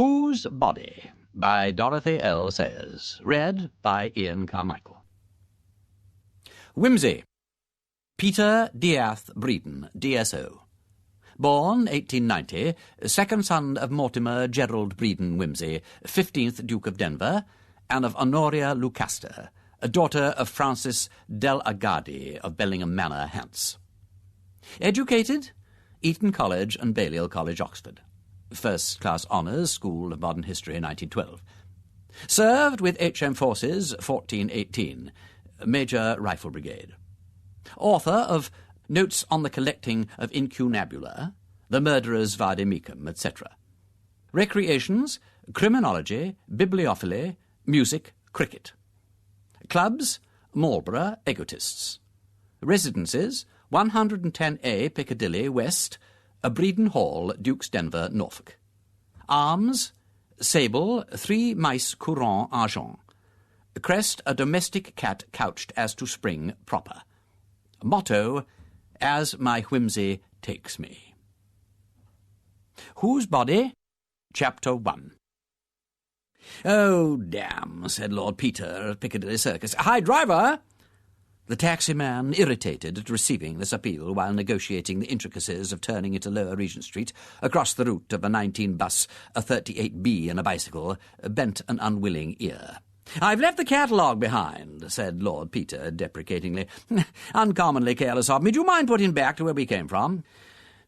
Whose Body? By Dorothy L. Sayers. Read by Ian Carmichael. Wimsey. Peter Diath Breeden, DSO. Born 1890, second son of Mortimer Gerald Breeden Wimsey, 15th Duke of Denver, and of Honoria Lucaster, a daughter of Francis Del Agadi of Bellingham Manor, Hants. Educated, Eton College and Balliol College, Oxford. First-class honours, School of Modern History, 1912. Served with H.M. Forces, 1418, Major Rifle Brigade. Author of Notes on the Collecting of Incunabula, The Murderers Vade Mecum, etc. Recreations, Criminology, Bibliophily, Music, Cricket. Clubs, Marlborough, Egotists. Residences, 110A Piccadilly, West, Breeden Hall, Dukes Denver, Norfolk. Arms, sable, 3 mice courant argent. Crest, a domestic cat couched as to spring proper. Motto, as my whimsy takes me. Whose Body? Chapter 1. "Oh, damn," said Lord Peter of Piccadilly Circus. "Hi, driver!" The taxi-man, irritated at receiving this appeal while negotiating the intricacies of turning into Lower Regent Street, across the route of a 19 bus, a 38B and a bicycle, bent an unwilling ear. "I've left the catalogue behind," said Lord Peter deprecatingly. "Uncommonly careless of me. Do you mind putting back to where we came from?"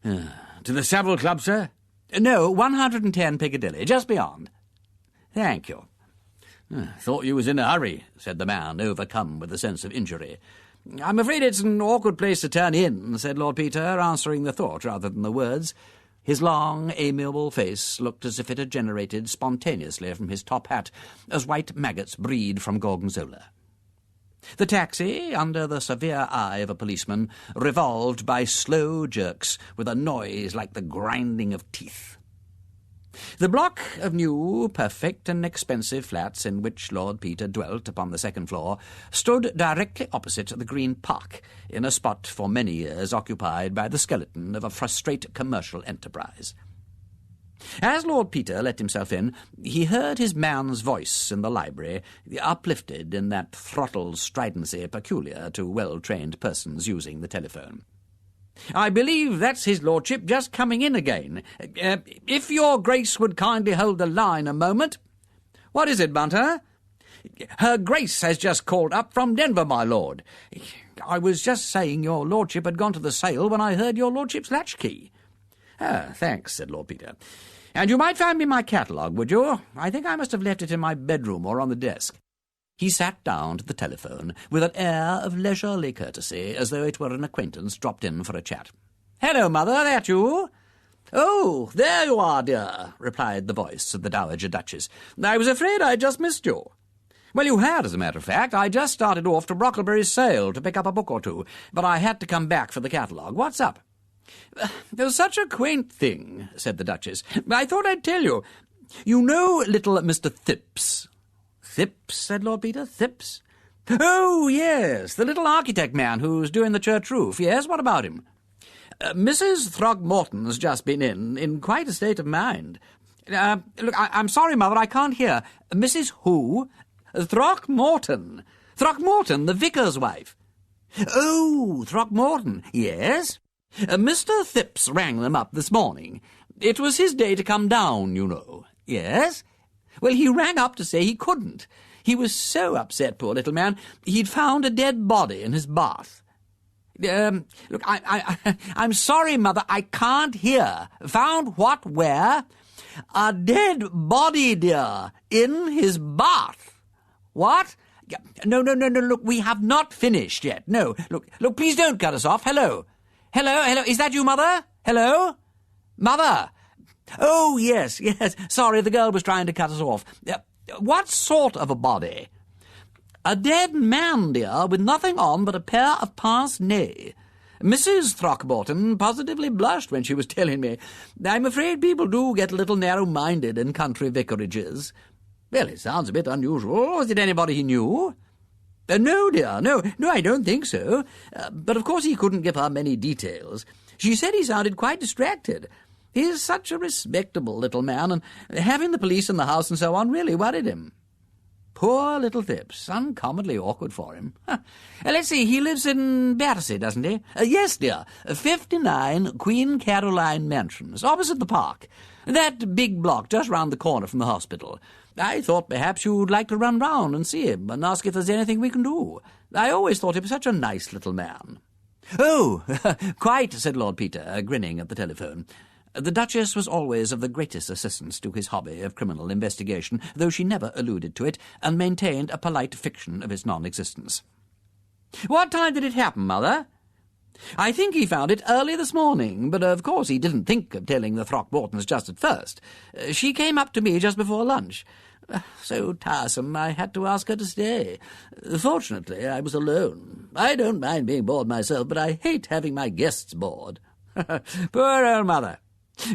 "To the Savile Club, sir?" "No, 110 Piccadilly, just beyond." "Thank you." "Thought you was in a hurry," said the man, overcome with a sense of injury. "I'm afraid it's an awkward place to turn in," said Lord Peter, answering the thought rather than the words. His long, amiable face looked as if it had generated spontaneously from his top hat, as white maggots breed from gorgonzola. The taxi, under the severe eye of a policeman, revolved by slow jerks with a noise like the grinding of teeth. The block of new, perfect and expensive flats in which Lord Peter dwelt upon the second floor stood directly opposite the Green Park, in a spot for many years occupied by the skeleton of a frustrate commercial enterprise. As Lord Peter let himself in, he heard his man's voice in the library, uplifted in that throttled stridency peculiar to well-trained persons using the telephone. "I believe that's his lordship just coming in again. If your grace would kindly hold the line a moment." "What is it, Bunter?" "Her grace has just called up from Denver, my lord. I was just saying your lordship had gone to the sale when I heard your lordship's latchkey." "Ah, thanks," said Lord Peter. "And you might find me my catalogue, would you? I think I must have left it in my bedroom or on the desk." He sat down to the telephone with an air of leisurely courtesy, as though it were an acquaintance dropped in for a chat. "Hello, mother, that you?" "Oh, there you are, dear," replied the voice of the Dowager Duchess. "I was afraid I'd just missed you." "Well, you had, as a matter of fact. I just started off to Brocklebury's sale to pick up a book or two, but I had to come back for the catalogue. What's up?" "There's such a quaint thing," said the Duchess. "I thought I'd tell you. You know little Mr. Thipps?" "Thipps?" said Lord Peter. "Thipps?" "Oh, yes, the little architect man who's doing the church roof. Yes, what about him?" "Mrs. Throgmorton's just been in quite a state of mind." Look, I'm sorry, Mother, I can't hear. Mrs. who?" "Throckmorton. Throckmorton, the vicar's wife." "Oh, Throckmorton. Yes?" "Mr. Thipps rang them up this morning. It was his day to come down, you know." "Yes?" "Well, he rang up to say he couldn't. He was so upset, poor little man. He'd found a dead body in his bath." Look, I'm sorry, Mother, I can't hear. Found what, where?" "A dead body, dear, in his bath." "What?" No, look, we have not finished yet. No, look, please don't cut us off. Hello, is that you, Mother? Hello? Mother? Oh, yes, sorry, the girl was trying to cut us off. What sort of a body?" "A dead man, dear, with nothing on but a pair of pince-nez. Mrs. Throckmorton positively blushed when she was telling me. I'm afraid people do get a little narrow-minded in country vicarages." "Well, it sounds a bit unusual. Was it anybody he knew?" No, dear, no, I don't think so. But of course he couldn't give her many details. She said he sounded quite distracted. He's such a respectable little man, and having the police in the house and so on really worried him. Poor little Thipps, uncommonly awkward for him. Let's see, he lives in Battersea, doesn't he? Yes, dear, 59 Queen Caroline Mansions, opposite the park. That big block just round the corner from the hospital. I thought perhaps you'd like to run round and see him and ask if there's anything we can do. I always thought him such a nice little man. Oh, quite, said Lord Peter, grinning at the telephone. The Duchess was always of the greatest assistance to his hobby of criminal investigation, though she never alluded to it, and maintained a polite fiction of its non-existence. What time did it happen, Mother? I think he found it early this morning, but of course he didn't think of telling the Throckmortons just at first. She came up to me just before lunch. So tiresome, I had to ask her to stay. Fortunately, I was alone. I don't mind being bored myself, but I hate having my guests bored. Poor old Mother.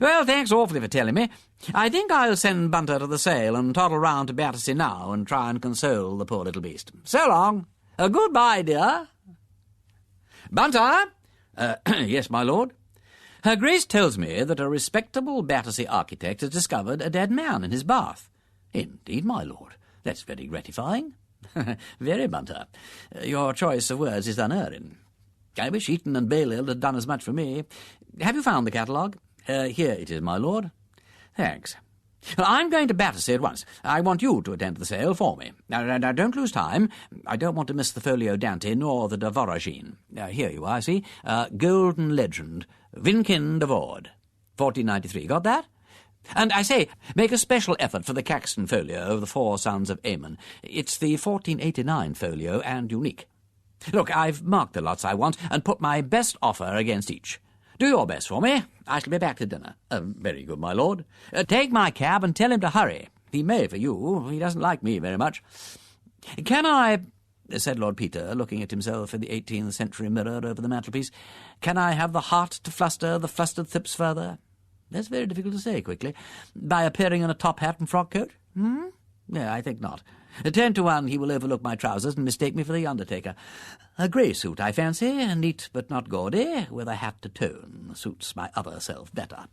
Well, thanks awfully for telling me. I think I'll send Bunter to the sale and toddle round to Battersea now and try and console the poor little beast. So long. Goodbye, dear. Bunter? Yes, my lord? Her Grace tells me that a respectable Battersea architect has discovered a dead man in his bath. Indeed, my lord. That's very gratifying. Very, Bunter. Your choice of words is unerring. I wish Eton and Balliol had done as much for me. Have you found the catalogue? Here it is, my lord. Thanks. Well, I'm going to Battersea at once. I want you to attend to the sale for me. Now, don't lose time. I don't want to miss the Folio Dante nor the de Voragine. Here you are, see? Golden Legend. Wynkin de Voorde. 1493. Got that? And I say, make a special effort for the Caxton folio of the Four Sons of Aymon. It's the 1489 folio and unique. Look, I've marked the lots I want and put my best offer against each. Do your best for me. I shall be back to dinner. Very good, my lord. Take my cab and tell him to hurry. He may for you. He doesn't like me very much. Can I, said Lord Peter, looking at himself in the 18th century mirror over the mantelpiece, can I have the heart to fluster the flustered Thipps further? That's very difficult to say quickly. By appearing in a top hat and frock coat? No, I think not. 10 to 1 he will overlook my trousers and mistake me for the undertaker. A grey suit, I fancy, neat but not gaudy, with a hat to tone. Suits my other self better.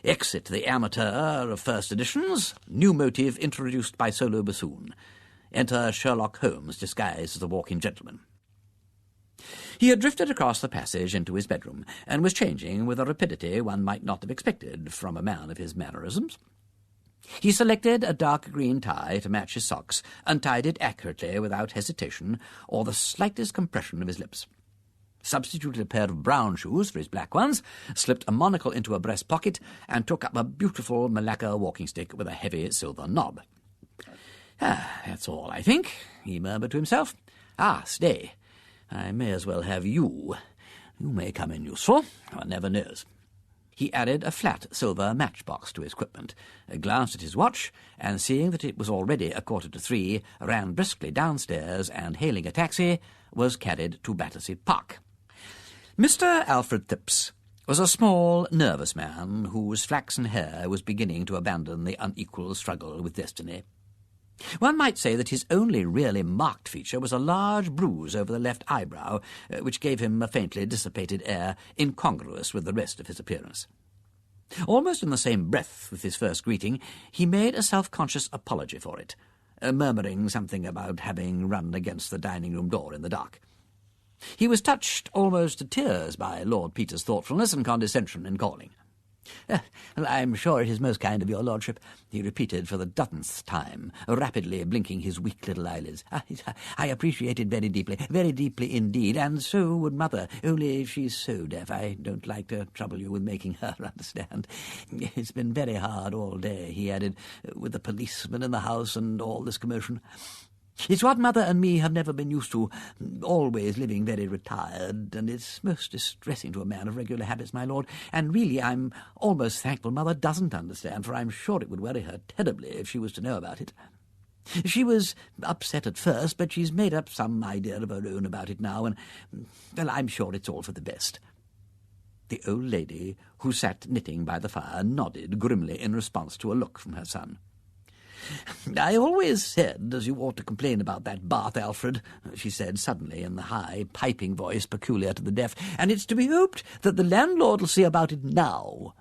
Exit the amateur of first editions. New motive introduced by solo bassoon. Enter Sherlock Holmes disguised as a walking gentleman. He had drifted across the passage into his bedroom, and was changing with a rapidity one might not have expected from a man of his mannerisms. He selected a dark green tie to match his socks, and tied it accurately without hesitation or the slightest compression of his lips. Substituted a pair of brown shoes for his black ones, slipped a monocle into a breast pocket, and took up a beautiful Malacca walking stick with a heavy silver knob. That's all, I think, he murmured to himself. Stay. I may as well have you. You may come in useful. One never knows. He added a flat silver matchbox to his equipment, glanced at his watch, and seeing that it was already 2:45, ran briskly downstairs and, hailing a taxi, was carried to Battersea Park. Mr. Alfred Thipps was a small, nervous man whose flaxen hair was beginning to abandon the unequal struggle with destiny. One might say that his only really marked feature was a large bruise over the left eyebrow, which gave him a faintly dissipated air incongruous with the rest of his appearance. Almost in the same breath with his first greeting, he made a self-conscious apology for it, murmuring something about having run against the dining-room door in the dark. He was touched almost to tears by Lord Peter's thoughtfulness and condescension in calling. I'm sure it is most kind of your lordship, he repeated for the dozenth time, rapidly blinking his weak little eyelids. I appreciate it very deeply indeed, and so would Mother, only she's so deaf I don't like to trouble you with making her understand. It's been very hard all day, he added, with the policeman in the house and all this commotion. It's what Mother and me have never been used to, always living very retired, and it's most distressing to a man of regular habits, my lord, and really I'm almost thankful Mother doesn't understand, for I'm sure it would worry her terribly if she was to know about it. She was upset at first, but she's made up some idea of her own about it now, and, well, I'm sure it's all for the best. The old lady, who sat knitting by the fire, nodded grimly in response to a look from her son. I always said as you ought to complain about that bath, Alfred, she said suddenly in the high, piping voice peculiar to the deaf, and it's to be hoped that the landlord will see about it now.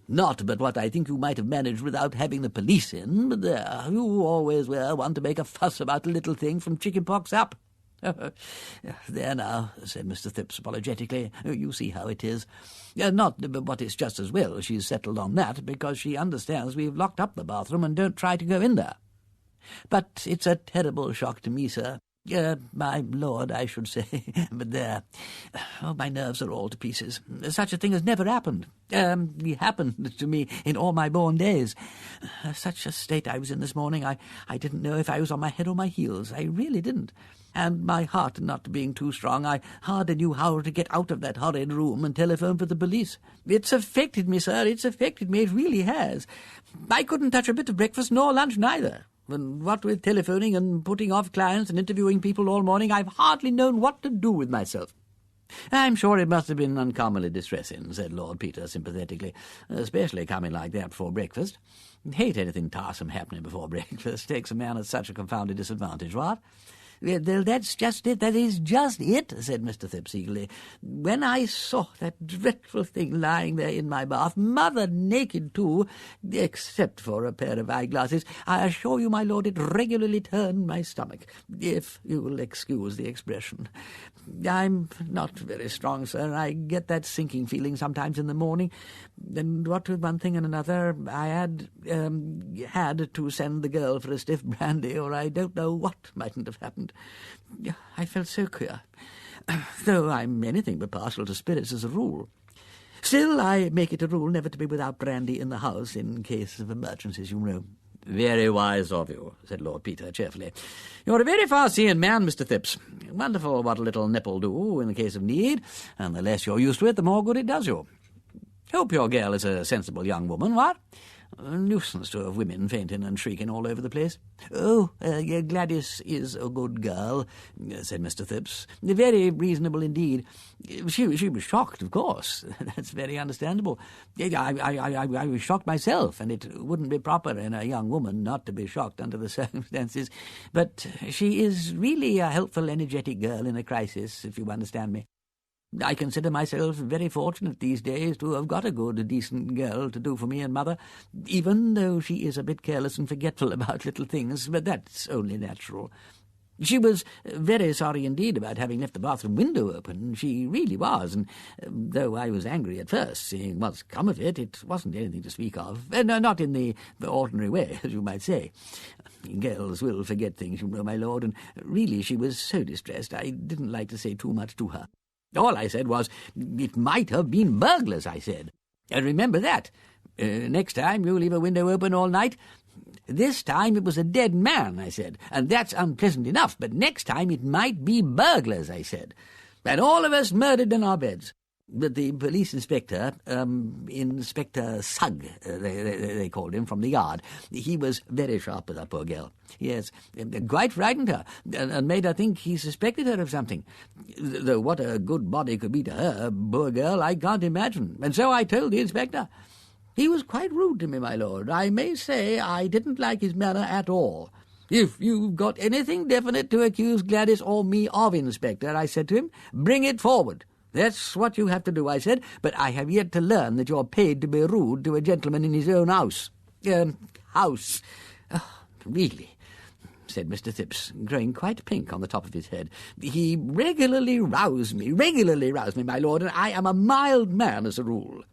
Not but what I think you might have managed without having the police in, but there, you always were one to make a fuss about a little thing from chicken-pox up." "There now," said Mr. Phipps apologetically. "You see how it is. Not but it's just as well she's settled on that, because she understands we've locked up the bathroom and don't try to go in there. But it's a terrible shock to me, sir. My lord, I should say. But there. Oh, my nerves are all to pieces. Such a thing has never happened. Happened to me in all my born days. Such a state I was in this morning, I didn't know if I was on my head or my heels. I really didn't. And my heart not being too strong, I hardly knew how to get out of that horrid room and telephone for the police. It's affected me, sir, it's affected me, it really has. I couldn't touch a bit of breakfast nor lunch neither. And what with telephoning and putting off clients and interviewing people all morning, I've hardly known what to do with myself." "I'm sure it must have been uncommonly distressing," said Lord Peter sympathetically, "especially coming like that before breakfast. Hate anything tiresome happening before breakfast. Takes a man at such a confounded disadvantage, what?" "Well, that's just it, that is just it," said Mr. Phipps eagerly. "When I saw that dreadful thing lying there in my bath, mother naked too, except for a pair of eyeglasses, I assure you, my lord, it regularly turned my stomach, if you will excuse the expression. I'm not very strong, sir. I get that sinking feeling sometimes in the morning, and what with one thing and another, I had to send the girl for a stiff brandy, or I don't know what mightn't have happened. I felt so queer, though I'm anything but partial to spirits as a rule. Still, I make it a rule never to be without brandy in the house in case of emergencies, you know." "Very wise of you," said Lord Peter cheerfully. "You're a very far-seeing man, Mr. Phipps. Wonderful what a little nip'll do in the case of need, and the less you're used to it, the more good it does you. Hope your girl is a sensible young woman, what? A nuisance to have women fainting and shrieking all over the place." "Oh, Gladys is a good girl," said Mr. Phipps. "Very reasonable indeed. She was shocked, of course. That's very understandable. I was shocked myself, and it wouldn't be proper in a young woman not to be shocked under the circumstances. But she is really a helpful, energetic girl in a crisis, if you understand me. I consider myself very fortunate these days to have got a good, decent girl to do for me and mother, even though she is a bit careless and forgetful about little things, but that's only natural. She was very sorry indeed about having left the bathroom window open. She really was, and though I was angry at first, seeing what's come of it, it wasn't anything to speak of. Not in the ordinary way, as you might say. Girls will forget things, you know, my lord, and really she was so distressed I didn't like to say too much to her. All I said was, it might have been burglars, I said. And remember that. Next time you leave a window open all night. This time it was a dead man, I said, and that's unpleasant enough, but next time it might be burglars, I said. And all of us murdered in our beds. But the police inspector, Inspector Sugg, they called him, from the yard, he was very sharp with that poor girl. Yes, quite frightened her, and made her think he suspected her of something. Though what a good body could be to her, poor girl, I can't imagine. And so I told the inspector. He was quite rude to me, my lord. I may say I didn't like his manner at all. If you've got anything definite to accuse Gladys or me of, Inspector, I said to him, bring it forward. That's what you have to do, I said, but I have yet to learn that you're paid to be rude to a gentleman in his own house. House. Oh, really, said Mr. Phipps, growing quite pink on the top of his head. He regularly roused me, my lord, and I am a mild man as a rule.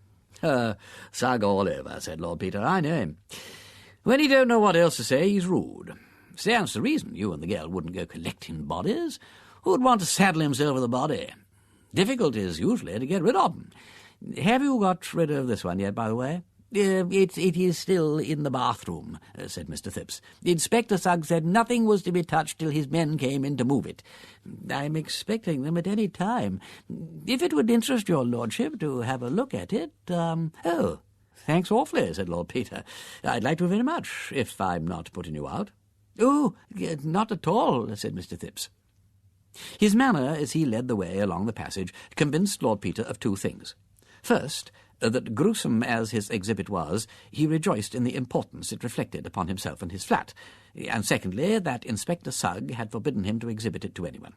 Sugg all over, said Lord Peter. I know him. When he don't know what else to say, he's rude. Stands to reason you and the girl wouldn't go collecting bodies. Who'd want to saddle himself with a body? Difficulties, usually, to get rid of them. Have you got rid of this one yet, by the way? It is still in the bathroom, said Mr. Phipps. Inspector Sugg said nothing was to be touched till his men came in to move it. I'm expecting them at any time. If it would interest your lordship to have a look at it, Oh, thanks awfully, said Lord Peter. I'd like to very much, if I'm not putting you out. Oh, not at all, said Mr. Phipps. His manner, as he led the way along the passage, convinced Lord Peter of two things. First, that gruesome as his exhibit was, he rejoiced in the importance it reflected upon himself and his flat, and secondly, that Inspector Sugg had forbidden him to exhibit it to anyone.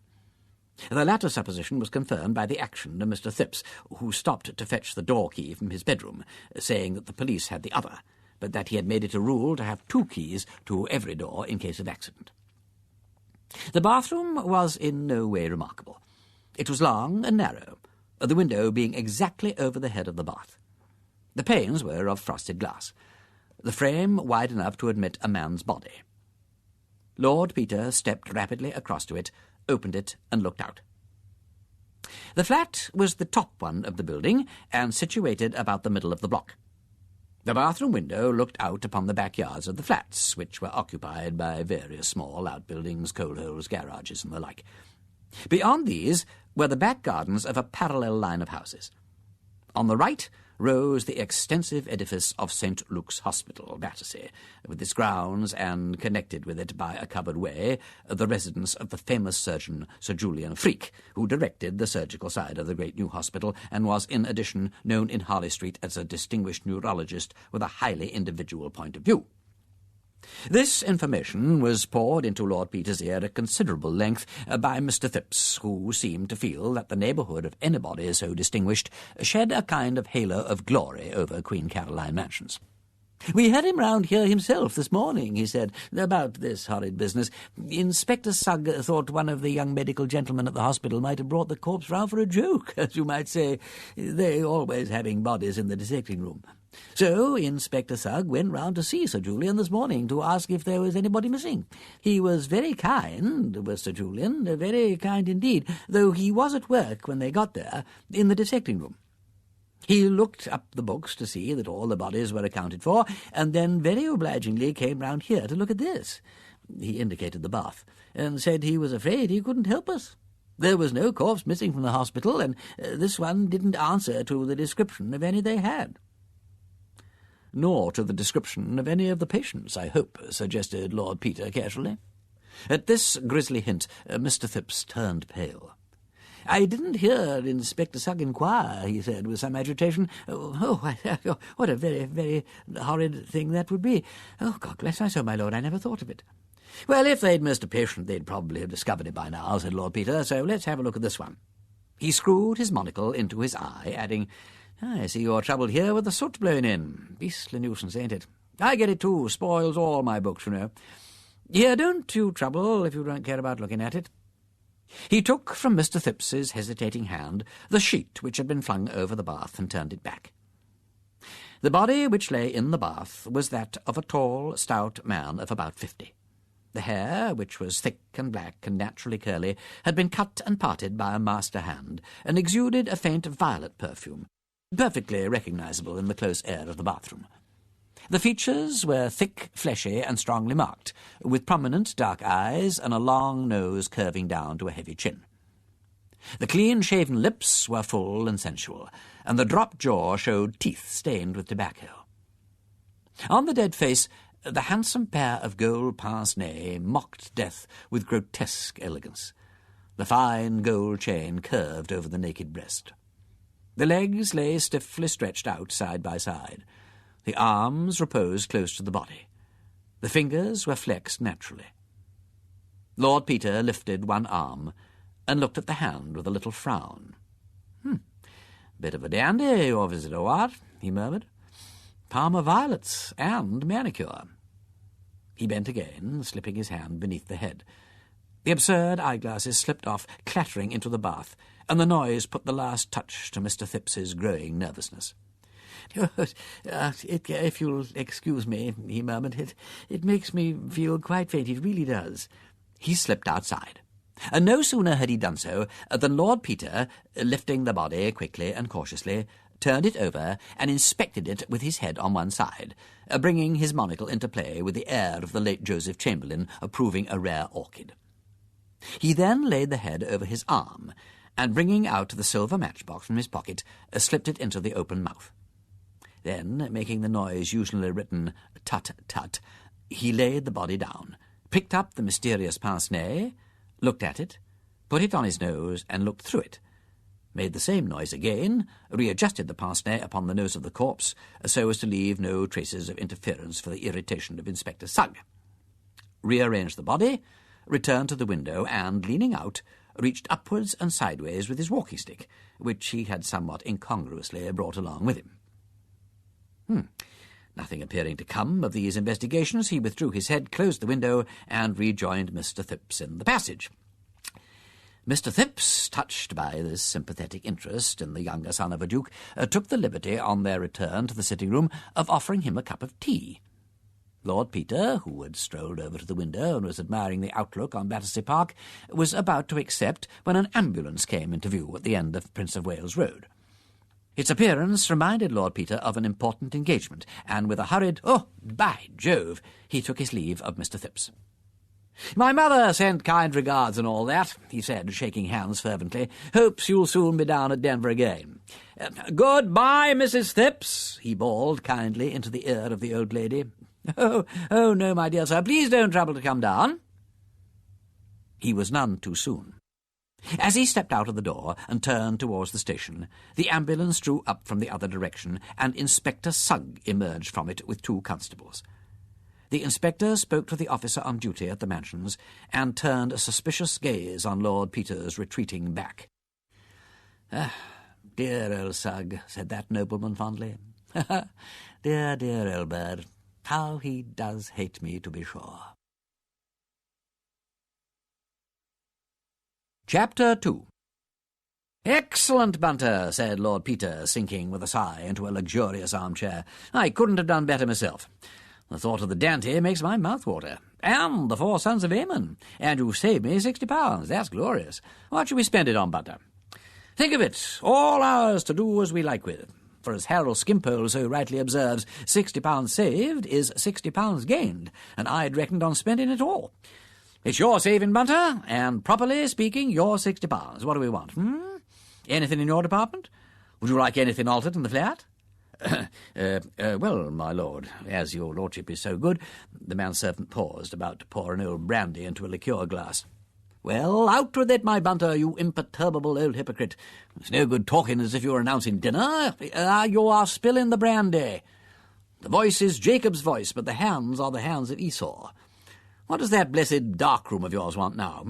The latter supposition was confirmed by the action of Mr. Phipps, who stopped to fetch the door key from his bedroom, saying that the police had the other, but that he had made it a rule to have 2 keys to every door in case of accident. The bathroom was in no way remarkable. It was long and narrow, the window being exactly over the head of the bath. The panes were of frosted glass, the frame wide enough to admit a man's body. Lord Peter stepped rapidly across to it, opened it, and looked out. The flat was the top one of the building, and situated about the middle of the block. The bathroom window looked out upon the backyards of the flats, which were occupied by various small outbuildings, coal holes, garages, and the like. Beyond these were the back gardens of a parallel line of houses. On the right rose the extensive edifice of St. Luke's Hospital, Battersea, with its grounds, and connected with it by a covered way, the residence of the famous surgeon Sir Julian Freak, who directed the surgical side of the great new hospital, and was in addition known in Harley Street as a distinguished neurologist with a highly individual point of view. This information was poured into Lord Peter's ear at considerable length by Mr. Phipps, who seemed to feel that the neighbourhood of anybody so distinguished shed a kind of halo of glory over Queen Caroline Mansions. "We had him round here himself this morning," he said, "about this horrid business. Inspector Sugg thought one of the young medical gentlemen at the hospital might have brought the corpse round for a joke, as you might say, they always having bodies in the dissecting room. So Inspector Sugg went round to see Sir Julian this morning to ask if there was anybody missing. He was very kind, was Sir Julian, very kind indeed, though he was at work when they got there, in the dissecting room. He looked up the books to see that all the bodies were accounted for, and then very obligingly came round here to look at this," he indicated the bath, "and said he was afraid he couldn't help us. There was no corpse missing from the hospital, and this one didn't answer to the description of any they had." "Nor to the description of any of the patients, I hope," suggested Lord Peter casually. At this grisly hint, Mr. Phipps turned pale. "I didn't hear Inspector Sugg inquire," he said with some agitation. "Oh, what a very, very horrid thing that would be. Oh, God bless my soul, my lord, I never thought of it." "Well, if they'd missed a patient, they'd probably have discovered it by now," said Lord Peter, "so let's have a look at this one." He screwed his monocle into his eye, adding, "I see you're troubled here with the soot blown in. Beastly nuisance, ain't it? I get it too. Spoils all my books, you know. Here, don't you trouble if you don't care about looking at it." He took from Mr. Phipps's hesitating hand the sheet which had been flung over the bath and turned it back. The body which lay in the bath was that of a tall, stout man of about 50. The hair, which was thick and black and naturally curly, had been cut and parted by a master hand, and exuded a faint violet perfume, perfectly recognizable in the close air of the bathroom. The features were thick, fleshy, and strongly marked, with prominent dark eyes and a long nose curving down to a heavy chin. The clean-shaven lips were full and sensual, and the dropped jaw showed teeth stained with tobacco. On the dead face, the handsome pair of gold pince-nez mocked death with grotesque elegance. The fine gold chain curved over the naked breast. The legs lay stiffly stretched out side by side. The arms reposed close to the body. The fingers were flexed naturally. Lord Peter lifted one arm and looked at the hand with a little frown. "Bit of a dandy, your visitor, what?" he murmured. "Parma violets and manicure." He bent again, slipping his hand beneath the head. The absurd eyeglasses slipped off, clattering into the bath, and the noise put the last touch to Mr. Phipps's growing nervousness. "If you'll excuse me," he murmured, it makes me feel quite faint, it really does." He slipped outside, and no sooner had he done so than Lord Peter, lifting the body quickly and cautiously, turned it over and inspected it with his head on one side, bringing his monocle into play with the air of the late Joseph Chamberlain approving a rare orchid. He then laid the head over his arm, and bringing out the silver matchbox from his pocket, slipped it into the open mouth. Then, making the noise usually written tut-tut, he laid the body down, picked up the mysterious pince-nez, looked at it, put it on his nose and looked through it, made the same noise again, readjusted the pince-nez upon the nose of the corpse so as to leave no traces of interference for the irritation of Inspector Sugg, rearranged the body, returned to the window and, leaning out, reached upwards and sideways with his walking-stick, which he had somewhat incongruously brought along with him. Nothing appearing to come of these investigations, he withdrew his head, closed the window, and rejoined Mr. Thipps in the passage. Mr. Thipps, touched by this sympathetic interest in the younger son of a duke, took the liberty, on their return to the sitting-room, of offering him a cup of tea. Lord Peter, who had strolled over to the window and was admiring the outlook on Battersea Park, was about to accept when an ambulance came into view at the end of Prince of Wales Road. Its appearance reminded Lord Peter of an important engagement, and with a hurried, "Oh, by Jove," he took his leave of Mr. Thipps. "My mother sent kind regards and all that," he said, shaking hands fervently. "Hopes you'll soon be down at Denver again. Good-bye, Mrs. Thipps," he bawled kindly into the ear of the old lady. Oh, no, my dear sir, please don't trouble to come down." He was none too soon. As he stepped out of the door and turned towards the station, the ambulance drew up from the other direction, and Inspector Sugg emerged from it with 2 constables. The inspector spoke to the officer on duty at the mansions, and turned a suspicious gaze on Lord Peter's retreating back. "Dear old Sugg," said that nobleman fondly. "Dear, dear old bird. How he does hate me, to be sure." Chapter 2. "Excellent, Bunter," said Lord Peter, sinking with a sigh into a luxurious armchair. "I couldn't have done better myself. The thought of the Dante makes my mouth water. And the 4 sons of Ammon. And you've saved me £60. That's glorious. What shall we spend it on, Bunter? Think of it, all ours to do as we like with. For as Harold Skimpole so rightly observes, £60 saved is £60 gained, and I'd reckoned on spending it all. It's your saving, Bunter, and properly speaking, your £60. What do we want? Anything in your department? Would you like anything altered in the flat?" Well, my lord, as your lordship is so good—" The manservant paused, about to pour an old brandy into a liqueur glass. "Well, out with it, my Bunter, you imperturbable old hypocrite. It's no good talking as if you were announcing dinner. You are spilling the brandy. The voice is Jacob's voice, but the hands are the hands of Esau. What does that blessed dark-room of yours want now,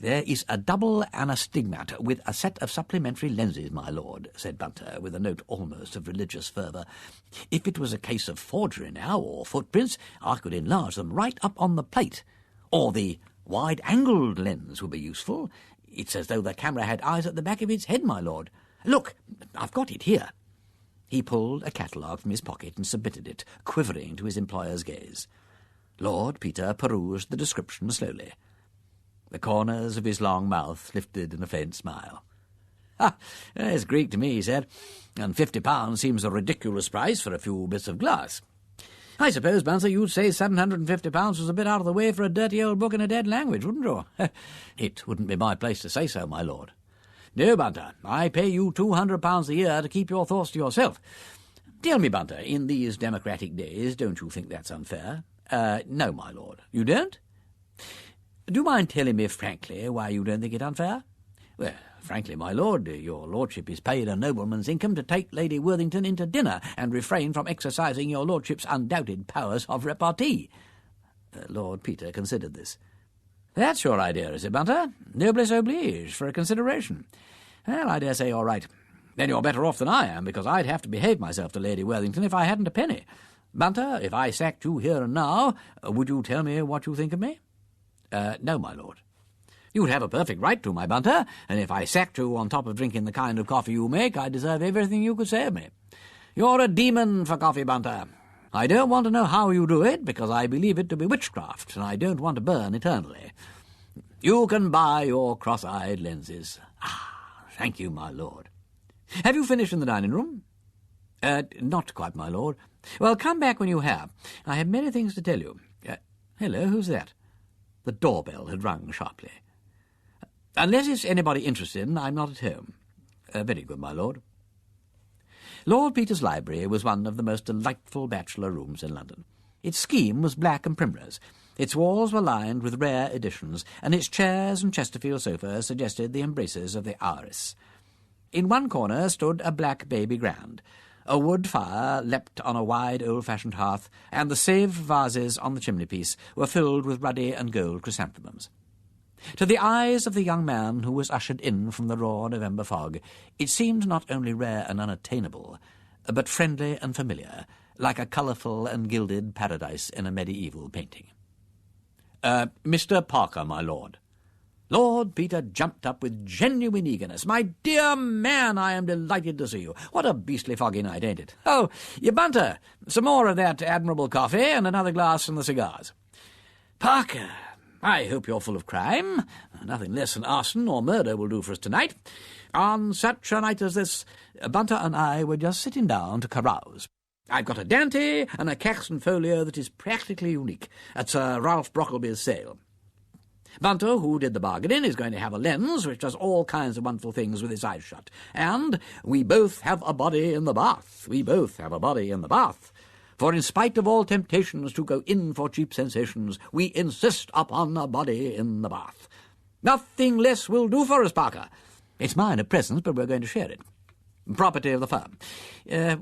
"There is a double anastigmat with a set of supplementary lenses, my lord," said Bunter, with a note almost of religious fervour. "If it was a case of forgery now, or footprints, I could enlarge them right up on the plate. Or the wide-angled lens would be useful. It's as though the camera had eyes at the back of its head, my lord. Look, I've got it here." He pulled a catalogue from his pocket and submitted it, quivering to his employer's gaze. Lord Peter perused the description slowly. The corners of his long mouth lifted in a faint smile. "It's Greek to me," he said, "and £50 seems a ridiculous price for a few bits of glass. I suppose, Bunter, you'd say £750 was a bit out of the way for a dirty old book in a dead language, wouldn't you?" "It wouldn't be my place to say so, my lord." "No, Bunter, I pay you £200 a year to keep your thoughts to yourself. Tell me, Bunter, in these democratic days, don't you think that's unfair?" "No, my lord." "You don't? Do you mind telling me frankly why you don't think it unfair?" "Well, frankly, my lord, your lordship is paid a nobleman's income to take Lady Worthington into dinner and refrain from exercising your lordship's undoubted powers of repartee." Lord Peter considered this. "That's your idea, is it, Bunter? Noblesse oblige, for a consideration. Well, I dare say you're right. Then you're better off than I am, because I'd have to behave myself to Lady Worthington if I hadn't a penny. Bunter, if I sacked you here and now, would you tell me what you think of me?" "No, my lord." "You'd have a perfect right to, my Bunter, and if I sacked you on top of drinking the kind of coffee you make, I'd deserve everything you could say of me. You're a demon for coffee, Bunter. I don't want to know how you do it, because I believe it to be witchcraft, and I don't want to burn eternally. You can buy your cross-eyed lenses." Thank you, my lord." "Have you finished in the dining-room?" Not quite, my lord." "Well, come back when you have. I have many things to tell you. Hello, who's that?" The doorbell had rung sharply. "Unless it's anybody interested, I'm not at home." "Very good, my lord." Lord Peter's library was one of the most delightful bachelor rooms in London. Its scheme was black and primrose. Its walls were lined with rare editions, and its chairs and Chesterfield sofas suggested the embraces of the heiress. In one corner stood a black baby grand. A wood fire leapt on a wide old-fashioned hearth, and the saved vases on the chimney-piece were filled with ruddy and gold chrysanthemums. To the eyes of the young man who was ushered in from the raw November fog, it seemed not only rare and unattainable, but friendly and familiar, like a colourful and gilded paradise in a medieval painting. Mr. Parker, my lord." Lord Peter jumped up with genuine eagerness. "My dear man, I am delighted to see you. What a beastly foggy night, ain't it? Oh, you Bunter, some more of that admirable coffee and another glass from the cigars. Parker, I hope you're full of crime. Nothing less than arson or murder will do for us tonight. On such a night as this, Bunter and I were just sitting down to carouse. I've got a Dante and a Caxton folio that is practically unique at Sir Ralph Brockleby's sale. Bunter, who did the bargaining, is going to have a lens which does all kinds of wonderful things with its eyes shut. And we both have a body in the bath. We both have a body in the bath. For in spite of all temptations to go in for cheap sensations, we insist upon a body in the bath. Nothing less will do for us, Parker. It's mine at present, but we're going to share it. Property of the firm.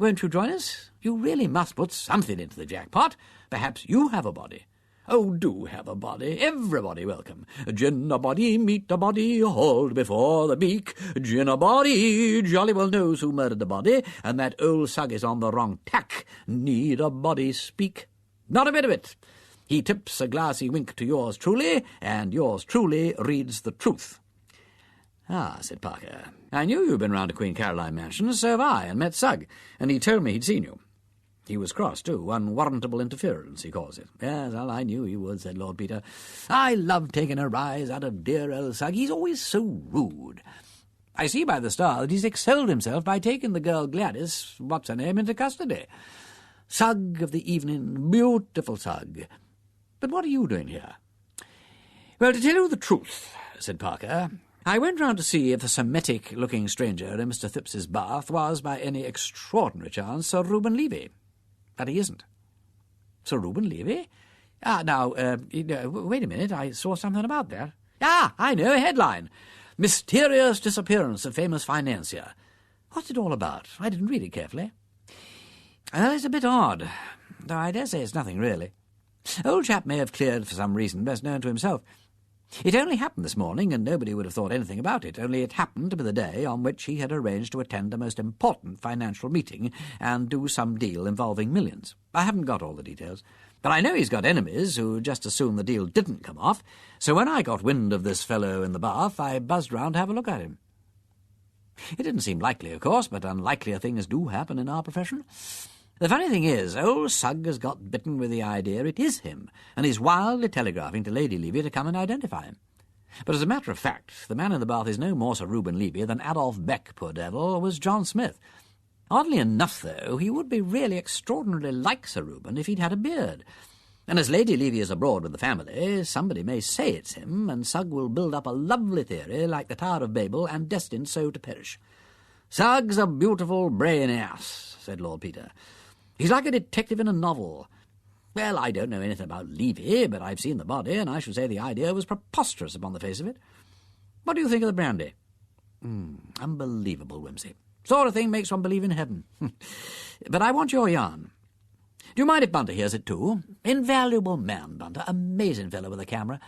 Won't you join us? You really must put something into the jackpot. Perhaps you have a body. Oh, do have a body. Everybody welcome. Gin a body, meet a body, hold before the beak. Gin a body, jolly well knows who murdered the body, and that old sug is on the wrong tack. Need a body speak? Not a bit of it. He tips a glassy wink to yours truly, and yours truly reads the truth. Ah, said Parker, I knew you'd been round to Queen Caroline Mansion, so have I, and met Sugg, and he told me he'd seen you. He was cross, too. Unwarrantable interference, he calls it. Yes, well, I knew he would, said Lord Peter. I love taking a rise out of dear old Sugg. He's always so rude. I see by the Star that he's excelled himself by taking the girl Gladys, what's her name, into custody. Sugg of the evening, beautiful Sugg. But what are you doing here? Well, to tell you the truth, said Parker, I went round to see if the Semitic-looking stranger in Mr. Thipps's bath was, by any extraordinary chance, Sir Reuben Levy. But he isn't. Sir Reuben Levy? Now, wait a minute, I saw something about that. I know, a headline. Mysterious disappearance of famous financier. What's it all about? I didn't read it carefully. Well, it's a bit odd, though I dare say it's nothing really. Old chap may have cleared for some reason best known to himself. It only happened this morning, and nobody would have thought anything about it, only it happened to be the day on which he had arranged to attend a most important financial meeting and do some deal involving millions. I haven't got all the details, but I know he's got enemies who just assume the deal didn't come off, so when I got wind of this fellow in the bath, I buzzed round to have a look at him. It didn't seem likely, of course, but unlikelier things do happen in our profession. The funny thing is, old Sugg has got bitten with the idea it is him, and is wildly telegraphing to Lady Levy to come and identify him. But as a matter of fact, the man in the bath is no more Sir Reuben Levy than Adolf Beck, poor devil, was John Smith. Oddly enough, though, he would be really extraordinarily like Sir Reuben if he'd had a beard. And as Lady Levy is abroad with the family, somebody may say it's him, and Sugg will build up a lovely theory like the Tower of Babel, and destined so to perish. Sugg's a beautiful brain ass, said Lord Peter. He's like a detective in a novel. Well, I don't know anything about Levy, but I've seen the body, and I should say the idea was preposterous upon the face of it. What do you think of the brandy? Unbelievable, Wimsey. Sort of thing makes one believe in heaven. But I want your yarn. Do you mind if Bunter hears it too? Invaluable man, Bunter. Amazing fellow with a camera.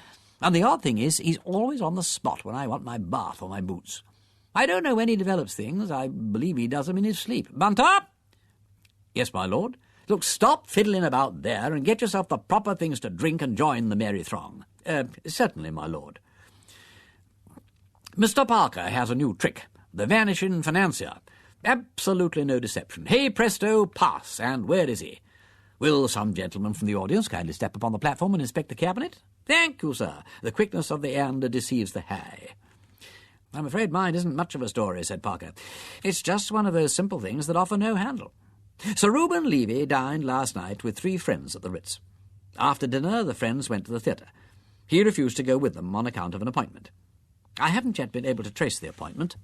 And the odd thing is, he's always on the spot when I want my bath or my boots. I don't know when he develops things. I believe he does them in his sleep. Bunter! Yes, my lord. Look, stop fiddling about there and get yourself the proper things to drink and join the merry throng. Certainly, my lord. Mr. Parker has a new trick, the vanishing financier. Absolutely no deception. Hey, presto, pass, and where is he? Will some gentleman from the audience kindly step upon the platform and inspect the cabinet? Thank you, sir. The quickness of the hand deceives the eye. I'm afraid mine isn't much of a story, said Parker. It's just one of those simple things that offer no handle. Sir Reuben Levy dined last night with 3 friends at the Ritz. After dinner, the friends went to the theatre. He refused to go with them on account of an appointment. I haven't yet been able to trace the appointment,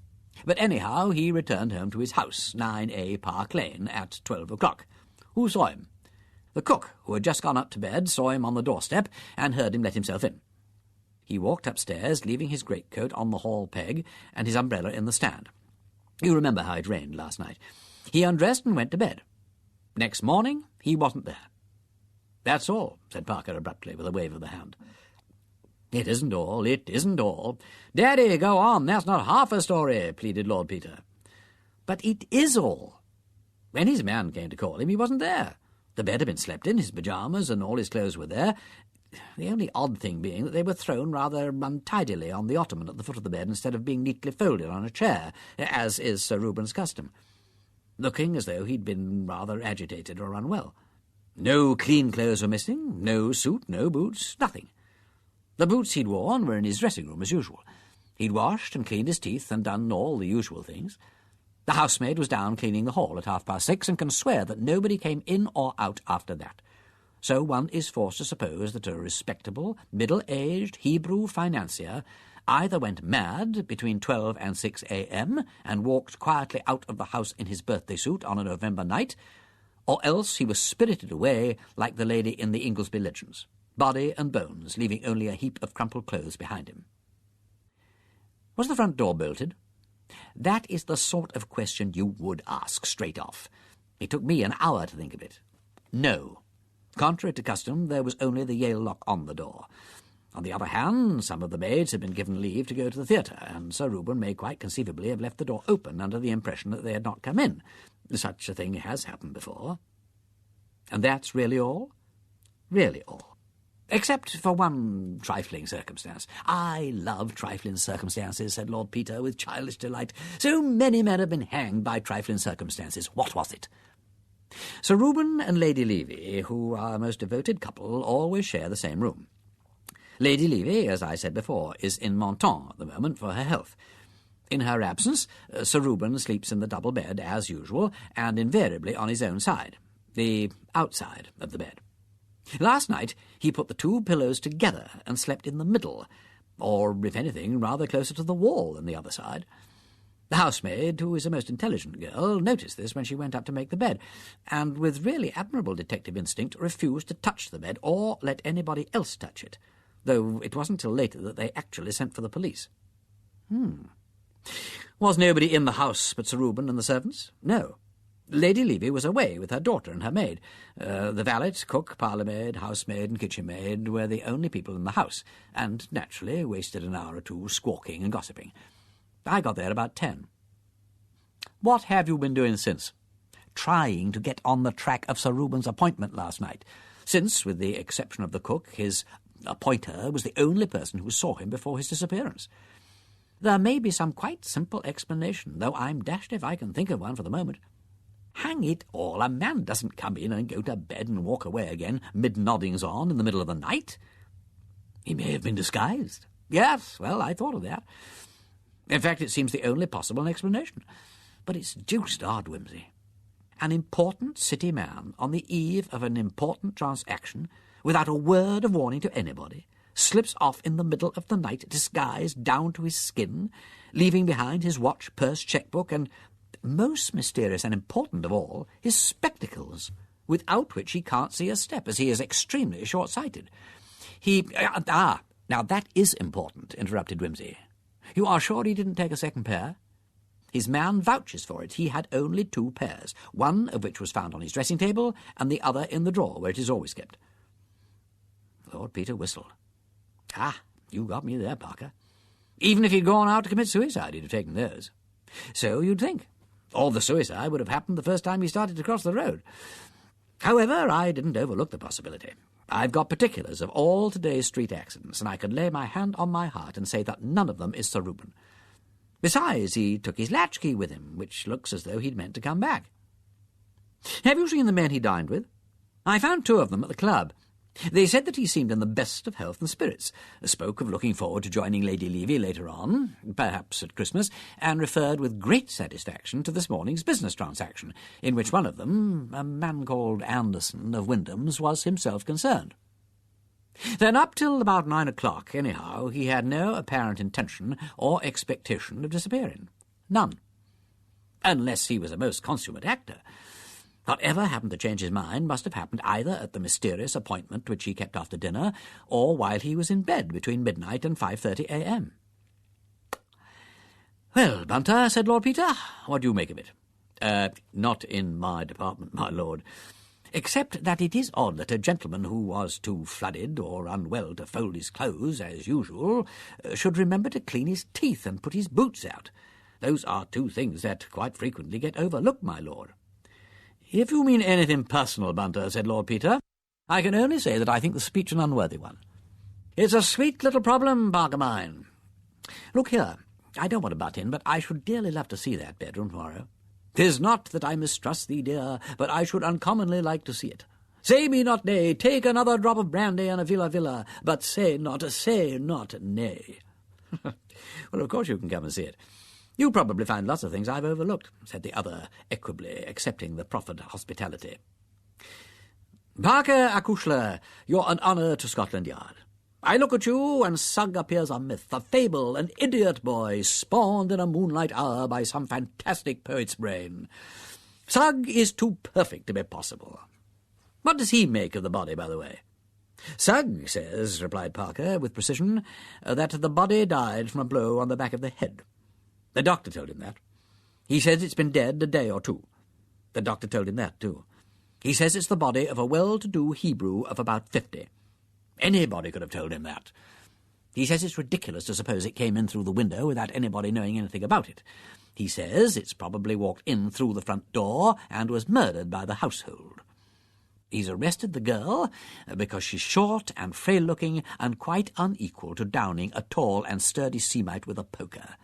but anyhow he returned home to his house, 9A Park Lane, at 12 o'clock. Who saw him? The cook, who had just gone up to bed, saw him on the doorstep and heard him let himself in. He walked upstairs, leaving his greatcoat on the hall peg and his umbrella in the stand. You remember how it rained last night. He undressed and went to bed. Next morning, he wasn't there. That's all, said Parker abruptly, with a wave of the hand. "It isn't all, it isn't all." "Daddy, go on, that's not half a story," pleaded Lord Peter. "But it is all. When his man came to call him, he wasn't there. The bed had been slept in, his pyjamas and all his clothes were there, the only odd thing being that they were thrown rather untidily on the ottoman at the foot of the bed instead of being neatly folded on a chair, as is Sir Reuben's custom, looking as though he'd been rather agitated or unwell. No clean clothes were missing, no suit, no boots, nothing. The boots he'd worn were in his dressing-room as usual. He'd washed and cleaned his teeth and done all the usual things. The housemaid was down cleaning the hall at 6:30 and can swear that nobody came in or out after that. So one is forced to suppose that a respectable, middle-aged Hebrew financier either went mad between 12 and 6 a.m. and walked quietly out of the house in his birthday suit on a November night, or else he was spirited away like the lady in the Inglesby legends, body and bones, leaving only a heap of crumpled clothes behind him. Was the front door bolted? That is the sort of question you would ask straight off. It took me an hour to think of it. No. Contrary to custom, there was only the Yale lock on the door. On the other hand, some of the maids had been given leave to go to the theatre, and Sir Reuben may quite conceivably have left the door open under the impression that they had not come in. Such a thing has happened before. And that's really all? Really all. Except for one trifling circumstance. "I love trifling circumstances," said Lord Peter with childish delight. "So many men have been hanged by trifling circumstances. What was it?" Sir Reuben and Lady Levy, who are a most devoted couple, always share the same room. Lady Levy, as I said before, is in Menton at the moment for her health. In her absence, Sir Reuben sleeps in the double bed as usual, and invariably on his own side, the outside of the bed. Last night he put the two pillows together and slept in the middle, or, if anything, rather closer to the wall than the other side. The housemaid, who is a most intelligent girl, noticed this when she went up to make the bed, and with really admirable detective instinct refused to touch the bed or let anybody else touch it, though it wasn't till later that they actually sent for the police. Was nobody in the house but Sir Reuben and the servants? No. Lady Levy was away with her daughter and her maid. The valet, cook, parlour-maid, housemaid and kitchen-maid were the only people in the house, and naturally wasted an hour or two squawking and gossiping. I got there about 10. "What have you been doing since?" "Trying to get on the track of Sir Reuben's appointment last night, since, with the exception of the cook, his appointer was the only person who saw him before his disappearance. There may be some quite simple explanation, though I'm dashed if I can think of one for the moment. Hang it all, a man doesn't come in and go to bed and walk away again, mid-noddings on, in the middle of the night. He may have been disguised. Yes, well, I thought of that. In fact, it seems the only possible explanation. But it's deuced odd, Wimsey. An important city man, on the eve of an important transaction, without a word of warning to anybody, slips off in the middle of the night, disguised down to his skin, leaving behind his watch, purse, cheque-book, and, most mysterious and important of all, his spectacles, without which he can't see a step, as he is extremely short-sighted. Now that is important," interrupted Wimsey. "You are sure he didn't take a second pair?" "His man vouches for it. He had only 2 pairs, one of which was found on his dressing-table, and the other in the drawer where it is always kept." Lord Peter whistled. You got me there, Parker. Even if he'd gone out to commit suicide, he'd have taken those. So you'd think. All the suicide would have happened the first time he started to cross the road. However, I didn't overlook the possibility. I've got particulars of all today's street accidents, and I could lay my hand on my heart and say that none of them is Sir Reuben. Besides, he took his latchkey with him, which looks as though he'd meant to come back. Have you seen the men he dined with? I found 2 of them at the club. They said that he seemed in the best of health and spirits, spoke of looking forward to joining Lady Levy later on, perhaps at Christmas, and referred with great satisfaction to this morning's business transaction, in which one of them, a man called Anderson of Wyndham's, was himself concerned. Then up till about 9 o'clock, anyhow, he had no apparent intention or expectation of disappearing. None. Unless he was a most consummate actor. Whatever happened to change his mind must have happened either at the mysterious appointment which he kept after dinner, or while he was in bed between midnight and 5:30 a.m. "Well, Bunter," said Lord Peter, "what do you make of it?" Not in my department, my lord. except that it is odd that a gentleman who was too flooded or unwell to fold his clothes as usual should remember to clean his teeth and put his boots out. Those are two things that quite frequently get overlooked, my lord." "If you mean anything personal, Bunter," said Lord Peter, "I can only say that I think the speech an unworthy one. It's a sweet little problem, Parker mine. Look here, I don't want to butt in, but I should dearly love to see that bedroom tomorrow. 'Tis not that I mistrust thee, dear, but I should uncommonly like to see it. Say me not nay, take another drop of brandy and a villa, but say not nay." "Well, of course you can come and see it. You'll probably find lots of things I've overlooked," said the other, equably accepting the proffered hospitality. "Parker Acushla, you're an honour to Scotland Yard. I look at you, and Sugg appears a myth, a fable, an idiot boy, spawned in a moonlight hour by some fantastic poet's brain. Sugg is too perfect to be possible. What does he make of the body, by the way?" "Sugg says," replied Parker, with precision, "that the body died from a blow on the back of the head. The doctor told him that. He says it's been dead a day or two. The doctor told him that, too. He says it's the body of a well-to-do Hebrew of about 50. Anybody could have told him that. He says it's ridiculous to suppose it came in through the window without anybody knowing anything about it. He says it's probably walked in through the front door and was murdered by the household. He's arrested the girl because she's short and frail-looking and quite unequal to downing a tall and sturdy Semite with a poker.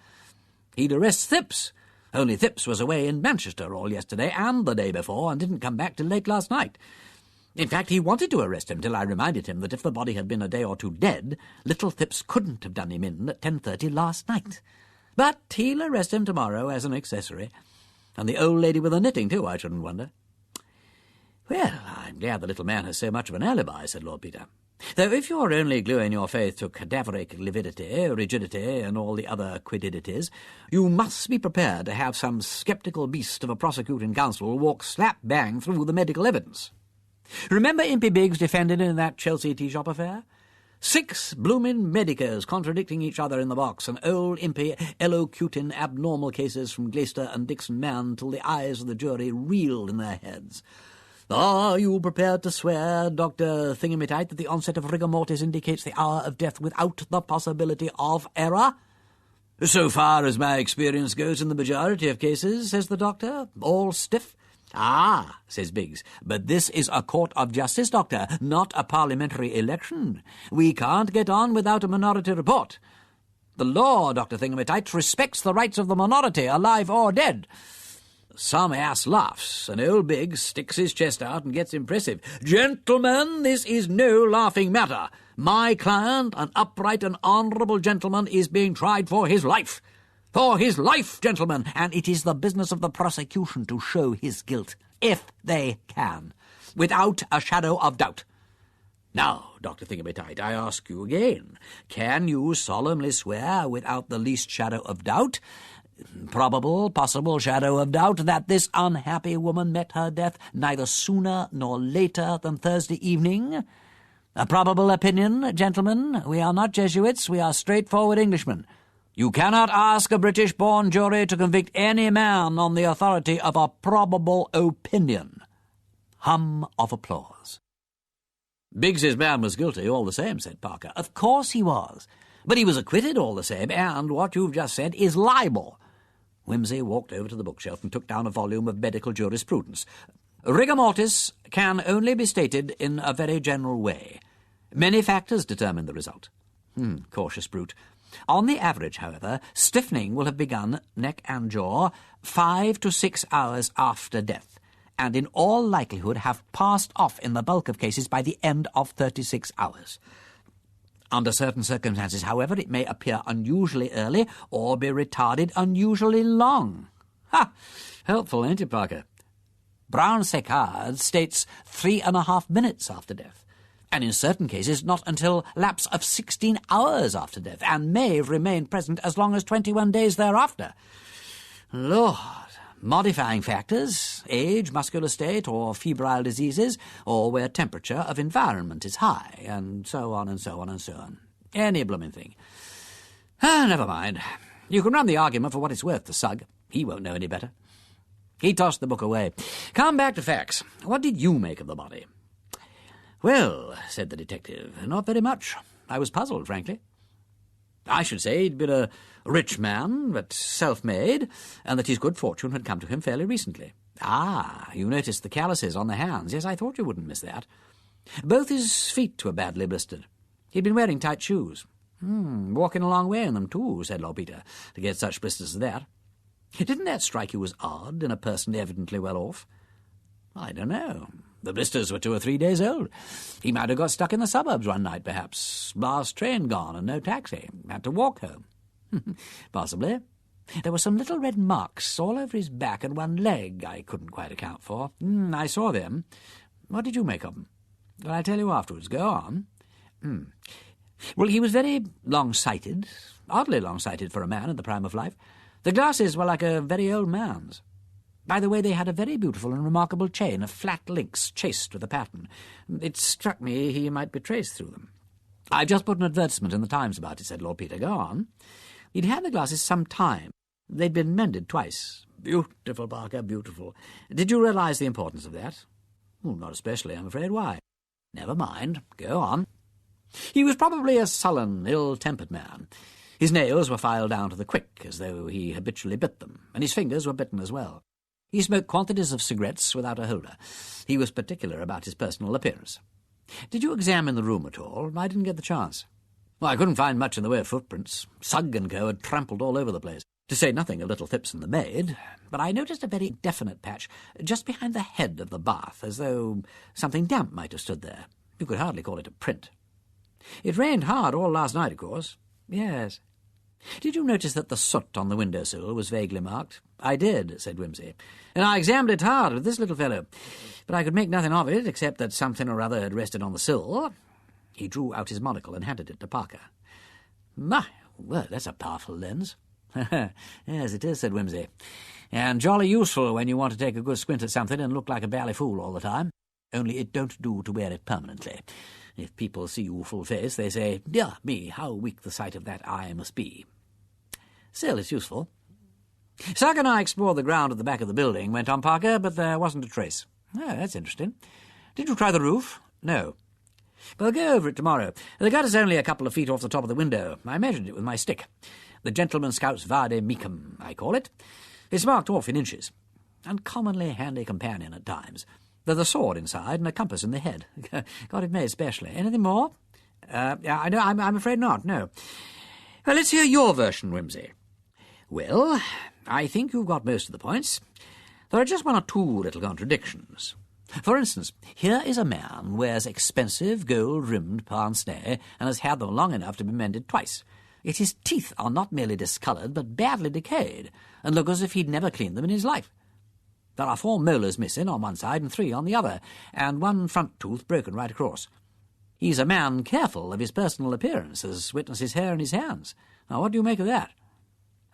He'd arrest Thipps, only Thipps was away in Manchester all yesterday and the day before and didn't come back till late last night. In fact, he wanted to arrest him till I reminded him that if the body had been a day or two dead, little Thipps couldn't have done him in at 10:30 last night. But he'll arrest him tomorrow as an accessory. And the old lady with the knitting, too, I shouldn't wonder." "Well, I'm glad the little man has so much of an alibi," said Lord Peter. "Though if you're only gluing your faith to cadaveric lividity, rigidity, and all the other quididities, you must be prepared to have some sceptical beast of a prosecuting counsel walk slap-bang through the medical evidence. Remember Impey Biggs defended in that Chelsea tea-shop affair? 6 bloomin' medicos contradicting each other in the box, and old Impey elocuting abnormal cases from Glaister and Dixon Man till the eyes of the jury reeled in their heads. Are you prepared to swear, Dr. Thingamitite, that the onset of rigor mortis indicates the hour of death without the possibility of error?" "So far as my experience goes in the majority of cases," says the doctor, all stiff. "Ah," says Biggs, "but this is a court of justice, doctor, not a parliamentary election. We can't get on without a minority report. The law, Dr. Thingamitite, respects the rights of the minority, alive or dead." Some ass laughs, and old Biggs sticks his chest out and gets impressive. "Gentlemen, this is no laughing matter. My client, an upright and honourable gentleman, is being tried for his life. For his life, gentlemen, and it is the business of the prosecution to show his guilt, if they can, without a shadow of doubt. Now, Dr. Thingamitite, I ask you again, can you solemnly swear without the least shadow of doubt, probable, possible shadow of doubt, that this unhappy woman met her death neither sooner nor later than Thursday evening? A probable opinion, gentlemen. We are not Jesuits, we are straightforward Englishmen. You cannot ask a British-born jury to convict any man on the authority of a probable opinion." Hum of applause. "Biggs's man was guilty all the same," said Parker. "Of course he was. But he was acquitted all the same, and what you've just said is libel." Wimsey walked over to the bookshelf and took down a volume of medical jurisprudence. "Rigor mortis can only be stated in a very general way. Many factors determine the result." Cautious brute. "On the average, however, stiffening will have begun, neck and jaw, 5 to 6 hours after death, and in all likelihood have passed off in the bulk of cases by the end of 36 hours. Under certain circumstances, however, it may appear unusually early or be retarded unusually long." Ha! Helpful, ain't it, Parker? Brown-Séquard states 3.5 minutes after death, and in certain cases not until lapse of 16 hours after death, and may remain present as long as 21 days thereafter. Lord, modifying factors, age, muscular state, or febrile diseases, or where temperature of environment is high, and so on and so on and so on. Any blooming thing. Never mind. You can run the argument for what it's worth to Sugg. He won't know any better. He tossed the book away. "Come back to facts. What did you make of the body?" "Well," said the detective, "not very much. I was puzzled, frankly. I should say he'd been a rich man, but self-made, and that his good fortune had come to him fairly recently. Ah, you noticed the calluses on the hands. Yes, I thought you wouldn't miss that. Both his feet were badly blistered. He'd been wearing tight shoes. Walking a long way in them, too," said Lord Peter, "to get such blisters as that. Didn't that strike you as odd in a person evidently well off?" "I don't know. The blisters were 2 or 3 days old. He might have got stuck in the suburbs one night, perhaps. Last train gone and no taxi. Had to walk home." "Possibly. There were some little red marks all over his back and one leg I couldn't quite account for. I saw them. What did you make of them?" "Well, I'll tell you afterwards. Go on." "Well, he was very long-sighted, oddly long-sighted for a man in the prime of life. The glasses were like a very old man's. By the way, they had a very beautiful and remarkable chain of flat links chased with a pattern. It struck me he might be traced through them." "I've just put an advertisement in the Times about it," said Lord Peter. "Go on." "He'd had the glasses some time. They'd been mended twice." "Beautiful, Parker, beautiful. Did you realise the importance of that?" "Well, not especially, I'm afraid. Why?" "Never mind. Go on." "He was probably a sullen, ill-tempered man. His nails were filed down to the quick, as though he habitually bit them, and his fingers were bitten as well. He smoked quantities of cigarettes without a holder. He was particular about his personal appearance. Did you examine the room at all? I didn't get the chance." "Well, I couldn't find much in the way of footprints. Sugg and Co. had trampled all over the place, to say nothing of little Phipps and the maid. But I noticed a very definite patch just behind the head of the bath, as though something damp might have stood there. You could hardly call it a print. It rained hard all last night, of course." "Yes." "Did you notice that the soot on the window-sill was vaguely marked?" "I did," said Wimsey, "and I examined it hard with this little fellow, but I could make nothing of it except that something or other had rested on the sill." He drew out his monocle and handed it to Parker. "My word, that's a powerful lens." "Yes, it is," said Wimsey, "and jolly useful when you want to take a good squint at something and look like a bally fool all the time. Only it don't do to wear it permanently. If people see you full face, they say, 'Dear me, how weak the sight of that eye must be.' Still, it's useful." "Sugg and I explored the ground at the back of the building," went on Parker, "but there wasn't a trace." "Oh, that's interesting. Did you try the roof?" "No." "Well, go over it tomorrow. The gutter's only a couple of feet off the top of the window. I measured it with my stick. The gentleman scout's vade mecum, I call it. It's marked off in inches. Uncommonly handy companion at times. There's a sword inside and a compass in the head. Got it made specially. Anything more?" I'm afraid not, no." "Well, let's hear your version, Wimsey." "Well, I think you've got most of the points. There are just 1 or 2 little contradictions. For instance, here is a man wears expensive gold-rimmed pince-nez and has had them long enough to be mended twice. Yet his teeth are not merely discoloured, but badly decayed, and look as if he'd never cleaned them in his life. There are 4 molars missing on one side and 3 on the other, and 1 front tooth broken right across. He's a man careful of his personal appearance, as witness his hair and his hands. Now, what do you make of that?"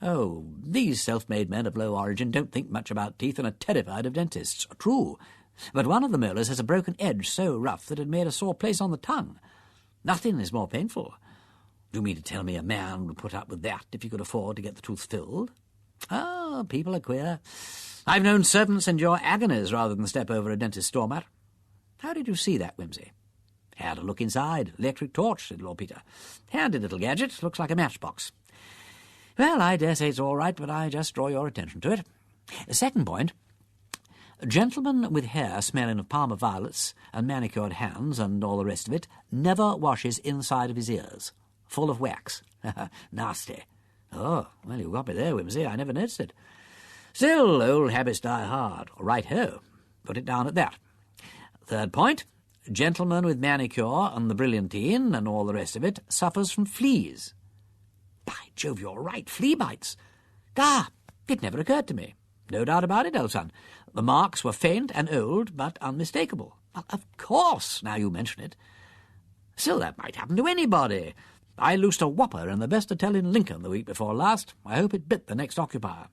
"Oh, these self-made men of low origin don't think much about teeth and are terrified of dentists. True. But one of the molars has a broken edge so rough that it made a sore place on the tongue. Nothing is more painful. Do you mean to tell me a man would put up with that if he could afford to get the tooth filled? Oh, people are queer. I've known servants endure agonies rather than step over a dentist's doormat." "How did you see that, Wimsey?" "Had a look inside. Electric torch," said Lord Peter. "Handy little gadget. Looks like a matchbox." "Well, I dare say it's all right, but I just draw your attention to it. Second point. A gentleman with hair smelling of Parma violets and manicured hands and all the rest of it never washes inside of his ears. Full of wax. Nasty. Oh, well, you got me there, Wimsey. I never noticed it. Still, old habits die hard. Right-ho. Put it down at that. Third point. Gentleman with manicure and the brilliantine and all the rest of it suffers from fleas. By Jove, you're right. Flea bites. Ah, it never occurred to me. No doubt about it, old son. The marks were faint and old, but unmistakable. Well, of course, now you mention it. Still, that might happen to anybody. I loosed a whopper in the best hotel in Lincoln the week before last. I hope it bit the next occupier.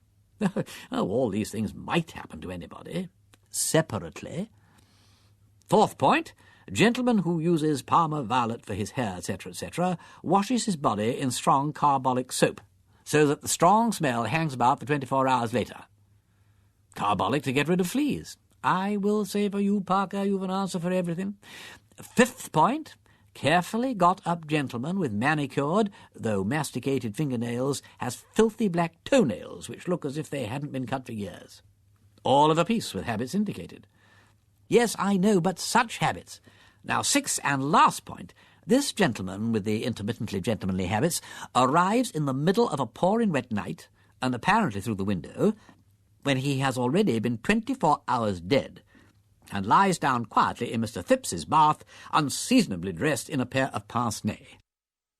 Oh, all these things might happen to anybody. Separately. Fourth point. A gentleman who uses Parma violet for his hair, etc., etc., washes his body in strong carbolic soap, so that the strong smell hangs about for 24 hours later. Carbolic to get rid of fleas. I will say for you, Parker, you've an answer for everything. 5th point, carefully got-up gentleman with manicured, though masticated fingernails, has filthy black toenails which look as if they hadn't been cut for years. All of a piece with habits indicated. Yes, I know, but such habits. Now, 6th and last point, this gentleman with the intermittently gentlemanly habits arrives in the middle of a pouring wet night, and apparently through the window, when he has already been 24 hours dead, and lies down quietly in Mr. Phipps's bath, unseasonably dressed in a pair of pince-nez.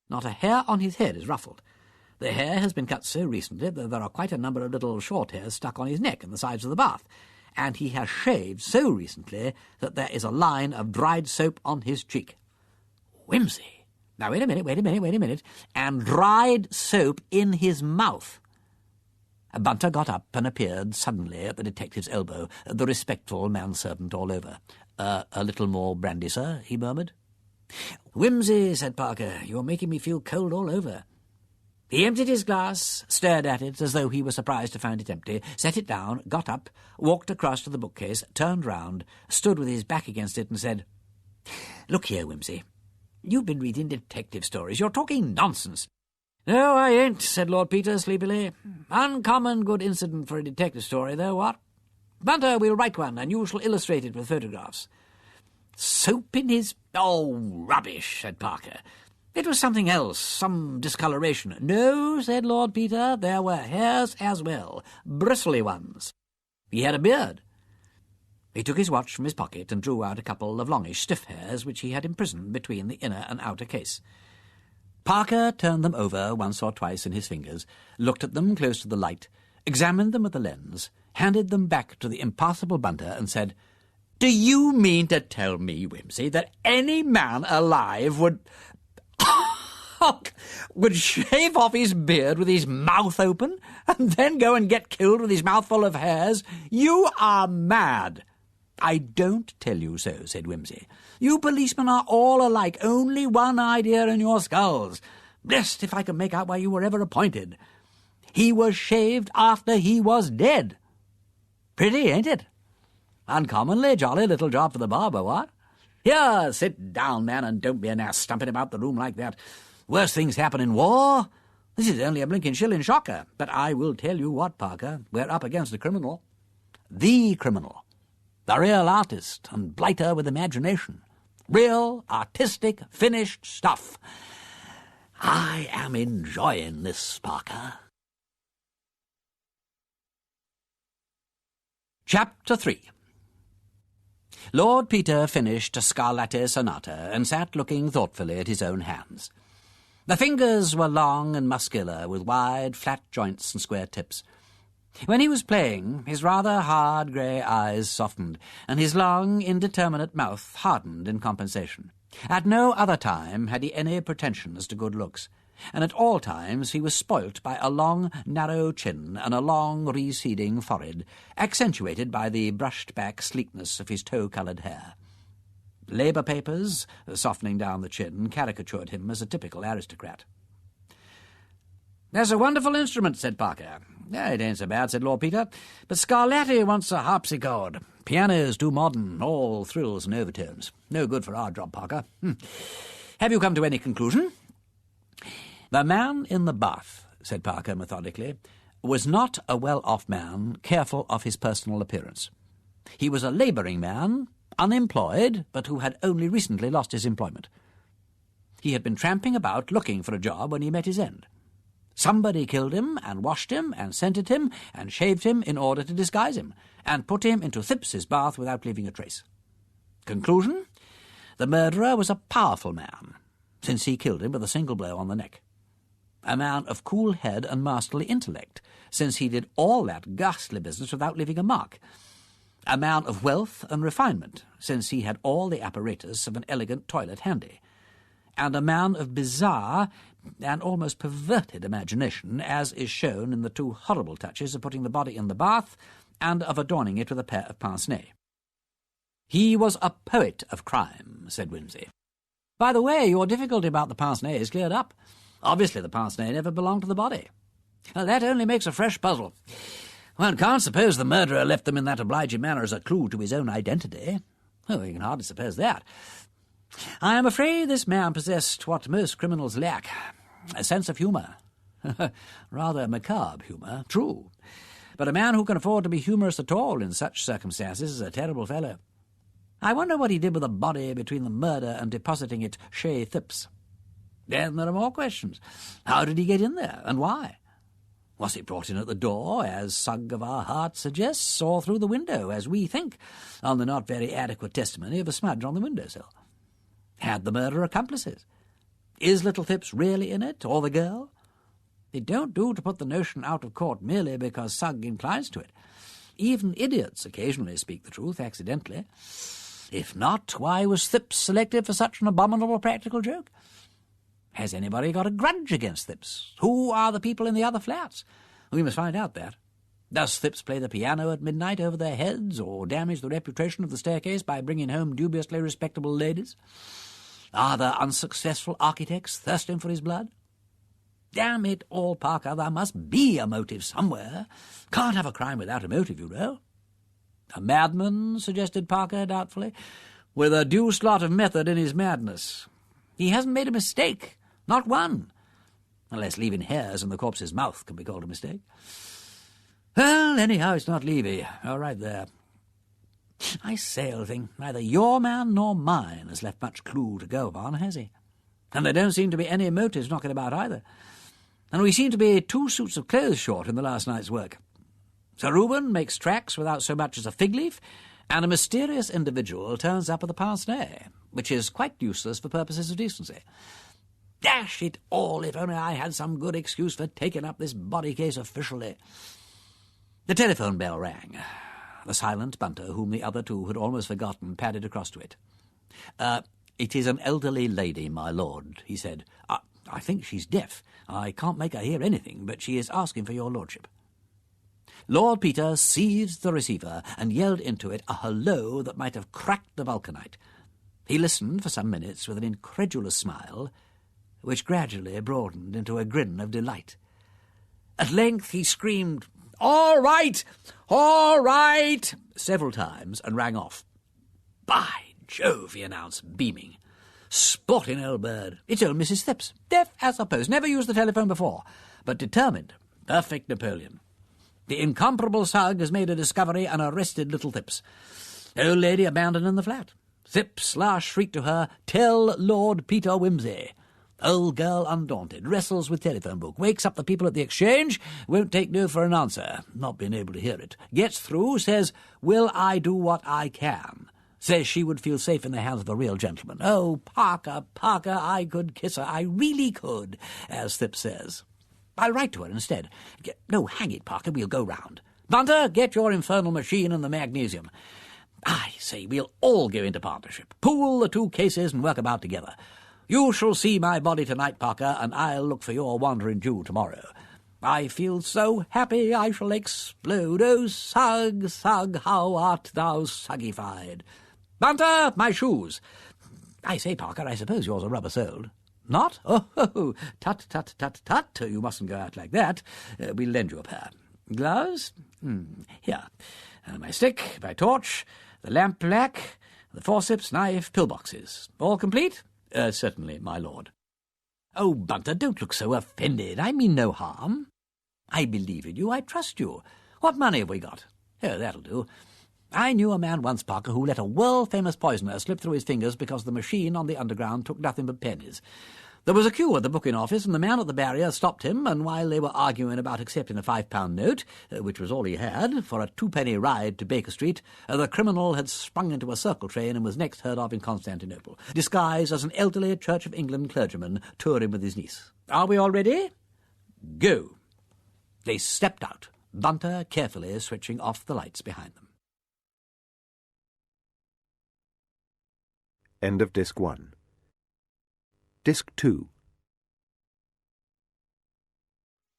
Not a hair on his head is ruffled. The hair has been cut so recently that there are quite a number of little short hairs stuck on his neck and the sides of the bath, and he has shaved so recently that there is a line of dried soap on his cheek. Wimsey! Now, wait a minute. And dried soap in his mouth. Bunter got up and appeared suddenly at the detective's elbow, the respectful manservant all over. A little more brandy, sir," he murmured. "Wimsey," said Parker, "you're making me feel cold all over." He emptied his glass, stared at it as though he were surprised to find it empty, set it down, got up, walked across to the bookcase, turned round, stood with his back against it and said, "Look here, Wimsey, you've been reading detective stories. You're talking nonsense." "No, I ain't," said Lord Peter sleepily. "Uncommon good incident for a detective story, though, what? Bunter, we'll write one, and you shall illustrate it with photographs." "Soap in his—" "Oh, rubbish," said Parker. "It was something else, some discoloration." "No," said Lord Peter, "there were hairs as well, bristly ones. He had a beard." He took his watch from his pocket and drew out a couple of longish stiff hairs which he had imprisoned between the inner and outer case. Parker turned them over once or twice in his fingers, looked at them close to the light, examined them with the lens, handed them back to the impassible Bunter and said, "Do you mean to tell me, Wimsey, that any man alive would shave off his beard with his mouth open and then go and get killed with his mouth full of hairs? You are mad." "I don't tell you so," said Wimsey. "You policemen are all alike, only one idea in your skulls. Blessed if I can make out why you were ever appointed. He was shaved after he was dead. Pretty, ain't it? Uncommonly jolly little job for the barber, what? Here, sit down, man, and don't be an ass stumping about the room like that. Worse things happen in war. This is only a blinking shilling shocker. But I will tell you what, Parker, we're up against a criminal. The criminal. The real artist and blighter with imagination. Real, artistic, finished stuff. I am enjoying this, Parker." Chapter 3. Lord Peter finished a Scarlatti sonata and sat looking thoughtfully at his own hands. The fingers were long and muscular, with wide, flat joints and square tips. When he was playing, his rather hard grey eyes softened, and his long, indeterminate mouth hardened in compensation. At no other time had he any pretensions to good looks, and at all times he was spoilt by a long, narrow chin and a long, receding forehead, accentuated by the brushed-back sleekness of his tow-coloured hair. Labour papers, softening down the chin, caricatured him as a typical aristocrat. "That's a wonderful instrument," said Parker. "It ain't so bad," said Lord Peter, "but Scarlatti wants a harpsichord. Piano's too modern, all thrills and overtones. No good for our job, Parker. Have you come to any conclusion?" "The man in the bath," said Parker methodically, "was not a well-off man, careful of his personal appearance. He was a labouring man, unemployed, but who had only recently lost his employment. He had been tramping about looking for a job when he met his end. Somebody killed him, and washed him, and scented him, and shaved him in order to disguise him, and put him into Phipps's bath without leaving a trace. Conclusion? The murderer was a powerful man, since he killed him with a single blow on the neck. A man of cool head and masterly intellect, since he did all that ghastly business without leaving a mark. A man of wealth and refinement, since he had all the apparatus of an elegant toilet handy. And a man of bizarre and almost perverted imagination, as is shown in the two horrible touches of putting the body in the bath and of adorning it with a pair of pince-nez. He was a poet of crime, said Wimsey. By the way, your difficulty about the pince-nez is cleared up. Obviously the pince-nez never belonged to the body. That only makes a fresh puzzle. One can't suppose the murderer left them in that obliging manner as a clue to his own identity. Oh, you can hardly suppose that. I am afraid this man possessed what most criminals lack, a sense of humour. Rather macabre humour, true. But a man who can afford to be humorous at all in such circumstances is a terrible fellow. I wonder what he did with the body between the murder and depositing it chez Thipps. Then there are more questions. How did he get in there, and why? Was he brought in at the door, as Sugg of our heart suggests, or through the window, as we think, on the not very adequate testimony of a smudge on the windowsill? Had the murderer accomplices? Is little Thipps really in it, or the girl? It don't do to put the notion out of court merely because Sugg inclines to it. Even idiots occasionally speak the truth accidentally. If not, why was Thipps selected for such an abominable practical joke? Has anybody got a grudge against Thipps? Who are the people in the other flats? We must find out that. Does Thipps play the piano at midnight over their heads, or damage the reputation of the staircase by bringing home dubiously respectable ladies? Are there unsuccessful architects thirsting for his blood? Damn it all, Parker, there must be a motive somewhere. Can't have a crime without a motive, you know. A madman, suggested Parker doubtfully, with a deuced lot of method in his madness. He hasn't made a mistake, not one, unless leaving hairs in the corpse's mouth can be called a mistake. Well, anyhow, it's not Levy. All right there. I say, old thing, neither your man nor mine has left much clue to go upon, has he? And there don't seem to be any motives knocking about either. And we seem to be 2 suits of clothes short in the last night's work. Sir Reuben makes tracks without so much as a fig leaf, and a mysterious individual turns up at the pince-nez, which is quite useless for purposes of decency. Dash it all, if only I had some good excuse for taking up this body case officially. The telephone bell rang. The silent Bunter, whom the other two had almost forgotten, padded across to it. It is an elderly lady, my lord, he said. I think she's deaf. I can't make her hear anything, but she is asking for your lordship. Lord Peter seized the receiver and yelled into it a hello that might have cracked the vulcanite. He listened for some minutes with an incredulous smile, which gradually broadened into a grin of delight. At length he screamed, "All right! All right!" several times and rang off. "By Jove," he announced, beaming. "Sporting old bird. It's old Mrs. Thipps. Deaf as a post. Never used the telephone before, but determined. Perfect Napoleon. The incomparable Sugg has made a discovery and arrested little Thipps. Old lady abandoned in the flat. Thipps last shrieked to her, 'Tell Lord Peter Wimsey.' Old girl undaunted, wrestles with telephone book, wakes up the people at the exchange, won't take no for an answer, not being able to hear it. Gets through, says, 'Will I do what I can?' Says she would feel safe in the hands of a real gentleman. Oh, Parker, Parker, I could kiss her, I really could, as Thipps says. I'll write to her instead. No, hang it, Parker, we'll go round. Bunter, get your infernal machine and the magnesium. I say, we'll all go into partnership. Pool the 2 cases and work about together. You shall see my body tonight, Parker, and I'll look for your wandering Jew tomorrow. I feel so happy I shall explode. Oh, Sugg, Sugg, how art thou suggified? Bunter, my shoes. I say, Parker, I suppose yours are rubber-soled. Not? Oh, tut, tut, tut, tut. You mustn't go out like that. We'll lend you a pair. Gloves? Here. My stick, my torch, the lamp black, the forceps, knife, pillboxes. All complete? Certainly, my lord. Oh, Bunter, don't look so offended. I mean no harm. I believe in you. I trust you. What money have we got? Oh, that'll do. I knew a man once, Parker, who let a world-famous poisoner slip through his fingers because the machine on the Underground took nothing but pennies. There was a queue at the booking office, and the man at the barrier stopped him, and while they were arguing about accepting a £5 note, which was all he had, for a 2-penny ride to Baker Street, the criminal had sprung into a circle train and was next heard of in Constantinople, disguised as an elderly Church of England clergyman touring with his niece. Are we all ready? Go. They stepped out, Bunter carefully switching off the lights behind them. End of Disc 1. Disc 2.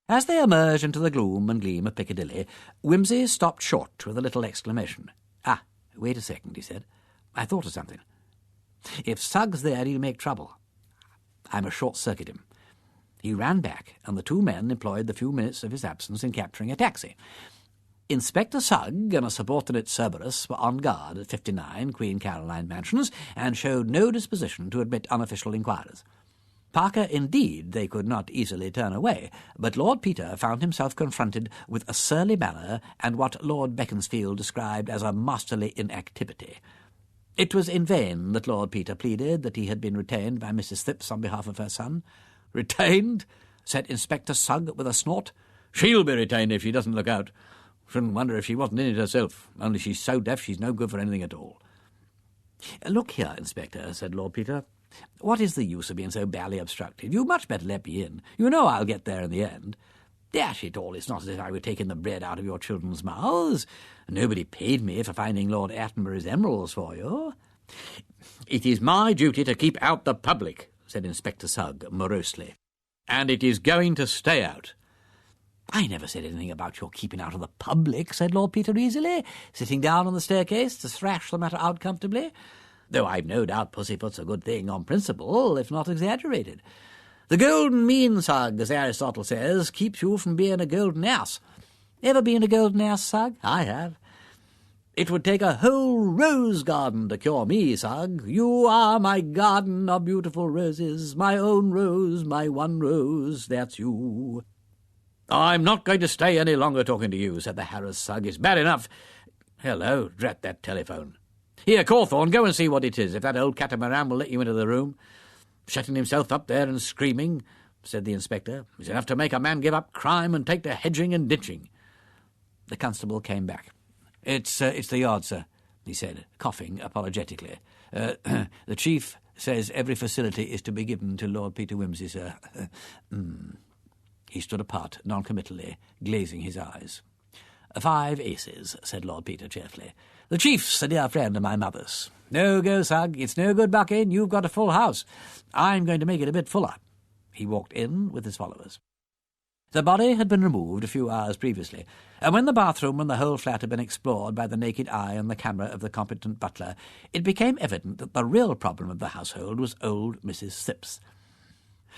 As they emerged into the gloom and gleam of Piccadilly, Wimsey stopped short with a little exclamation. "Ah, wait a second," he said. "I thought of something. If Sugg's there, he'll make trouble. I must short-circuit him." He ran back, and the 2 men employed the few minutes of his absence in capturing a taxi. Inspector Sugg and a subordinate Cerberus were on guard at 59 Queen Caroline Mansions and showed no disposition to admit unofficial inquirers. Parker, indeed, they could not easily turn away, but Lord Peter found himself confronted with a surly manner and what Lord Beaconsfield described as a masterly inactivity. It was in vain that Lord Peter pleaded that he had been retained by Mrs. Phipps on behalf of her son. "Retained?" said Inspector Sugg with a snort. "She'll be retained if she doesn't look out. Shouldn't wonder if she wasn't in it herself, only she's so deaf she's no good for anything at all." "Look here, Inspector," said Lord Peter. "What is the use of being so badly obstructed? You'd much better let me in. You know I'll get there in the end. Dash it all, it's not as if I were taking the bread out of your children's mouths. Nobody paid me for finding Lord Attenborough's emeralds for you." "It is my duty to keep out the public," said Inspector Sugg morosely, "and it is going to stay out." "I never said anything about your keeping out of the public," said Lord Peter easily, sitting down on the staircase to thrash the matter out comfortably. "Though I've no doubt pussyfoot's a good thing on principle, if not exaggerated. The golden mean, Sugg, as Aristotle says, keeps you from being a golden ass. Ever been a golden ass, Sugg? I have. It would take a whole rose garden to cure me, Sugg. You are my garden of beautiful roses, my own rose, my one rose, that's you." "I'm not going to stay any longer talking to you," said the harassed Sugg. "It's bad enough. Hello, drat that telephone. Here, Cawthorne, go and see what it is, if that old catamaran will let you into the room." "Shutting himself up there and screaming," said the inspector, "is enough to make a man give up crime and take to hedging and ditching." The constable came back. It's the yard, sir," he said, coughing apologetically. The chief says every facility is to be given to Lord Peter Wimsey, sir." He stood apart, noncommittally, glazing his eyes. "5 aces," said Lord Peter cheerfully. "The chief's a dear friend of my mother's. No go, Sugg. It's no good bucking. You've got a full house. I'm going to make it a bit fuller." He walked in with his followers. The body had been removed a few hours previously, and when the bathroom and the whole flat had been explored by the naked eye and the camera of the competent butler, it became evident that the real problem of the household was old Mrs. Phipps.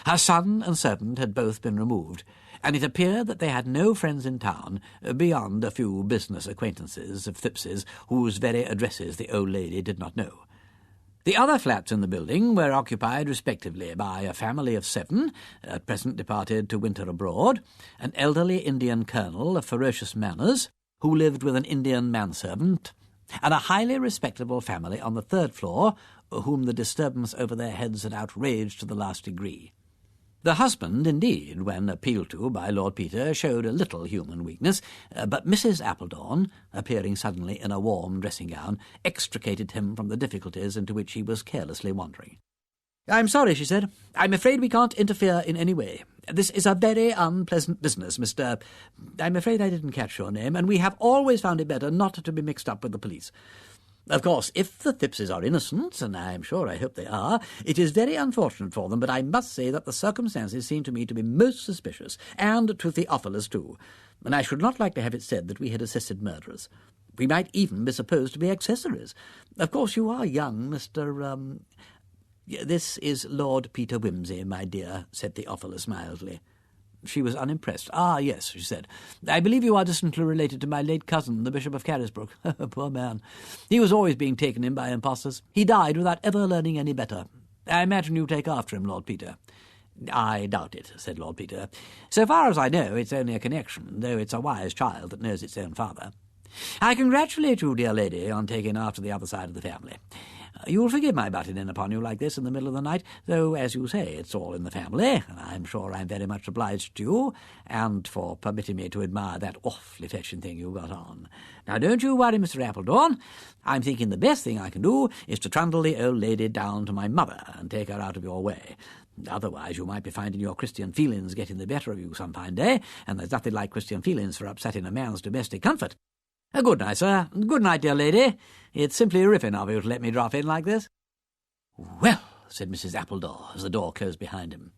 Her son and servant had both been removed, and it appeared that they had no friends in town beyond a few business acquaintances of Phipps's whose very addresses the old lady did not know. The other flats in the building were occupied respectively by a family of 7, at present departed to winter abroad, an elderly Indian colonel of ferocious manners, who lived with an Indian manservant, and a highly respectable family on the 3rd floor, whom the disturbance over their heads had outraged to the last degree. The husband, indeed, when appealed to by Lord Peter, showed a little human weakness, but Mrs. Appledorn, appearing suddenly in a warm dressing-gown, extricated him from the difficulties into which he was carelessly wandering. "I'm sorry," she said. "I'm afraid we can't interfere in any way. This is a very unpleasant business, Mr. I'm afraid I didn't catch your name, and we have always found it better not to be mixed up with the police. Of course, if the Phippses are innocent, and I hope they are, it is very unfortunate for them, but I must say that the circumstances seem to me to be most suspicious, and to Theophilus too, and I should not like to have it said that we had assisted murderers. We might even be supposed to be accessories. Of course, you are young, Mr. This is Lord Peter Wimsey, my dear," said Theophilus mildly. She was unimpressed. "Ah, yes," she said. "I believe you are distantly related to my late cousin, the Bishop of Carisbrooke. Poor man. He was always being taken in by impostors. He died without ever learning any better. I imagine you take after him, Lord Peter." "I doubt it," said Lord Peter. "So far as I know, it's only a connection, though it's a wise child that knows its own father. I congratulate you, dear lady, on taking after the other side of the family. You'll forgive my butting in upon you like this in the middle of the night, though, as you say, it's all in the family, and I'm sure I'm very much obliged to you, and for permitting me to admire that awfully fetching thing you got on. Now, don't you worry, Mr. Appledorn. I'm thinking the best thing I can do is to trundle the old lady down to my mother and take her out of your way. Otherwise you might be finding your Christian feelings getting the better of you some fine day, and there's nothing like Christian feelings for upsetting a man's domestic comfort. Good night, sir. Good night, dear lady. It's simply ripping of you to let me drop in like this." "Well," said Mrs. Appledore, as the door closed behind him.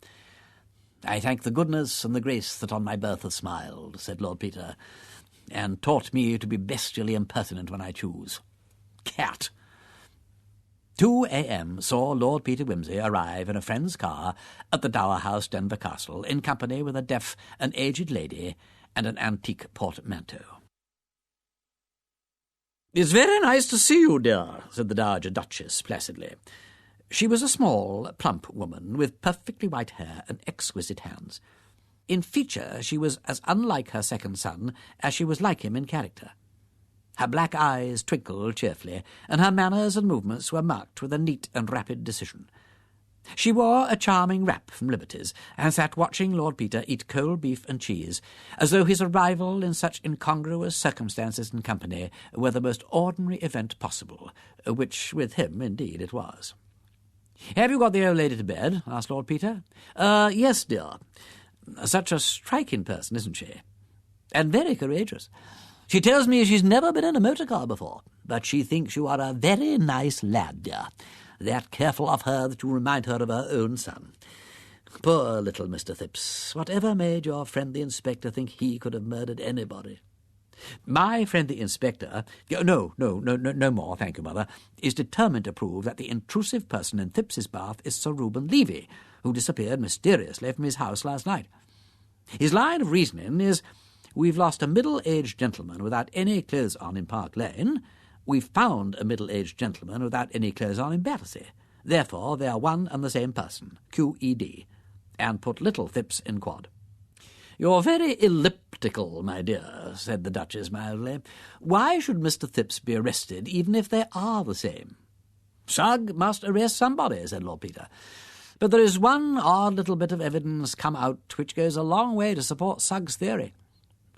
"I thank the goodness and the grace that on my birth have smiled," said Lord Peter, "and taught me to be bestially impertinent when I choose. Cat." 2 a.m. saw Lord Peter Wimsey arrive in a friend's car at the Dower House, Denver Castle, in company with a deaf and aged lady and an antique portmanteau. "It's very nice to see you, dear," said the Dowager Duchess placidly. She was a small, plump woman with perfectly white hair and exquisite hands. In feature she was as unlike her second son as she was like him in character. Her black eyes twinkled cheerfully, and her manners and movements were marked with a neat and rapid decision. She wore a charming wrap from Liberty's, and sat watching Lord Peter eat cold beef and cheese, as though his arrival in such incongruous circumstances and company were the most ordinary event possible, which with him indeed it was. "Have you got the old lady to bed?" asked Lord Peter. Yes, dear. Such a striking person, isn't she? And very courageous. She tells me she's never been in a motor car before, but she thinks you are a very nice lad, dear. That careful of her that you remind her of her own son. Poor little Mr. Thipps. Whatever made your friend the inspector think he could have murdered anybody? My friend the inspector— No more, thank you, Mother— is determined to prove that the intrusive person in Thipps's bath is Sir Reuben Levy, who disappeared mysteriously from his house last night. His line of reasoning is, we've lost a middle-aged gentleman without any clothes on in Park Lane, we've found a middle-aged gentleman without any clothes on in Battersea. Therefore they are one and the same person, QED, and put little Thipps in quod. "You're very elliptical, my dear," said the Duchess mildly. "Why should Mr. Thipps be arrested, even if they are the same?" "Sugg must arrest somebody," said Lord Peter. "But there is one odd little bit of evidence come out which goes a long way to support Sugg's theory,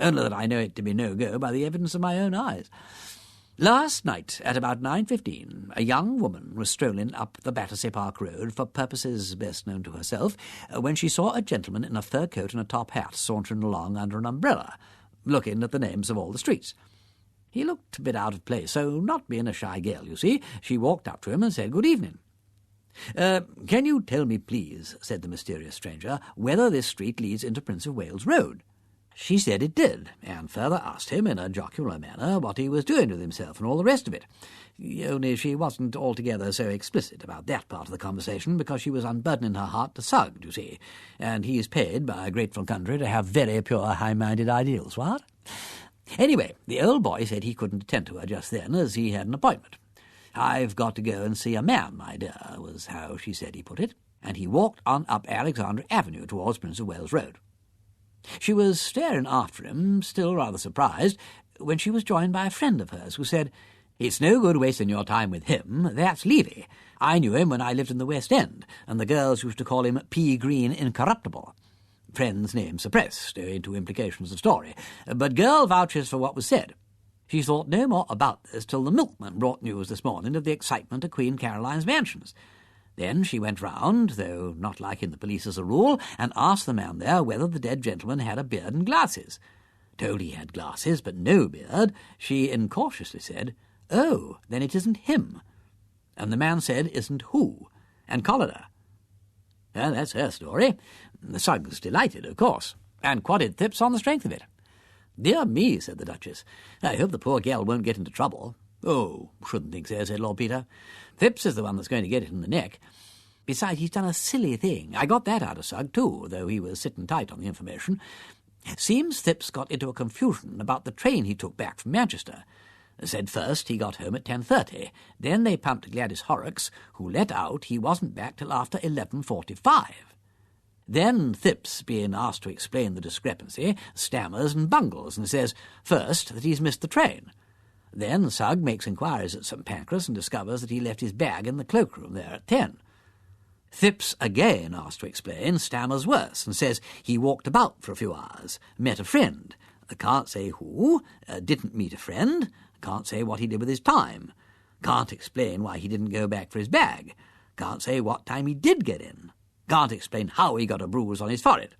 only that I know it to be no go by the evidence of my own eyes. Last night, at about 9:15, a young woman was strolling up the Battersea Park Road for purposes best known to herself, when she saw a gentleman in a fur coat and a top hat sauntering along under an umbrella, looking at the names of all the streets. He looked a bit out of place, so not being a shy girl, you see, she walked up to him and said good evening. "Can you tell me, please," said the mysterious stranger, "whether this street leads into Prince of Wales Road?" She said it did, and further asked him in a jocular manner what he was doing with himself and all the rest of it. Only she wasn't altogether so explicit about that part of the conversation, because she was unburdening her heart to Sugg, you see, and he's paid by a grateful country to have very pure, high-minded ideals, what? Anyway, the old boy said he couldn't attend to her just then, as he had an appointment. "I've got to go and see a man, my dear," was how she said he put it, and he walked on up Alexandra Avenue towards Prince of Wales Road. She was staring after him, still rather surprised, when she was joined by a friend of hers who said, "It's no good wasting your time with him. That's Levy. I knew him when I lived in the West End, and the girls used to call him P. Green Incorruptible." Friend's name suppressed, owing to implications of story, but girl vouches for what was said. She thought no more about this till the milkman brought news this morning of the excitement at Queen Caroline's mansions. Then she went round, though not liking the police as a rule, and asked the man there whether the dead gentleman had a beard and glasses. Told he had glasses, but no beard, she incautiously said, "Oh, then it isn't him." And the man said, "Isn't who?" and collared her. Well, that's her story. Sugg's delighted, of course, and quoted Thipps on the strength of it. "Dear me," said the Duchess, "I hope the poor gal won't get into trouble." "Oh, shouldn't think so," said Lord Peter. "Thipps is the one that's going to get it in the neck. Besides, he's done a silly thing. I got that out of Sugg, too, though he was sitting tight on the information. Seems Thipps got into a confusion about the train he took back from Manchester. Said first he got home at 10:30. Then they pumped Gladys Horrocks, who let out he wasn't back till after 11:45. Then Thipps, being asked to explain the discrepancy, stammers and bungles and says, first, that he's missed the train. Then Sugg makes inquiries at St. Pancras and discovers that he left his bag in the cloakroom there at 10. Thipps, again asked to explain, stammers worse and says he walked about for a few hours, met a friend. Can't say who, didn't meet a friend, can't say what he did with his time, can't explain why he didn't go back for his bag, can't say what time he did get in, can't explain how he got a bruise on his forehead.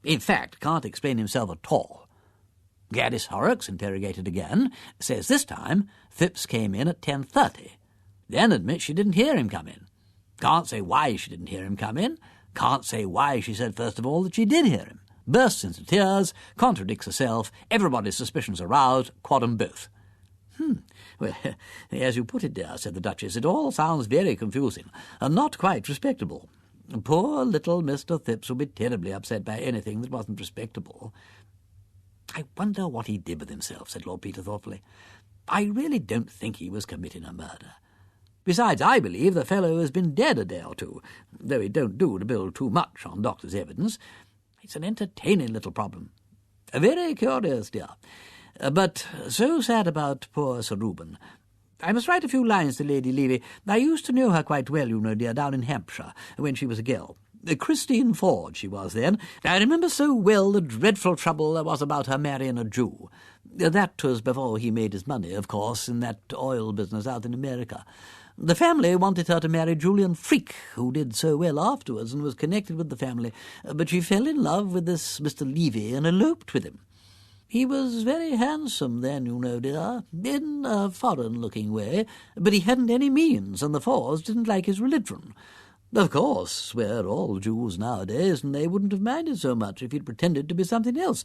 In fact, can't explain himself at all. Gladys Horrocks, interrogated again, says this time Thipps came in at 10:30, then admits she didn't hear him come in. Can't say why she didn't hear him come in, can't say why she said first of all that she did hear him. Bursts into tears, contradicts herself, everybody's suspicions aroused, quad 'em both. Well, as you put it, dear, said the Duchess, it all sounds very confusing, and not quite respectable. Poor little Mr. Thipps will be terribly upset by anything that wasn't respectable. I wonder what he did with himself, said Lord Peter thoughtfully. I really don't think he was committing a murder. Besides, I believe the fellow has been dead a day or two, though it don't do to build too much on doctor's evidence. It's an entertaining little problem. Very curious, dear. But so sad about poor Sir Reuben. I must write a few lines to Lady Levy. I used to know her quite well, you know, dear, down in Hampshire, when she was a girl. Christine Ford she was then. I remember so well the dreadful trouble there was about her marrying a Jew. That was before he made his money, of course, in that oil business out in America. The family wanted her to marry Julian Freak, who did so well afterwards and was connected with the family, but she fell in love with this Mr. Levy and eloped with him. He was very handsome then, you know, dear, in a foreign-looking way, but he hadn't any means, and the Fords didn't like his religion. Of course, we're all Jews nowadays, and they wouldn't have minded so much if he'd pretended to be something else,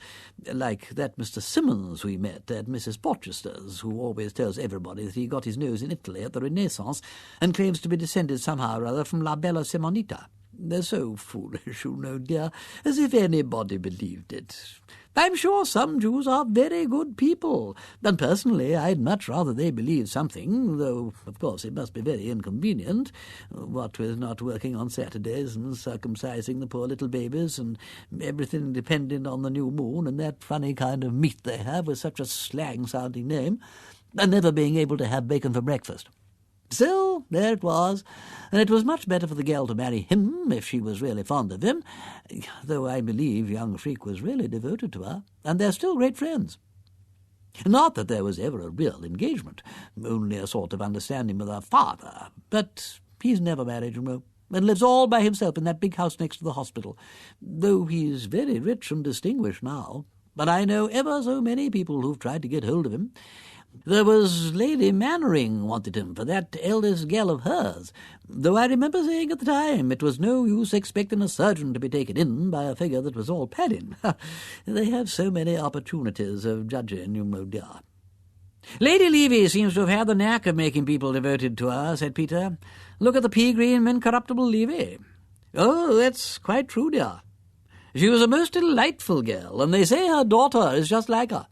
like that Mr. Simmons we met at Mrs. Porchester's, who always tells everybody that he got his nose in Italy at the Renaissance and claims to be descended somehow or other from La Bella Simonetta. They're so foolish, you know, dear, as if anybody believed it. I'm sure some Jews are very good people, and personally I'd much rather they believed something, though, of course, it must be very inconvenient, what with not working on Saturdays and circumcising the poor little babies and everything dependent on the new moon and that funny kind of meat they have with such a slang-sounding name, and never being able to have bacon for breakfast. Still, there it was, and it was much better for the girl to marry him if she was really fond of him, though I believe young Freak was really devoted to her, and they're still great friends. Not that there was ever a real engagement, only a sort of understanding with her father, but he's never married, you know, and lives all by himself in that big house next to the hospital, though he's very rich and distinguished now. But I know ever so many people who've tried to get hold of him. There was Lady Mannering wanted him for that eldest girl of hers, though I remember saying at the time it was no use expecting a surgeon to be taken in by a figure that was all padding. They have so many opportunities of judging, you know, dear. Lady Levy seems to have had the knack of making people devoted to her, said Peter. Look at the pea-green incorruptible Levy. Oh, that's quite true, dear. She was a most delightful girl, and they say her daughter is just like her.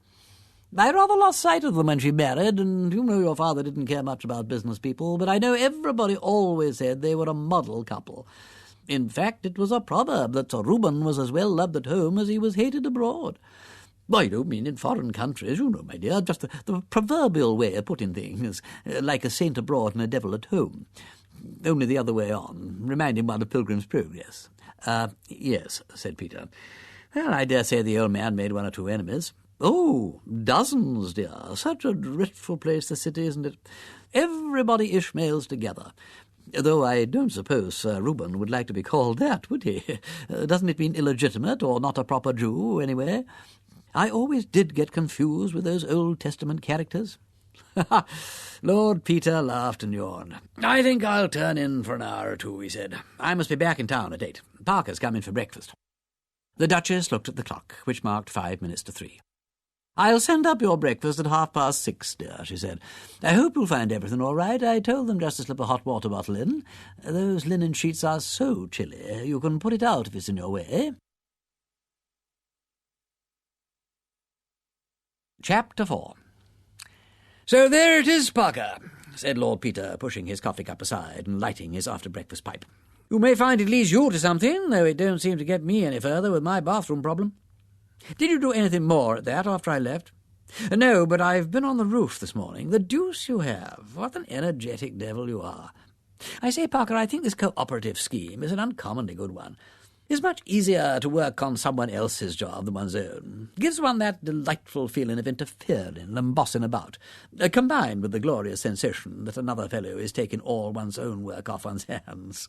I rather lost sight of them when she married, and you know your father didn't care much about business people, but I know everybody always said they were a model couple. In fact, it was a proverb that Sir Reuben was as well loved at home as he was hated abroad. I don't mean in foreign countries, you know, my dear, just the proverbial way of putting things, like a saint abroad and a devil at home. Only the other way on, reminding one of Pilgrim's Progress. Yes, said Peter. Well, I dare say the old man made one or two enemies. Oh, dozens, dear. Such a dreadful place the city, isn't it? Everybody Ishmaels together. Though I don't suppose Sir Reuben would like to be called that, would he? Doesn't it mean illegitimate, or not a proper Jew, anyway? I always did get confused with those Old Testament characters. Lord Peter laughed and yawned. I think I'll turn in for an hour or two, he said. I must be back in town at 8. Parker's coming for breakfast. The Duchess looked at the clock, which marked 5 minutes to 3. I'll send up your breakfast at 6:30, dear, she said. I hope you'll find everything all right. I told them just to slip a hot water bottle in. Those linen sheets are so chilly. You can put it out if it's in your way. Chapter 4. So there it is, Parker, said Lord Peter, pushing his coffee cup aside and lighting his after-breakfast pipe. You may find it leads you to something, though it don't seem to get me any further with my bathroom problem. Did you do anything more at that after I left? No, but I've been on the roof this morning. The deuce you have. What an energetic devil you are. I say, Parker, I think this cooperative scheme is an uncommonly good one. It's much easier to work on someone else's job than one's own. Gives one that delightful feeling of interfering and bossing about, combined with the glorious sensation that another fellow is taking all one's own work off one's hands.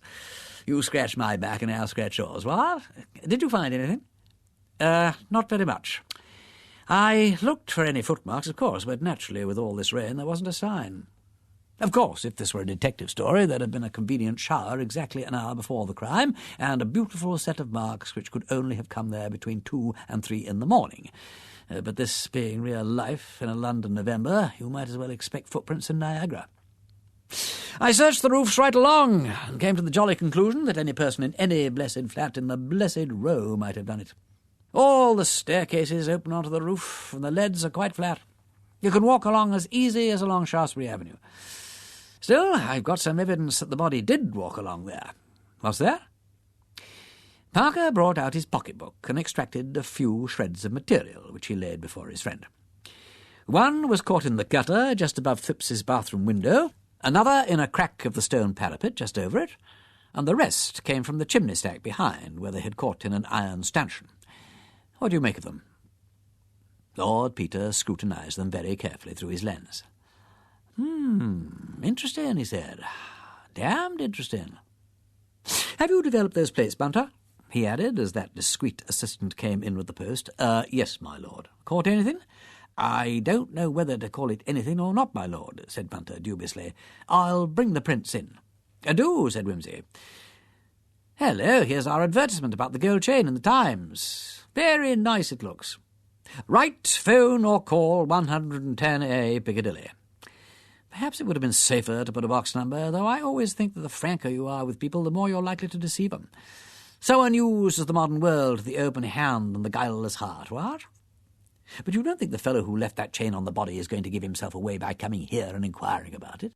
You scratch my back and I'll scratch yours. What? Did you find anything? Not very much. I looked for any footmarks, of course, but naturally with all this rain there wasn't a sign. Of course, if this were a detective story, there'd have been a convenient shower exactly an hour before the crime, and a beautiful set of marks which could only have come there between 2 and 3 in the morning. But this being real life in a London November, you might as well expect footprints in Niagara. I searched the roofs right along, and came to the jolly conclusion that any person in any blessed flat in the blessed row might have done it. All the staircases open onto the roof, and the leads are quite flat. You can walk along as easy as along Shaftesbury Avenue. Still, I've got some evidence that the body did walk along there. What's that?" Parker brought out his pocketbook and extracted a few shreds of material, which he laid before his friend. One was caught in the gutter just above Phipps's bathroom window, another in a crack of the stone parapet just over it, and the rest came from the chimney stack behind, where they had caught in an iron stanchion. What do you make of them?" Lord Peter scrutinised them very carefully through his lens. Interesting," he said. "Damned interesting. Have you developed those plates, Bunter?" he added, as that discreet assistant came in with the post. Yes, my lord." "Caught anything?" "I don't know whether to call it anything or not, my lord," said Bunter dubiously. "I'll bring the prints in." "Do," said Wimsey. "Hello, here's our advertisement about the gold chain in the Times. Very nice it looks. Write, phone or call 110A Piccadilly. Perhaps it would have been safer to put a box number, though I always think that the franker you are with people, the more you're likely to deceive them. So unused is the modern world to the open hand and the guileless heart, what? But you don't think the fellow who left that chain on the body is going to give himself away by coming here and inquiring about it?"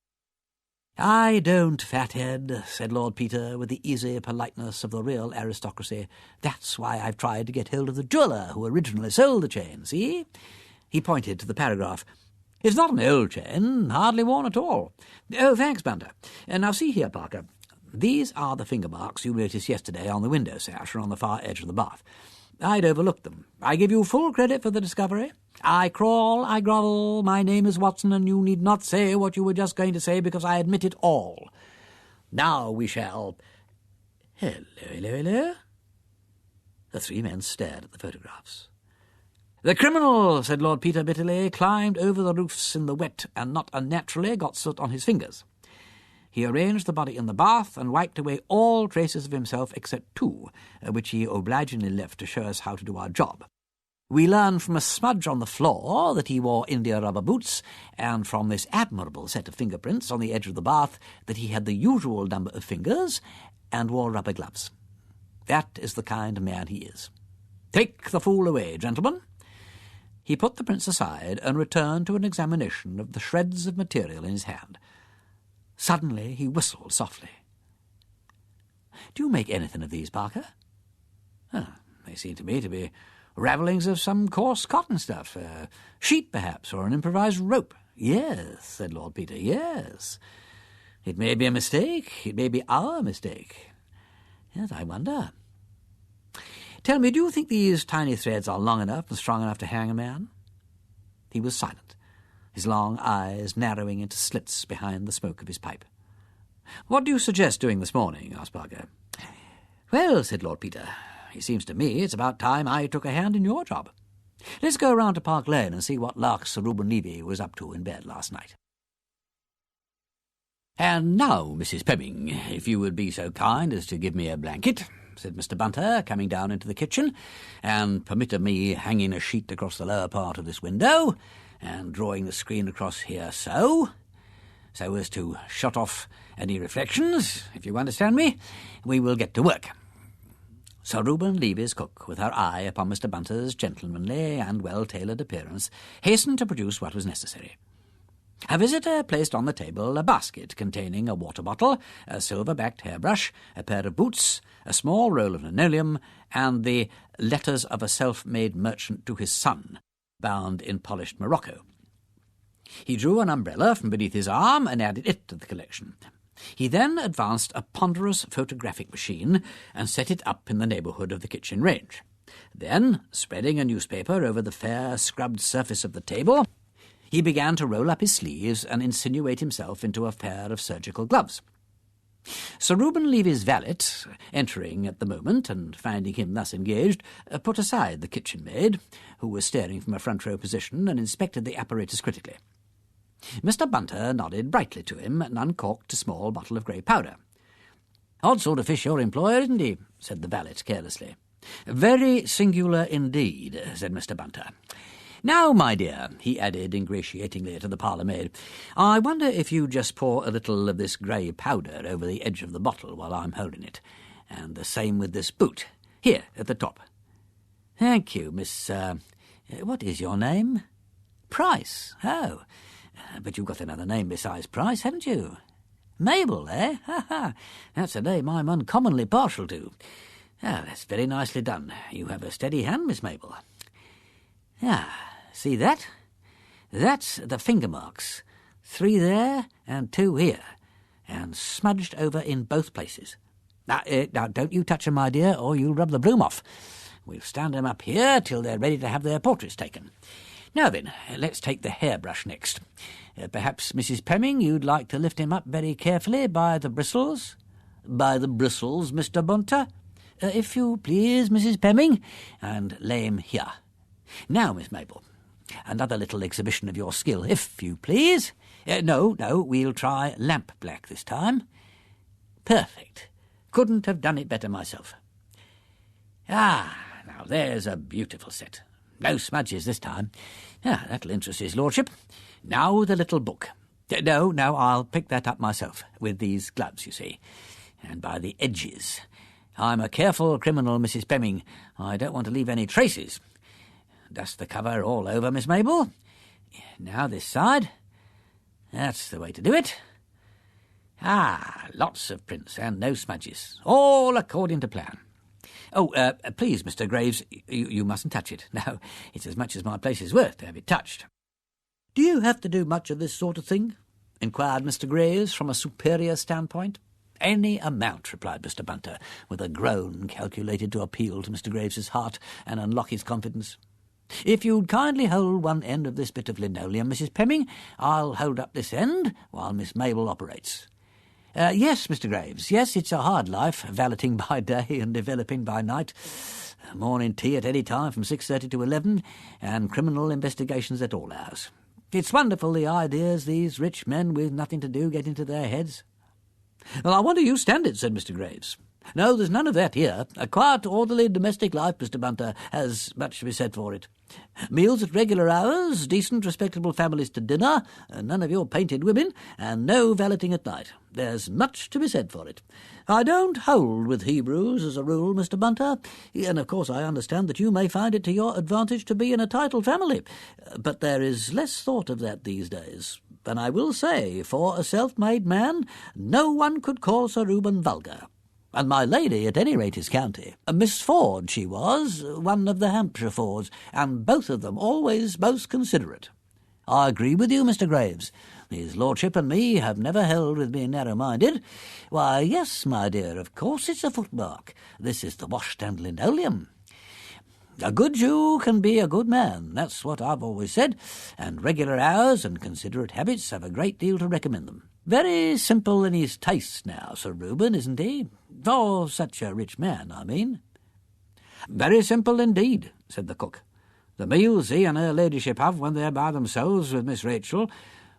"I don't, fathead," said Lord Peter, with the easy politeness of the real aristocracy. "That's why I've tried to get hold of the jeweller who originally sold the chain, see?" He pointed to the paragraph. "It's not an old chain, hardly worn at all. Oh, thanks, Bunter. Now see here, Parker. These are the finger marks you noticed yesterday on the window sash and on the far edge of the bath. I'd overlooked them. I give you full credit for the discovery. I crawl, I grovel, my name is Watson, and you need not say what you were just going to say, because I admit it all. Now we shall—" Hello. The three men stared at the photographs. "The criminal," said Lord Peter bitterly, "climbed over the roofs in the wet and not unnaturally got soot on his fingers. He arranged the body in the bath and wiped away all traces of himself except two, which he obligingly left to show us how to do our job. We learn from a smudge on the floor that he wore india-rubber boots, and from this admirable set of fingerprints on the edge of the bath that he had the usual number of fingers and wore rubber gloves. That is the kind of man he is. Take the fool away, gentlemen." He put the prints aside and returned to an examination of the shreds of material in his hand. Suddenly he whistled softly. "Do you make anything of these, Parker?" "They seem to me to be ravellings of some coarse cotton stuff, a sheet perhaps, or an improvised rope." "Yes," said Lord Peter, "yes. It may be a mistake, it may be our mistake. Yes, I wonder. Tell me, do you think these tiny threads are long enough and strong enough to hang a man?" He was silent, his long eyes narrowing into slits behind the smoke of his pipe. "What do you suggest doing this morning?" asked Parker. "Well," said Lord Peter, "it seems to me it's about time I took a hand in your job. Let's go round to Park Lane and see what lark Sir Reuben Levy was up to in bed last night." "And now, Mrs. Pemming, if you would be so kind as to give me a blanket," said Mr. Bunter, coming down into the kitchen, "and permit of me hanging a sheet across the lower part of this window, and drawing the screen across here so as to shut off any reflections, if you understand me, we will get to work." Sir Reuben Levy's cook, with her eye upon Mr. Bunter's gentlemanly and well-tailored appearance, hastened to produce what was necessary. Her visitor placed on the table a basket containing a water bottle, a silver-backed hairbrush, a pair of boots, a small roll of linoleum, and the letters of a self-made merchant to his son, bound in polished morocco. He drew an umbrella from beneath his arm and added it to the collection. He then advanced a ponderous photographic machine and set it up in the neighbourhood of the kitchen range. Then, spreading a newspaper over the fair, scrubbed surface of the table, he began to roll up his sleeves and insinuate himself into a pair of surgical gloves. Sir Reuben Levy's valet, entering at the moment and finding him thus engaged, put aside the kitchen maid, who was staring from a front-row position, and inspected the apparatus critically. Mr. Bunter nodded brightly to him and uncorked a small bottle of grey powder. "Odd sort of fish your employer, isn't he?" said the valet carelessly. "Very singular indeed," said Mr. Bunter. "Now, my dear," he added ingratiatingly to the parlour-maid, "I wonder if you'd just pour a little of this grey powder over the edge of the bottle while I'm holding it, and the same with this boot, here at the top. Thank you, Miss... what is your name?" Price? Oh, but you've got another name besides Price, haven't you? Mabel, eh? Ha ha! That's a name I'm uncommonly partial to. Ah, that's very nicely done. You have a steady hand, Miss Mabel. Ah, see that? That's the finger marks. 3 there and 2 here, and smudged over in both places. Now, don't you touch 'em, my dear, or you'll rub the bloom off. We'll stand 'em up here till they're ready to have their portraits taken. Now then, let's take the hairbrush next. Perhaps, Mrs. Pemming, you'd like to lift him up very carefully by the bristles? By the bristles, Mr. Bunter? If you please, Mrs. Pemming, and lay him here. Now, Miss Mabel, another little exhibition of your skill, if you please. No, we'll try lamp black this time. Perfect. Couldn't have done it better myself. Ah, now there's a beautiful set. No smudges this time. Ah, that'll interest his lordship. Now the little book. No, I'll pick that up myself, with these gloves, you see, and by the edges. I'm a careful criminal, Mrs. Pemming. I don't want to leave any traces. Dust the cover all over, Miss Mabel. Now this side. That's the way to do it. Ah, lots of prints and no smudges, all according to plan. Oh, please, Mr. Graves, you mustn't touch it. No, it's as much as my place is worth to have it touched. Do you have to do much of this sort of thing? Inquired Mr. Graves from a superior standpoint. Any amount, replied Mr. Bunter, with a groan calculated to appeal to Mr. Graves's heart and unlock his confidence. If you'd kindly hold one end of this bit of linoleum, Mrs. Pemming, I'll hold up this end while Miss Mabel operates. Yes, Mr. Graves, yes, it's a hard life, valeting by day and developing by night. Morning tea at any time from 6:30 to 11, and criminal investigations at all hours. It's wonderful the ideas these rich men with nothing to do get into their heads. Well, I wonder you stand it, said Mr. Graves. No, there's none of that here. A quiet, orderly domestic life, Mr. Bunter, has much to be said for it. Meals at regular hours, decent, respectable families to dinner, none of your painted women, and no valeting at night. There's much to be said for it. I don't hold with Hebrews as a rule, Mr. Bunter, and of course I understand that you may find it to your advantage to be in a titled family, but there is less thought of that these days. And I will say, for a self-made man, no one could call Sir Reuben vulgar. And my lady, at any rate, is county. Miss Ford, she was, one of the Hampshire Fords, and both of them always most considerate. I agree with you, Mr. Graves. His lordship and me have never held with being narrow-minded. Why, yes, my dear, of course it's a footmark. This is the washstand linoleum. A good Jew can be a good man, that's what I've always said, and regular hours and considerate habits have a great deal to recommend them. Very simple in his tastes now, Sir Reuben, isn't he? For such a rich man, I mean. Very simple indeed, said the cook. The meals he and her ladyship have when they're by themselves with Miss Rachel,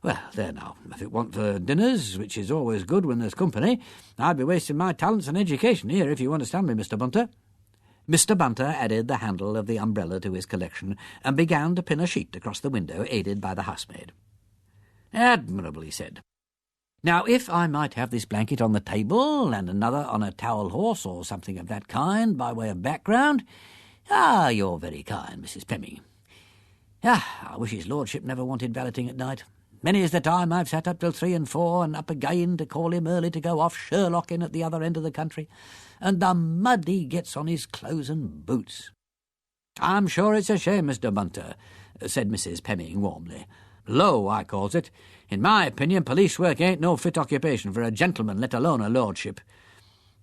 well, there now, if it weren't for dinners, which is always good when there's company, I'd be wasting my talents and education here, if you understand me, Mr. Bunter. Mr. Bunter added the handle of the umbrella to his collection and began to pin a sheet across the window, aided by the housemaid. Admirable, he said. Now, if I might have this blanket on the table and another on a towel horse or something of that kind by way of background. Ah, you're very kind, Mrs. Pemming. Ah, I wish his lordship never wanted valeting at night. Many is the time I've sat up till 3 and 4 and up again to call him early to go off Sherlocking at the other end of the country, and the mud he gets on his clothes and boots. I'm sure it's a shame, Mr. Bunter, said Mrs. Pemming warmly. Low, I calls it. In my opinion, police work ain't no fit occupation for a gentleman, let alone a lordship.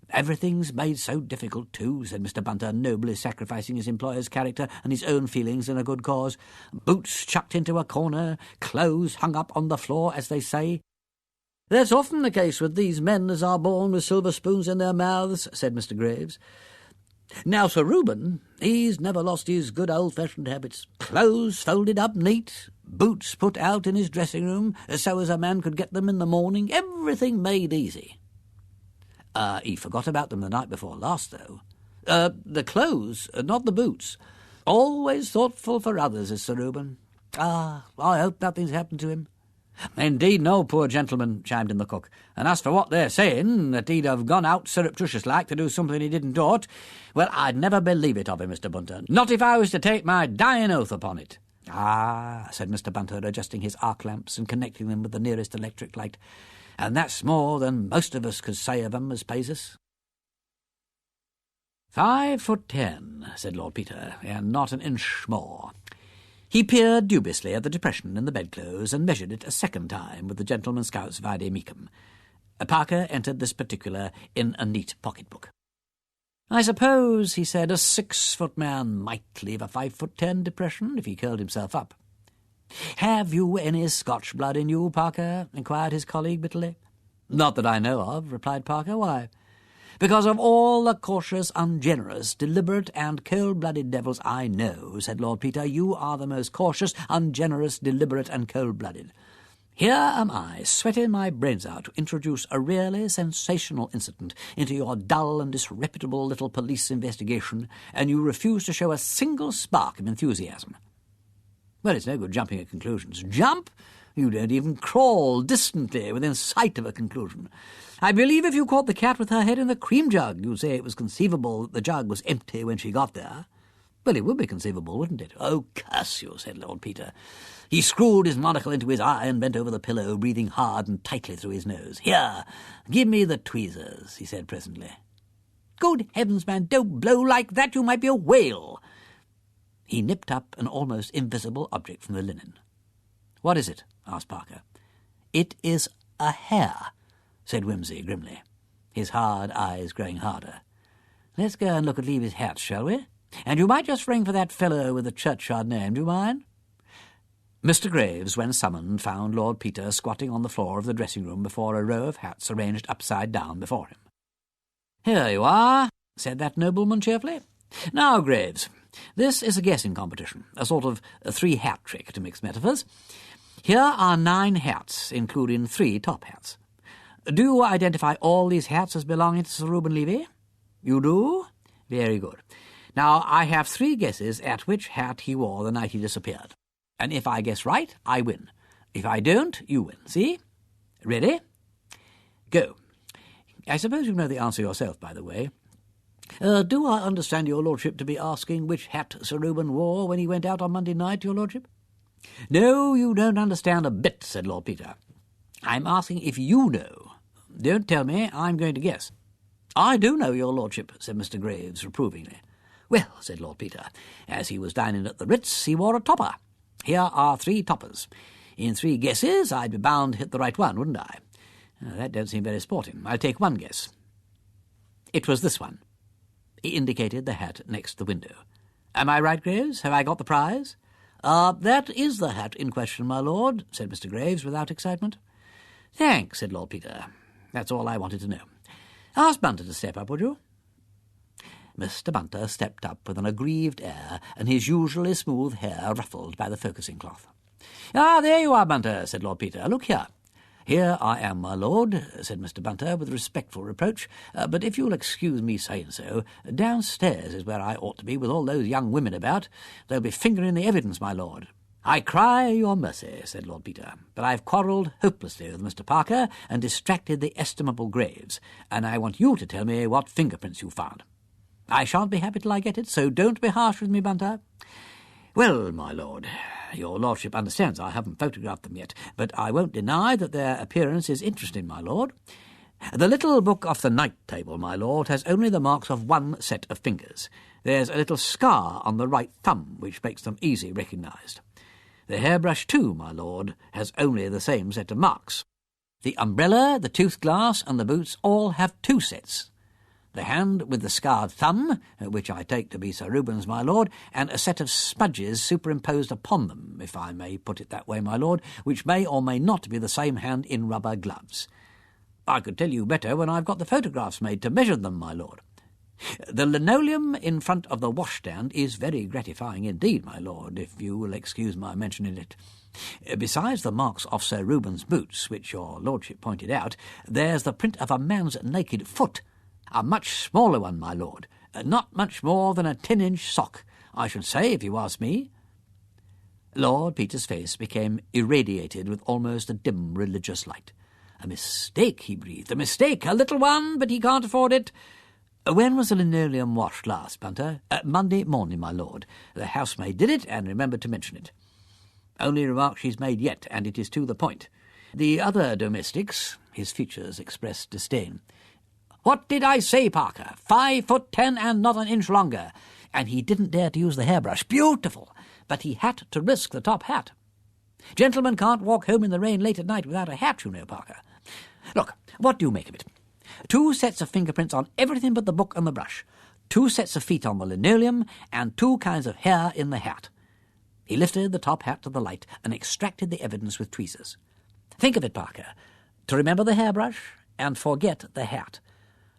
Everything's made so difficult, too, said Mr. Bunter, nobly sacrificing his employer's character and his own feelings in a good cause. Boots chucked into a corner, clothes hung up on the floor, as they say. That's often the case with these men as are born with silver spoons in their mouths, said Mr. Graves. Now, Sir Reuben, he's never lost his good old-fashioned habits. Clothes folded up neat, boots put out in his dressing-room, so as a man could get them in the morning, everything made easy. He forgot about them the night before last, though. The clothes, not the boots. Always thoughtful for others, is Sir Reuben. I hope nothing's happened to him. Indeed no, poor gentleman, chimed in the cook. And as for what they're saying, that he'd have gone out surreptitious-like to do something he didn't ought, well, I'd never believe it of him, Mr. Bunter. Not if I was to take my dying oath upon it. "Ah," said Mr. Bunter, adjusting his arc lamps and connecting them with the nearest electric light, "and that's more than most of us could say of 'em as pays us." 5'10", said Lord Peter, "and not an inch more." He peered dubiously at the depression in the bedclothes and measured it a second time with the gentleman scout's vade mecum. Parker entered this particular in a neat pocket-book. "I suppose," he said, "a 6-foot man might leave a 5'10" depression if he curled himself up." "Have you any Scotch blood in you, Parker?" inquired his colleague bitterly. "Not that I know of," replied Parker. "Why?" "Because of all the cautious, ungenerous, deliberate and cold-blooded devils I know," said Lord Peter, "you are the most cautious, ungenerous, deliberate and cold-blooded. Here am I, sweating my brains out to introduce a really sensational incident into your dull and disreputable little police investigation, and you refuse to show a single spark of enthusiasm. Well, it's no good jumping at conclusions. Jump? You don't even crawl distantly within sight of a conclusion. I believe if you caught the cat with her head in the cream jug, you'd say it was conceivable that the jug was empty when she got there. Well, it would be conceivable, wouldn't it?" "Oh, curse you," said Lord Peter. He screwed his monocle into his eye and bent over the pillow, breathing hard and tightly through his nose. "Here, give me the tweezers," he said presently. "Good heavens, man, don't blow like that. You might be a whale." He nipped up an almost invisible object from the linen. "What is it?" asked Parker. "It is a hair," said Wimsey grimly, his hard eyes growing harder. "Let's go and look at Levy's hat, shall we? And you might just ring for that fellow with the churchyard name, do you mind?" Mr. Graves, when summoned, found Lord Peter squatting on the floor of the dressing-room before a row of hats arranged upside down before him. "Here you are," said that nobleman cheerfully. "Now, Graves, this is a guessing competition, a sort of a 3-hat trick, to mix metaphors. Here are 9 hats, including 3 top hats. Do you identify all these hats as belonging to Sir Reuben Levy? You do? Very good. Now, I have 3 guesses at which hat he wore the night he disappeared. And if I guess right, I win. If I don't, you win. See? Ready? Go. I suppose you know the answer yourself, by the way. Do I understand your lordship to be asking which hat Sir Reuben wore when he went out on Monday night, your lordship?" "No, you don't understand a bit," said Lord Peter. "I'm asking if you know. Don't tell me. I'm going to guess." "I do know, your lordship," said Mr. Graves reprovingly. "Well," said Lord Peter, "as he was dining at the Ritz, he wore a topper. Here are 3 toppers. In 3 guesses, I'd be bound to hit the right one, wouldn't I? That don't seem very sporting. I'll take 1 guess. It was this one." He indicated the hat next the window. "Am I right, Graves? Have I got the prize?" That is the hat in question, my lord," said Mr. Graves without excitement. "Thanks," said Lord Peter. "That's all I wanted to know. Ask Bunter to step up, would you?" Mr. Bunter stepped up with an aggrieved air, and his usually smooth hair ruffled by the focusing cloth. "There you are, Bunter," said Lord Peter. "Look here." "Here I am, my lord," said Mr. Bunter with respectful reproach, "but if you'll excuse me saying so, downstairs is where I ought to be with all those young women about. They'll be fingering the evidence, my lord." "I cry your mercy," said Lord Peter, "but I've quarrelled hopelessly with Mr. Parker and distracted the estimable Graves, and I want you to tell me what fingerprints you found. I shan't be happy till I get it, so don't be harsh with me, Bunter." "Well, my lord, your lordship understands I haven't photographed them yet, but I won't deny that their appearance is interesting, my lord. The little book off the night table, my lord, has only the marks of 1 set of fingers. There's a little scar on the right thumb, which makes them easily recognised. The hairbrush, too, my lord, has only the same set of marks. The umbrella, the tooth-glass, and the boots all have 2 sets. The hand with the scarred thumb, which I take to be Sir Reuben's, my lord, and a set of smudges superimposed upon them, if I may put it that way, my lord, which may or may not be the same hand in rubber gloves. I could tell you better when I've got the photographs made to measure them, my lord. The linoleum in front of the washstand is very gratifying indeed, my lord, if you will excuse my mentioning it. Besides the marks of Sir Reuben's boots, which your lordship pointed out, there's the print of a man's naked foot, a much smaller one, my lord, not much more than a 10-inch sock, I should say, if you ask me." Lord Peter's face became irradiated with almost a dim religious light. "A mistake," he breathed, "a mistake, a little one, but he can't afford it. When was the linoleum washed last, Bunter?" "Monday morning, my lord. The housemaid did it and remembered to mention it." Only remark she's made yet, and it is to the point. The other domestics," his features expressed disdain. "What did I say, Parker? 5'10" and not an inch longer. And he didn't dare to use the hairbrush. Beautiful! But he had to risk the top hat. Gentlemen can't walk home in the rain late at night without a hat, you know, Parker. Look, what do you make of it? 2 sets of fingerprints on everything but the book and the brush, 2 sets of feet on the linoleum, and 2 kinds of hair in the hat." He lifted the top hat to the light and extracted the evidence with tweezers. "Think of it, Parker. To remember the hairbrush and forget the hat.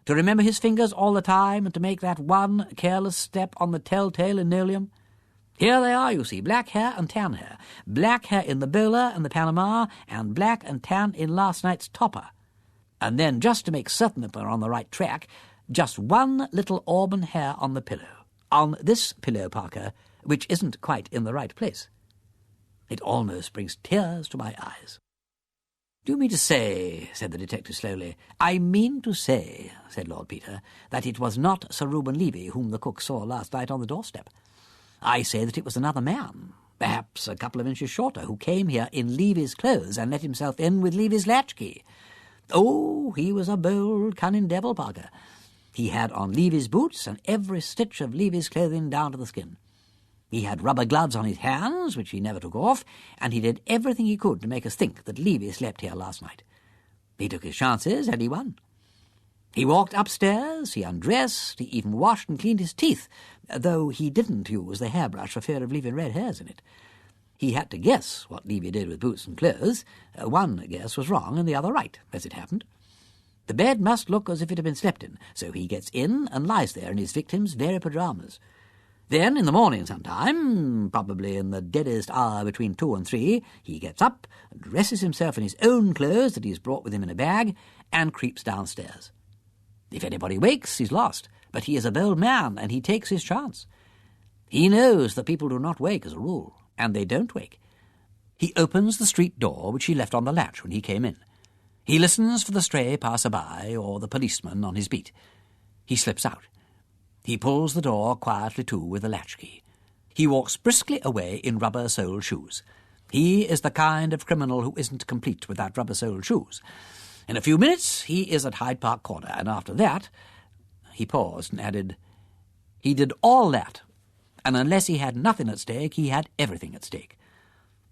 To remember his fingers all the time and to make that one careless step on the telltale linoleum. Here they are, you see, black hair and tan hair. Black hair in the bowler and the Panama, and black and tan in last night's topper. And then, just to make certain that we're on the right track, just one little auburn hair on the pillow. On this pillow, Parker, which isn't quite in the right place. It almost brings tears to my eyes." "Do you mean to say," said the detective slowly. "I mean to say," said Lord Peter, "that it was not Sir Reuben Levy whom the cook saw last night on the doorstep. I say that it was another man, perhaps a couple of inches shorter, who came here in Levy's clothes and let himself in with Levy's latchkey. Oh, he was a bold, cunning devil, Parker. He had on Levy's boots and every stitch of Levy's clothing down to the skin. He had rubber gloves on his hands, which he never took off, and he did everything he could to make us think that Levy slept here last night. He took his chances, and he won. He walked upstairs, he undressed, he even washed and cleaned his teeth, though he didn't use the hairbrush for fear of leaving red hairs in it. He had to guess what Levy did with boots and clothes. One guess was wrong and the other right, as it happened. The bed must look as if it had been slept in, so he gets in and lies there in his victim's very pyjamas. Then, in the morning sometime, probably in the deadest hour between 2 and 3, he gets up and dresses himself in his own clothes that he's brought with him in a bag and creeps downstairs. If anybody wakes, he's lost, but he is a bold man and he takes his chance. He knows that people do not wake as a rule, and they don't wake. He opens the street door which he left on the latch when he came in. He listens for the stray passer-by or the policeman on his beat. He slips out. He pulls the door quietly to with a latchkey. He walks briskly away in rubber-soled shoes. He is the kind of criminal who isn't complete without rubber-soled shoes. In a few minutes he is at Hyde Park Corner, and after that... He paused and added, "He did all that, and unless he had nothing at stake, he had everything at stake.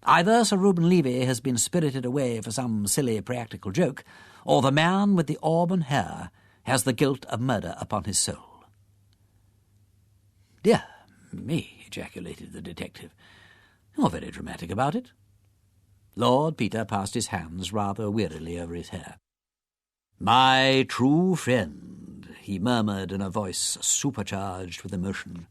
Either Sir Reuben Levy has been spirited away for some silly practical joke, or the man with the auburn hair has the guilt of murder upon his soul." "Dear me," ejaculated the detective. "You're very dramatic about it." Lord Peter passed his hands rather wearily over his hair. "My true friend," he murmured in a voice supercharged with emotion,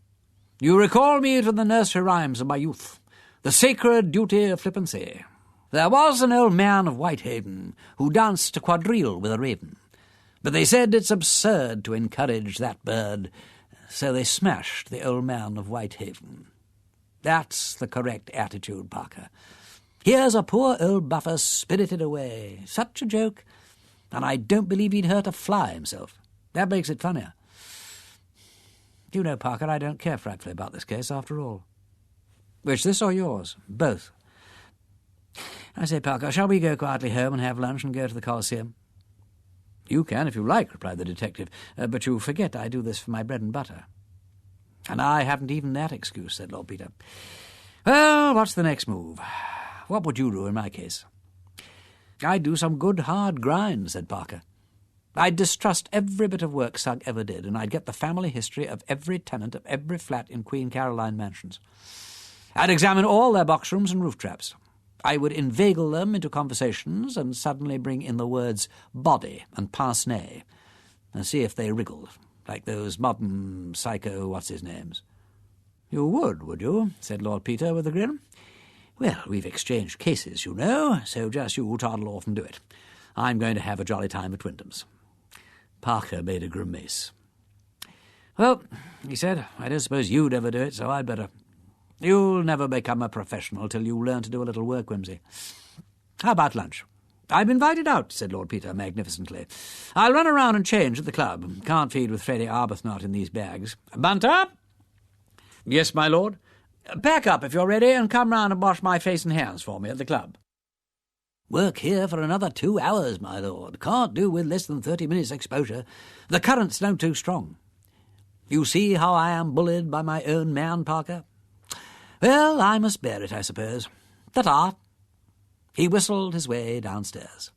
"you recall me to the nursery rhymes of my youth, the sacred duty of flippancy. There was an old man of Whitehaven who danced a quadrille with a raven, but they said it's absurd to encourage that bird, so they smashed the old man of Whitehaven. That's the correct attitude, Parker. Here's a poor old buffer spirited away. Such a joke, and I don't believe he'd hurt a fly himself. That makes it funnier. Do you know, Parker, I don't care frightfully about this case after all." "Which, this or yours?" "Both. I say, Parker, shall we go quietly home and have lunch and go to the Coliseum?" "You can if you like," replied the detective, "but you forget I do this for my bread and butter." "And I haven't even that excuse," said Lord Peter. "Well, what's the next move? What would you do in my case?" "I'd do some good hard grind," said Parker. "I'd distrust every bit of work Sugg ever did, and I'd get the family history of every tenant of every flat in Queen Caroline Mansions. I'd examine all their box rooms and roof traps. I would inveigle them into conversations and suddenly bring in the words body and pince-nez and see if they wriggled, like those modern psycho-what's-his-names." "You would you?" said Lord Peter with a grin. "Well, we've exchanged cases, you know, so just you toddle off and do it. I'm going to have a jolly time at Wyndham's." Parker made a grimace. "Well," he said, "I don't suppose you'd ever do it, so I'd better. You'll never become a professional till you learn to do a little work, Wimsey. How about lunch?" "I'm invited out," said Lord Peter magnificently. "I'll run around and change at the club. Can't feed with Freddie Arbuthnot in these bags. Bunter?" "Yes, my lord." Pack up if you're ready and come round and wash my face and hands for me at the club. Work here for another 2 hours, my lord. Can't do with less than 30 minutes exposure. The current's no too strong. You see how I am bullied by my own man, Parker? Well, I must bear it, I suppose. Ta-ta. He whistled his way downstairs.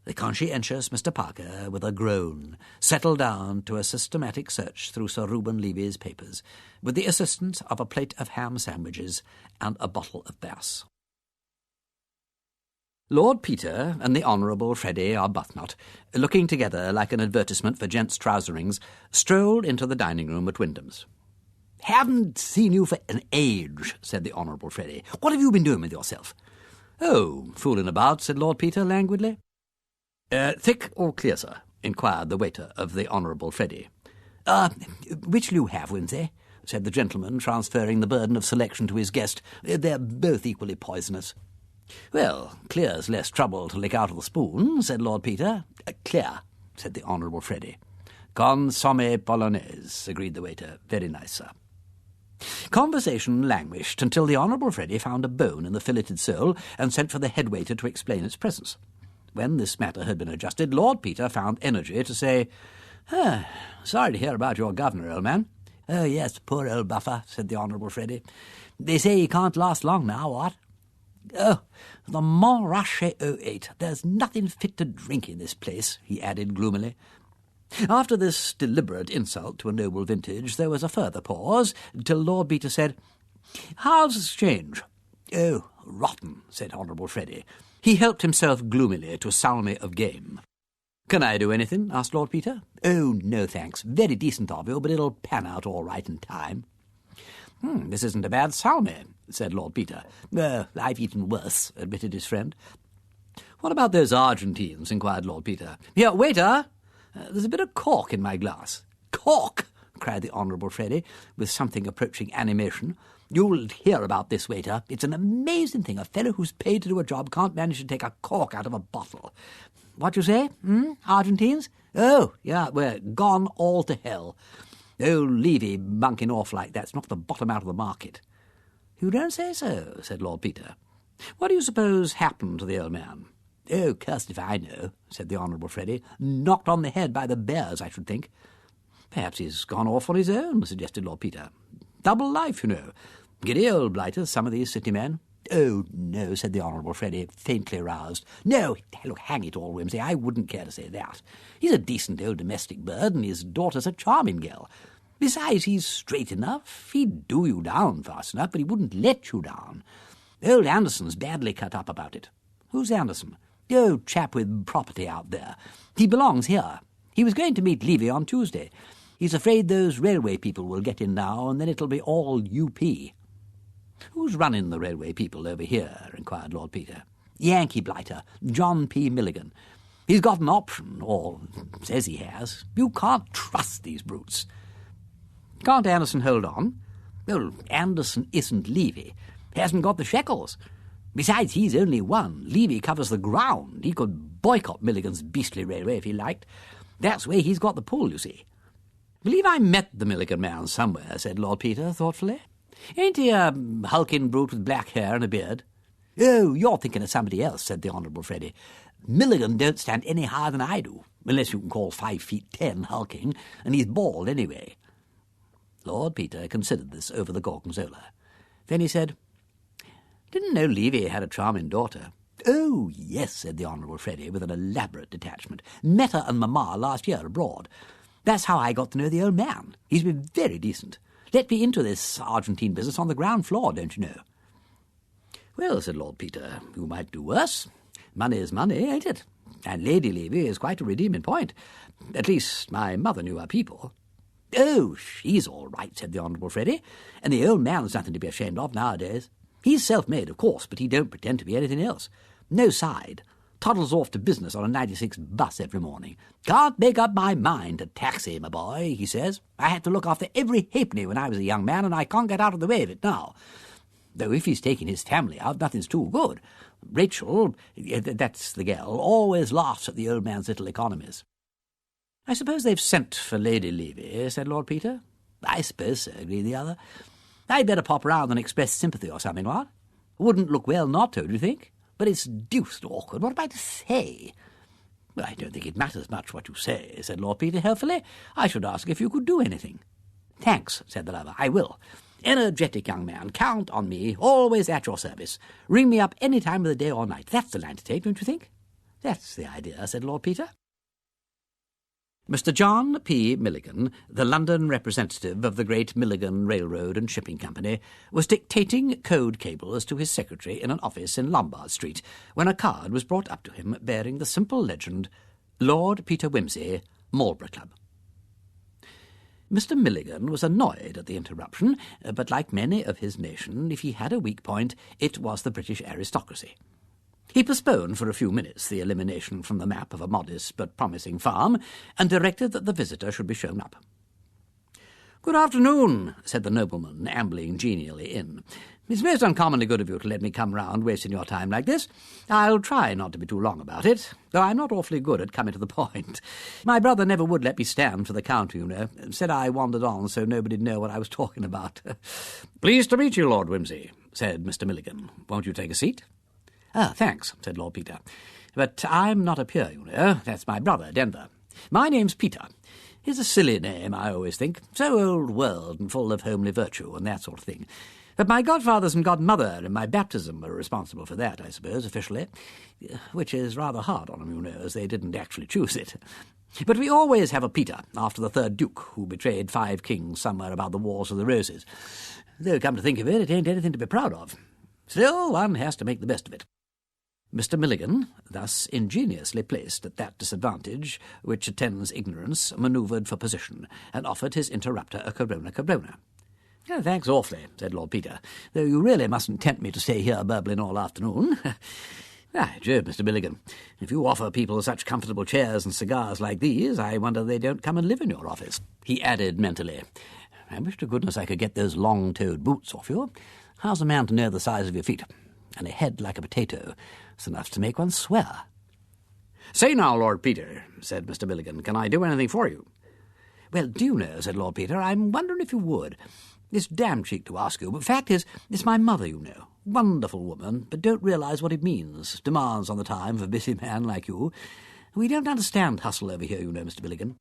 The conscientious Mr. Parker, with a groan, settled down to a systematic search through Sir Reuben Levy's papers, with the assistance of a plate of ham sandwiches and a bottle of Bass. Lord Peter and the Honourable Freddy Arbuthnot, looking together like an advertisement for gents' trouserings, strolled into the dining room at Wyndham's. "Haven't seen you for an age," said the Honourable Freddy. "What have you been doing with yourself?" "Oh, fooling about," said Lord Peter languidly. Thick or clear, sir?" inquired the waiter of the Honourable Freddy. Which'll you have, Wimsey?" said the gentleman, transferring the burden of selection to his guest. "They're both equally poisonous." "Well, clear's less trouble to lick out of the spoon," said Lord Peter. "Clear," said the Honourable Freddy. "Consommé polonaise," agreed the waiter. "Very nice, sir." Conversation languished until the Honourable Freddy found a bone in the filleted sole and sent for the head waiter to explain its presence. When this matter had been adjusted, Lord Peter found energy to say, "Sorry to hear about your governor, old man." "Oh, yes, poor old buffer," said the Honourable Freddy. "They say he can't last long now, what?" "Oh, the Montrachet 08. There's nothing fit to drink in this place," he added gloomily. After this deliberate insult to a noble vintage, there was a further pause, till Lord Peter said, "How's exchange?" "Oh, rotten," said Honourable Freddy. He helped himself gloomily to a salmi of game. "Can I do anything?" asked Lord Peter. "Oh, no, thanks. Very decent of you, but it'll pan out all right in time." This isn't a bad salmi," said Lord Peter. "I've eaten worse," admitted his friend. "What about those Argentines?" inquired Lord Peter. "Here, waiter! There's a bit of cork in my glass." "Cork!" cried the Honourable Freddy, with something approaching animation. "You'll hear about this, waiter. It's an amazing thing. A fellow who's paid to do a job can't manage to take a cork out of a bottle. What you say? Argentines? Oh, yeah, we're gone all to hell. Old Levy bunking off like that's knocked the bottom out of the market." "You don't say so," said Lord Peter. "What do you suppose happened to the old man?" "Oh, cursed if I know," said the Honourable Freddy. "Knocked on the head by the bears, I should think." "Perhaps he's gone off on his own," suggested Lord Peter. "Double life, you know. Giddy old blighters, some of these city men." "Oh, no," said the Honourable Freddy, faintly roused. "No, look, hang it all, Wimsey, I wouldn't care to say that. He's a decent old domestic bird, and his daughter's a charming girl. Besides, he's straight enough. He'd do you down fast enough, but he wouldn't let you down. Old Anderson's badly cut up about it." "Who's Anderson?" "Oh, chap with property out there. He belongs here. He was going to meet Levy on Tuesday. He's afraid those railway people will get in now, and then it'll be all UP." "Who's running the railway people over here?" inquired Lord Peter. "Yankee blighter, John P. Milligan. He's got an option, or says he has. You can't trust these brutes." "Can't Anderson hold on?" "Well, Anderson isn't Levy. He hasn't got the shekels. Besides, he's only one. Levy covers the ground. He could boycott Milligan's beastly railway if he liked. That's where he's got the pull, you see." "Believe I met the Milligan man somewhere," said Lord Peter thoughtfully. "Ain't he a hulking brute with black hair and a beard?" "Oh, you're thinking of somebody else," said the Honourable Freddy. "Milligan don't stand any higher than I do, unless you can call 5'10" hulking, and he's bald anyway." Lord Peter considered this over the gorgonzola. Then he said, "Didn't know Levy had a charming daughter." "Oh, yes," said the Honourable Freddy, with an elaborate detachment. "Met her and Mamma last year abroad. That's how I got to know the old man. He's been very decent. Let me into this Argentine business on the ground floor, don't you know." "Well," said Lord Peter, "you might do worse. Money's money, ain't it? And Lady Levy is quite a redeeming point. At least, my mother knew her people." "Oh, she's all right," said the Honourable Freddy, "and the old man's nothing to be ashamed of nowadays. He's self-made, of course, but he don't pretend to be anything else. No side. Toddles off to business on a 96 bus every morning. 'Can't make up my mind to taxi, my boy,' he says. 'I had to look after every halfpenny when I was a young man, and I can't get out of the way of it now.' Though if he's taking his family out, nothing's too good. Rachel, that's the girl, always laughs at the old man's little economies." "I suppose they've sent for Lady Levy," said Lord Peter. "I suppose so," agreed the other. I'd better pop round and express sympathy or something, what? Wouldn't look well not to, do you think? But it's deuced awkward. What am I to say?" "Well, I don't think it matters much what you say," said Lord Peter helpfully. "I should ask if you could do anything." "Thanks," said the lover. "I will. Energetic young man. Count on me. Always at your service. Ring me up any time of the day or night. That's the line to take, don't you think?" "That's the idea," said Lord Peter. Mr. John P. Milligan, the London representative of the Great Milligan Railroad and Shipping Company, was dictating code cables to his secretary in an office in Lombard Street when a card was brought up to him bearing the simple legend, "Lord Peter Wimsey, Marlborough Club." Mr. Milligan was annoyed at the interruption, but like many of his nation, if he had a weak point, it was the British aristocracy. He postponed for a few minutes the elimination from the map of a modest but promising farm, and directed that the visitor should be shown up. "Good afternoon," said the nobleman, ambling genially in. "It's most uncommonly good of you to let me come round wasting your time like this. I'll try not to be too long about it, though I'm not awfully good at coming to the point. My brother never would let me stand for the counter, you know. Said I wandered on so nobody'd know what I was talking about." "Pleased to meet you, Lord Wimsey," said Mr. Milligan. "Won't you take a seat?" "Ah, thanks," said Lord Peter. "But I'm not a peer, you know. That's my brother, Denver. My name's Peter. It's a silly name, I always think. So old world and full of homely virtue and that sort of thing. But my godfathers and godmother in my baptism were responsible for that, I suppose, officially. Which is rather hard on them, you know, as they didn't actually choose it. But we always have a Peter, after the third Duke, who betrayed 5 kings somewhere about the Wars of the Roses. Though, come to think of it, it ain't anything to be proud of. Still, one has to make the best of it." Mr. Milligan, thus ingeniously placed at that disadvantage which attends ignorance, manoeuvred for position, and offered his interrupter a Corona. "Oh, thanks awfully," said Lord Peter, "though you really mustn't tempt me to stay here burbling all afternoon. By Jove, Mr. Milligan, if you offer people such comfortable chairs and cigars like these, I wonder they don't come and live in your office," he added mentally. "I wish to goodness I could get those long-toed boots off you. How's a man to know the size of your feet? And a head like a potato. It's enough to make one swear." "Say now, Lord Peter," said Mr. Milligan, "can I do anything for you?" "Well, do you know," said Lord Peter, "I'm wondering if you would. It's damn cheek to ask you, but fact is, it's my mother, you know. Wonderful woman, but don't realise what it means. Demands on the time of a busy man like you. We don't understand hustle over here, you know, Mr. Milligan."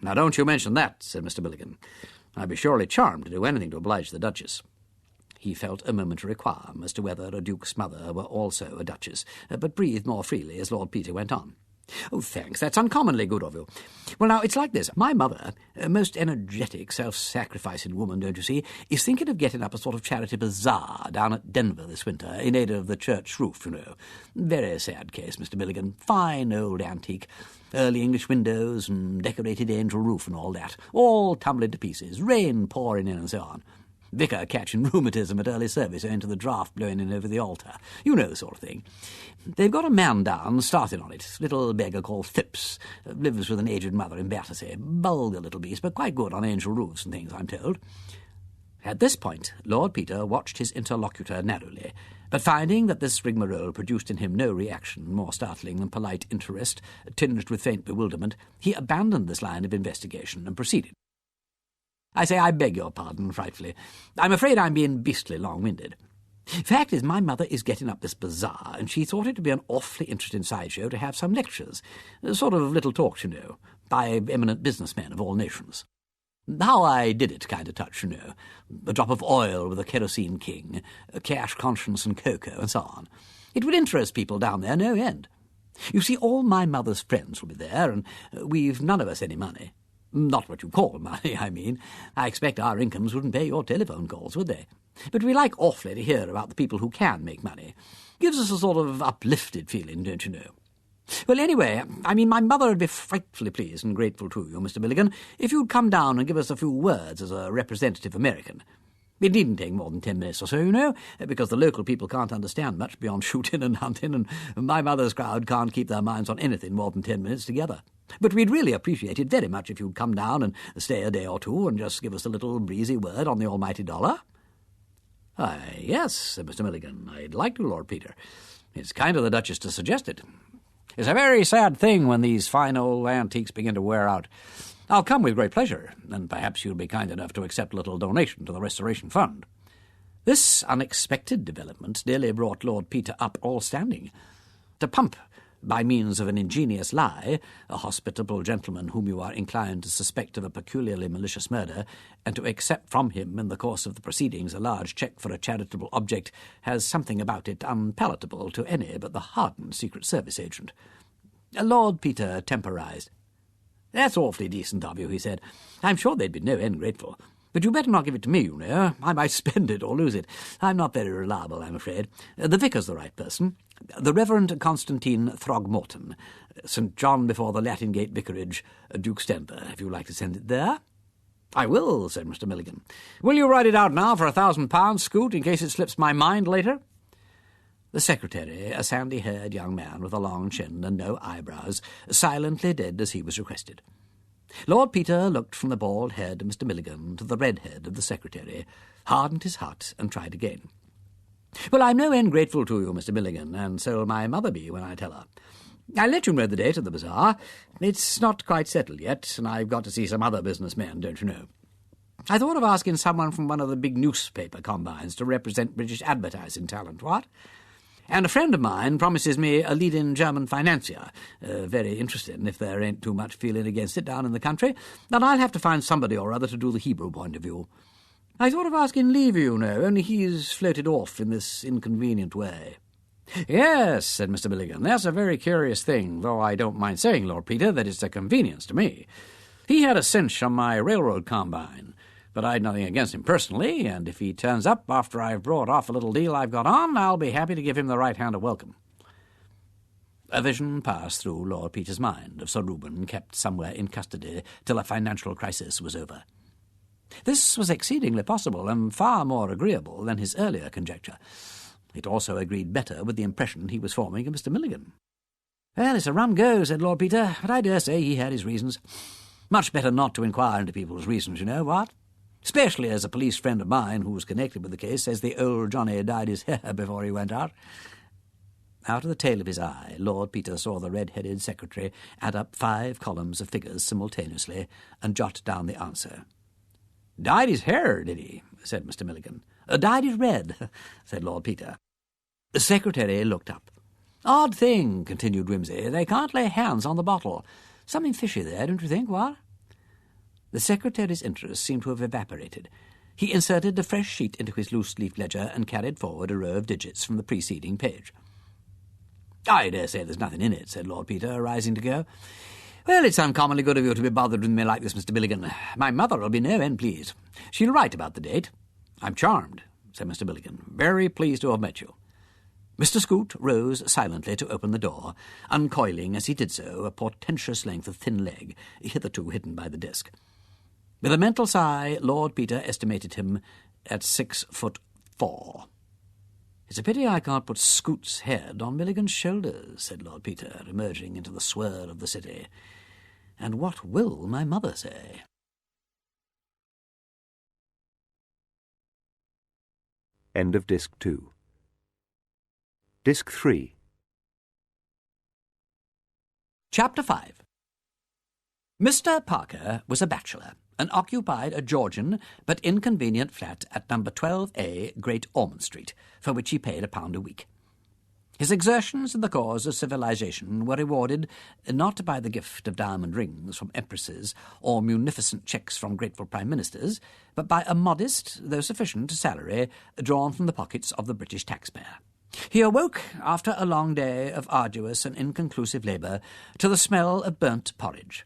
"Now don't you mention that," said Mr. Milligan. "I'd be surely charmed to do anything to oblige the Duchess." He felt a momentary qualm as to whether a duke's mother were also a duchess, but breathed more freely as Lord Peter went on. "Oh, thanks, that's uncommonly good of you. Well, now, it's like this. My mother, a most energetic, self-sacrificing woman, don't you see, is thinking of getting up a sort of charity bazaar down at Denver this winter in aid of the church roof, you know. Very sad case, Mr. Milligan. Fine old antique. Early English windows and decorated angel roof and all that. All tumbling to pieces, rain pouring in and so on. Vicar catching rheumatism at early service owing to the draught blowing in over the altar. You know the sort of thing. They've got a man down starting on it, little beggar called Phipps, lives with an aged mother in Battersea. Vulgar little beast, but quite good on angel roofs and things, I'm told." At this point, Lord Peter watched his interlocutor narrowly, but finding that this rigmarole produced in him no reaction more startling than polite interest, tinged with faint bewilderment, he abandoned this line of investigation and proceeded. "I say, I beg your pardon frightfully. I'm afraid I'm being beastly long-winded. Fact is, my mother is getting up this bazaar, and she thought it would be an awfully interesting sideshow to have some lectures, sort of little talks, you know, by eminent businessmen of all nations. How I did it kind of touch, you know, a drop of oil with a kerosene king, cash, conscience and cocoa, and so on. It would interest people down there no end. You see, all my mother's friends will be there, and we've none of us any money. Not what you call money, I mean. I expect our incomes wouldn't pay your telephone calls, would they? But we like awfully to hear about the people who can make money. Gives us a sort of uplifted feeling, don't you know? Well, anyway, I mean, my mother would be frightfully pleased and grateful to you, Mr. Milligan, if you'd come down and give us a few words as a representative American. It needn't take more than 10 minutes or so, you know, because the local people can't understand much beyond shooting and hunting, and my mother's crowd can't keep their minds on anything more than 10 minutes together. But we'd really appreciate it very much if you'd come down and stay a day or two and just give us a little breezy word on the almighty dollar." "Why, yes," said Mr. Milligan. "I'd like to, Lord Peter. It's kind of the Duchess to suggest it. It's a very sad thing when these fine old antiques begin to wear out. I'll come with great pleasure, and perhaps you'll be kind enough to accept a little donation to the Restoration Fund." This unexpected development nearly brought Lord Peter up all standing. To pump, by means of an ingenious lie, a hospitable gentleman whom you are inclined to suspect of a peculiarly malicious murder, and to accept from him in the course of the proceedings a large cheque for a charitable object, has something about it unpalatable to any but the hardened Secret Service agent. Lord Peter temporised. "That's awfully decent of you," he said. "I'm sure they'd be no end grateful. But you'd better not give it to me, you know. I might spend it or lose it. I'm not very reliable, I'm afraid. The vicar's the right person. The Reverend Constantine Throgmorton, St. John before the Latin Gate Vicarage, Duke's Denver, if you like to send it there." "I will," said Mr. Milligan. "Will you write it out now for £1,000, Scoot, in case it slips my mind later?" The secretary, a sandy-haired young man with a long chin and no eyebrows, silently did as he was requested. Lord Peter looked from the bald head of Mr. Milligan to the red head of the secretary, hardened his heart, and tried again. "Well, I'm no end grateful to you, Mr. Milligan, and so'll my mother be when I tell her. I'll let you know the date of the bazaar. It's not quite settled yet, and I've got to see some other businessmen, don't you know. I thought of asking someone from one of the big newspaper combines to represent British advertising talent, what? And a friend of mine promises me a leading German financier. Very interesting, if there ain't too much feeling against it down in the country. Then I'll have to find somebody or other to do the Hebrew point of view. I thought of asking Levy, you know, only he's floated off in this inconvenient way." "Yes," said Mr. Milligan, "that's a very curious thing, though I don't mind saying, Lord Peter, that it's a convenience to me. He had a cinch on my railroad combine, but I'd nothing against him personally, and if he turns up after I've brought off a little deal I've got on, I'll be happy to give him the right hand of welcome." A vision passed through Lord Peter's mind of Sir Reuben kept somewhere in custody till a financial crisis was over. This was exceedingly possible and far more agreeable than his earlier conjecture. It also agreed better with the impression he was forming of Mr. Milligan. "Well, it's a rum go," said Lord Peter, "but I dare say he had his reasons. Much better not to inquire into people's reasons, you know, what? Especially as a police friend of mine who was connected with the case says the old Johnny dyed his hair before he went out." Out of the tail of his eye, Lord Peter saw the red-headed secretary add up 5 columns of figures simultaneously and jot down the answer. "Dyed his hair, did he?" said Mr. Milligan. "Dyed it red," said Lord Peter. The secretary looked up. "Odd thing," continued Wimsey. "They can't lay hands on the bottle. Something fishy there, don't you think, what?" The secretary's interest seemed to have evaporated. He inserted a fresh sheet into his loose-leaf ledger and carried forward a row of digits from the preceding page. "I dare say there's nothing in it," said Lord Peter, rising to go. "Well, it's uncommonly good of you to be bothered with me like this, Mr. Milligan. My mother'll be no end pleased. She'll write about the date." "I'm charmed," said Mr. Milligan. "Very pleased to have met you." Mr. Scoot rose silently to open the door, uncoiling as he did so a portentous length of thin leg, hitherto hidden by the desk. With a mental sigh, Lord Peter estimated him at 6'4". "It's a pity I can't put Scoot's head on Milligan's shoulders," said Lord Peter, emerging into the swirl of the city. "And what will my mother say?" End of Disc 2. Disc 3. Chapter 5. Mr. Parker was a bachelor and occupied a Georgian but inconvenient flat at number 12A Great Ormond Street, for which he paid £1 a week. His exertions in the cause of civilization were rewarded not by the gift of diamond rings from empresses or munificent cheques from grateful prime ministers, but by a modest, though sufficient, salary drawn from the pockets of the British taxpayer. He awoke, after a long day of arduous and inconclusive labour, to the smell of burnt porridge.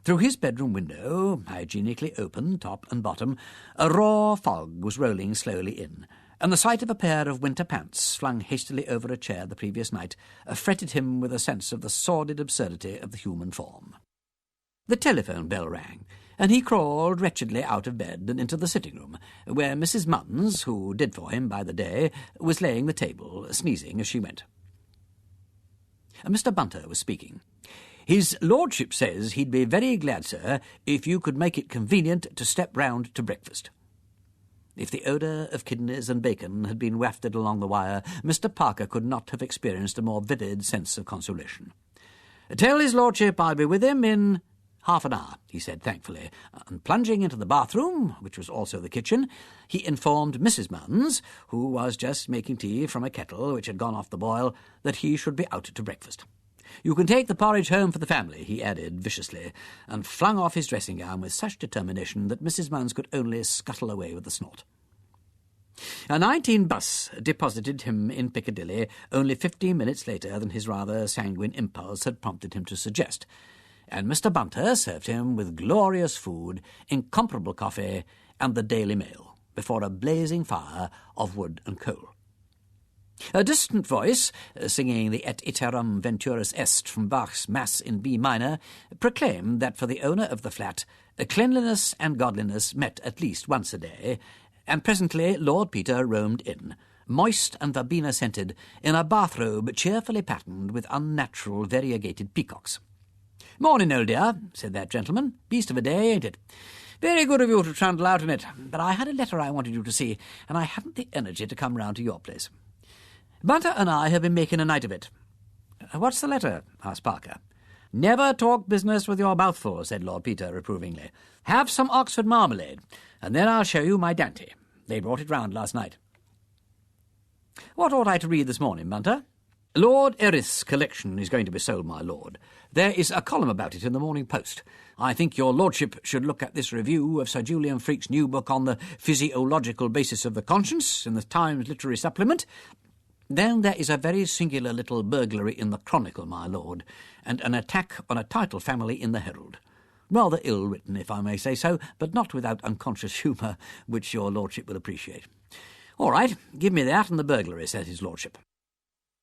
Through his bedroom window, hygienically open, top and bottom, a raw fog was rolling slowly in, and the sight of a pair of winter pants flung hastily over a chair the previous night fretted him with a sense of the sordid absurdity of the human form. The telephone bell rang, and he crawled wretchedly out of bed and into the sitting-room, where Mrs. Muns, who did for him by the day, was laying the table, sneezing as she went. Mr. Bunter was speaking. "His lordship says he'd be very glad, sir, if you could make it convenient to step round to breakfast." If the odour of kidneys and bacon had been wafted along the wire, Mr. Parker could not have experienced a more vivid sense of consolation. "Tell his lordship I'll be with him in—" "Half an hour," he said thankfully, and plunging into the bathroom, which was also the kitchen, he informed Mrs. Munns, who was just making tea from a kettle which had gone off the boil, that he should be out to breakfast. "You can take the porridge home for the family," he added viciously, and flung off his dressing-gown with such determination that Mrs. Munns could only scuttle away with a snort. A 19 bus deposited him in Piccadilly only 15 minutes later than his rather sanguine impulse had prompted him to suggest, and Mr. Bunter served him with glorious food, incomparable coffee, and the Daily Mail, before a blazing fire of wood and coal. A distant voice, singing the Et iterum venturus est from Bach's Mass in B minor, proclaimed that for the owner of the flat, cleanliness and godliness met at least once a day, and presently Lord Peter roamed in, moist and verbena-scented, in a bathrobe cheerfully patterned with unnatural variegated peacocks. "Morning, old dear," said that gentleman. "Beast of a day, ain't it? Very good of you to trundle out in it, but I had a letter I wanted you to see, and I hadn't the energy to come round to your place. Bunter and I have been making a night of it." "What's the letter?" asked Parker. "Never talk business with your mouth full," said Lord Peter reprovingly. "Have some Oxford marmalade, and then I'll show you my Dante. They brought it round last night." "What ought I to read this morning, Bunter?" "Lord Erith's collection is going to be sold, my lord. There is a column about it in the Morning Post. I think your lordship should look at this review of Sir Julian Freke's new book on the physiological basis of the conscience in the Times Literary Supplement. Then there is a very singular little burglary in the Chronicle, my lord, and an attack on a title family in the Herald. Rather ill-written, if I may say so, but not without unconscious humour, which your lordship will appreciate." "All right, give me that and the burglary," said his lordship.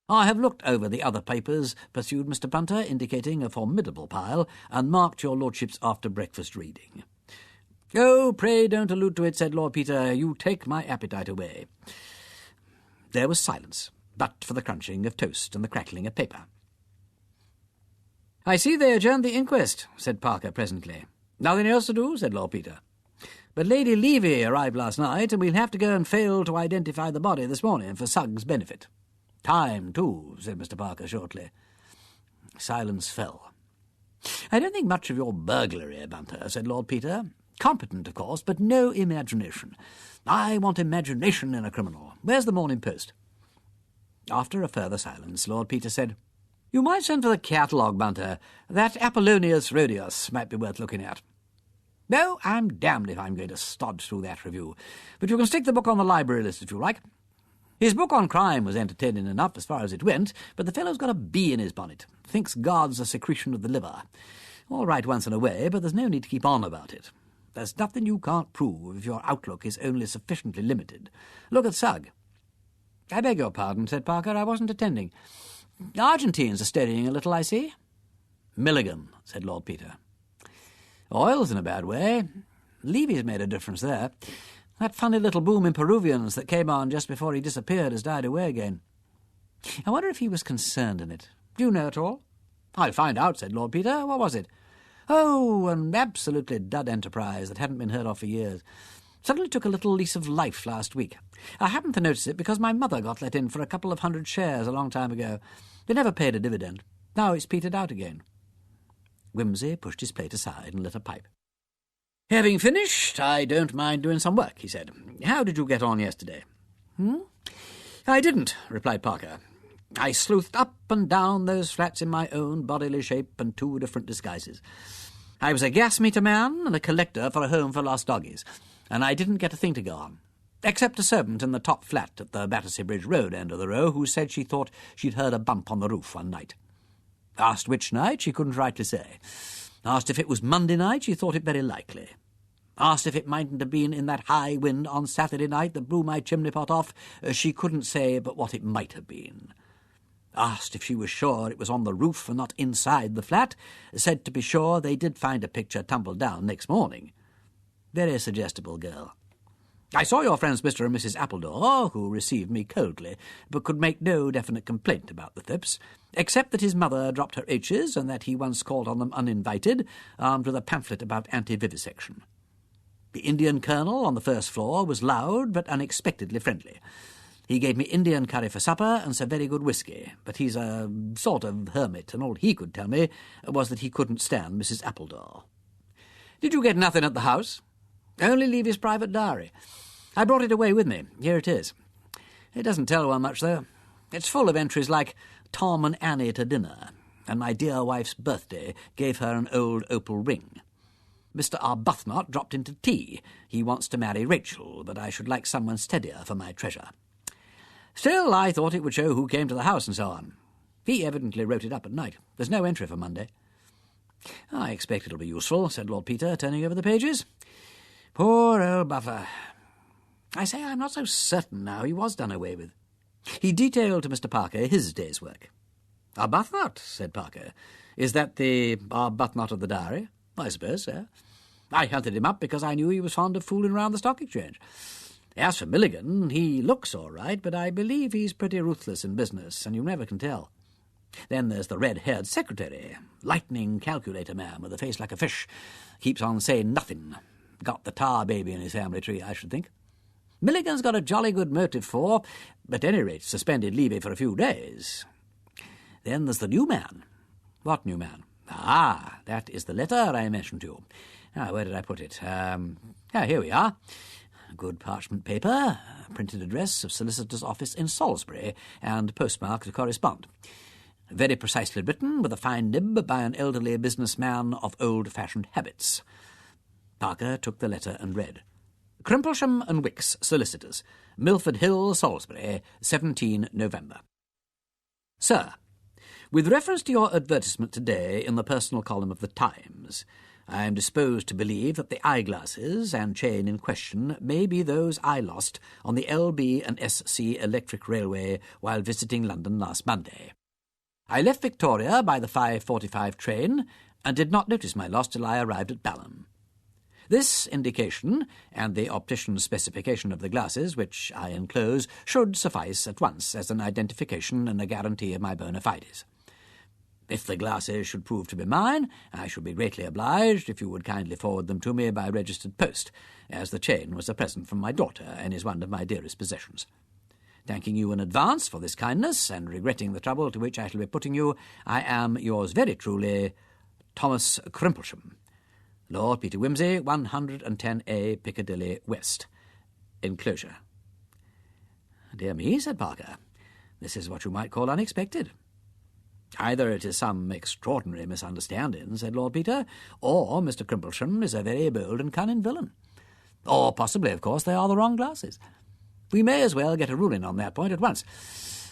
"I have looked over the other papers," pursued Mr. Bunter, indicating a formidable pile, "and marked your lordship's after-breakfast reading." "Oh, pray don't allude to it," said Lord Peter. "You take my appetite away." There was silence, but for the crunching of toast and the crackling of paper. "I see they adjourned the inquest," said Parker presently. "Nothing else to do?" said Lord Peter. "But Lady Levy arrived last night, and we'll have to go and fail to identify the body this morning for Suggs' benefit." "Time, too," said Mr. Parker shortly. Silence fell. "I don't think much of your burglary, Bunter," said Lord Peter. "Competent, of course, but no imagination. I want imagination in a criminal. Where's the Morning Post?" After a further silence, Lord Peter said, "You might send for the catalogue, Bunter. That Apollonius Rhodius might be worth looking at." "No, I'm damned if I'm going to stodge through that review. But you can stick the book on the library list if you like. His book on crime was entertaining enough as far as it went, but the fellow's got a bee in his bonnet. Thinks God's a secretion of the liver. All right once in a way, but there's no need to keep on about it. There's nothing you can't prove if your outlook is only sufficiently limited. Look at Sugg." "I beg your pardon," said Parker. "I wasn't attending. Argentines are steadying a little, I see." "Milligan," said Lord Peter. "Oil's in a bad way. Levy's made a difference there. That funny little boom in Peruvians that came on just before he disappeared has died away again. I wonder if he was concerned in it. Do you know at all?" "I'll find out," said Lord Peter. "What was it?" "Oh, an absolutely dud enterprise that hadn't been heard of for years. Suddenly took a little lease of life last week. I happened to notice it because my mother got let in for a couple of 100 shares a long time ago. They never paid a dividend. Now it's petered out again." Wimsey pushed his plate aside and lit a pipe. "Having finished, I don't mind doing some work," he said. "How did you get on yesterday?" "I didn't," replied Parker. "I sleuthed up and down those flats in my own bodily shape and 2 different disguises. I was a gas-meter man and a collector for a home for lost doggies, and I didn't get a thing to go on, except a servant in the top flat at the Battersea Bridge Road end of the row who said she thought she'd heard a bump on the roof one night. Asked which night, she couldn't rightly say. Asked if it was Monday night, she thought it very likely. Asked if it mightn't have been in that high wind on Saturday night that blew my chimney-pot off, she couldn't say but what it might have been. Asked if she was sure it was on the roof and not inside the flat, said to be sure they did find a picture tumbled down next morning. Very suggestible girl. I saw your friends Mr. and Mrs. Appledore, who received me coldly, but could make no definite complaint about the Phipps, except that his mother dropped her H's and that he once called on them uninvited, armed with a pamphlet about anti-vivisection. The Indian colonel on the first floor was loud but unexpectedly friendly. He gave me Indian curry for supper and some very good whisky, but he's a sort of hermit, and all he could tell me was that he couldn't stand Mrs. Appledore. Did you get nothing at the house? Only leave his private diary. I brought it away with me. Here it is. It doesn't tell one much, though. It's full of entries like Tom and Annie to dinner, and my dear wife's birthday gave her an old opal ring. Mr. Arbuthnot dropped in to tea. He wants to marry Rachel, but I should like someone steadier for my treasure. Still, I thought it would show who came to the house and so on. He evidently wrote it up at night. There's no entry for Monday. I expect it'll be useful, said Lord Peter, turning over the pages. Poor old Buffer. I say I'm not so certain now he was done away with. He detailed to Mr. Parker his day's work. Arbuthnot, said Parker. Is that the Arbuthnot of the diary? I suppose so. I hunted him up because I knew he was fond of fooling around the stock exchange. As for Milligan, he looks all right, but I believe he's pretty ruthless in business, and you never can tell. Then there's the red-haired secretary, lightning calculator man with a face like a fish. Keeps on saying nothing. Got the tar baby in his family tree, I should think. Milligan's got a jolly good motive for, at any rate, suspended Levy for a few days. Then there's the new man. What new man? Ah, that is the letter I mentioned to you. Where did I put it? Here we are. Good parchment paper, printed address of solicitor's office in Salisbury, and postmark to correspond. Very precisely written, with a fine nib by an elderly businessman of old-fashioned habits. Parker took the letter and read. Crimplesham and Wicks, solicitors, Milford Hill, Salisbury, 17 November. Sir, with reference to your advertisement today in the personal column of the Times, I am disposed to believe that the eyeglasses and chain in question may be those I lost on the LB and SC Electric Railway while visiting London last Monday. I left Victoria by the 5:45 train and did not notice my loss till I arrived at Balham. This indication, and the optician's specification of the glasses, which I enclose, should suffice at once as an identification and a guarantee of my bona fides. If the glasses should prove to be mine, I should be greatly obliged if you would kindly forward them to me by registered post, as the chain was a present from my daughter and is one of my dearest possessions. Thanking you in advance for this kindness, and regretting the trouble to which I shall be putting you, I am yours very truly, Thomas Crimplesham. Lord Peter Wimsey, 110A Piccadilly West. Enclosure. Dear me, said Parker, this is what you might call unexpected. Either it is some extraordinary misunderstanding, said Lord Peter, or Mr. Crimplesham is a very bold and cunning villain. Or possibly, of course, they are the wrong glasses. We may as well get a ruling on that point at once.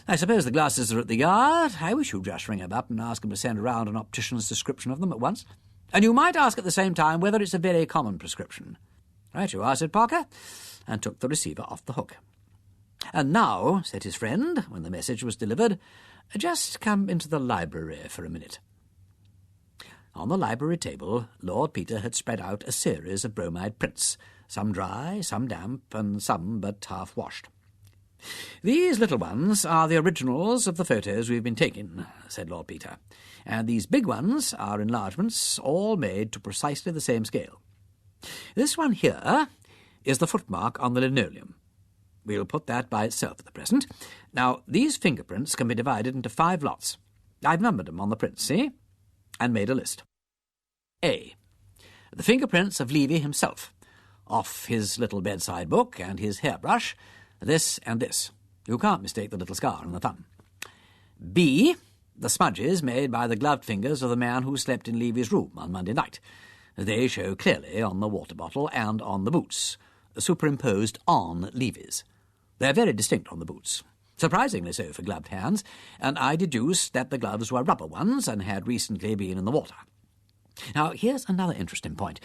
I suppose the glasses are at the Yard. I wish you'd just ring them up and ask them to send around an optician's description of them at once. And you might ask at the same time whether it's a very common prescription. Right you are, said Parker, and took the receiver off the hook. And now, said his friend, when the message was delivered, just come into the library for a minute. On the library table, Lord Peter had spread out a series of bromide prints, some dry, some damp, and some but half-washed. These little ones are the originals of the photos we've been taking, said Lord Peter, and these big ones are enlargements, all made to precisely the same scale. This one here is the footmark on the linoleum. We'll put that by itself at the present. Now, these fingerprints can be divided into 5 lots. I've numbered them on the prints, see? And made a list. A. The fingerprints of Levy himself, off his little bedside book and his hairbrush, this and this. You can't mistake the little scar on the thumb. B. The smudges made by the gloved fingers of the man who slept in Levy's room on Monday night. They show clearly on the water bottle and on the boots, superimposed on Levy's. They're very distinct on the boots, surprisingly so for gloved hands, and I deduced that the gloves were rubber ones and had recently been in the water. Now, here's another interesting point.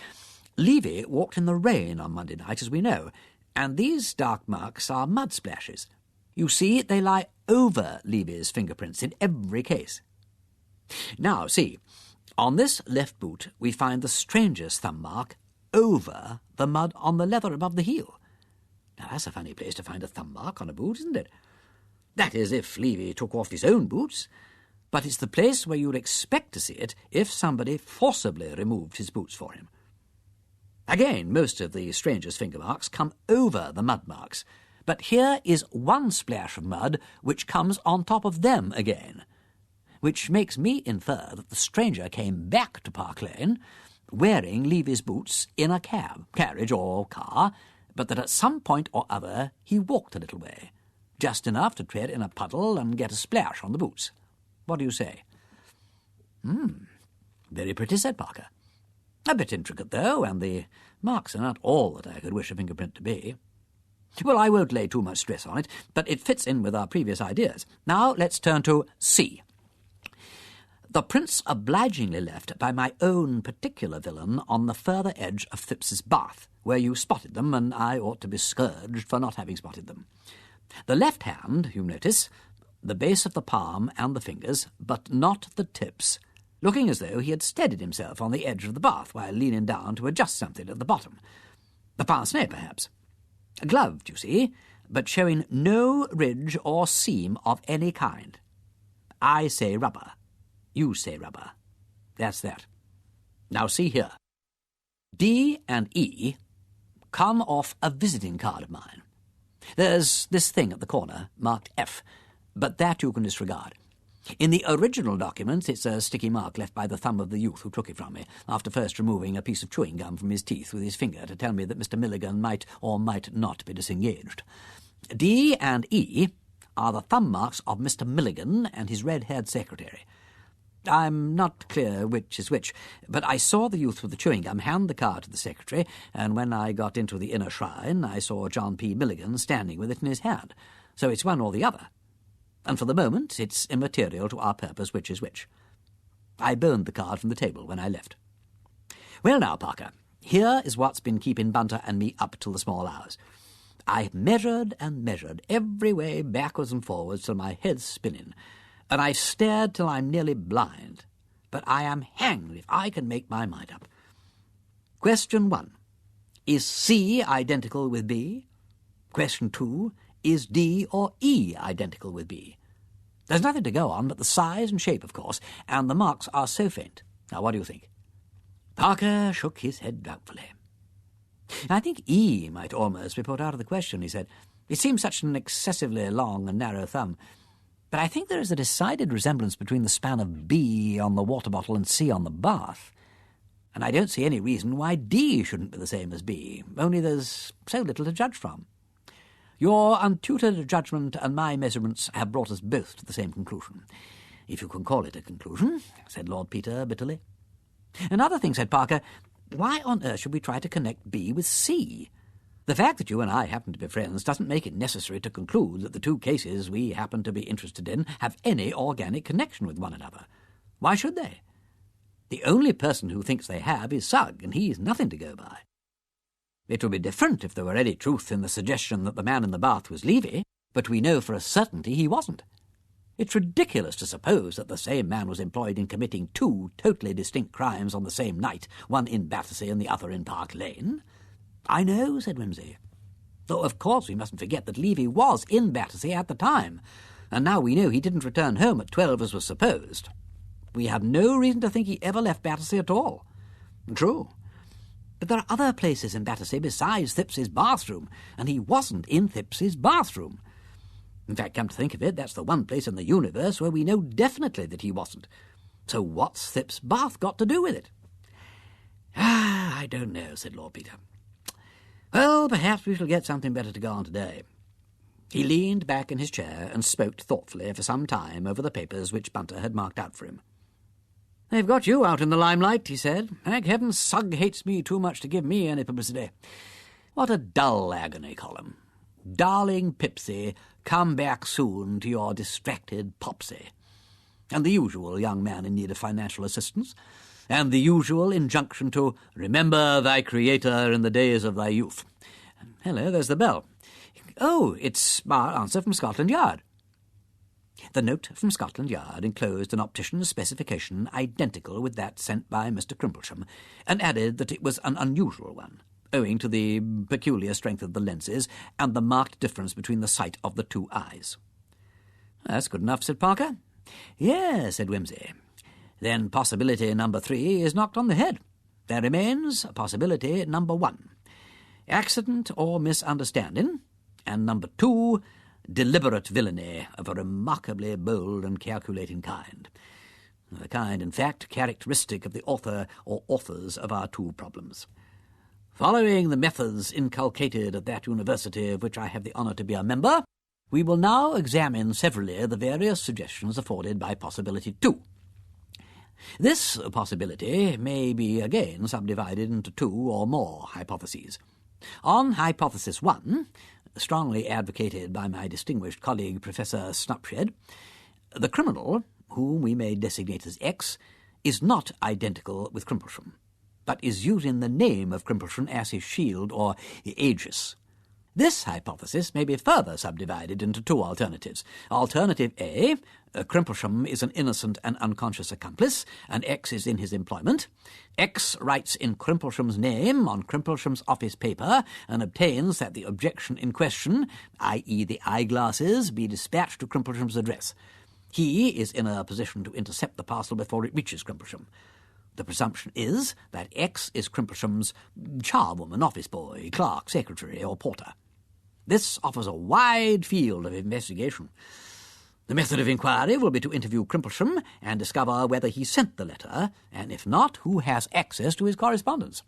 Levy walked in the rain on Monday night, as we know, and these dark marks are mud splashes. You see, they lie over Levy's fingerprints in every case. Now, see, on this left boot we find the strangest thumb mark over the mud on the leather above the heel. Now, that's a funny place to find a thumb mark on a boot, isn't it? That is, if Levy took off his own boots, but it's the place where you'd expect to see it if somebody forcibly removed his boots for him. Again, most of the strangest finger marks come over the mud marks, But here is one splash of mud which comes on top of them again, which makes me infer that the stranger came back to Park Lane wearing Levy's boots in a carriage or car, but that at some point or other he walked a little way, just enough to tread in a puddle and get a splash on the boots. What do you say? Very pretty, said Parker. A bit intricate, though, and the marks are not all that I could wish a fingerprint to be. Well, I won't lay too much stress on it, but it fits in with our previous ideas. Now let's turn to C. The prints obligingly left by my own particular villain on the further edge of Phipps's bath, where you spotted them, and I ought to be scourged for not having spotted them. The left hand, you notice, the base of the palm and the fingers, but not the tips, looking as though he had steadied himself on the edge of the bath while leaning down to adjust something at the bottom. The pince-nez, perhaps. Gloved, you see, but showing no ridge or seam of any kind. I say rubber. You say rubber. That's that. Now see here. D and E come off a visiting card of mine. There's this thing at the corner, marked F, but that you can disregard. In the original documents, it's a sticky mark left by the thumb of the youth who took it from me, after first removing a piece of chewing gum from his teeth with his finger to tell me that Mr. Milligan might or might not be disengaged. D and E are the thumb marks of Mr. Milligan and his red-haired secretary. I'm not clear which is which, but I saw the youth with the chewing gum hand the card to the secretary, and when I got into the inner shrine, I saw John P. Milligan standing with it in his hand. So it's one or the other. And for the moment, it's immaterial to our purpose which is which. I burned the card from the table when I left. Well now, Parker, here is what's been keeping Bunter and me up till the small hours. I measured and measured every way backwards and forwards till my head's spinning, and I've stared till I'm nearly blind, but I am hanged if I can make my mind up. Question 1. Is C identical with B? Question 2. Is D or E identical with B? There's nothing to go on but the size and shape, of course, and the marks are so faint. Now, what do you think? Parker shook his head doubtfully. I think E might almost be put out of the question, he said. It seems such an excessively long and narrow thumb. But I think there is a decided resemblance between the span of B on the water bottle and C on the bath. And I don't see any reason why D shouldn't be the same as B, only there's so little to judge from. Your untutored judgment and my measurements have brought us both to the same conclusion. If you can call it a conclusion, said Lord Peter bitterly. Another thing, said Parker, why on earth should we try to connect B with C? The fact that you and I happen to be friends doesn't make it necessary to conclude that the two cases we happen to be interested in have any organic connection with one another. Why should they? The only person who thinks they have is Sugg, and he's nothing to go by. It would be different if there were any truth in the suggestion that the man in the bath was Levy, but we know for a certainty he wasn't. It's ridiculous to suppose that the same man was employed in committing two totally distinct crimes on the same night, one in Battersea and the other in Park Lane. I know, said Wimsey. Though, of course, we mustn't forget that Levy was in Battersea at the time, and now we know he didn't return home at 12 as was supposed. We have no reason to think he ever left Battersea at all. True. But there are other places in Battersea besides Phipps's bathroom, and he wasn't in Phipps's bathroom. In fact, come to think of it, that's the one place in the universe where we know definitely that he wasn't. So what's Phipps's bath got to do with it? I don't know, said Lord Peter. Well, perhaps we shall get something better to go on today. He leaned back in his chair and smoked thoughtfully for some time over the papers which Bunter had marked out for him. They've got you out in the limelight, he said. Thank heaven Sugg hates me too much to give me any publicity. What a dull agony column. Darling Pipsy, come back soon to your distracted Popsy. And the usual young man in need of financial assistance, and the usual injunction to remember thy Creator in the days of thy youth. Hello, there's the bell. Oh, it's our answer from Scotland Yard. The note from Scotland Yard enclosed an optician's specification identical with that sent by Mr. Crimplesham, and added that it was an unusual one, owing to the peculiar strength of the lenses and the marked difference between the sight of the two eyes. That's good enough, said Parker. Yes, said Wimsey. Then possibility number 3 is knocked on the head. There remains possibility number 1. Accident or misunderstanding, and number 2, deliberate villainy of a remarkably bold and calculating kind. The kind, in fact, characteristic of the author or authors of our 2 problems. Following the methods inculcated at that university of which I have the honour to be a member, we will now examine severally the various suggestions afforded by possibility 2. This possibility may be again subdivided into 2 or more hypotheses. On hypothesis 1, strongly advocated by my distinguished colleague Professor Snupshed, the criminal, whom we may designate as X, is not identical with Crimplesham, but is using the name of Crimplesham as his shield or aegis. This hypothesis may be further subdivided into 2 alternatives. Alternative A, Crimplesham is an innocent and unconscious accomplice, and X is in his employment. X writes in Crimplesham's name on Crimplesham's office paper and obtains that the objection in question, i.e. the eyeglasses, be dispatched to Crimplesham's address. He is in a position to intercept the parcel before it reaches Crimplesham. The presumption is that X is Crimplesham's charwoman, office boy, clerk, secretary, or porter. This offers a wide field of investigation. The method of inquiry will be to interview Crimplesham and discover whether he sent the letter, and if not, who has access to his correspondence.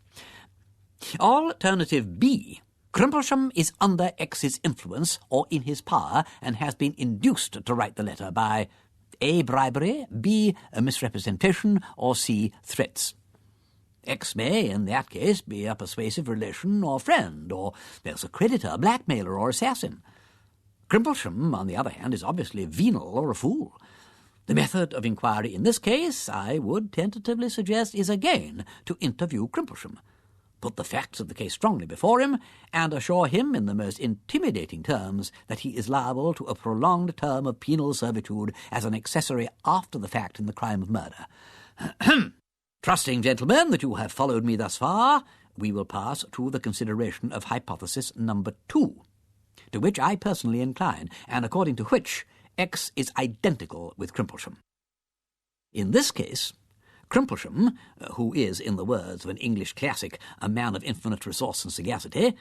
Alternative B. Crimplesham is under X's influence or in his power and has been induced to write the letter by A. bribery, B. a misrepresentation, or C. threats. X may, in that case, be a persuasive relation or friend, or else a creditor, blackmailer, or assassin. Crimplesham, on the other hand, is obviously venal or a fool. The method of inquiry in this case, I would tentatively suggest, is again to interview Crimplesham, put the facts of the case strongly before him, and assure him in the most intimidating terms that he is liable to a prolonged term of penal servitude as an accessory after the fact in the crime of murder. Trusting, gentlemen, that you have followed me thus far, we will pass to the consideration of hypothesis number 2, to which I personally incline, and according to which X is identical with Crimplesham. In this case, Crimplesham, who is, in the words of an English classic, a man of infinite resource and sagacity,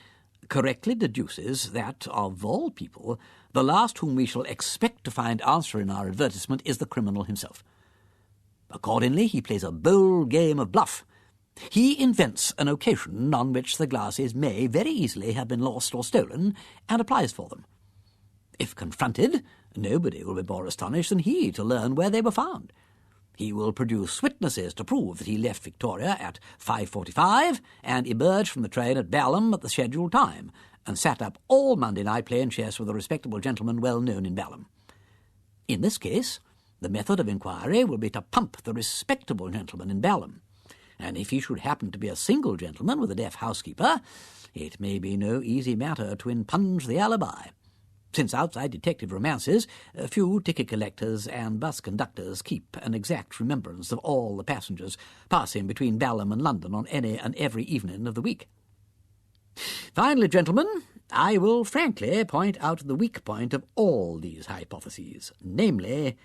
correctly deduces that, of all people, the last whom we shall expect to find answer in our advertisement is the criminal himself. Accordingly, he plays a bold game of bluff. He invents an occasion on which the glasses may very easily have been lost or stolen, and applies for them. If confronted, nobody will be more astonished than he to learn where they were found. He will produce witnesses to prove that he left Victoria at 5:45 and emerged from the train at Balham at the scheduled time, and sat up all Monday night playing chess with a respectable gentleman well known in Balham. In this case, the method of inquiry will be to pump the respectable gentleman in Balham, and if he should happen to be a single gentleman with a deaf housekeeper, it may be no easy matter to impunge the alibi. Since outside detective romances, a few ticket collectors and bus conductors keep an exact remembrance of all the passengers passing between Balham and London on any and every evening of the week. Finally, gentlemen, I will frankly point out the weak point of all these hypotheses, namely,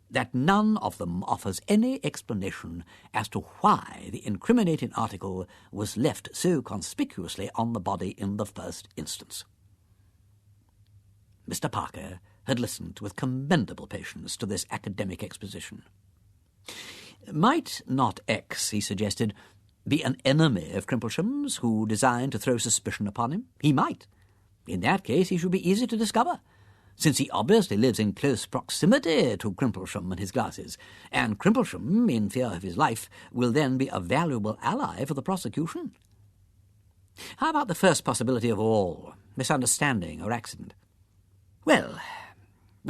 that none of them offers any explanation as to why the incriminating article was left so conspicuously on the body in the first instance. Mr. Parker had listened with commendable patience to this academic exposition. Might not X, he suggested, be an enemy of Crimplesham's who designed to throw suspicion upon him? He might. In that case, he should be easy to discover, since he obviously lives in close proximity to Crimplesham and his glasses, and Crimplesham, in fear of his life, will then be a valuable ally for the prosecution. How about the first possibility of all, misunderstanding or accident? Well,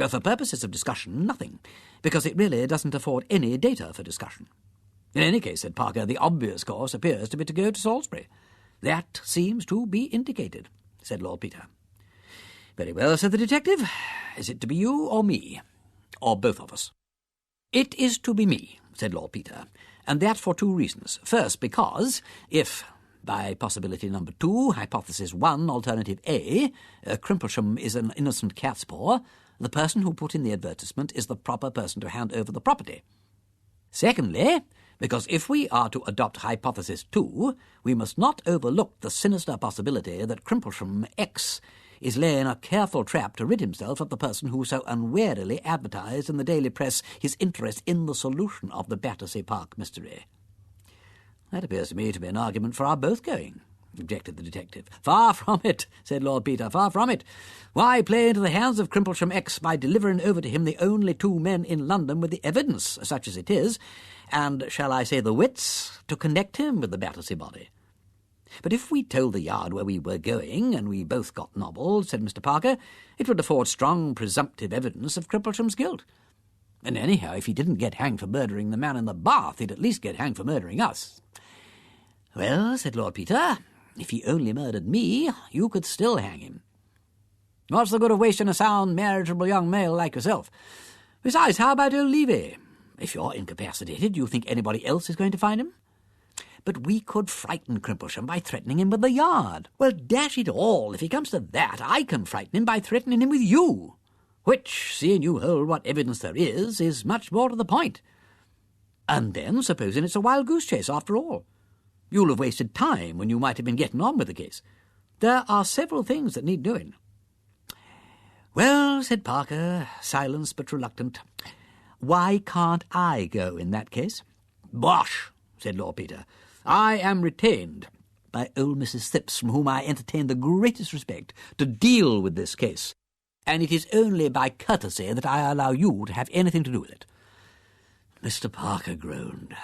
for purposes of discussion, nothing, because it really doesn't afford any data for discussion. In any case, said Parker, the obvious course appears to be to go to Salisbury. That seems to be indicated, said Lord Peter. Very well, said the detective. Is it to be you or me? Or both of us? It is to be me, said Lord Peter, and that for 2 reasons. First, because if, by possibility number 2, hypothesis 1, alternative A, Crimplesham is an innocent cat's paw, the person who put in the advertisement is the proper person to hand over the property. Secondly, because if we are to adopt hypothesis 2, we must not overlook the sinister possibility that Crimplesham X is laying a careful trap to rid himself of the person who so unwarily advertised in the daily press his interest in the solution of the Battersea Park mystery." "That appears to me to be an argument for our both going," objected the detective. "Far from it," said Lord Peter, "far from it. Why play into the hands of Crimplesham X by delivering over to him the only two men in London with the evidence, such as it is, and, shall I say, the wits, to connect him with the Battersea body? But if we told the Yard where we were going, and we both got nobbled," said Mr. Parker, "it would afford strong presumptive evidence of Crimplesham's guilt. And anyhow, if he didn't get hanged for murdering the man in the bath, he'd at least get hanged for murdering us." "Well," said Lord Peter, "if he only murdered me, you could still hang him." "What's the good of wasting a sound, marriageable young male like yourself? Besides, how about old Levy? If you're incapacitated, do you think anybody else is going to find him?" "But we could frighten Crimplesham by threatening him with the Yard." "Well, dash it all, if he comes to that, I can frighten him by threatening him with you, which, seeing you hold what evidence there is much more to the point. And then, supposing it's a wild goose chase after all, you'll have wasted time when you might have been getting on with the case. There are several things that need doing." "Well," said Parker, silenced but reluctant, "why can't I go in that case?" "Bosh," said Lord Peter. "I am retained by old Mrs. Thipps, from whom I entertain the greatest respect, to deal with this case, and it is only by courtesy that I allow you to have anything to do with it." Mr. Parker groaned.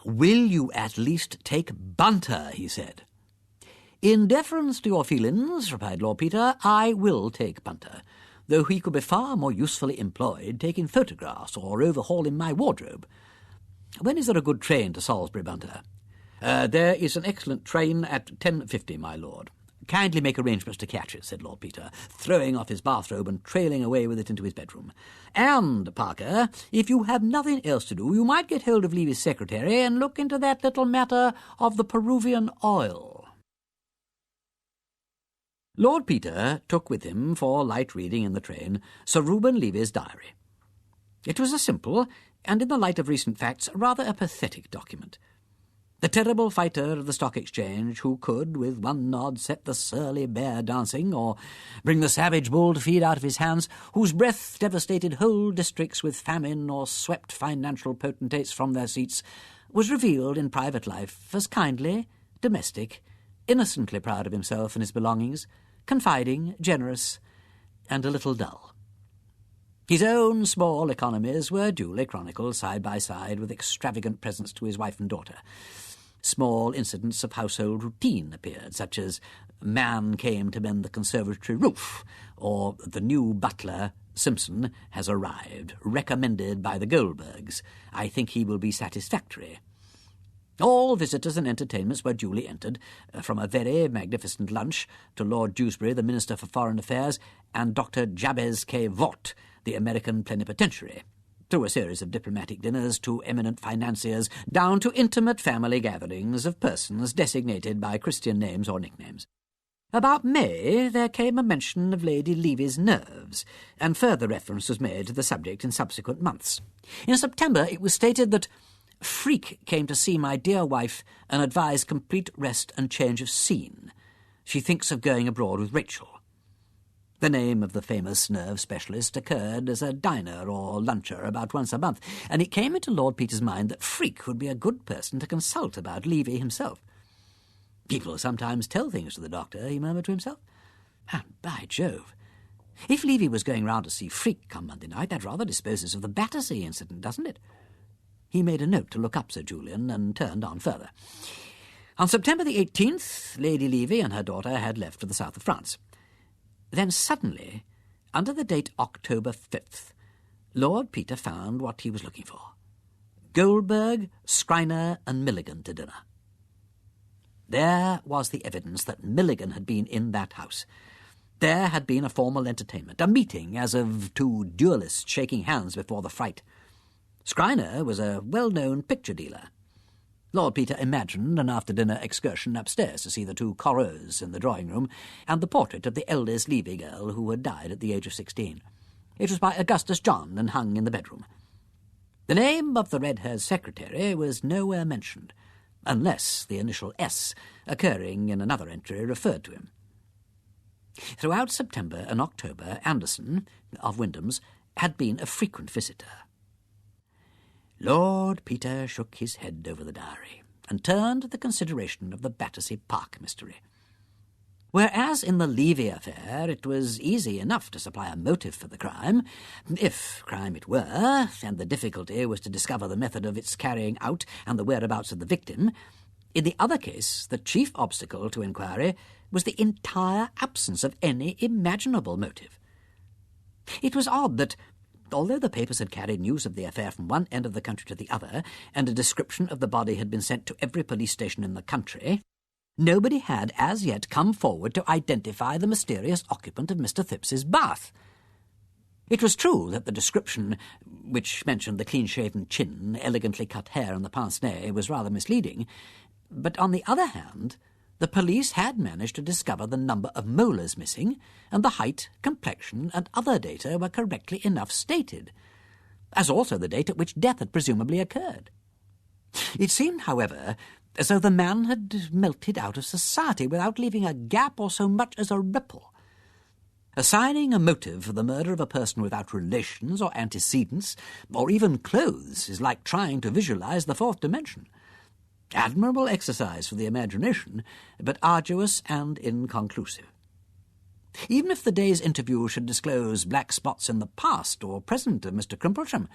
"Will you at least take Bunter?" he said. "In deference to your feelings," replied Lord Peter, "I will take Bunter, though he could be far more usefully employed taking photographs or overhauling my wardrobe. When is there a good train to Salisbury, Bunter?" "There is an excellent train at 10:50, my lord." "Kindly make arrangements to catch it," said Lord Peter, throwing off his bathrobe and trailing away with it into his bedroom. "And, Parker, if you have nothing else to do, you might get hold of Levy's secretary and look into that little matter of the Peruvian oil." Lord Peter took with him for light reading in the train Sir Reuben Levy's diary. It was a simple, and in the light of recent facts, rather a pathetic document. The terrible fighter of the Stock Exchange, who could, with one nod, set the surly bear dancing, or bring the savage bull to feed out of his hands, whose breath devastated whole districts with famine or swept financial potentates from their seats, was revealed in private life as kindly, domestic, innocently proud of himself and his belongings, confiding, generous, and a little dull. His own small economies were duly chronicled side by side with extravagant presents to his wife and daughter. Small incidents of household routine appeared, such as man came to mend the conservatory roof, or the new butler, Simpson, has arrived, recommended by the Goldbergs. I think he will be satisfactory. All visitors and entertainments were duly entered, from a very magnificent lunch to Lord Dewsbury, the Minister for Foreign Affairs, and Dr. Jabez K. Vaught, the American plenipotentiary, through a series of diplomatic dinners to eminent financiers, down to intimate family gatherings of persons designated by Christian names or nicknames. About May there came a mention of Lady Levy's nerves, and further reference was made to the subject in subsequent months. In September it was stated that Freak came to see my dear wife and advised complete rest and change of scene. She thinks of going abroad with Rachel. The name of the famous nerve specialist occurred as a diner or luncher about once a month, and it came into Lord Peter's mind that Freak would be a good person to consult about Levy himself. "People sometimes tell things to the doctor," he murmured to himself. By Jove, if Levy was going round to see Freak come Monday night, that rather disposes of the Battersea incident, doesn't it? He made a note to look up Sir Julian and turned on further. On September the 18th, Lady Levy and her daughter had left for the south of France. Then suddenly, under the date October 5th, Lord Peter found what he was looking for. Goldberg, Skriner and Milligan to dinner. There was the evidence that Milligan had been in that house. There had been a formal entertainment, a meeting as of two duelists shaking hands before the fight. Skriner was a well-known picture dealer. Lord Peter imagined an after-dinner excursion upstairs to see the two Corrots in the drawing-room and the portrait of the eldest Levy girl who had died at the age of 16. It was by Augustus John and hung in the bedroom. The name of the red-haired secretary was nowhere mentioned, unless the initial S, occurring in another entry, referred to him. Throughout September and October, Anderson, of Wyndham's, had been a frequent visitor. Lord Peter shook his head over the diary and turned to the consideration of the Battersea Park mystery. Whereas in the Levy affair it was easy enough to supply a motive for the crime, if crime it were, and the difficulty was to discover the method of its carrying out and the whereabouts of the victim, in the other case the chief obstacle to inquiry was the entire absence of any imaginable motive. It was odd that, although the papers had carried news of the affair from one end of the country to the other, and a description of the body had been sent to every police station in the country, nobody had as yet come forward to identify the mysterious occupant of Mr. Phipps's bath. It was true that the description, which mentioned the clean-shaven chin, elegantly cut hair, and the pince-nez, was rather misleading, but on the other hand, the police had managed to discover the number of molars missing, and the height, complexion, and other data were correctly enough stated, as also the date at which death had presumably occurred. It seemed, however, as though the man had melted out of society without leaving a gap or so much as a ripple. Assigning a motive for the murder of a person without relations or antecedents, or even clothes, is like trying to visualize the fourth dimension. Admirable exercise for the imagination, but arduous and inconclusive. Even if the day's interview should disclose black spots in the past or present of Mr. Crimplesham,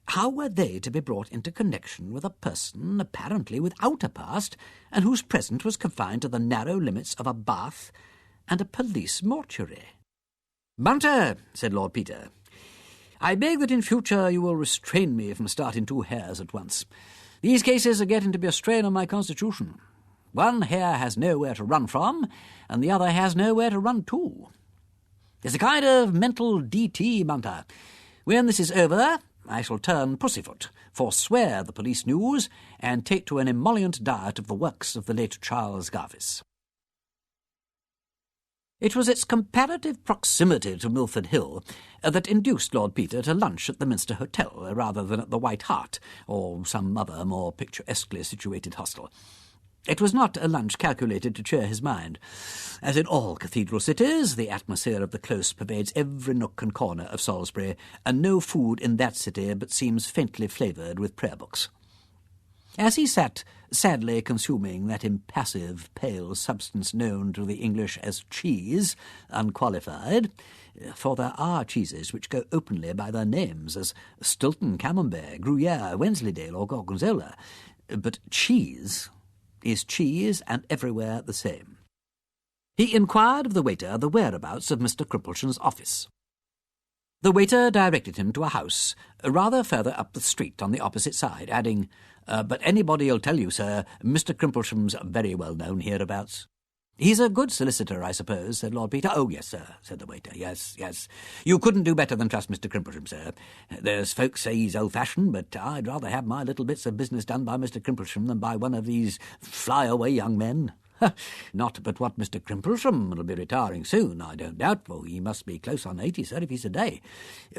how were they to be brought into connection with a person apparently without a past, and whose present was confined to the narrow limits of a bath and a police mortuary? "Bunter," said Lord Peter, "I beg that in future you will restrain me from starting two hares at once. These cases are getting to be a strain on my constitution. One hare has nowhere to run from, and the other has nowhere to run to. It's a kind of mental DT, Bunter. When this is over, I shall turn pussyfoot, forswear the police news, and take to an emollient diet of the works of the late Charles Garvice." It was its comparative proximity to Milford Hill that induced Lord Peter to lunch at the Minster Hotel rather than at the White Hart, or some other more picturesquely situated hostel. It was not a lunch calculated to cheer his mind. As in all cathedral cities, the atmosphere of the Close pervades every nook and corner of Salisbury, and no food in that city but seems faintly flavoured with prayer books. As he sat sadly consuming that impassive, pale substance known to the English as cheese, unqualified, for there are cheeses which go openly by their names, as Stilton, Camembert, Gruyere, Wensleydale, or Gorgonzola, but cheese is cheese and everywhere the same. He inquired of the waiter the whereabouts of Mr. Crimplesham's office. The waiter directed him to a house rather further up the street on the opposite side, adding, "But anybody'll tell you, sir, Mr. Crimplesham's very well known hereabouts." "He's a good solicitor, I suppose," said Lord Peter. "Oh, yes, sir," said the waiter. Yes. You couldn't do better than trust Mr. Crimplesham, sir. There's folks say he's old-fashioned, but I'd rather have my little bits of business done by Mr. Crimplesham than by one of these fly-away young men. Not but what Mr. Crimplesham will be retiring soon, I don't doubt, for he must be close on 80, sir, if he's a day.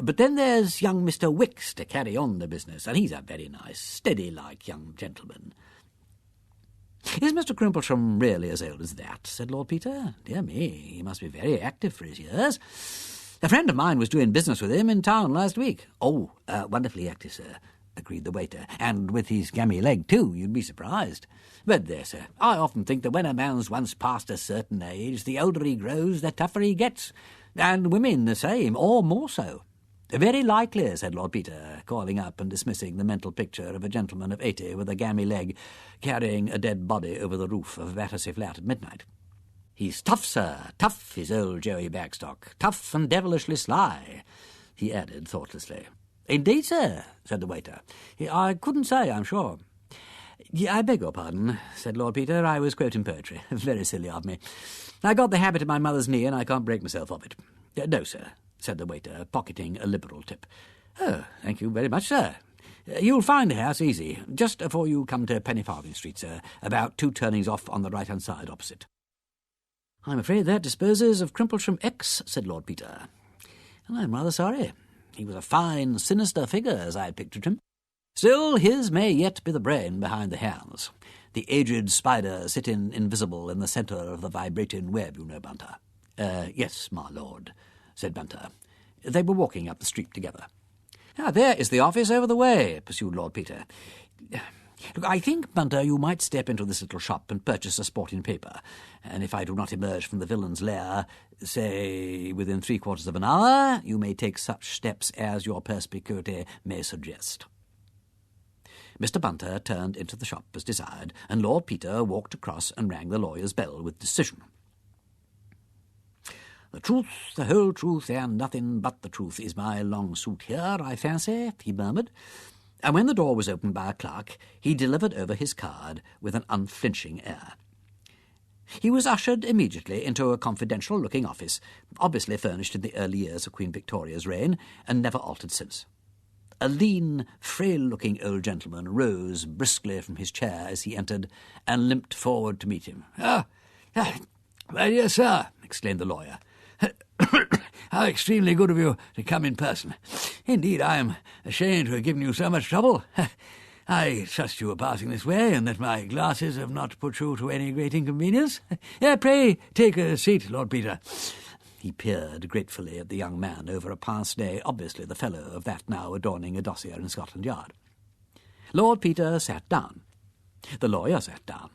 But then there's young Mr. Wicks to carry on the business, and he's a very nice, steady-like young gentleman." "Is Mr. Crimplesham really as old as that?" said Lord Peter. "Dear me, he must be very active for his years. A friend of mine was doing business with him in town last week." "Oh, wonderfully active, sir," agreed the waiter, "and with his gammy leg, too, you'd be surprised. But there, sir, I often think that when a man's once past a certain age, the older he grows, the tougher he gets, and women the same, or more so." "Very likely," said Lord Peter, calling up and dismissing the mental picture of a gentleman of 80 with a gammy leg carrying a dead body over the roof of a Battersea flat at midnight. "He's tough, sir, tough, is old Joey Bagstock, tough and devilishly sly," he added thoughtlessly. "Indeed, sir," said the waiter. "I couldn't say, I'm sure." "I beg your pardon," said Lord Peter. "I was quoting poetry. Very silly of me. I got the habit of my mother's knee, and I can't break myself of it." "No, sir," said the waiter, pocketing a liberal tip. "Oh, thank you very much, sir. You'll find the house easy, just afore you come to Pennyfarthing Street, sir, about 2 turnings off on the right-hand side opposite." "I'm afraid that disposes of Crimplesham X," said Lord Peter. "And I'm rather sorry. He was a fine, sinister figure, as I had pictured him. Still, his may yet be the brain behind the hands. The aged spider sitting invisible in the centre of the vibrating web, you know, Bunter. Yes, my lord, said Bunter. They were walking up the street together. "Ah, there is the office over the way," pursued Lord Peter. "Look, I think, Bunter, you might step into this little shop and purchase a sporting paper, and if I do not emerge from the villain's lair, say, within 3/4 of an hour, you may take such steps as your perspicuity may suggest." Mr. Bunter turned into the shop as desired, and Lord Peter walked across and rang the lawyer's bell with decision. "The truth, the whole truth, and nothing but the truth is my long suit here, I fancy," he murmured, and when the door was opened by a clerk, he delivered over his card with an unflinching air. He was ushered immediately into a confidential-looking office, obviously furnished in the early years of Queen Victoria's reign, and never altered since. A lean, frail-looking old gentleman rose briskly from his chair as he entered, and limped forward to meet him. My dear sir," exclaimed the lawyer, "how extremely good of you to come in person. Indeed, I am ashamed to have given you so much trouble. I trust you are passing this way, and that my glasses have not put you to any great inconvenience. Pray take a seat, Lord Peter." He peered gratefully at the young man over a pince-nez, obviously the fellow of that now adorning a dossier in Scotland Yard. Lord Peter sat down. The lawyer sat down.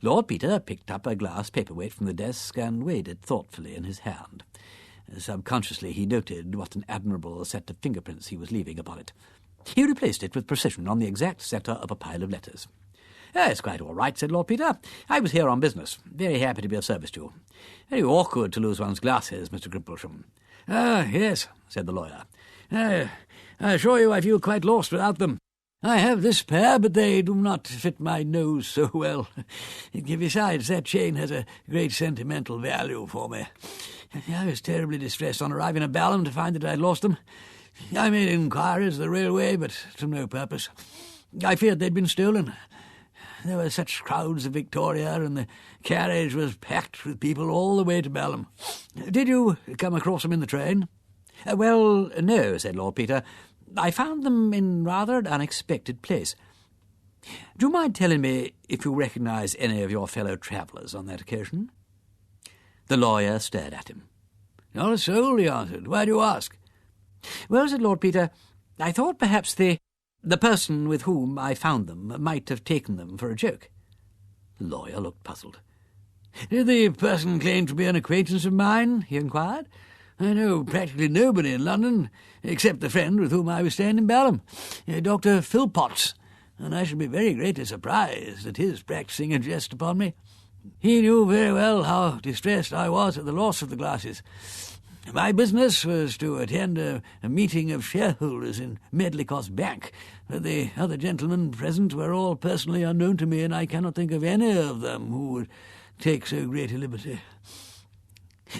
Lord Peter picked up a glass paperweight from the desk and weighed it thoughtfully in his hand. Subconsciously he noted what an admirable set of fingerprints he was leaving upon it. He replaced it with precision on the exact centre of a pile of letters. "It's quite all right," said Lord Peter. "I was here on business. Very happy to be of service to you. Very awkward to lose one's glasses, Mr. Crimplesham." Yes," said the lawyer. "I assure you I feel quite lost without them. I have this pair, but they do not fit my nose so well. Besides, that chain has a great sentimental value for me. I was terribly distressed on arriving at Balham to find that I had lost them. I made inquiries at the railway, but to no purpose. I feared they'd been stolen. There were such crowds of Victoria, and the carriage was packed with people all the way to Balham. Did you come across them in the train?" "Well, no," said Lord Peter. "I found them in rather an unexpected place. Do you mind telling me if you recognise any of your fellow travellers on that occasion?" The lawyer stared at him. "Not a soul," he answered. "Why do you ask?" "Well," said Lord Peter, "I thought perhaps the person with whom I found them might have taken them for a joke." The lawyer looked puzzled. "Did the person claim to be an acquaintance of mine?" he inquired. "I know practically nobody in London, except the friend with whom I was staying in Balham, Dr. Philpotts, and I should be very greatly surprised at his practising a jest upon me. He knew very well how distressed I was at the loss of the glasses. My business was to attend a meeting of shareholders in Medlicott Bank, but the other gentlemen present were all personally unknown to me, and I cannot think of any of them who would take so great a liberty.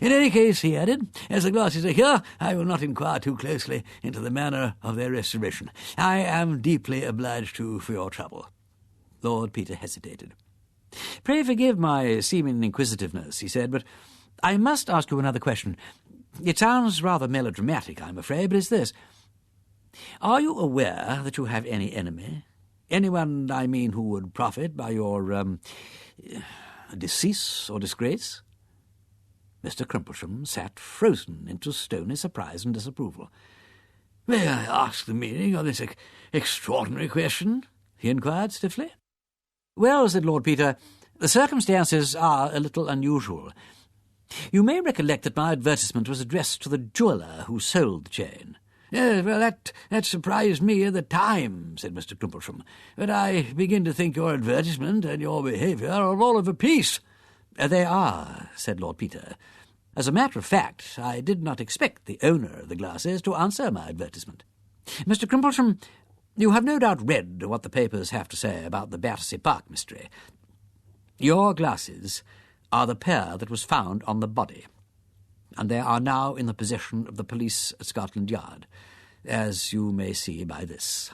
In any case," he added, "as the glasses are here, I will not inquire too closely into the manner of their restoration. I am deeply obliged to you for your trouble." Lord Peter hesitated. "Pray forgive my seeming inquisitiveness," he said, "but I must ask you another question. It sounds rather melodramatic, I'm afraid, but it's this. Are you aware that you have any enemy? Anyone, I mean, who would profit by your decease or disgrace?" Mr. Crimplesham sat frozen into stony surprise and disapproval. "May I ask the meaning of this extraordinary question?" he inquired stiffly. "Well," said Lord Peter, "the circumstances are a little unusual. You may recollect that my advertisement was addressed to the jeweller who sold the chain." "Yes, well, that surprised me at the time," said Mr. Crimplesham, "but I begin to think your advertisement and your behaviour are all of a piece." "They are," said Lord Peter. "As a matter of fact, I did not expect the owner of the glasses to answer my advertisement. Mr. Crimplesham, you have no doubt read what the papers have to say about the Battersea Park mystery. Your glasses are the pair that was found on the body, and they are now in the possession of the police at Scotland Yard, as you may see by this."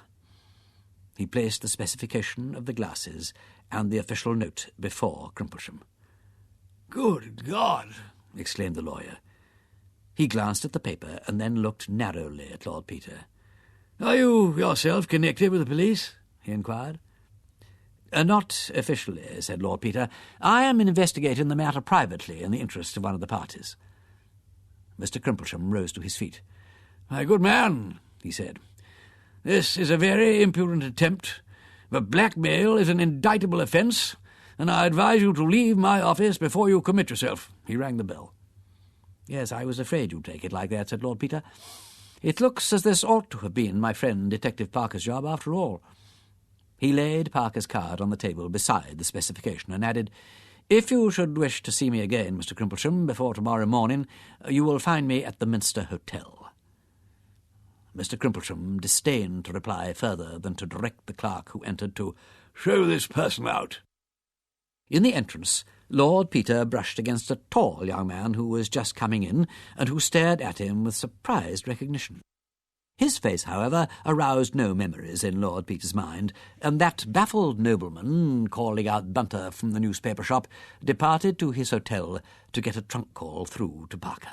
He placed the specification of the glasses and the official note before Crimplesham. "Good God!" exclaimed the lawyer. He glanced at the paper and then looked narrowly at Lord Peter. "Are you yourself connected with the police?" he inquired. Not officially," said Lord Peter. "I am investigating the matter privately in the interest of one of the parties." Mr. Crimplesham rose to his feet. "My good man," he said, "this is a very impudent attempt, but blackmail is an indictable offence, and I advise you to leave my office before you commit yourself." He rang the bell. "Yes, I was afraid you'd take it like that," said Lord Peter. "It looks as this ought to have been my friend Detective Parker's job after all." He laid Parker's card on the table beside the specification and added, "If you should wish to see me again, Mr. Crimplesham, before tomorrow morning, you will find me at the Minster Hotel." Mr. Crimplesham disdained to reply further than to direct the clerk who entered to "show this person out." In the entrance, Lord Peter brushed against a tall young man who was just coming in, and who stared at him with surprised recognition. His face, however, aroused no memories in Lord Peter's mind, and that baffled nobleman, calling out Bunter from the newspaper shop, departed to his hotel to get a trunk call through to Parker.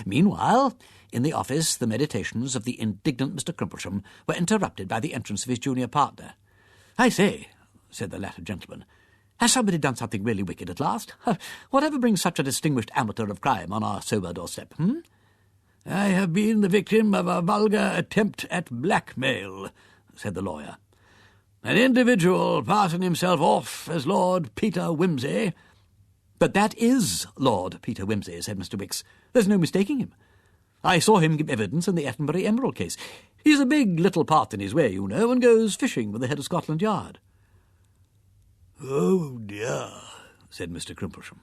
Meanwhile, in the office, the meditations of the indignant Mr. Crimplesham were interrupted by the entrance of his junior partner. "I say," said the latter gentleman, "has somebody done something really wicked at last? Whatever brings such a distinguished amateur of crime on our sober doorstep, "I have been the victim of a vulgar attempt at blackmail," said the lawyer. "An individual passing himself off as Lord Peter Wimsey—" "But that is Lord Peter Wimsey," said Mr. Wicks. "There's no mistaking him. I saw him give evidence in the Attenbury Emerald case. He's a big little part in his way, you know, and goes fishing with the head of Scotland Yard." "Oh, dear," said Mr. Crimplesham.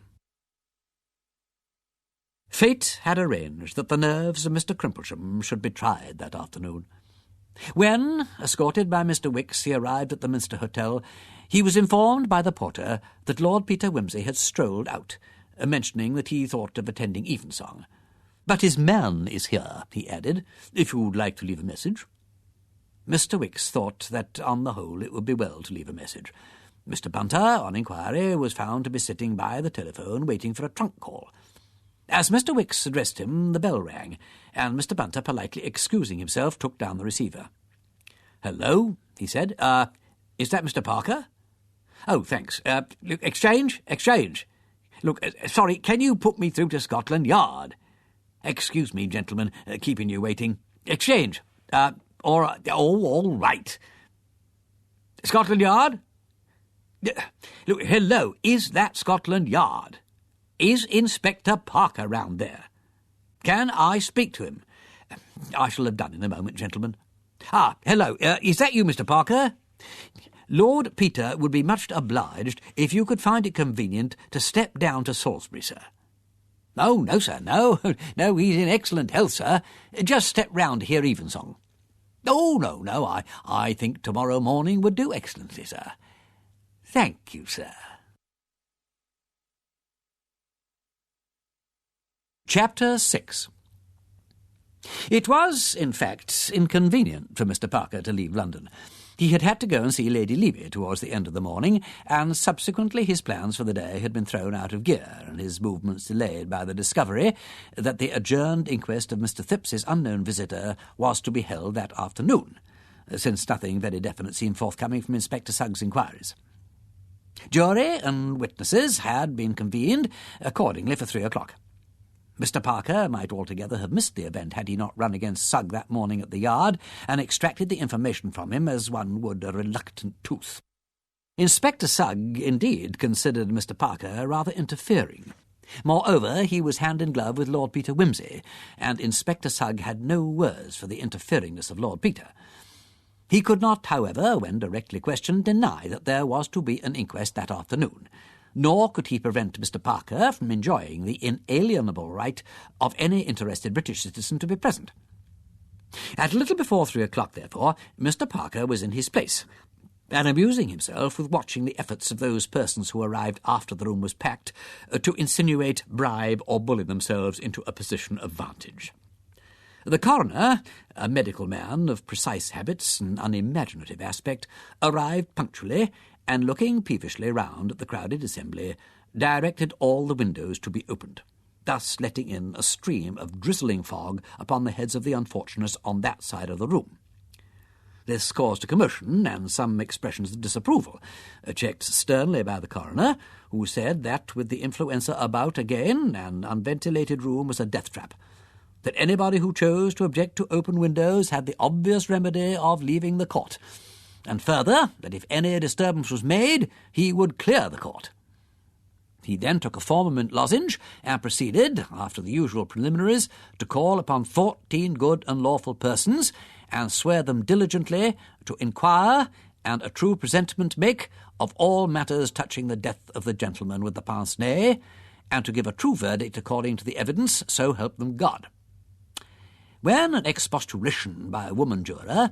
Fate had arranged that the nerves of Mr. Crimplesham should be tried that afternoon. When, escorted by Mr. Wicks, he arrived at the Minster Hotel, he was informed by the porter that Lord Peter Wimsey had strolled out, mentioning that he thought of attending evensong. "But his man is here," he added, "if you'd like to leave a message." Mr. Wicks thought that, on the whole, it would be well to leave a message. Mr. Bunter, on inquiry, was found to be sitting by the telephone waiting for a trunk call. As Mr. Wicks addressed him, the bell rang, and Mr. Bunter, politely excusing himself, took down the receiver. "Hello," he said. Is that Mr. Parker?" "Oh, thanks. Look, exchange. Look, sorry, can you put me through to Scotland Yard? Excuse me, gentlemen, keeping you waiting. Exchange. All right. Scotland Yard? Look, hello, is that Scotland Yard? Is Inspector Parker round there? Can I speak to him? I shall have done in a moment, gentlemen. Hello, is that you, Mr. Parker? Lord Peter would be much obliged if you could find it convenient to step down to Salisbury, sir. Oh, no, sir, no, he's in excellent health, sir. Just step round to hear evensong. Oh, no, I think tomorrow morning would do excellently, sir. Thank you, sir. Chapter 6. It was, in fact, inconvenient for Mr. Parker to leave London. He had had to go and see Lady Levy towards the end of the morning, and subsequently his plans for the day had been thrown out of gear, and his movements delayed by the discovery that the adjourned inquest of Mr. Thipps's unknown visitor was to be held that afternoon, since nothing very definite seemed forthcoming from Inspector Suggs' inquiries. Jury and witnesses had been convened accordingly for 3 o'clock. Mr. Parker might altogether have missed the event had he not run against Sugg that morning at the Yard and extracted the information from him as one would a reluctant tooth. Inspector Sugg, indeed, considered Mr. Parker rather interfering. Moreover, he was hand in glove with Lord Peter Wimsey, and Inspector Sugg had no words for the interferingness of Lord Peter. He could not, however, when directly questioned, deny that there was to be an inquest that afternoon, nor could he prevent Mr. Parker from enjoying the inalienable right of any interested British citizen to be present. At a little before 3 o'clock, therefore, Mr. Parker was in his place, and amusing himself with watching the efforts of those persons who arrived after the room was packed to insinuate, bribe, or bully themselves into a position of vantage. The coroner, a medical man of precise habits and unimaginative aspect, arrived punctually, and looking peevishly round at the crowded assembly, directed all the windows to be opened, thus letting in a stream of drizzling fog upon the heads of the unfortunates on that side of the room. This caused a commotion and some expressions of disapproval, checked sternly by the coroner, who said that with the influenza about again, an unventilated room was a death trap, that anybody who chose to object to open windows had the obvious remedy of leaving the court, and further, that if any disturbance was made, he would clear the court. He then took a formament lozenge and proceeded, after the usual preliminaries, to call upon 14 good and lawful persons, and swear them diligently to inquire and a true presentment make of all matters touching the death of the gentleman with the pince-nez, and to give a true verdict according to the evidence, so help them God. When an expostulation by a woman juror,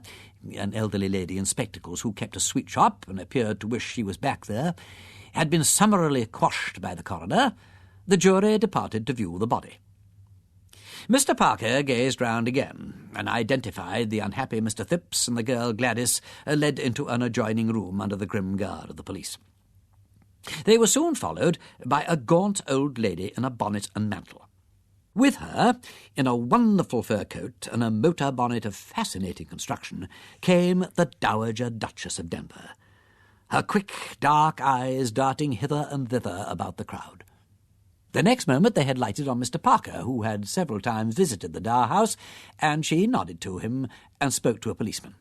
an elderly lady in spectacles who kept a sweet shop and appeared to wish she was back there, had been summarily quashed by the coroner, the jury departed to view the body. Mr. Parker gazed round again, and identified the unhappy Mr. Phipps and the girl Gladys, led into an adjoining room under the grim guard of the police. They were soon followed by a gaunt old lady in a bonnet and mantle. With her, in a wonderful fur coat and a motor bonnet of fascinating construction, came the Dowager Duchess of Denver, her quick, dark eyes darting hither and thither about the crowd. The next moment they had lighted on Mr. Parker, who had several times visited the Dower House, and she nodded to him and spoke to a policeman.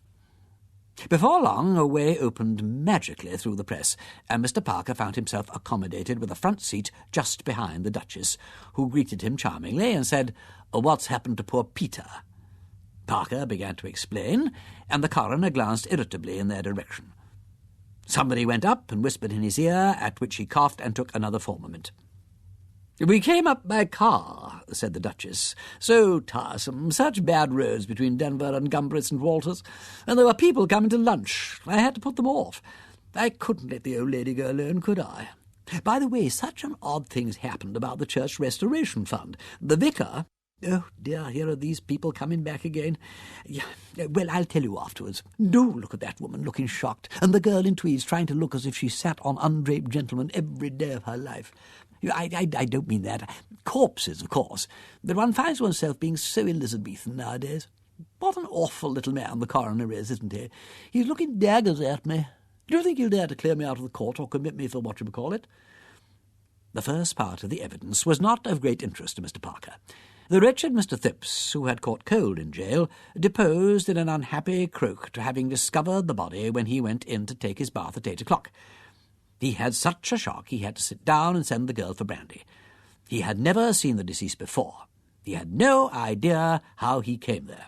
Before long, a way opened magically through the press, and Mr. Parker found himself accommodated with a front seat just behind the Duchess, who greeted him charmingly and said, "What's happened to poor Peter?" Parker began to explain, and the coroner glanced irritably in their direction. Somebody went up and whispered in his ear, at which he coughed and took another formament. "We came up by car," said the Duchess. "So tiresome, such bad roads between Denver and Gumbri St. Walters, and there were people coming to lunch. I had to put them off. I couldn't let the old lady go alone, could I? By the way, such an odd thing's happened about the Church Restoration Fund. The vicar— Oh, dear, here are these people coming back again. Well, I'll tell you afterwards. Do look at that woman looking shocked, and the girl in tweeds trying to look as if she sat on undraped gentlemen every day of her life. I don't mean that. Corpses, of course. But one finds oneself being so Elizabethan nowadays. What an awful little man the coroner is, isn't he? He's looking daggers at me. Do you think he'll dare to clear me out of the court or commit me for whatchamacallit? The first part of the evidence was not of great interest to Mr. Parker. The wretched Mr. Phipps, who had caught cold in jail, deposed in an unhappy croak to having discovered the body when he went in to take his bath at 8 o'clock. He had such a shock he had to sit down and send the girl for brandy. He had never seen the deceased before. He had no idea how he came there.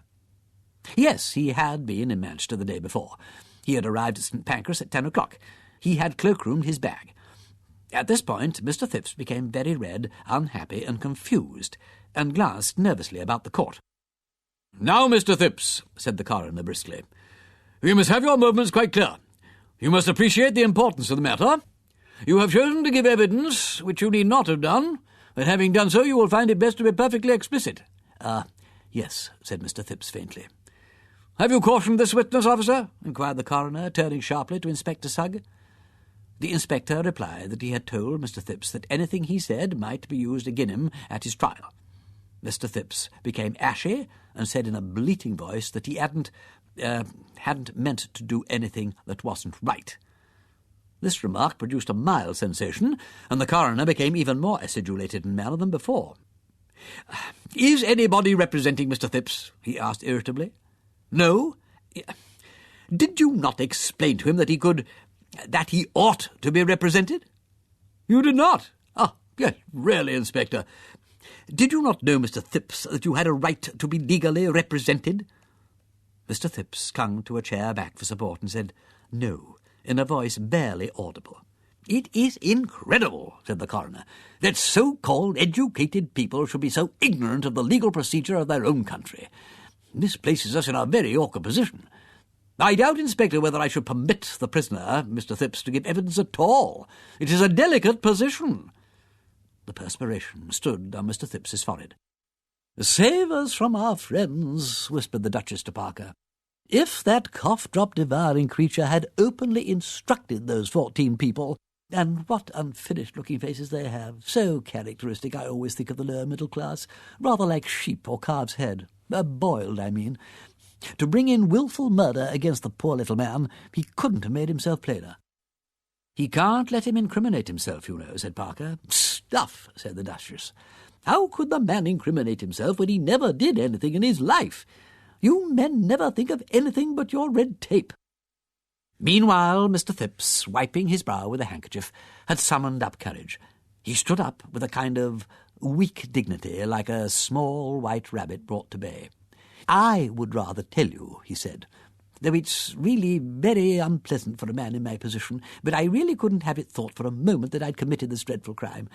Yes, he had been in Manchester the day before. He had arrived at St. Pancras at 10 o'clock. He had cloak-roomed his bag. At this point, Mr. Phipps became very red, unhappy, and confused, and glanced nervously about the court. "Now, Mr. Phipps," said the coroner briskly, "you must have your movements quite clear. You must appreciate the importance of the matter. You have chosen to give evidence which you need not have done, but having done so you will find it best to be perfectly explicit." Yes," said Mr. Phipps faintly. "Have you cautioned this witness, officer?" inquired the coroner, turning sharply to Inspector Sugg. The inspector replied that he had told Mr. Phipps that anything he said might be used agin him at his trial. Mr. Phipps became ashy and said in a bleating voice that he hadn't meant to do anything that wasn't right. This remark produced a mild sensation, and the coroner became even more acidulated in manner than before. "Is anybody representing Mr. Phipps?" he asked irritably. "No? Did you not explain to him that he ought to be represented?" "You did not? Yes, really, Inspector. Did you not know, Mr. Phipps, that you had a right to be legally represented?" Mr. Phipps clung to a chair back for support and said, "No," in a voice barely audible. "It is incredible," said the coroner, "that so-called educated people should be so ignorant of the legal procedure of their own country. This places us in a very awkward position. I doubt, Inspector, whether I should permit the prisoner, Mr. Phipps, to give evidence at all. It is a delicate position." The perspiration stood on Mr. Phipps's forehead. "Save us from our friends," whispered the Duchess to Parker. "If that cough-drop-devouring creature had openly instructed those 14 people, and what unfinished-looking faces they have, so characteristic, I always think, of the lower middle class, rather like sheep or calf's head, boiled, I mean. To bring in wilful murder against the poor little man, he couldn't have made himself plainer. "He can't let him incriminate himself, you know," said Parker. "Stuff," said the Duchess. "How could the man incriminate himself when he never did anything in his life? You men never think of anything but your red tape." Meanwhile, Mr. Phipps, wiping his brow with a handkerchief, had summoned up courage. He stood up with a kind of weak dignity, like a small white rabbit brought to bay. "I would rather tell you," he said, "though it's really very unpleasant for a man in my position, but I really couldn't have it thought for a moment that I'd committed this dreadful crime.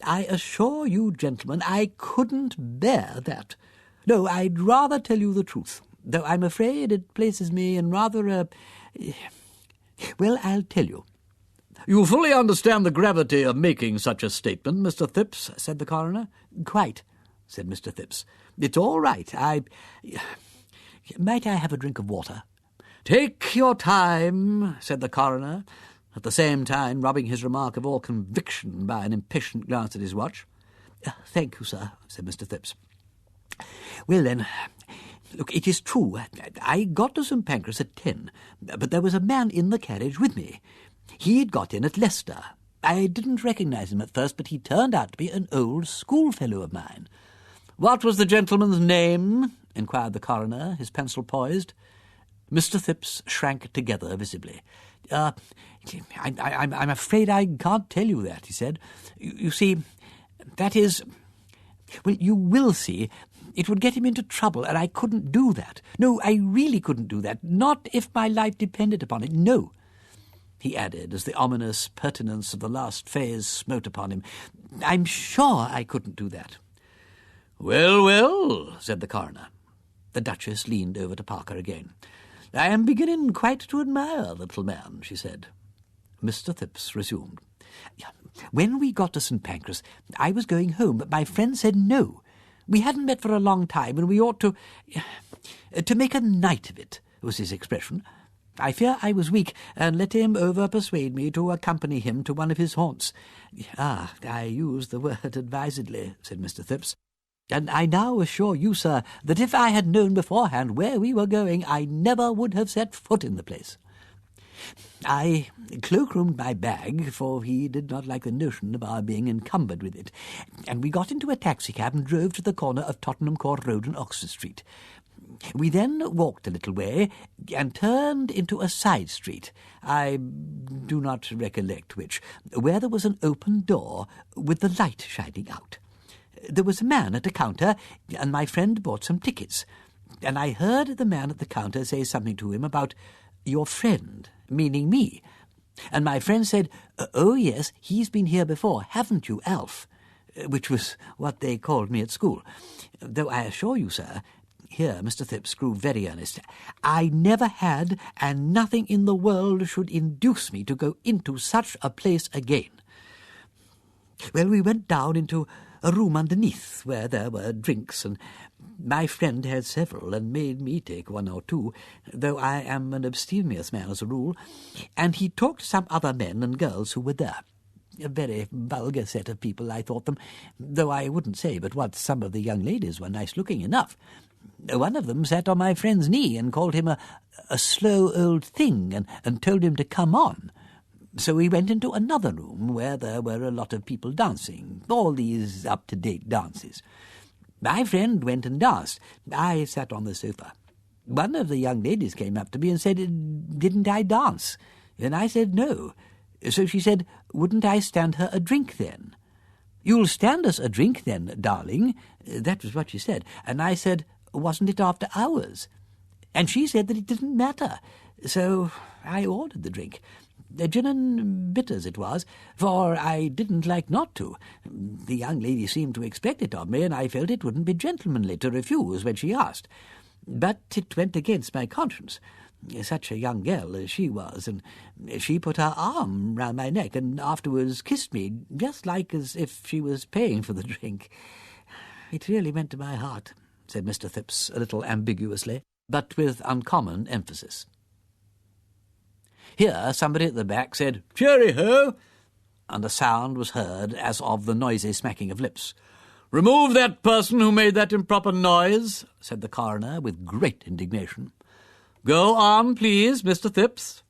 I assure you, gentlemen, I couldn't bear that. No, I'd rather tell you the truth, though I'm afraid it places me in rather a... Well, I'll tell you." "You fully understand the gravity of making such a statement, Mr. Phipps," said the coroner. "Quite," said Mr. Phipps. "It's all right. Might I have a drink of water?" "Take your time," said the coroner, at the same time rubbing his remark of all conviction by an impatient glance at his watch. "Thank you, sir," said Mr. Phipps. "Well, then, look, it is true. I got to St. Pancras at 10, but there was a man in the carriage with me. He'd got in at Leicester. I didn't recognise him at first, but he turned out to be an old schoolfellow of mine." "What was the gentleman's name?" inquired the coroner, his pencil poised. Mr. Phipps shrank together visibly. I'm afraid I can't tell you that," he said. You see, that is... Well, you will see. It would get him into trouble, and I couldn't do that. No, I really couldn't do that. Not if my life depended upon it. No," he added, as the ominous pertinence of the last phase smote upon him. "I'm sure I couldn't do that." "Well, well," said the coroner. The Duchess leaned over to Parker again. "I am beginning quite to admire the little man," she said. Mr. Phipps resumed. "When we got to St. Pancras, I was going home, but my friend said no. We hadn't met for a long time, and we ought to make a night of it," was his expression. "I fear I was weak, and let him over-persuade me to accompany him to one of his haunts." I used the word advisedly," said Mr. Phipps. "And I now assure you, sir, that if I had known beforehand where we were going, I never would have set foot in the place. I cloak-roomed my bag, for he did not like the notion of our being encumbered with it, and we got into a taxicab and drove to the corner of Tottenham Court Road and Oxford Street. We then walked a little way and turned into a side street, I do not recollect which, where there was an open door with the light shining out. There was a man at a counter, and my friend bought some tickets, and I heard the man at the counter say something to him about your friend, meaning me, and my friend said, "Oh, yes, he's been here before, haven't you, Alf?" which was what they called me at school. Though I assure you, sir, here Mr. Phipps grew very earnest, I never had, and nothing in the world should induce me to go into such a place again. Well, we went down into a room underneath, where there were drinks, and my friend had several, and made me take one or two, though I am an abstemious man as a rule, and he talked to some other men and girls who were there. A very vulgar set of people, I thought them, though I wouldn't say but what some of the young ladies were nice-looking enough. One of them sat on my friend's knee and called him a slow old thing, and told him to come on. So we went into another room where there were a lot of people dancing, all these up-to-date dances. My friend went and danced. I sat on the sofa. One of the young ladies came up to me and said, didn't I dance? And I said no. So she said, wouldn't I stand her a drink then? You'll stand us a drink then, darling. That was what she said. And I said, wasn't it after hours? And she said that it didn't matter. So I ordered the drink. Gin and bitters it was, for I didn't like not to. The young lady seemed to expect it of me, and I felt it wouldn't be gentlemanly to refuse when she asked. But it went against my conscience. Such a young girl as she was, and she put her arm round my neck and afterwards kissed me, just like as if she was paying for the drink. It really went to my heart, said Mr. Phipps, a little ambiguously, but with uncommon emphasis. Here somebody at the back said, "Cheery-ho!" and a sound was heard as of the noisy smacking of lips. "Remove that person who made that improper noise," said the coroner with great indignation. "Go on, please, Mr. Thipps."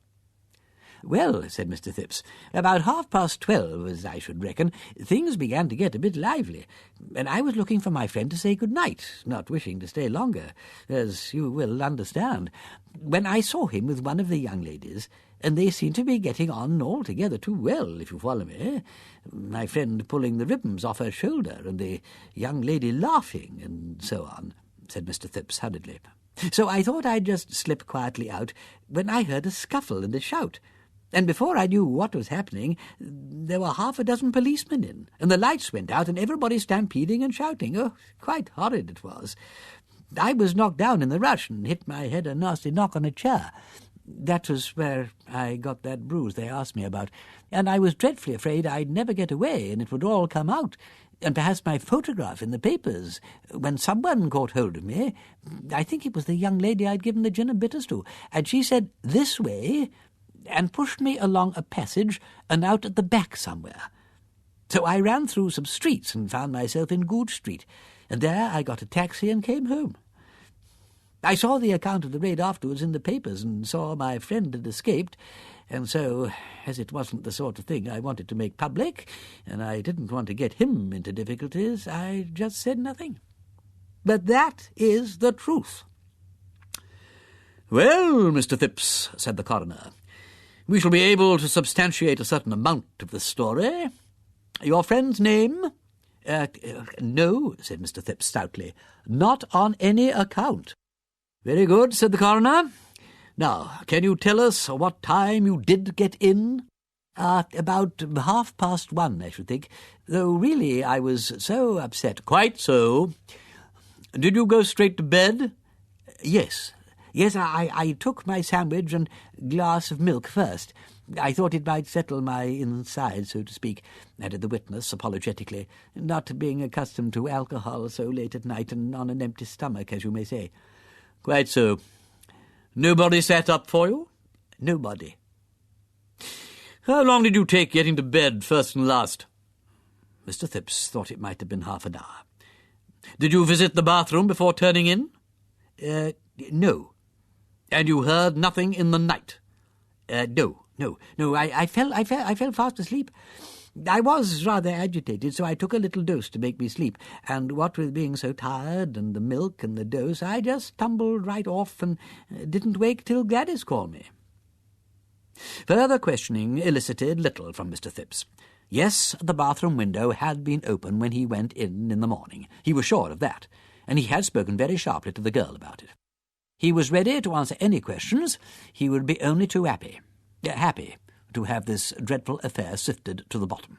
"Well," said Mr. Thipps, "about 12:30, as I should reckon, things began to get a bit lively, and I was looking for my friend to say good night, not wishing to stay longer, as you will understand, when I saw him with one of the young ladies, and they seemed to be getting on altogether too well, if you follow me. My friend pulling the ribbons off her shoulder, and the young lady laughing, and so on," said Mr. Thipps hurriedly. "So I thought I'd just slip quietly out, when I heard a scuffle and a shout. And before I knew what was happening, there were half a dozen policemen in, and the lights went out, and everybody stampeding and shouting. Oh, quite horrid it was. I was knocked down in the rush and hit my head a nasty knock on a chair. That was where I got that bruise they asked me about, and I was dreadfully afraid I'd never get away, and it would all come out, and perhaps my photograph in the papers, when someone caught hold of me. I think it was the young lady I'd given the gin and bitters to, and she said, 'This way,' and pushed me along a passage and out at the back somewhere. So I ran through some streets and found myself in Goodge Street, and there I got a taxi and came home. I saw the account of the raid afterwards in the papers and saw my friend had escaped, and so, as it wasn't the sort of thing I wanted to make public, and I didn't want to get him into difficulties, I just said nothing. But that is the truth." "Well, Mr. Thipps," said the coroner, "we shall be able to substantiate a certain amount of the story. Your friend's name?" No," said Mr. Thipps stoutly, "Not on any account." "Very good," said the coroner. "Now, can you tell us what time you did get in?" About 1:30, I should think, though really I was so upset." "Quite so. Did you go straight to bed?" Yes, I took my sandwich and glass of milk first. I thought it might settle my inside, so to speak," added the witness apologetically, "not being accustomed to alcohol so late at night and on an empty stomach, as you may say." "Quite so. Nobody sat up for you?" "Nobody." "How long did you take getting to bed, first and last?" Mr. Thipps thought it might have been half an hour. "Did you visit the bathroom before turning in?" No." "And you heard nothing in the night?" No. I fell fast asleep. I was rather agitated, so I took a little dose to make me sleep, and what with being so tired and the milk and the dose, I just tumbled right off and didn't wake till Gladys called me." Further questioning elicited little from Mr. Thipps. Yes, the bathroom window had been open when he went in the morning. He was sure of that, and he had spoken very sharply to the girl about it. He was ready to answer any questions. He would be only too happy to have this dreadful affair sifted to the bottom.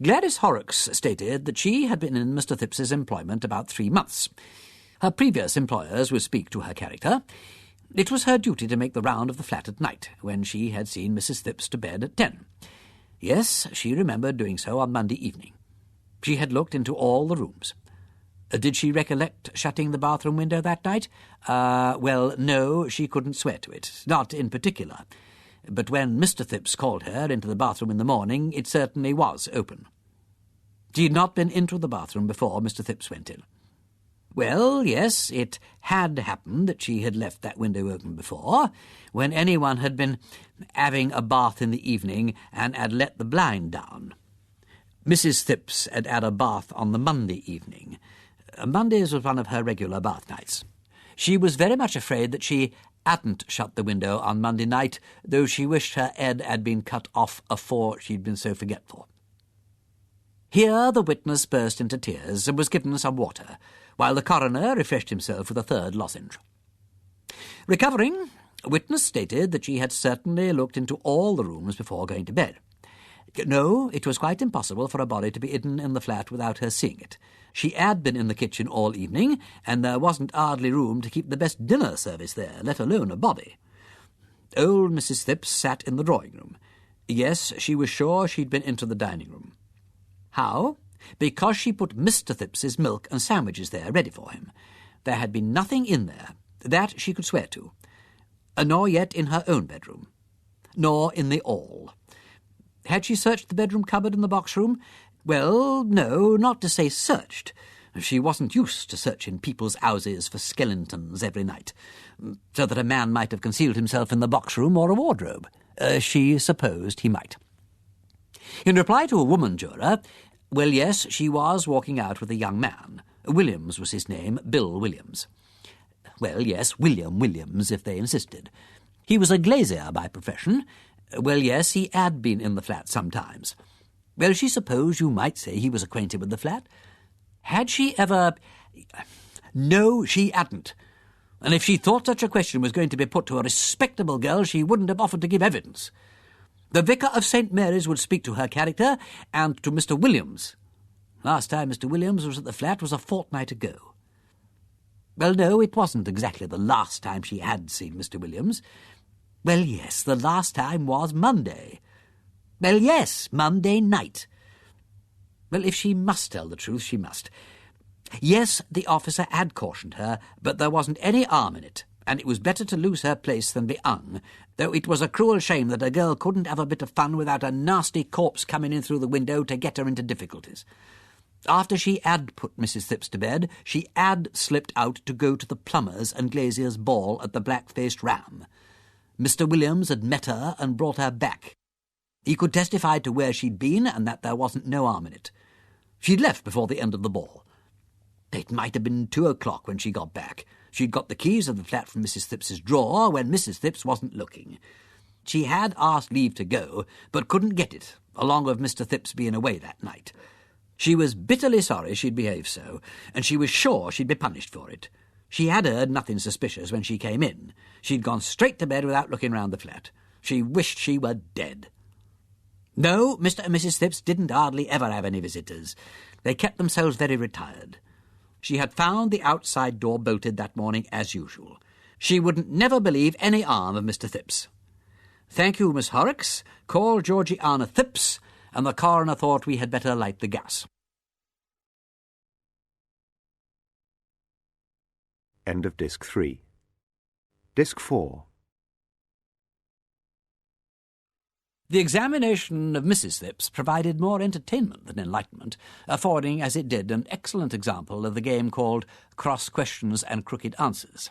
Gladys Horrocks stated that she had been in Mr. Thipps's employment about 3 months. Her previous employers would speak to her character. It was her duty to make the round of the flat at night, when she had seen Mrs. Thipps to bed at 10. Yes, she remembered doing so on Monday evening. She had looked into all the rooms. Did she recollect shutting the bathroom window that night? Well, no, she couldn't swear to it, not in particular. But when Mr. Thipps called her into the bathroom in the morning, it certainly was open. She had not been into the bathroom before Mr. Thipps went in. Well, yes, it had happened that she had left that window open before, when anyone had been having a bath in the evening and had let the blind down. Mrs. Thipps had had a bath on the Monday evening. Mondays was one of her regular bath nights. She was very much afraid that she hadn't shut the window on Monday night, though she wished her head had been cut off afore she'd been so forgetful. Here the witness burst into tears and was given some water, while the coroner refreshed himself with a third lozenge. Recovering, witness stated that she had certainly looked into all the rooms before going to bed. No, it was quite impossible for a body to be hidden in the flat without her seeing it. She had been in the kitchen all evening, and there wasn't hardly room to keep the best dinner service there, let alone a body. Old Mrs. Thipps sat in the drawing-room. Yes, she was sure she'd been into the dining-room. How? Because she put Mr. Thipps's milk and sandwiches there, ready for him. There had been nothing in there. That she could swear to. Nor yet in her own bedroom. Nor in the hall. Had she searched the bedroom cupboard in the box room? Well, no, not to say searched. She wasn't used to searching people's houses for skeletons every night, so that a man might have concealed himself in the box-room or a wardrobe. She supposed he might. In reply to a woman juror, well, yes, she was walking out with a young man. Williams was his name, Bill Williams. Well, yes, William Williams, if they insisted. He was a glazier by profession. Well, yes, he had been in the flat sometimes. Well, she supposed you might say he was acquainted with the flat. Had she ever... No, she hadn't. And if she thought such a question was going to be put to a respectable girl, she wouldn't have offered to give evidence. The vicar of St. Mary's would speak to her character and to Mr. Williams. Last time Mr. Williams was at the flat was a fortnight ago. Well, no, it wasn't exactly the last time she had seen Mr. Williams. Well, yes, the last time was Monday. Well, yes, Monday night. Well, if she must tell the truth, she must. Yes, the officer had cautioned her, but there wasn't any harm in it, and it was better to lose her place than be hung, though it was a cruel shame that a girl couldn't have a bit of fun without a nasty corpse coming in through the window to get her into difficulties. After she had put Mrs. Phipps to bed, she had slipped out to go to the plumber's and glazier's ball at the Black-Faced Ram. Mr. Williams had met her and brought her back. He could testify to where she'd been and that there wasn't no harm in it. She'd left before the end of the ball. It might have been 2 o'clock when she got back. She'd got the keys of the flat from Mrs. Phipps's drawer when Mrs. Phipps wasn't looking. She had asked leave to go, but couldn't get it, along with Mr. Phipps being away that night. She was bitterly sorry she'd behaved so, and she was sure she'd be punished for it. She had heard nothing suspicious when she came in. She'd gone straight to bed without looking round the flat. She wished she were dead. No, Mr. and Mrs. Phipps didn't hardly ever have any visitors. They kept themselves very retired. She had found the outside door bolted that morning as usual. She wouldn't never believe any harm of Mr. Phipps. Thank you, Miss Horrocks. Call Georgiana Phipps, and the coroner thought we had better light the gas. End of Disc 3. Disc 4. The examination of Mrs. Phipps provided more entertainment than enlightenment, affording, as it did, an excellent example of the game called Cross Questions and Crooked Answers.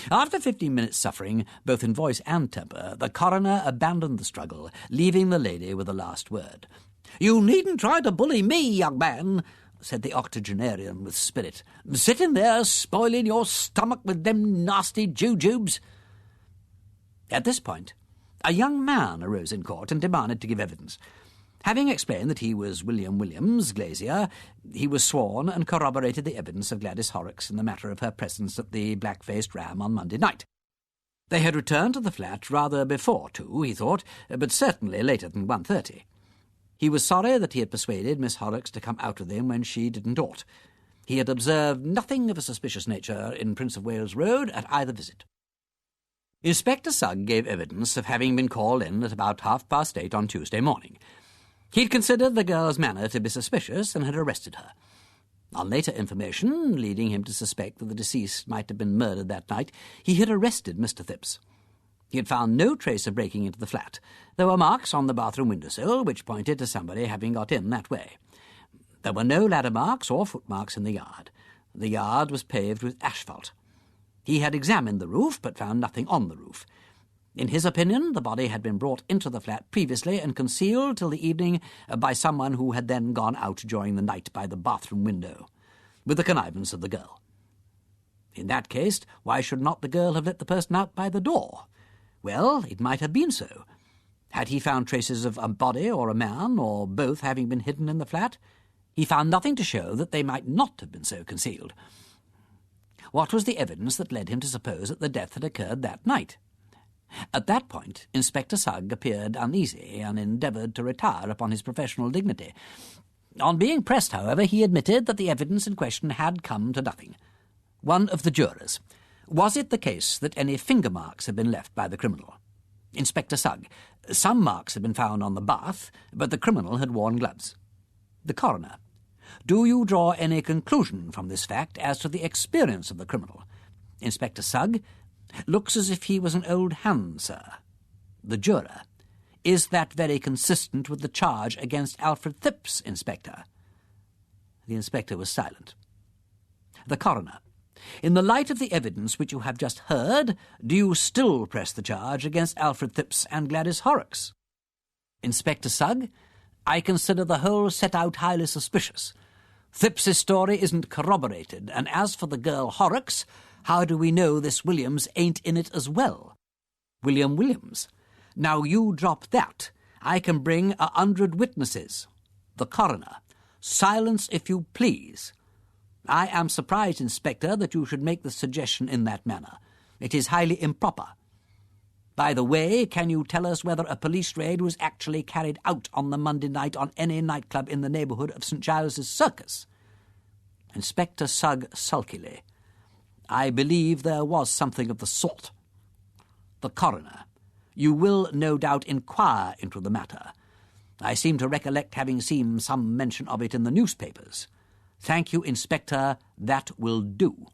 After 15 minutes' suffering, both in voice and temper, the coroner abandoned the struggle, leaving the lady with the last word. "You needn't try to bully me, young man," said the octogenarian with spirit. "Sitting there spoiling your stomach with them nasty jujubes." At this point, a young man arose in court and demanded to give evidence. Having explained that he was William Williams, glazier, he was sworn and corroborated the evidence of Gladys Horrocks in the matter of her presence at the Black-Faced Ram on Monday night. They had returned to the flat rather before 2, he thought, but certainly later than 1:30. He was sorry that he had persuaded Miss Horrocks to come out with him when she didn't ought. He had observed nothing of a suspicious nature in Prince of Wales Road at either visit. Inspector Sugg gave evidence of having been called in at about 8:30 on Tuesday morning. He'd considered the girl's manner to be suspicious and had arrested her. On later information, leading him to suspect that the deceased might have been murdered that night, he had arrested Mr. Phipps. He had found no trace of breaking into the flat. There were marks on the bathroom windowsill which pointed to somebody having got in that way. There were no ladder marks or footmarks in the yard. The yard was paved with asphalt. He had examined the roof, but found nothing on the roof. In his opinion, the body had been brought into the flat previously and concealed till the evening by someone who had then gone out during the night by the bathroom window, with the connivance of the girl. In that case, why should not the girl have let the person out by the door? Well, it might have been so. Had he found traces of a body or a man, or both, having been hidden in the flat? He found nothing to show that they might not have been so concealed. What was the evidence that led him to suppose that the death had occurred that night? At that point, Inspector Sugg appeared uneasy and endeavoured to retire upon his professional dignity. On being pressed, however, he admitted that the evidence in question had come to nothing. One of the jurors. Was it the case that any finger marks had been left by the criminal? Inspector Sugg. Some marks had been found on the bath, but the criminal had worn gloves. The coroner. Do you draw any conclusion from this fact as to the experience of the criminal? Inspector Sugg. Looks as if he was an old hand, sir. The juror. Is that very consistent with the charge against Alfred Phipps, Inspector?" The inspector was silent. The coroner: "In the light of the evidence which you have just heard, do you still press the charge against Alfred Phipps and Gladys Horrocks?" Inspector Sugg: "I consider the whole set out highly suspicious. Phipps's story isn't corroborated, and as for the girl Horrocks, how do we know this Williams ain't in it as well? William Williams. Now you drop that. I can bring 100 witnesses." The coroner: "Silence, if you please. I am surprised, Inspector, that you should make the suggestion in that manner. It is highly improper. By the way, can you tell us whether a police raid was actually carried out on the Monday night on any nightclub in the neighbourhood of St. Giles's Circus?" Inspector Sugg sulkily: "I believe there was something of the sort." The coroner: "You will no doubt inquire into the matter. I seem to recollect having seen some mention of it in the newspapers. Thank you, Inspector, that will do."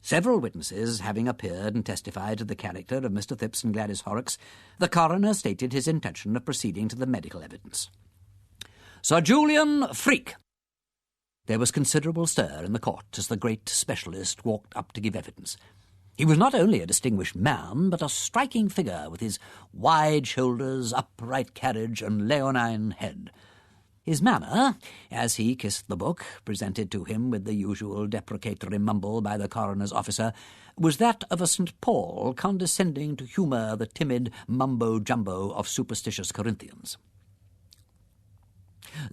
Several witnesses having appeared and testified to the character of Mr. Phipps and Gladys Horrocks, the coroner stated his intention of proceeding to the medical evidence. "Sir Julian Freak." There was considerable stir in the court as the great specialist walked up to give evidence. He was not only a distinguished man, but a striking figure with his wide shoulders, upright carriage, and leonine head. His manner, as he kissed the book, presented to him with the usual deprecatory mumble by the coroner's officer, was that of a St. Paul condescending to humour the timid mumbo-jumbo of superstitious Corinthians.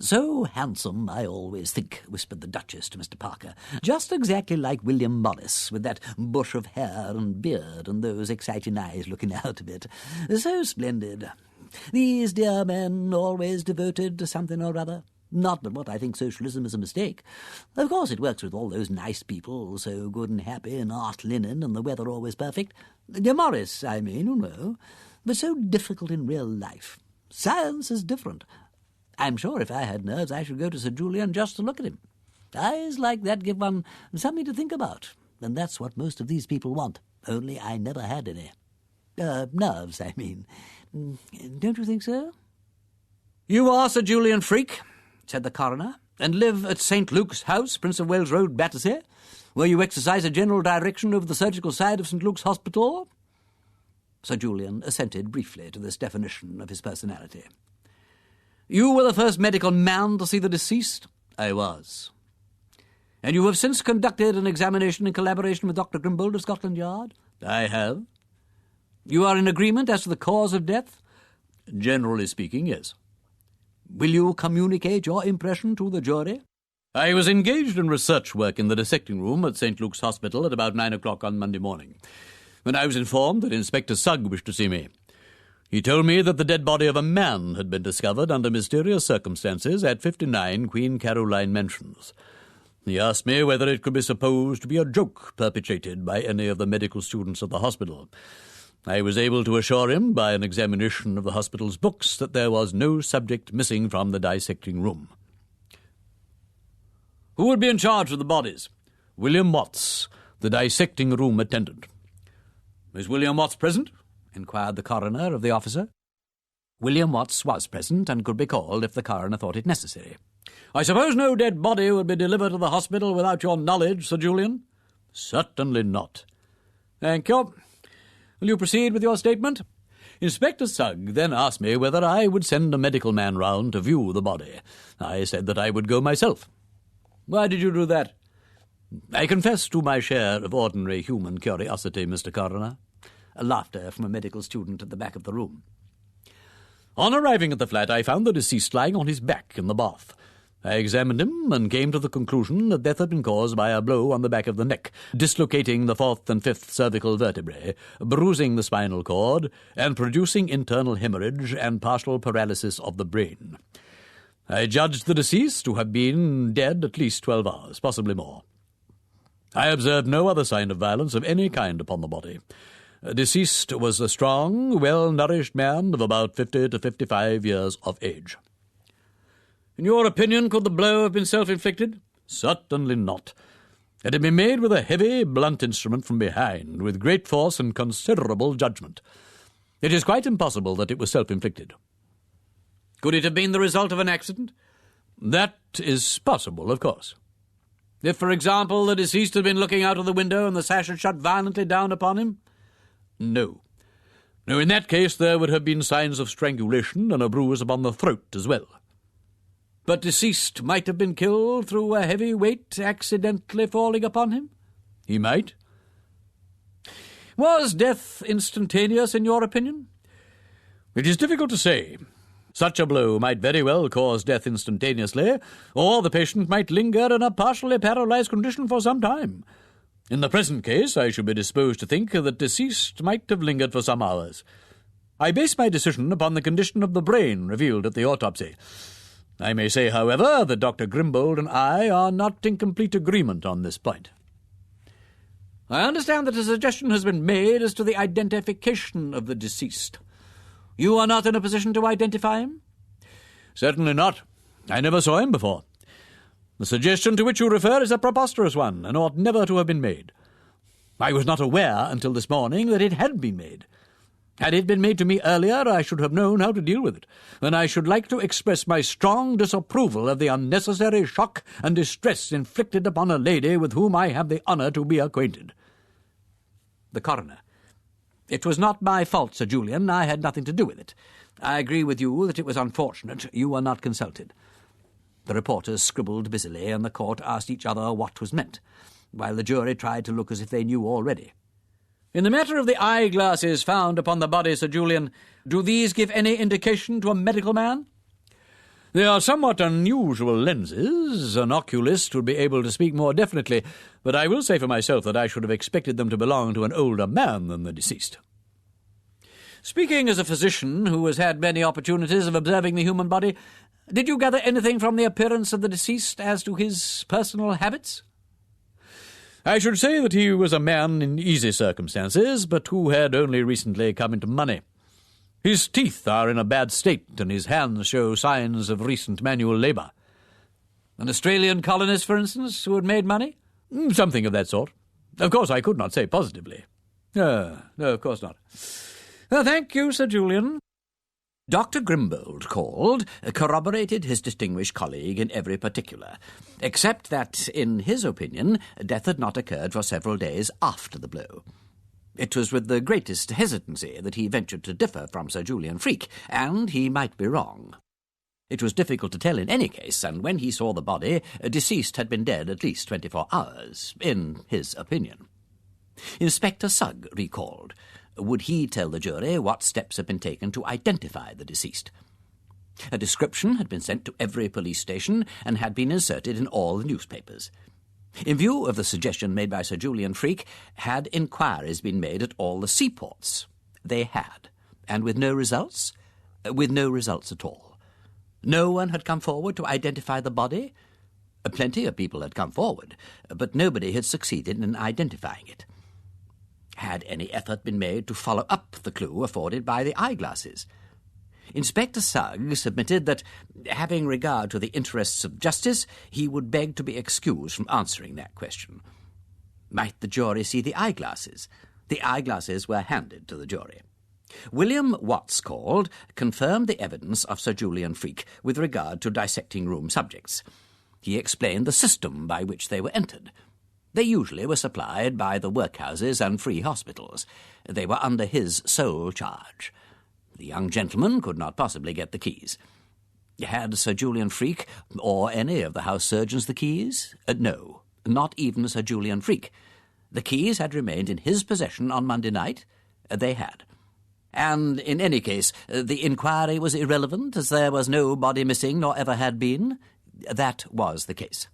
"So handsome, I always think," whispered the Duchess to Mr. Parker. "Just exactly like William Morris, with that bush of hair and beard and those exciting eyes looking out of it. So splendid. These dear men always devoted to something or other. Not but what I think socialism is a mistake. Of course it works with all those nice people, so good and happy in art linen and the weather always perfect. Dear Morris, I mean, you know, but so difficult in real life. Science is different. I'm sure if I had nerves I should go to Sir Julian just to look at him. Eyes like that give one something to think about, and that's what most of these people want, only I never had any. Nerves, I mean. Don't you think so?" "You are Sir Julian Freak," said the coroner, "and live at St. Luke's House, Prince of Wales Road, Battersea, where you exercise a general direction over the surgical side of St. Luke's Hospital?" Sir Julian assented briefly to this definition of his personality. "You were the first medical man to see the deceased?" "I was." "And you have since conducted an examination in collaboration with Dr. Grimbold of Scotland Yard?" "I have." "You are in agreement as to the cause of death?" "Generally speaking, yes." "Will you communicate your impression to the jury?" "I was engaged in research work in the dissecting room at St. Luke's Hospital at about 9 o'clock on Monday morning, when I was informed that Inspector Sugg wished to see me. He told me that the dead body of a man had been discovered under mysterious circumstances at 59 Queen Caroline Mansions. He asked me whether it could be supposed to be a joke perpetrated by any of the medical students of the hospital. I was able to assure him by an examination of the hospital's books that there was no subject missing from the dissecting room." "Who would be in charge of the bodies?" "William Watts, the dissecting room attendant." "Is William Watts present?" inquired the coroner of the officer. William Watts was present and could be called if the coroner thought it necessary. "I suppose no dead body would be delivered to the hospital without your knowledge, Sir Julian?" "Certainly not." "Thank you. Will you proceed with your statement?" Inspector Sugg then asked me whether I would send a medical man round to view the body. I said that I would go myself. "Why did you do that?" "I confess to my share of ordinary human curiosity, Mr. Coroner." Laughter from a medical student at the back of the room. "On arriving at the flat, I found the deceased lying on his back in the bath. I examined him and came to the conclusion that death had been caused by a blow on the back of the neck, dislocating the 4th and 5th cervical vertebrae, bruising the spinal cord, and producing internal hemorrhage and partial paralysis of the brain. I judged the deceased to have been dead at least 12 hours, possibly more. I observed no other sign of violence of any kind upon the body. Deceased was a strong, well-nourished man of about 50 to 55 years of age." "In your opinion, could the blow have been self-inflicted?" "Certainly not. It had been made with a heavy, blunt instrument from behind, with great force and considerable judgment. It is quite impossible that it was self-inflicted. Could it have been the result of an accident? That is possible, of course. If, for example, the deceased had been looking out of the window and the sash had shut violently down upon him? No. No, in that case there would have been signs of strangulation and a bruise upon the throat as well. But deceased might have been killed through a heavy weight accidentally falling upon him? He might. Was death instantaneous, in your opinion? It is difficult to say. Such a blow might very well cause death instantaneously, or the patient might linger in a partially paralyzed condition for some time. In the present case, I should be disposed to think that deceased might have lingered for some hours. I base my decision upon the condition of the brain revealed at the autopsy. I may say, however, that Dr. Grimbold and I are not in complete agreement on this point. I understand that a suggestion has been made as to the identification of the deceased. You are not in a position to identify him? Certainly not. I never saw him before. The suggestion to which you refer is a preposterous one, and ought never to have been made. I was not aware until this morning that it had been made. Had it been made to me earlier, I should have known how to deal with it, and I should like to express my strong disapproval of the unnecessary shock and distress inflicted upon a lady with whom I have the honour to be acquainted. The coroner. It was not my fault, Sir Julian. I had nothing to do with it. I agree with you that it was unfortunate. You were not consulted. The reporters scribbled busily, and the court asked each other what was meant, while the jury tried to look as if they knew already. In the matter of the eyeglasses found upon the body, Sir Julian, do these give any indication to a medical man? They are somewhat unusual lenses. An oculist would be able to speak more definitely, but I will say for myself that I should have expected them to belong to an older man than the deceased. Speaking as a physician who has had many opportunities of observing the human body, did you gather anything from the appearance of the deceased as to his personal habits? I should say that he was a man in easy circumstances, but who had only recently come into money. His teeth are in a bad state, and his hands show signs of recent manual labour. An Australian colonist, for instance, who had made money? Something of that sort. Of course, I could not say positively. No, of course not. Thank you, Sir Julian. Dr. Grimbold called, corroborated his distinguished colleague in every particular, except that, in his opinion, death had not occurred for several days after the blow. It was with the greatest hesitancy that he ventured to differ from Sir Julian Freke, and he might be wrong. It was difficult to tell in any case, and when he saw the body, deceased had been dead at least 24 hours, in his opinion. Inspector Sugg recalled. Would he tell the jury what steps had been taken to identify the deceased? A description had been sent to every police station and had been inserted in all the newspapers. In view of the suggestion made by Sir Julian Freke, had inquiries been made at all the seaports? They had. And with no results? With no results at all. No one had come forward to identify the body? Plenty of people had come forward, but nobody had succeeded in identifying it. Had any effort been made to follow up the clue afforded by the eyeglasses? Inspector Sugg submitted that, having regard to the interests of justice, he would beg to be excused from answering that question. Might the jury see the eyeglasses? The eyeglasses were handed to the jury. William Watts called, confirmed the evidence of Sir Julian Freke with regard to dissecting-room subjects. He explained the system by which they were entered. They usually were supplied by the workhouses and free hospitals. They were under his sole charge. The young gentleman could not possibly get the keys. Had Sir Julian Freke or any of the house surgeons the keys? No, not even Sir Julian Freke. The keys had remained in his possession on Monday night. They had. And in any case, the inquiry was irrelevant, as there was no body missing nor ever had been. That was the case.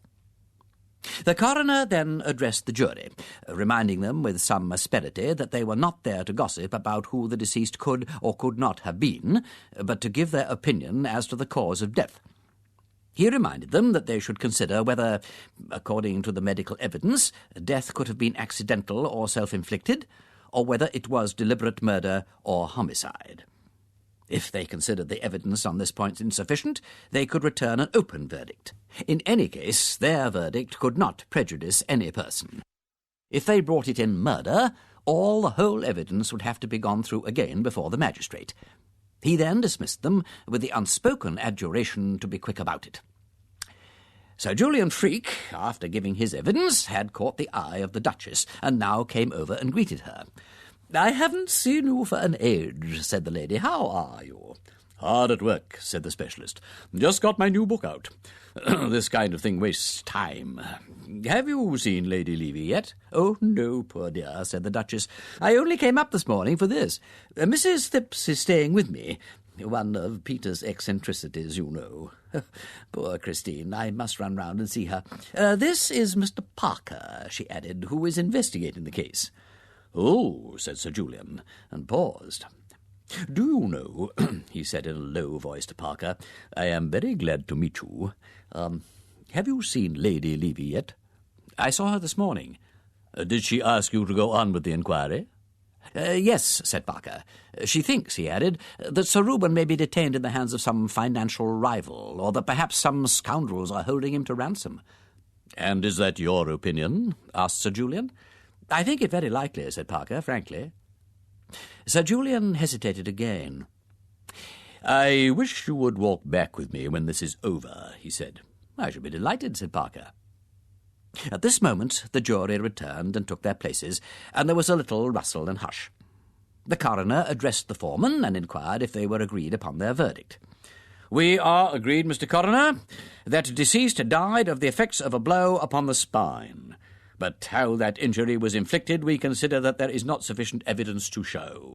The coroner then addressed the jury, reminding them with some asperity that they were not there to gossip about who the deceased could or could not have been, but to give their opinion as to the cause of death. He reminded them that they should consider whether, according to the medical evidence, death could have been accidental or self-inflicted, or whether it was deliberate murder or homicide. If they considered the evidence on this point insufficient, they could return an open verdict. In any case, their verdict could not prejudice any person. If they brought it in murder, All the whole evidence would have to be gone through again before the magistrate. He then dismissed them with the unspoken adjuration to be quick about it. Sir Julian Freak, after giving his evidence, had caught the eye of the Duchess, and now came over and greeted her. "I haven't seen you for an age," said the lady. "How are you?" "Hard at work," said the specialist. "Just got my new book out. This kind of thing wastes time. Have you seen Lady Levy yet?" "Oh, no, poor dear," said the Duchess. "I only came up this morning for this. Mrs. Thipps is staying with me. One of Peter's eccentricities, you know. Poor Christine, I must run round and see her. This is Mr. Parker," she added, "who is investigating the case." "Oh," said Sir Julian, and paused. "Do you know," he said in a low voice to Parker, "I am very glad to meet you. Have you seen Lady Levy yet?" "I saw her this morning." "Did she ask you to go on with the inquiry?" "Yes," said Parker. "She thinks," he added, "that Sir Reuben may be detained in the hands of some financial rival, or that perhaps some scoundrels are holding him to ransom." "And is that your opinion?" asked Sir Julian. "I think it very likely," said Parker, frankly. Sir Julian hesitated again. "I wish you would walk back with me when this is over," he said. "I should be delighted," said Parker. At this moment the jury returned and took their places, and there was a little rustle and hush. The coroner addressed the foreman and inquired if they were agreed upon their verdict. "We are agreed, Mr. Coroner, that deceased died of the effects of a blow upon the spine. But how that injury was inflicted we consider that there is not sufficient evidence to show."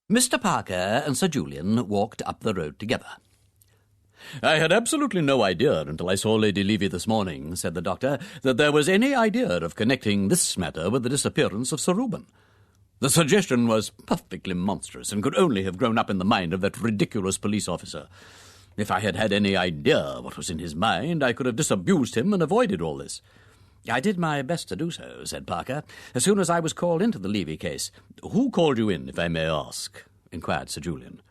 Mr. Parker and Sir Julian walked up the road together. "I had absolutely no idea until I saw Lady Levy this morning," said the doctor, "that there was any idea of connecting this matter with the disappearance of Sir Reuben. The suggestion was perfectly monstrous and could only have grown up in the mind of that ridiculous police officer. If I had had any idea what was in his mind, I could have disabused him and avoided all this." "I did my best to do so," said Parker, "as soon as I was called into the Levy case." "Who called you in, if I may ask?" inquired Sir Julian.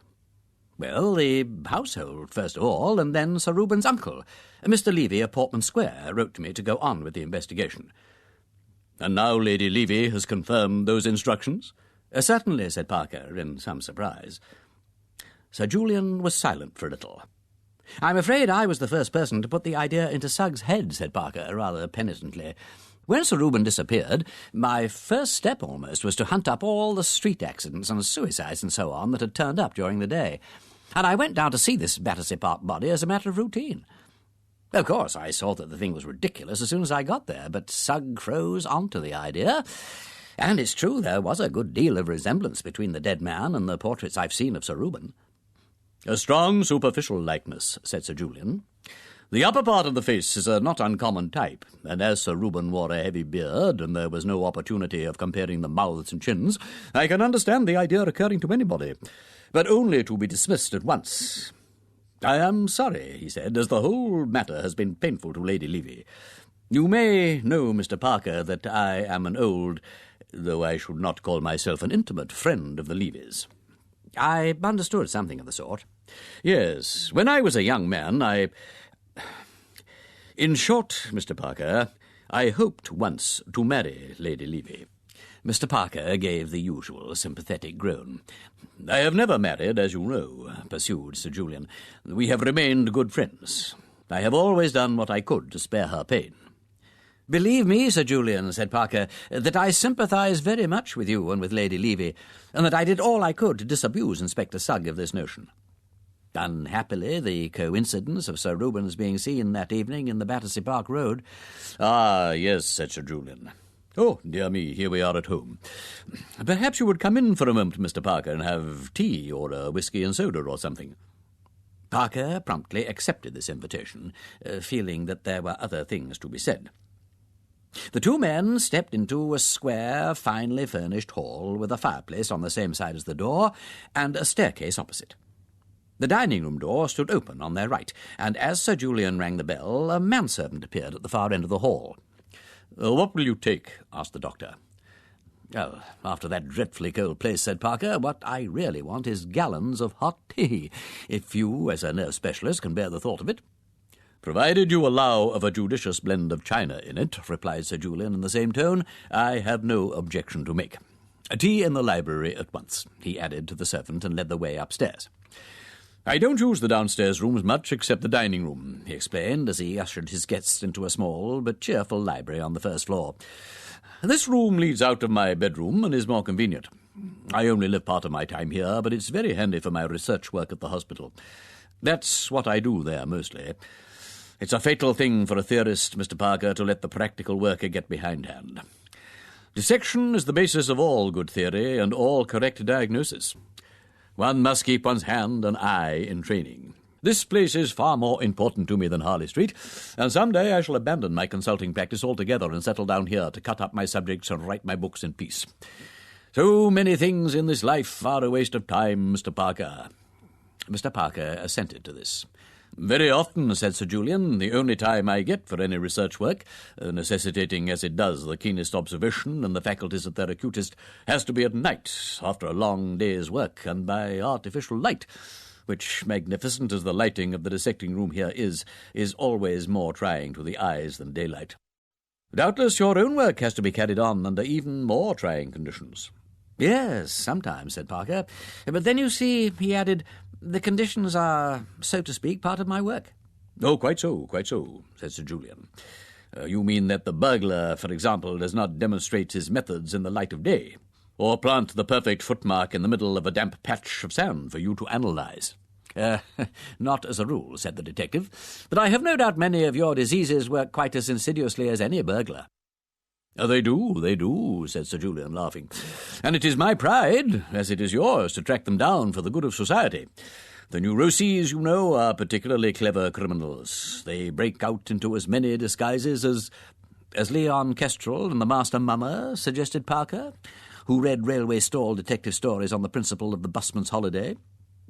"Well, the household, first of all, and then Sir Reuben's uncle. Mr. Levy of Portman Square wrote to me to go on with the investigation." "And now Lady Levy has confirmed those instructions?" Certainly," said Parker, in some surprise. Sir Julian was silent for a little. "I'm afraid I was the first person to put the idea into Suggs' head," said Parker, rather penitently. "When Sir Reuben disappeared, my first step almost was to hunt up all the street accidents and suicides and so on that had turned up during the day. And I went down to see this Battersea Park body as a matter of routine. Of course, I saw that the thing was ridiculous as soon as I got there, but Sugg froze onto the idea. And it's true there was a good deal of resemblance between the dead man and the portraits I've seen of Sir Reuben." "A strong superficial likeness," said Sir Julian. "The upper part of the face is a not uncommon type, and as Sir Reuben wore a heavy beard and there was no opportunity of comparing the mouths and chins, I can understand the idea occurring to anybody, but only to be dismissed at once. I am sorry," he said, "as the whole matter has been painful to Lady Levy. You may know, Mr. Parker, that I am an old, though I should not call myself an intimate, friend of the Levys." "I understood something of the sort." "Yes. When I was a young man, In short, Mr. Parker, I hoped once to marry Lady Levy." Mr. Parker gave the usual sympathetic groan. "I have never married, as you know," pursued Sir Julian. "We have remained good friends. I have always done what I could to spare her pain." "Believe me, Sir Julian," said Parker, "that I sympathise very much with you and with Lady Levy, and that I did all I could to disabuse Inspector Sugg of this notion. Unhappily, the coincidence of Sir Reuben's being seen that evening in the Battersea Park Road—" "Ah, yes," said Sir Julian. "Oh, dear me, here we are at home. Perhaps you would come in for a moment, Mr. Parker, and have tea or a whisky and soda or something." Parker promptly accepted this invitation, feeling that there were other things to be said. The two men stepped into a square, finely furnished hall with a fireplace on the same side as the door and a staircase opposite. The dining-room door stood open on their right, and as Sir Julian rang the bell, a manservant appeared at the far end of the hall. "What will you take?" asked the doctor. "Oh, after that dreadfully cold place," said Parker, "what I really want is gallons of hot tea, if you, as a nerve specialist, can bear the thought of it." "Provided you allow of a judicious blend of china in it," replied Sir Julian in the same tone, "I have no objection to make. Tea in the library at once," he added to the servant, and led the way upstairs. "I don't use the downstairs rooms much except the dining room," he explained as he ushered his guests into a small but cheerful library on the first floor. "This room leads out of my bedroom and is more convenient. I only live part of my time here, but it's very handy for my research work at the hospital. That's what I do there mostly. It's a fatal thing for a theorist, Mr. Parker, to let the practical worker get behindhand. Dissection is the basis of all good theory and all correct diagnosis. One must keep one's hand and eye in training. This place is far more important to me than Harley Street, and some day I shall abandon my consulting practice altogether and settle down here to cut up my subjects and write my books in peace. So many things in this life are a waste of time, Mr. Parker." Mr. Parker assented to this. "Very often," said Sir Julian, "the only time I get for any research work, necessitating as it does the keenest observation and the faculties of their acutest, has to be at night, after a long day's work, and by artificial light, which, magnificent as the lighting of the dissecting room here is always more trying to the eyes than daylight. Doubtless your own work has to be carried on under even more trying conditions." "Yes, sometimes," said Parker. "But then, you see," he added, "the conditions are, so to speak, part of my work." "Oh, quite so, said Sir Julian. You mean that the burglar, for example, does not demonstrate his methods in the light of day, or plant the perfect footmark in the middle of a damp patch of sand for you to analyse?" "Not as a rule," said the detective, "but I have no doubt many of your diseases work quite as insidiously as any burglar." They do, said Sir Julian, laughing. "And it is my pride, as it is yours, to track them down for the good of society. The neuroses, you know, are particularly clever criminals. They break out into as many disguises as Leon Kestrel and the Master Mummer," suggested Parker, who read railway stall detective stories on the principle of the busman's holiday.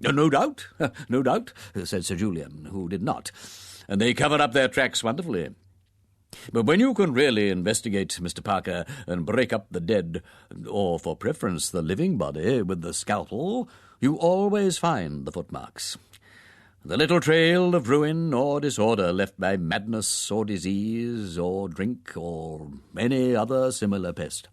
No doubt, said Sir Julian, who did not. "And they cover up their tracks wonderfully. But when you can really investigate, Mr. Parker, and break up the dead, or for preference the living body, with the scalpel, you always find the footmarks. The little trail of ruin or disorder left by madness or disease or drink or any other similar pest.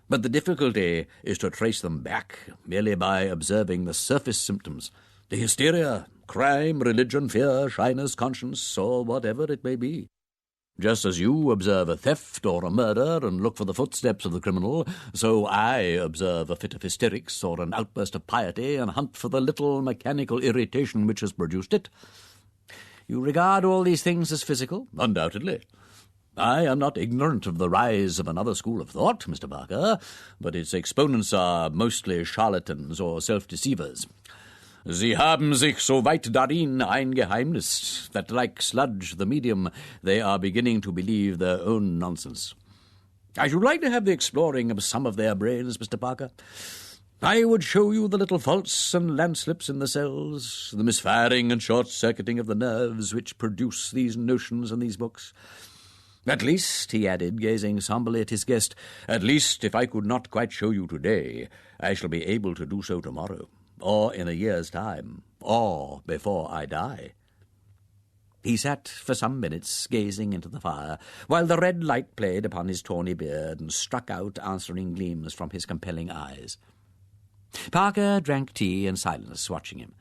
But the difficulty is to trace them back merely by observing the surface symptoms, the hysteria, crime, religion, fear, shyness, conscience, or whatever it may be. Just as you observe a theft or a murder and look for the footsteps of the criminal, so I observe a fit of hysterics or an outburst of piety and hunt for the little mechanical irritation which has produced it. You regard all these things as physical? Undoubtedly. I am not ignorant of the rise of another school of thought, Mr. Parker, but its exponents are mostly charlatans or self-deceivers. Sie haben sich so weit darin eingeheimnist that, like Sludge the medium, they are beginning to believe their own nonsense. I should like to have the exploring of some of their brains, Mr. Parker. I would show you the little faults and landslips in the cells, the misfiring and short-circuiting of the nerves which produce these notions and these books. At least, he added, gazing sombrely at his guest, at least, if I could not quite show you today, I shall be able to do so tomorrow, or in a year's time, or before I die. He sat for some minutes gazing into the fire, while the red light played upon his tawny beard and struck out answering gleams from his compelling eyes. Parker drank tea in silence, watching him.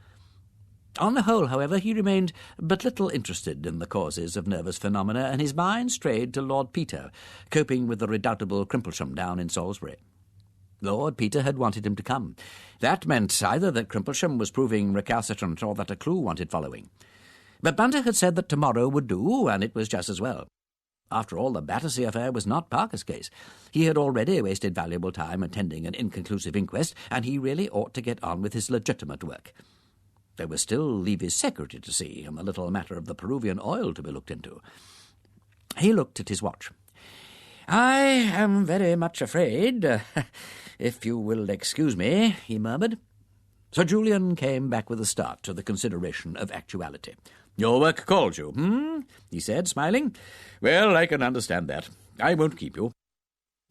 On the whole, however, he remained but little interested in the causes of nervous phenomena, and his mind strayed to Lord Peter, coping with the redoubtable Crimplesham down in Salisbury. Lord Peter had wanted him to come. That meant either that Crimplesham was proving recalcitrant or that a clue wanted following. But Bunter had said that tomorrow would do, and it was just as well. After all, the Battersea affair was not Parker's case. He had already wasted valuable time attending an inconclusive inquest, and he really ought to get on with his legitimate work. There was still Levy's secretary to see, and the little matter of the Peruvian oil to be looked into. He looked at his watch. "I am very much afraid, if you will excuse me," he murmured. Sir Julian came back with a start to the consideration of actuality. "Your work calls you, he said, smiling. "Well, I can understand that. I won't keep you.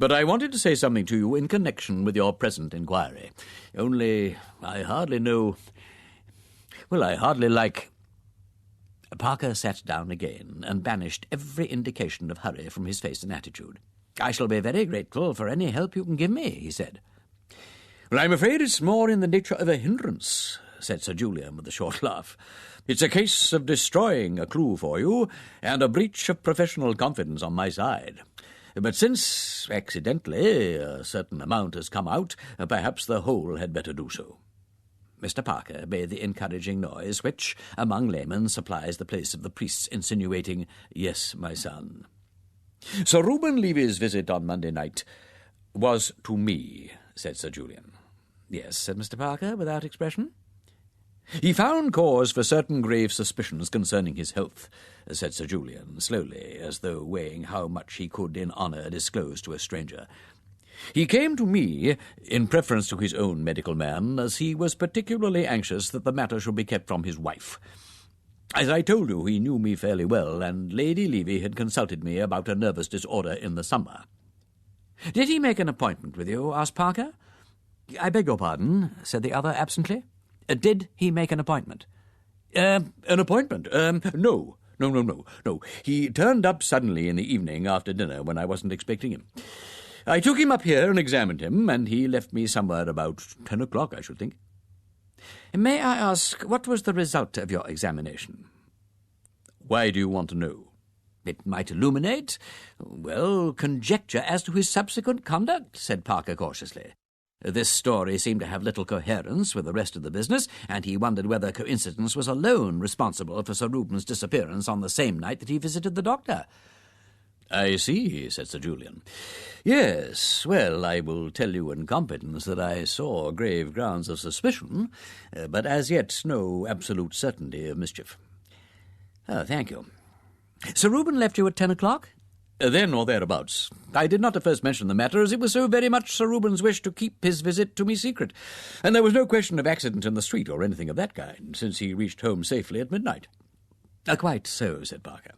But I wanted to say something to you in connection with your present inquiry. Only I hardly know... Well, I hardly like... Parker sat down again and banished every indication of hurry from his face and attitude. "I shall be very grateful for any help you can give me," he said. "Well, I'm afraid it's more in the nature of a hindrance," said Sir Julian with a short laugh. "It's a case of destroying a clue for you, and a breach of professional confidence on my side. But since, accidentally, a certain amount has come out, perhaps the whole had better do so." Mr. Parker made the encouraging noise which, among laymen, supplies the place of the priest's insinuating, "Yes, my son." "Sir Reuben Levy's visit on Monday night was to me," said Sir Julian. "Yes," said Mr. Parker, without expression. "He found cause for certain grave suspicions concerning his health," said Sir Julian, slowly, as though weighing how much he could in honour disclose to a stranger. "He came to me in preference to his own medical man, as he was particularly anxious that the matter should be kept from his wife. As I told you, he knew me fairly well, and Lady Levy had consulted me about a nervous disorder in the summer." "Did he make an appointment with you?" asked Parker. "I beg your pardon," said the other absently. "Did he make an appointment?" An appointment? No. He turned up suddenly in the evening after dinner when I wasn't expecting him. I took him up here and examined him, and he left me somewhere about 10 o'clock, I should think." "May I ask, what was the result of your examination?" "Why do you want to know?" "It might illuminate, conjecture as to his subsequent conduct," said Parker cautiously. This story seemed to have little coherence with the rest of the business, and he wondered whether coincidence was alone responsible for Sir Reuben's disappearance on the same night that he visited the doctor. "I see," said Sir Julian. "Yes, I will tell you in confidence that I saw grave grounds of suspicion, but as yet no absolute certainty of mischief." "Oh, thank you. Sir Reuben left you at 10 o'clock? "Then or thereabouts. I did not at first mention the matter, as it was so very much Sir Reuben's wish to keep his visit to me secret, and there was no question of accident in the street or anything of that kind, since he reached home safely at midnight." "Quite so," said Parker.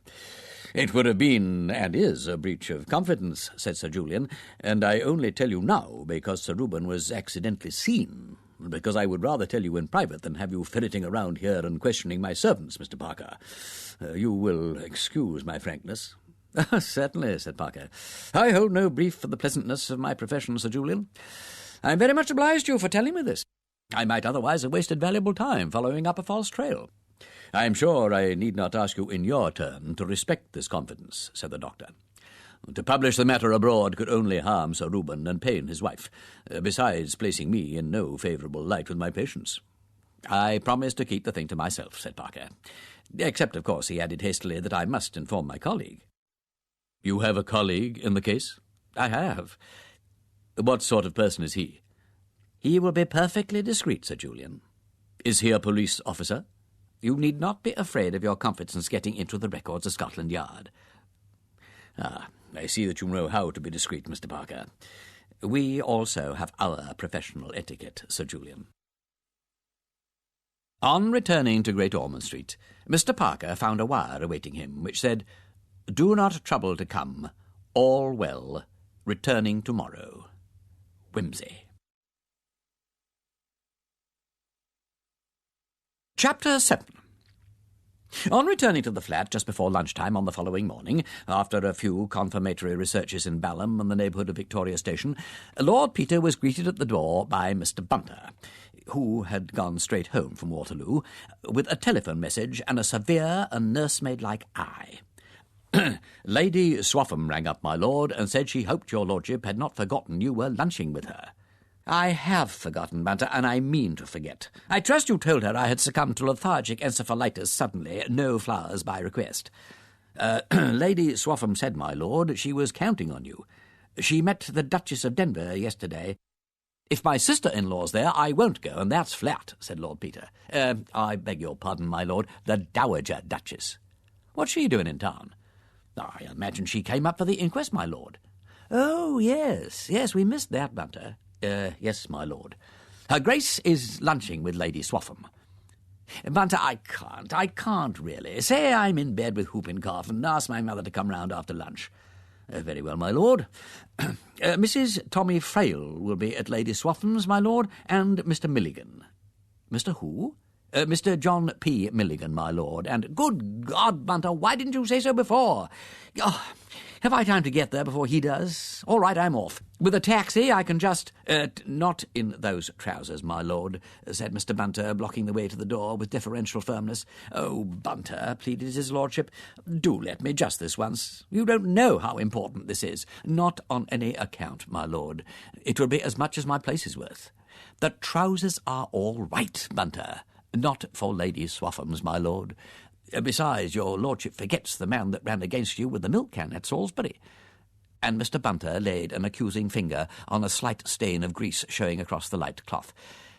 "It would have been, and is, a breach of confidence," said Sir Julian, "and I only tell you now because Sir Reuben was accidentally seen, because I would rather tell you in private than have you ferreting around here and questioning my servants, Mr. Parker. You will excuse my frankness." "Certainly," said Parker. "I hold no brief for the pleasantness of my profession, Sir Julian. I am very much obliged to you for telling me this. I might otherwise have wasted valuable time following up a false trail." "I am sure I need not ask you in your turn to respect this confidence," said the doctor. "To publish the matter abroad could only harm Sir Reuben and pain his wife, besides placing me in no favourable light with my patients." "I promise to keep the thing to myself," said Parker. "Except, of course," he added hastily, "that I must inform my colleague." "You have a colleague in the case?" "I have." "What sort of person is he?" "He will be perfectly discreet, Sir Julian." "Is he a police officer?" "You need not be afraid of your confidence getting into the records of Scotland Yard." I see that you know how to be discreet, Mr. Parker. We also have our professional etiquette, Sir Julian." On returning to Great Ormond Street, Mr. Parker found a wire awaiting him, which said, "Do not trouble to come. All well. Returning tomorrow. Wimsey." Chapter 7. On returning to the flat just before lunchtime on the following morning, after a few confirmatory researches in Balham and the neighbourhood of Victoria Station, Lord Peter was greeted at the door by Mr. Bunter, who had gone straight home from Waterloo, with a telephone message and a severe and nursemaid-like eye. "Lady Swaffham rang up, my lord, and said she hoped your lordship had not forgotten you were lunching with her." "I have forgotten, Bunter, and I mean to forget. I trust you told her I had succumbed to lethargic encephalitis suddenly, no flowers by request." "Lady Swaffham said, my lord, she was counting on you. She met the Duchess of Denver yesterday." "If my sister-in-law's there, I won't go, and that's flat," said Lord Peter. "I beg your pardon, my lord, the Dowager Duchess." "What's she doing in town?" "I imagine she came up for the inquest, my lord." "Oh, yes, we missed that, Bunter." Yes, my lord. Her Grace is lunching with Lady Swaffham." "Bunter, I can't really. Say I'm in bed with whooping cough and ask my mother to come round after lunch." "Very well, my lord. Mrs. Tommy Frail will be at Lady Swaffham's, my lord, and Mr. Milligan." "Mr. who?" Mr. John P. Milligan, my lord, and good God, Bunter, why didn't you say so before? Oh, have I time to get there before he does? All right, I'm off. With a taxi, I can just... not in those trousers, my lord, said Mr. Bunter, blocking the way to the door with deferential firmness. Oh, Bunter, pleaded his lordship, do let me just this once. You don't know how important this is. Not on any account, my lord. It will be as much as my place is worth. The trousers are all right, Bunter. Not for Lady Swaffham's, my lord. Besides, your lordship forgets the man that ran against you with the milk can at Salisbury. And Mr. Bunter laid an accusing finger on a slight stain of grease showing across the light cloth.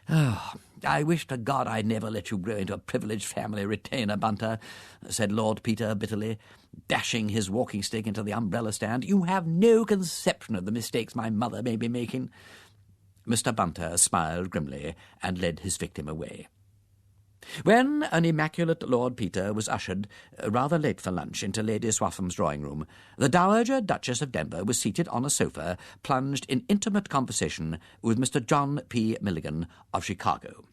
Oh, I wish to God I'd never let you grow into a privileged family retainer, Bunter, said Lord Peter bitterly, dashing his walking stick into the umbrella stand. You have no conception of the mistakes my mother may be making. Mr. Bunter smiled grimly and led his victim away. When an immaculate Lord Peter was ushered, rather late for lunch, into Lady Swafham's drawing-room, the Dowager Duchess of Denver was seated on a sofa, plunged in intimate conversation with Mr. John P. Milligan of Chicago.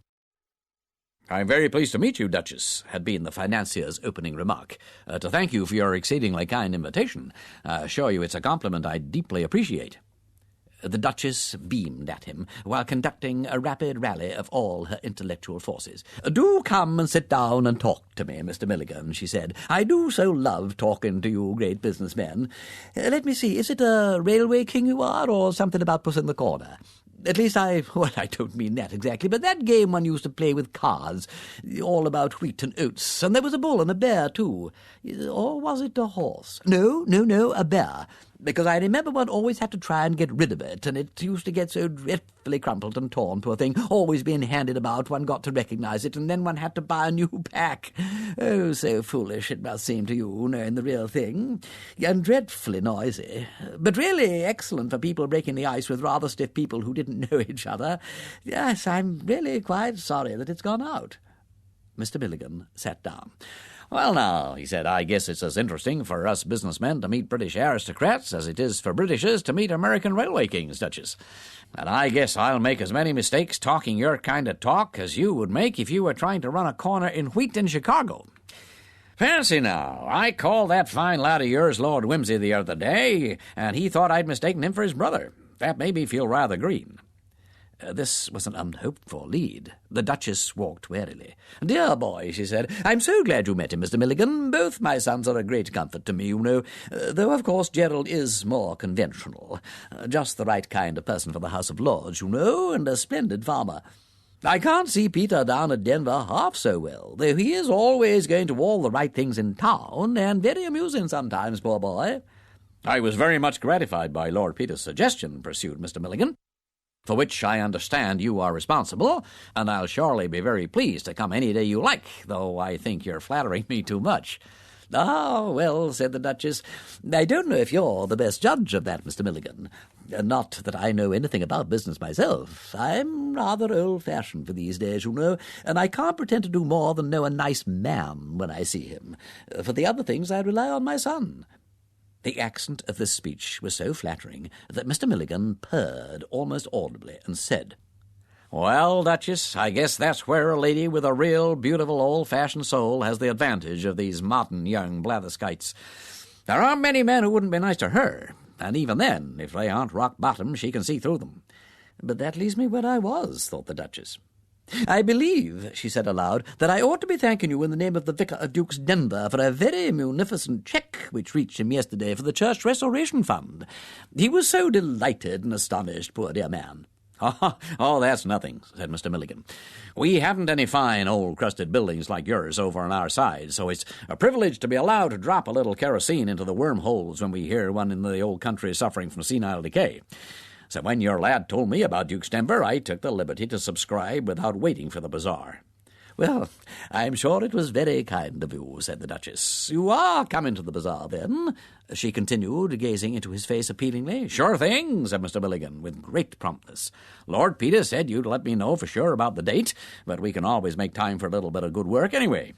"I'm very pleased to meet you, Duchess," had been the financier's opening remark. "To thank you for your exceedingly kind invitation. I assure you it's a compliment I deeply appreciate." The Duchess beamed at him while conducting a rapid rally of all her intellectual forces. "Do come and sit down and talk to me, Mr. Milligan," she said. "I do so love talking to you great businessmen. Let me see, is it a railway king you are, or something about Puss in the Corner? At least I don't mean that exactly, but that game one used to play with cards, all about wheat and oats, and there was a bull and a bear, too. Or was it a horse? No, a bear, because I remember one always had to try and get rid of it, and it used to get so dreadfully crumpled and torn, poor thing, always being handed about, one got to recognize it, and then one had to buy a new pack. Oh, so foolish it must seem to you, knowing the real thing, and dreadfully noisy, but really excellent for people breaking the ice with rather stiff people who didn't know each other. Yes, I'm really quite sorry that it's gone out." Mr. Milligan sat down. "Well, now," he said, "I guess it's as interesting for us businessmen to meet British aristocrats as it is for Britishers to meet American railway kings, Duchess. And I guess I'll make as many mistakes talking your kind of talk as you would make if you were trying to run a corner in wheat in Chicago. Fancy now, I called that fine lad of yours Lord Wimsey the other day, and he thought I'd mistaken him for his brother. That made me feel rather green." This was an unhoped-for lead. The Duchess walked warily. "Dear boy," she said, "I'm so glad you met him, Mr. Milligan. Both my sons are a great comfort to me, you know, though, of course, Gerald is more conventional. Just the right kind of person for the House of Lords, you know, and a splendid farmer. I can't see Peter down at Denver half so well, though he is always going to all the right things in town, and very amusing sometimes, poor boy." "I was very much gratified by Lord Peter's suggestion," pursued Mr. Milligan, "for which I understand you are responsible, and I'll surely be very pleased to come any day you like, though I think you're flattering me too much." "Ah, well," said the Duchess, "I don't know if you're the best judge of that, Mr. Milligan. Not that I know anything about business myself. I'm rather old-fashioned for these days, you know, and I can't pretend to do more than know a nice man when I see him. For the other things I rely on my son." The accent of this speech was so flattering that Mr. Milligan purred almost audibly and said, "Well, Duchess, I guess that's where a lady with a real beautiful old-fashioned soul has the advantage of these modern young blatherskites. There aren't many men who wouldn't be nice to her, and even then, if they aren't rock-bottom, she can see through them." "But that leaves me where I was," thought the Duchess. "I believe," she said aloud, "that I ought to be thanking you in the name of the Vicar of Duke's Denver for a very munificent cheque which reached him yesterday for the Church Restoration Fund. He was so delighted and astonished, poor dear man." Oh, that's nothing," said Mr. Milligan. "We haven't any fine old crusted buildings like yours over on our side, so it's a privilege to be allowed to drop a little kerosene into the wormholes when we hear one in the old country suffering from senile decay. So when your lad told me about Duke's Denver, I took the liberty to subscribe without waiting for the bazaar." "Well, I'm sure it was very kind of you," said the Duchess. "You are coming to the bazaar, then?" she continued, gazing into his face appealingly. "Sure thing," said Mr. Milligan, with great promptness. "Lord Peter said you'd let me know for sure about the date, but we can always make time for a little bit of good work anyway.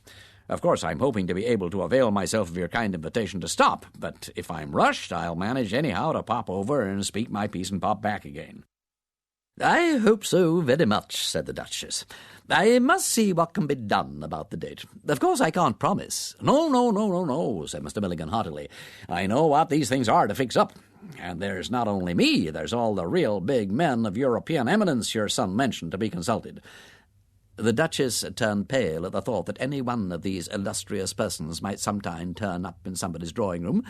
Of course, I'm hoping to be able to avail myself of your kind invitation to stop, but if I'm rushed, I'll manage anyhow to pop over and speak my piece and pop back again." "I hope so very much," said the Duchess. I must see what can be done about the date. Of course I can't promise." No, said Mr. Milligan heartily. "I know what these things are to fix up. And there's not only me, there's all the real big men of European eminence your son mentioned to be consulted." The Duchess turned pale at the thought that any one of these illustrious persons might sometime turn up in somebody's drawing-room,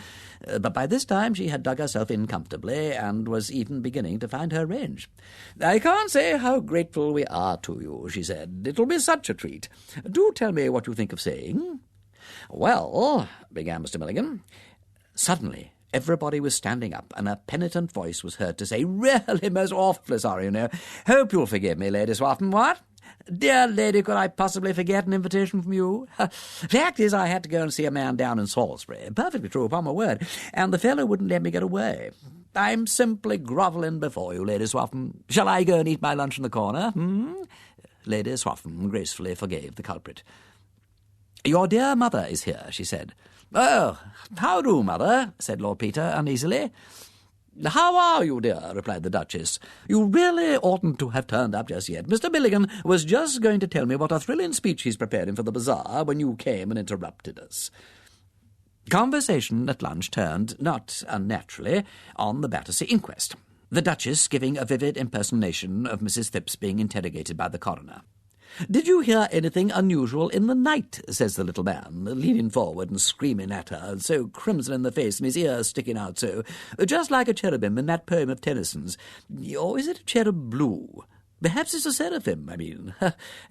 but by this time she had dug herself in comfortably and was even beginning to find her range. "I can't say how grateful we are to you," she said. "It'll be such a treat. Do tell me what you think of saying." "Well," began Mr. Milligan. Suddenly everybody was standing up, and a penitent voice was heard to say, "Really, most awfully sorry, you know. Hope you'll forgive me, Lady Swarton. What? Dear lady, could I possibly forget an invitation from you? Fact is, I had to go and see a man down in Salisbury. Perfectly true, upon my word. And the fellow wouldn't let me get away. I'm simply grovelling before you, Lady Swarton. Shall I go and eat my lunch in the corner? Lady Swarton gracefully forgave the culprit. "Your dear mother is here," she said. "Oh, how do, mother?" said Lord Peter uneasily. "How are you, dear?" replied the Duchess. "You really oughtn't to have turned up just yet. Mr. Milligan was just going to tell me what a thrilling speech he's preparing for the bazaar when you came and interrupted us." Conversation at lunch turned, not unnaturally, on the Battersea inquest, the Duchess giving a vivid impersonation of Mrs. Phipps being interrogated by the coroner. "Did you hear anything unusual in the night?" says the little man, leaning forward and screaming at her, so crimson in the face and his ears sticking out so, just like a cherubim in that poem of Tennyson's. Or is it a cherub blue? Perhaps it's a seraphim, I mean.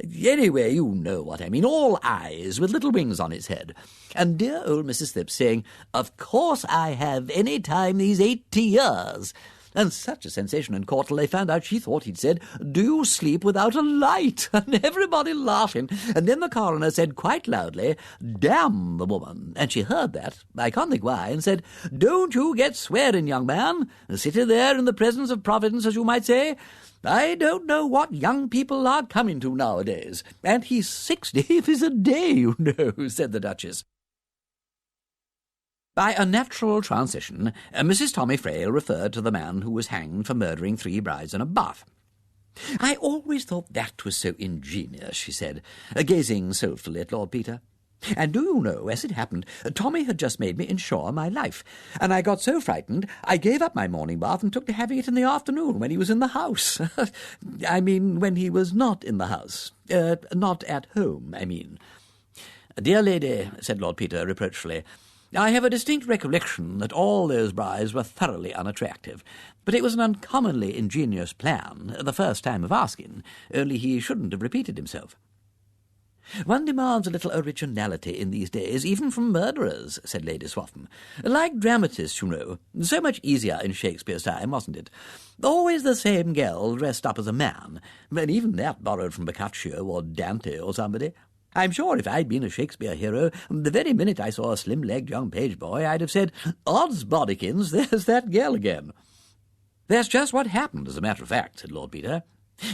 Anyway, you know what I mean. All eyes, with little wings on its head. And dear old Mrs. Phipps saying, "Of course I have, any time these 80 years." And such a sensation in court till they found out she thought he'd said, "Do you sleep without a light?" And everybody laughing. And then the coroner said quite loudly, "Damn the woman." And she heard that, I can't think why, and said, "Don't you get swearing, young man. Sitting there in the presence of Providence, as you might say. I don't know what young people are coming to nowadays. And he's 60 if he's a day, you know," said the Duchess. By a natural transition, Mrs. Tommy Frail referred to the man who was hanged for murdering 3 brides in a bath. "I always thought that was so ingenious," she said, gazing soulfully at Lord Peter. "And do you know, as it happened, Tommy had just made me insure my life, and I got so frightened I gave up my morning bath and took to having it in the afternoon when he was in the house. I mean, when he was not in the house. Not at home, I mean." "Dear lady," said Lord Peter reproachfully, "I have a distinct recollection that all those brides were thoroughly unattractive, but it was an uncommonly ingenious plan, the first time of asking, only he shouldn't have repeated himself." "One demands a little originality in these days, even from murderers," said Lady Swarton. "Like dramatists, you know. So much easier in Shakespeare's time, wasn't it? Always the same girl dressed up as a man, and even that borrowed from Boccaccio or Dante or somebody. I'm sure if I'd been a Shakespeare hero, the very minute I saw a slim-legged young page boy, I'd have said, 'Odds bodikins, there's that girl again.'" "That's just what happened, as a matter of fact," said Lord Peter.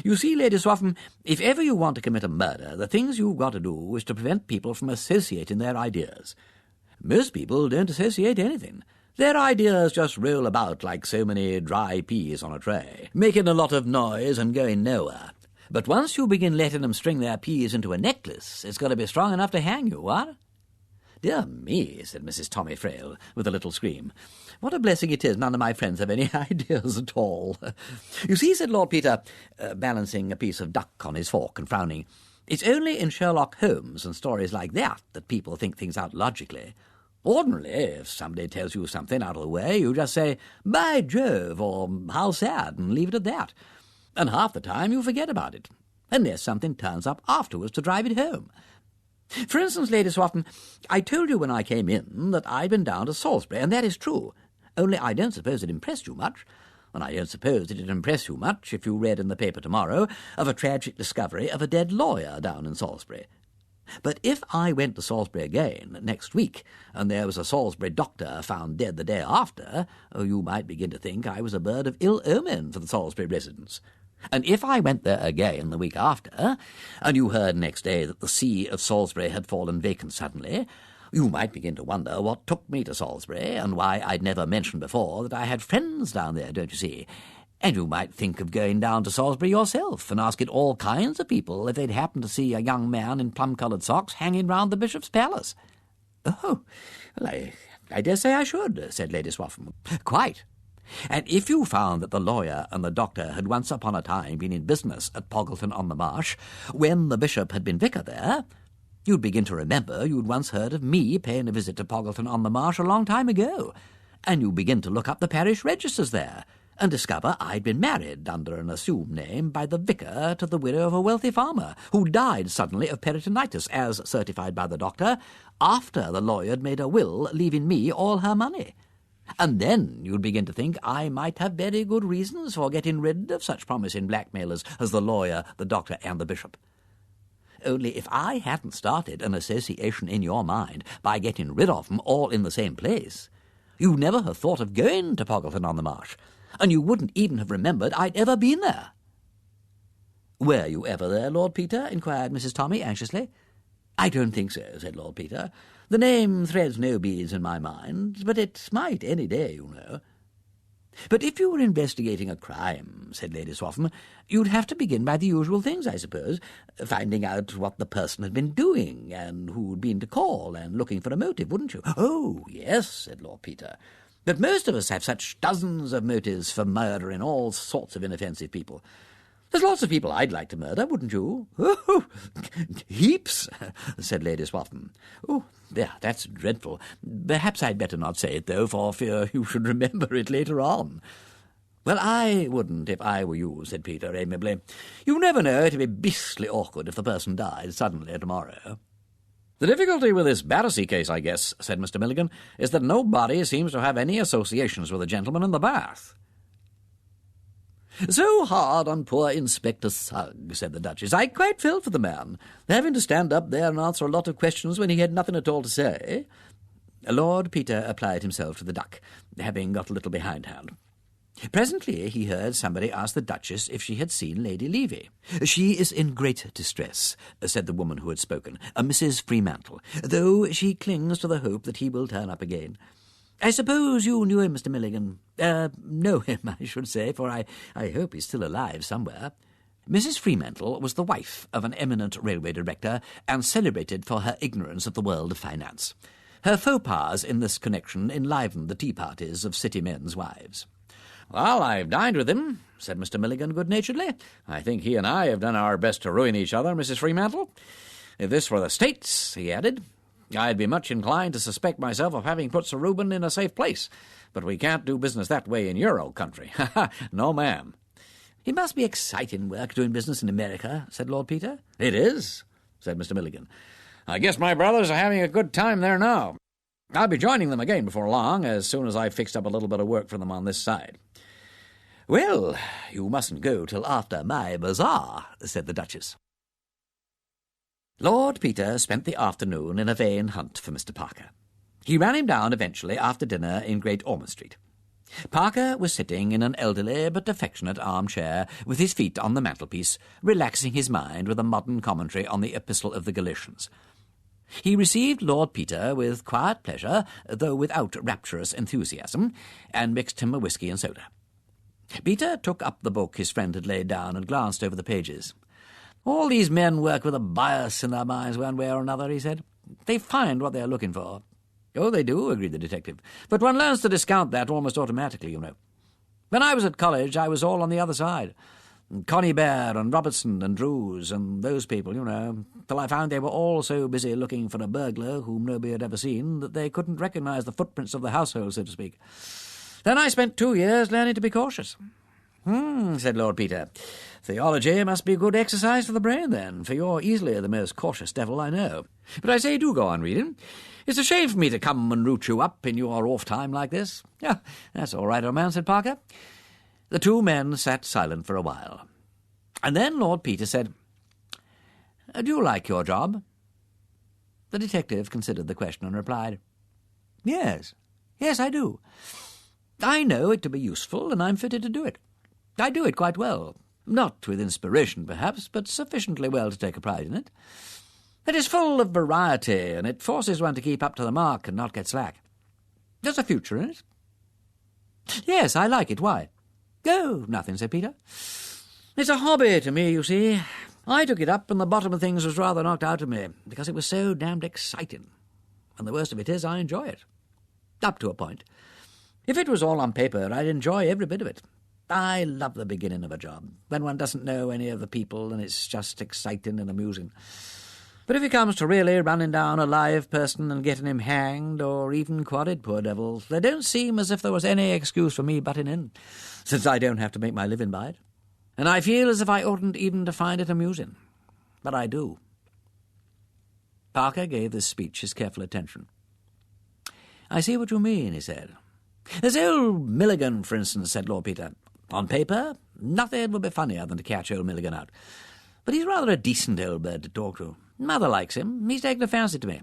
"You see, Lady Swarton, if ever you want to commit a murder, the things you've got to do is to prevent people from associating their ideas. Most people don't associate anything. Their ideas just roll about like so many dry peas on a tray, making a lot of noise and going nowhere. But once you begin letting them string their peas into a necklace, it's got to be strong enough to hang you, what?" "Dear me," said Mrs. Tommy Frail, with a little scream. "What a blessing it is none of my friends have any ideas at all." "You see," said Lord Peter, balancing a piece of duck on his fork and frowning, "it's only in Sherlock Holmes and stories like that people think things out logically. Ordinarily, if somebody tells you something out of the way, you just say, 'By Jove,' or 'How sad,' and leave it at that. And half the time you forget about it, unless something turns up afterwards to drive it home. For instance, Lady Swarton, I told you when I came in that I'd been down to Salisbury, and that is true, only I don't suppose it impressed you much, and I don't suppose it'd impress you much if you read in the paper tomorrow of a tragic discovery of a dead lawyer down in Salisbury. But if I went to Salisbury again next week, and there was a Salisbury doctor found dead the day after, you might begin to think I was a bird of ill omen for the Salisbury residents. And if I went there again the week after, and you heard next day that the see of Salisbury had fallen vacant suddenly, you might begin to wonder what took me to Salisbury, and why I'd never mentioned before that I had friends down there, don't you see? And you might think of going down to Salisbury yourself and asking all kinds of people if they'd happen to see a young man in plum-coloured socks hanging round the bishop's palace. Oh, well, I dare say I should, said Lady Swaffham. Quite. And if you found that the lawyer and the doctor had once upon a time been in business at Poggleton-on-the-Marsh, when the bishop had been vicar there, you'd begin to remember you'd once heard of me paying a visit to Poggleton-on-the-Marsh a long time ago, and you begin to look up the parish registers there, and discover I'd been married under an assumed name by the vicar to the widow of a wealthy farmer, who died suddenly of peritonitis, as certified by the doctor, after the lawyer had made a will leaving me all her money. And then you'd begin to think I might have very good reasons for getting rid of such promising blackmailers as the lawyer, the doctor, and the bishop. Only if I hadn't started an association in your mind by getting rid of them all in the same place, you'd never have thought of going to Poggleton-on-the-Marsh, and you wouldn't even have remembered I'd ever been there. Were you ever there, Lord Peter? Inquired Mrs. Tommy anxiously. I don't think so, said Lord Peter. The name threads no beads in my mind, but it might any day, you know. But if you were investigating a crime, said Lady Swaffham, you'd have to begin by the usual things, I suppose, finding out what the person had been doing, and who'd been to call, and looking for a motive, wouldn't you? Oh, yes, said Lord Peter. But most of us have such dozens of motives for murdering all sorts of inoffensive people. There's lots of people I'd like to murder, wouldn't you? Oh, heaps, said Lady Swaffham. Oh, there, that's dreadful. Perhaps I'd better not say it, though, for fear you should remember it later on. Well, I wouldn't if I were you, said Peter amiably. You never know, it'd be beastly awkward if the person died suddenly tomorrow. The difficulty with this Battersea case, I guess, said Mr. Milligan, is that nobody seems to have any associations with the gentleman in the bath. So hard on poor Inspector Sugg, said the Duchess. I quite felt for the man, having to stand up there and answer a lot of questions when he had nothing at all to say. Lord Peter applied himself to the duck, having got a little behindhand. Presently he heard somebody ask the Duchess if she had seen Lady Levy. She is in great distress, said the woman who had spoken, Mrs. Fremantle, though she clings to the hope that he will turn up again. I suppose you knew him, Mr. Milligan. Know him, I should say, for I hope he's still alive somewhere. Mrs. Fremantle was the wife of an eminent railway director, and celebrated for her ignorance of the world of finance. Her faux pas in this connection enlivened the tea parties of city men's wives. Well, I've dined with him, said Mr. Milligan good-naturedly. I think he and I have done our best to ruin each other, Mrs. Fremantle. If this were the States, he added, I'd be much inclined to suspect myself of having put Sir Reuben in a safe place. But we can't do business that way in your old country. No, ma'am. It must be exciting work doing business in America, said Lord Peter. It is, said Mr. Milligan. I guess my brothers are having a good time there now. I'll be joining them again before long, as soon as I've fixed up a little bit of work for them on this side. Well, you mustn't go till after my bazaar, said the Duchess. Lord Peter spent the afternoon in a vain hunt for Mr. Parker. He ran him down eventually after dinner in Great Ormond Street. Parker was sitting in an elderly but affectionate armchair with his feet on the mantelpiece, relaxing his mind with a modern commentary on the Epistle of the Galatians. He received Lord Peter with quiet pleasure, though without rapturous enthusiasm, and mixed him a whisky and soda. Peter took up the book his friend had laid down and glanced over the pages. All these men work with a bias in their minds one way or another, he said. They find what they are looking for. Oh, they do, agreed the detective. But one learns to discount that almost automatically, you know. When I was at college, I was all on the other side. Connie Bear and Robertson and Drews and those people, you know, till I found they were all so busy looking for a burglar whom nobody had ever seen that they couldn't recognize the footprints of the household, so to speak. Then I spent 2 years learning to be cautious. Said Lord Peter. Theology must be good exercise for the brain, then, for you're easily the most cautious devil I know. But I say, do go on reading. It's a shame for me to come and root you up in your off-time like this. Yeah, that's all right, old man, said Parker. The two men sat silent for a while. And then Lord Peter said, Do you like your job? The detective considered the question and replied, Yes, I do. I know it to be useful, and I'm fitted to do it. I do it quite well. Not with inspiration, perhaps, but sufficiently well to take a pride in it. It is full of variety, and it forces one to keep up to the mark and not get slack. There's a future in it. Yes, I like it. Why? "Oh, nothing," said Peter. "It's a hobby to me, you see. I took it up and the bottom of things was rather knocked out of me, because it was so damned exciting. And the worst of it is I enjoy it. Up to a point. If it was all on paper, I'd enjoy every bit of it. I love the beginning of a job, when one doesn't know any of the people and it's just exciting and amusing. But if it comes to really running down a live person and getting him hanged, or even quarried, poor devils, they don't seem as if there was any excuse for me butting in, since I don't have to make my living by it. And I feel as if I oughtn't even to find it amusing. But I do." Parker gave this speech his careful attention. "I see what you mean," he said. "There's old Milligan, for instance," said Lord Peter. "On paper, nothing would be funnier than to catch old Milligan out. But he's rather a decent old bird to talk to. Mother likes him. He's taken a fancy to me.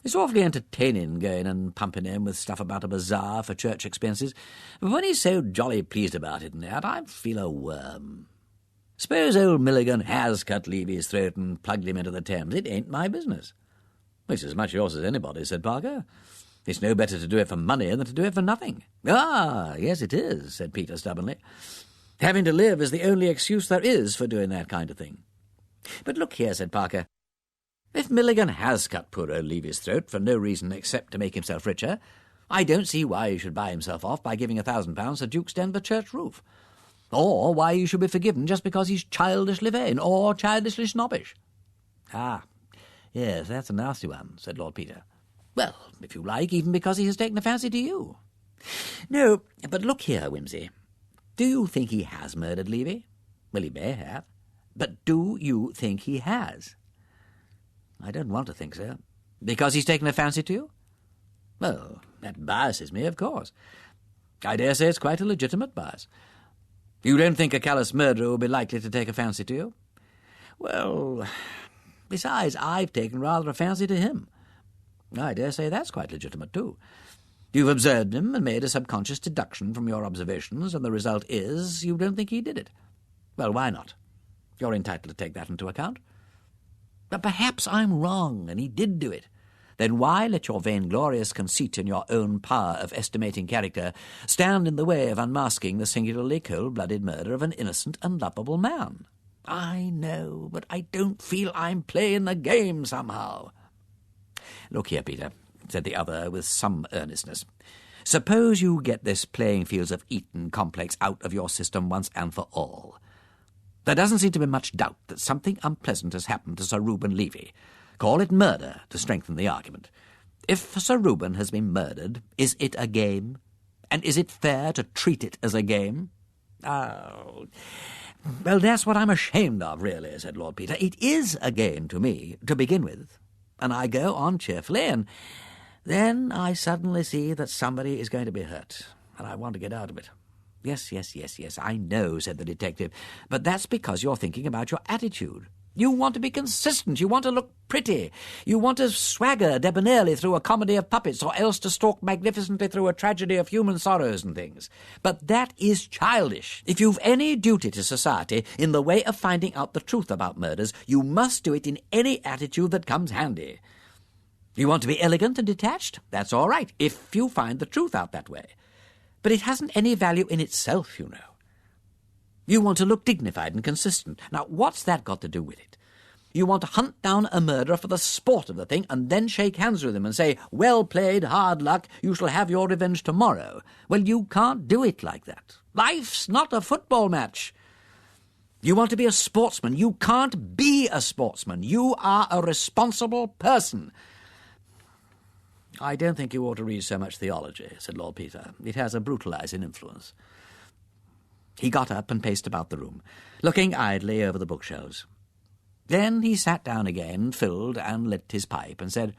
It's awfully entertaining going and pumping him with stuff about a bazaar for church expenses. But when he's so jolly pleased about it and that, I feel a worm. Suppose old Milligan has cut Levy's throat and plugged him into the Thames. It ain't my business." "It's as much yours as anybody," said Parker. "It's no better to do it for money than to do it for nothing." "Ah, yes, it is," said Peter stubbornly. "Having to live is the only excuse there is for doing that kind of thing." "But look here," said Parker. "If Milligan has cut poor old Levy's throat for no reason except to make himself richer, I don't see why he should buy himself off by giving £1,000 to Duke's Denver church roof. Or why he should be forgiven just because he's childishly vain or childishly snobbish." "Ah, yes, that's a nasty one," said Lord Peter. "Well, if you like, even because he has taken a fancy to you." "No, but look here, Wimsey. Do you think he has murdered Levy? Well, he may have. But do you think he has?" "I don't want to think so." "Because he's taken a fancy to you?" "Well, that biases me, of course. I dare say it's quite a legitimate bias. You don't think a callous murderer will be likely to take a fancy to you?" "Well, besides, I've taken rather a fancy to him. I dare say that's quite legitimate, too. You've observed him and made a subconscious deduction from your observations, and the result is you don't think he did it. Well, why not? You're entitled to take that into account. But perhaps I'm wrong, and he did do it. Then why let your vainglorious conceit in your own power of estimating character stand in the way of unmasking the singularly cold-blooded murder of an innocent and lovable man? I know, but I don't feel I'm playing the game somehow." "Look here, Peter," said the other with some earnestness. "Suppose you get this playing fields of Eton complex out of your system once and for all. There doesn't seem to be much doubt that something unpleasant has happened to Sir Reuben Levy. Call it murder to strengthen the argument. If Sir Reuben has been murdered, is it a game? And is it fair to treat it as a game?" "Oh, well, that's what I'm ashamed of, really," said Lord Peter. "It is a game to me, to begin with. And I go on cheerfully, and then I suddenly see that somebody is going to be hurt, and I want to get out of it." Yes, I know," said the detective, "but that's because you're thinking about your attitude. You want to be consistent. You want to look pretty. You want to swagger debonairly through a comedy of puppets, or else to stalk magnificently through a tragedy of human sorrows and things. But that is childish. If you've any duty to society in the way of finding out the truth about murders, you must do it in any attitude that comes handy. You want to be elegant and detached? That's all right, if you find the truth out that way. But it hasn't any value in itself, you know. You want to look dignified and consistent. Now, what's that got to do with it? You want to hunt down a murderer for the sport of the thing and then shake hands with him and say, 'Well played, hard luck, you shall have your revenge tomorrow.' Well, you can't do it like that. Life's not a football match. You want to be a sportsman. You can't be a sportsman. You are a responsible person." "I don't think you ought to read so much theology," said Lord Peter. "It has a brutalizing influence." He got up and paced about the room, looking idly over the bookshelves. Then he sat down again, filled and lit his pipe, and said,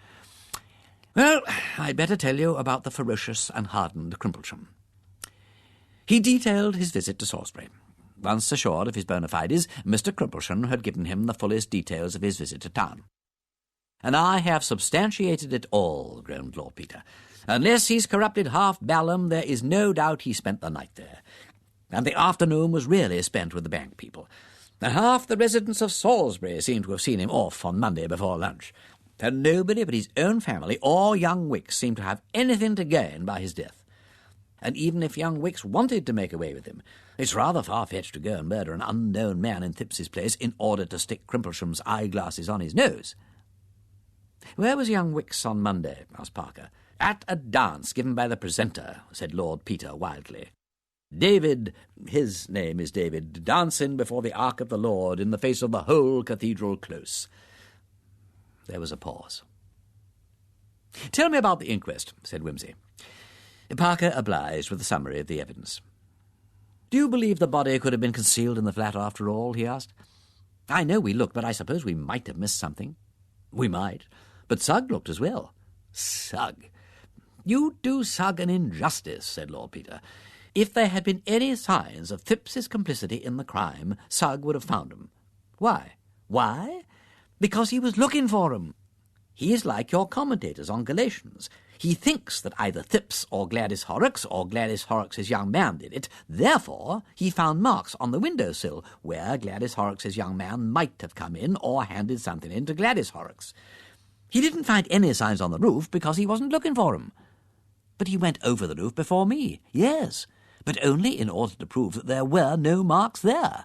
"Well, I'd better tell you about the ferocious and hardened Crimplesham." He detailed his visit to Salisbury. Once assured of his bona fides, Mr. Crimplesham had given him the fullest details of his visit to town. "And I have substantiated it all," groaned Lord Peter. "Unless he's corrupted half Balham, there is no doubt he spent the night there. And the afternoon was really spent with the bank people. And half the residents of Salisbury seem to have seen him off on Monday before lunch. And nobody but his own family or young Wicks seemed to have anything to gain by his death. And even if young Wicks wanted to make away with him, it's rather far-fetched to go and murder an unknown man in Thipps's place in order to stick Crimplesham's eyeglasses on his nose. "Where was young Wicks on Monday?" asked Parker. "At a dance given by the presenter," said Lord Peter wildly. "David, his name is David, dancing before the Ark of the Lord in the face of the whole cathedral close." There was a pause. "Tell me about the inquest," said Wimsey. Parker obliged with a summary of the evidence. "Do you believe the body could have been concealed in the flat after all?" he asked. "I know we looked, but I suppose we might have missed something." "We might, but Sugg looked as well." "Sugg! You do Sugg an injustice," said Lord Peter. "If there had been any signs of Thipps's complicity in the crime, Sugg would have found 'em. Why? Why? Because he was looking for 'em. He is like your commentators on Galatians. He thinks that either Thipps or Gladys Horrocks or Gladys Horrocks's young man did it. Therefore, he found marks on the windowsill where Gladys Horrocks's young man might have come in or handed something in to Gladys Horrocks. He didn't find any signs on the roof because he wasn't looking for 'em. But he went over the roof before me. Yes, but only in order to prove that there were no marks there.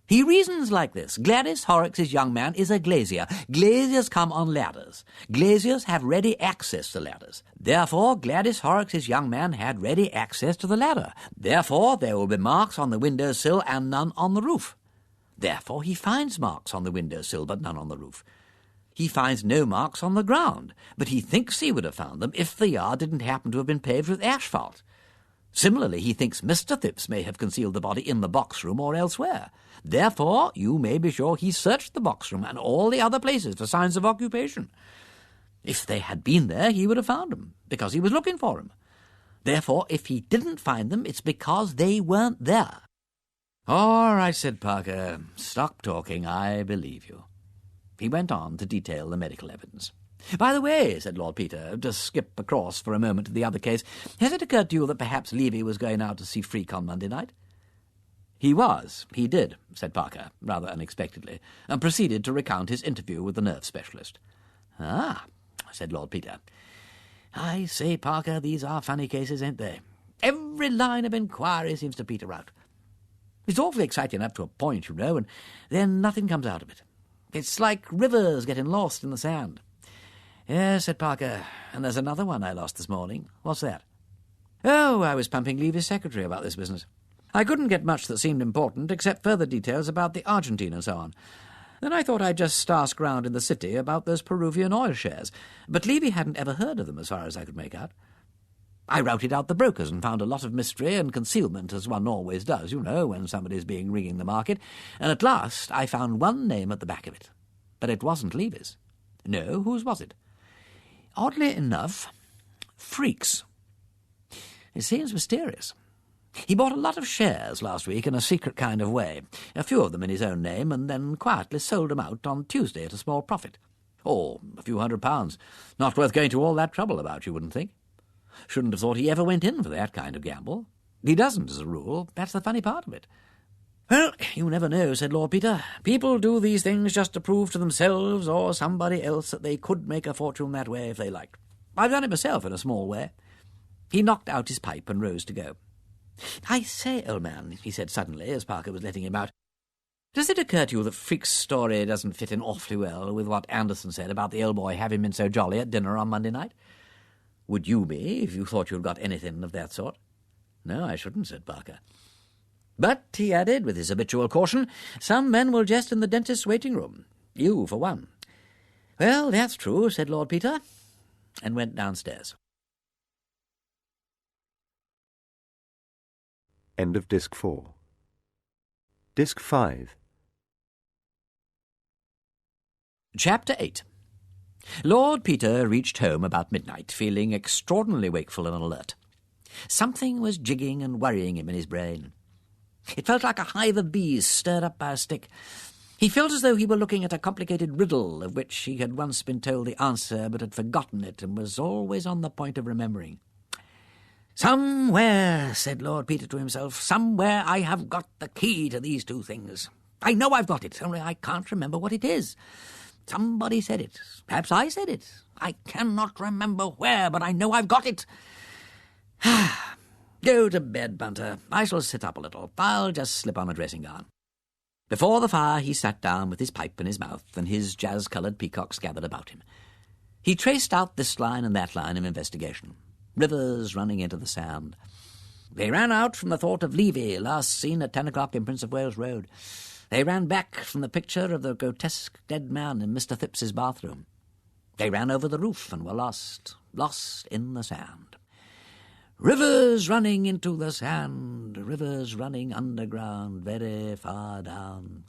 He reasons like this. Gladys Horrocks's young man is a glazier. Glaziers come on ladders. Glaziers have ready access to ladders. Therefore, Gladys Horrocks's young man had ready access to the ladder. Therefore, there will be marks on the windowsill and none on the roof. Therefore, he finds marks on the windowsill but none on the roof. He finds no marks on the ground, but he thinks he would have found them if the yard didn't happen to have been paved with asphalt. Similarly, he thinks Mr. Thipps may have concealed the body in the box-room or elsewhere. Therefore, you may be sure he searched the box-room and all the other places for signs of occupation. If they had been there, he would have found them, because he was looking for them. Therefore, if he didn't find them, it's because they weren't there." "All right," said Parker. "Stop talking. I believe you." He went on to detail the medical evidence. "By the way," said Lord Peter, to skip across for a moment to the other case, "has it occurred to you that perhaps Levy was going out to see Freak on Monday night?" He did, said Parker, rather unexpectedly, and proceeded to recount his interview with the nerve specialist. "Ah," said Lord Peter. "I say, Parker, these are funny cases, ain't they? Every line of inquiry seems to peter out. It's awfully exciting up to a point, you know, and then nothing comes out of it. It's like rivers getting lost in the sand." "Yes," said Parker, "and there's another one I lost this morning." "What's that?" "Oh, I was pumping Levy's secretary about this business. I couldn't get much that seemed important, except further details about the Argentine and so on. Then I thought I'd just ask round in the city about those Peruvian oil shares, but Levy hadn't ever heard of them as far as I could make out. I routed out the brokers and found a lot of mystery and concealment, as one always does, you know, when somebody's being rigging the market, and at last I found one name at the back of it. But it wasn't Levy's. No, whose was it? Oddly enough, Freak's. It seems mysterious. He bought a lot of shares last week in a secret kind of way, a few of them in his own name, and then quietly sold them out on Tuesday at a small profit. Or a few £100. Not worth going to all that trouble about, you wouldn't think. Shouldn't have thought he ever went in for that kind of gamble. He doesn't, as a rule. That's the funny part of it." "Well, you never know," said Lord Peter. "People do these things just to prove to themselves or somebody else that they could make a fortune that way if they liked. I've done it myself in a small way." He knocked out his pipe and rose to go. "I say, old man," he said suddenly, as Parker was letting him out, "does it occur to you that Freak's story doesn't fit in awfully well with what Anderson said about the old boy having been so jolly at dinner on Monday night? Would you be, if you thought you'd got anything of that sort?" "No, I shouldn't," said Parker. "But," he added, with his habitual caution, "some men will jest in the dentist's waiting-room. You, for one." "Well, that's true," said Lord Peter, and went downstairs. End of Disc 4. Disc 5. Chapter 8. Lord Peter reached home about midnight, feeling extraordinarily wakeful and alert. Something was jigging and worrying him in his brain. It felt like a hive of bees stirred up by a stick. He felt as though he were looking at a complicated riddle of which he had once been told the answer but had forgotten it and was always on the point of remembering. "Somewhere," said Lord Peter to himself, "somewhere I have got the key to these two things. I know I've got it, only I can't remember what it is. Somebody said it. Perhaps I said it. I cannot remember where, but I know I've got it." Go to bed, Bunter. I shall sit up a little. I'll just slip on a dressing gown. Before the fire he sat down with his pipe in his mouth, and his jazz-coloured peacocks gathered about him. He traced out this line and that line of investigation. Rivers running into the sand. They ran out from the thought of Levy, last seen at 10 o'clock in Prince of Wales Road. They ran back from the picture of the grotesque dead man in Mr. Phipps's bathroom. They ran over the roof and were lost in the sand. Rivers running into the sand, rivers running underground, very far down,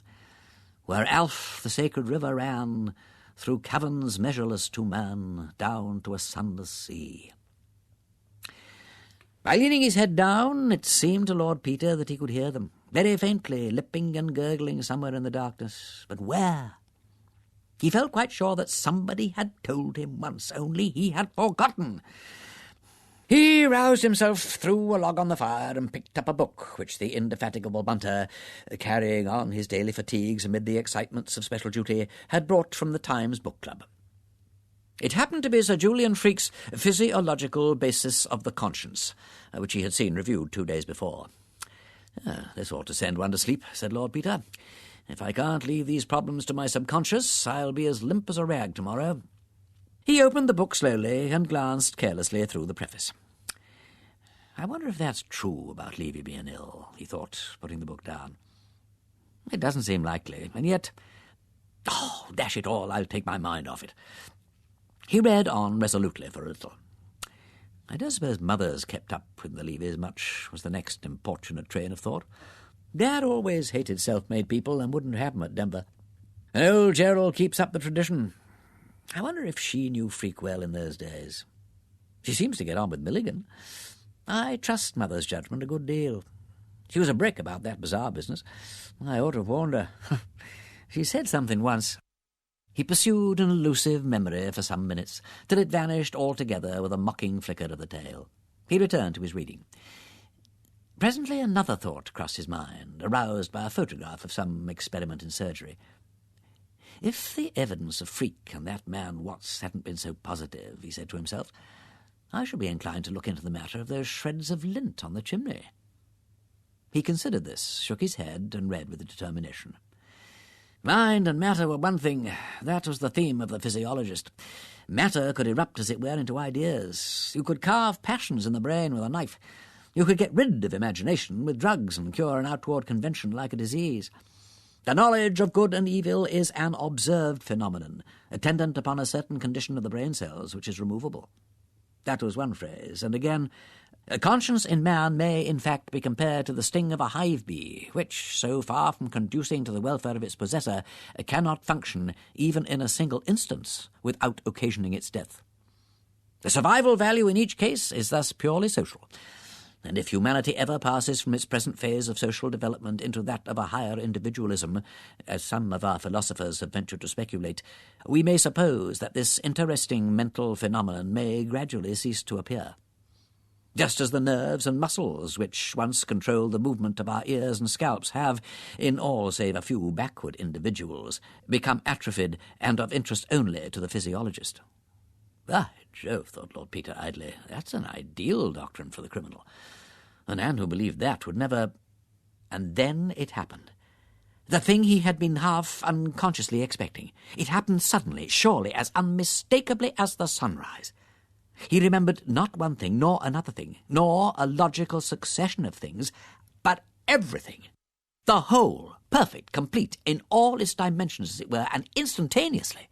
where Alf, the sacred river, ran, through caverns measureless to man, down to a sunless sea. By leaning his head down, it seemed to Lord Peter that he could hear them, very faintly, lipping and gurgling somewhere in the darkness. But where? He felt quite sure that somebody had told him once, only he had forgotten. He roused himself, threw a log on the fire, and picked up a book which the indefatigable Bunter, carrying on his daily fatigues amid the excitements of special duty, had brought from the Times Book Club. It happened to be Sir Julian Freke's Physiological Basis of the Conscience, which he had seen reviewed 2 days before. This ought to send one to sleep, said Lord Peter. If I can't leave these problems to my subconscious, I'll be as limp as a rag tomorrow. He opened the book slowly and glanced carelessly through the preface. I wonder if that's true about Levy being ill, he thought, putting the book down. It doesn't seem likely, and yet... Oh, dash it all, I'll take my mind off it. He read on resolutely for a little. I don't suppose Mother's kept up with the Levys much, was the next importunate train of thought. Dad always hated self-made people and wouldn't have 'em at Denver. And old Gerald keeps up the tradition. I wonder if she knew Freak well in those days. She seems to get on with Milligan. I trust Mother's judgment a good deal. She was a brick about that bizarre business. I ought to have warned her. She said something once. He pursued an elusive memory for some minutes, till it vanished altogether with a mocking flicker of the tail. He returned to his reading. Presently another thought crossed his mind, aroused by a photograph of some experiment in surgery. If the evidence of Freak and that man Watts hadn't been so positive, he said to himself, I should be inclined to look into the matter of those shreds of lint on the chimney. He considered this, shook his head, and read with determination. Mind and matter were one thing. That was the theme of the physiologist. Matter could erupt, as it were, into ideas. You could carve passions in the brain with a knife. You could get rid of imagination with drugs and cure an outward convention like a disease. The knowledge of good and evil is an observed phenomenon, attendant upon a certain condition of the brain cells, which is removable. That was one phrase, and again, a conscience in man may, in fact, be compared to the sting of a hive bee, which, so far from conducing to the welfare of its possessor, cannot function, even in a single instance, without occasioning its death. The survival value in each case is thus purely social. And if humanity ever passes from its present phase of social development into that of a higher individualism, as some of our philosophers have ventured to speculate, we may suppose that this interesting mental phenomenon may gradually cease to appear. Just as the nerves and muscles which once controlled the movement of our ears and scalps have, in all save a few backward individuals, become atrophied and of interest only to the physiologist. By Jove, thought Lord Peter idly, that's an ideal doctrine for the criminal. A man who believed that would never... And then it happened. The thing he had been half unconsciously expecting. It happened suddenly, surely, as unmistakably as the sunrise. He remembered not one thing, nor another thing, nor a logical succession of things, but everything. The whole, perfect, complete, in all its dimensions, as it were, and instantaneously.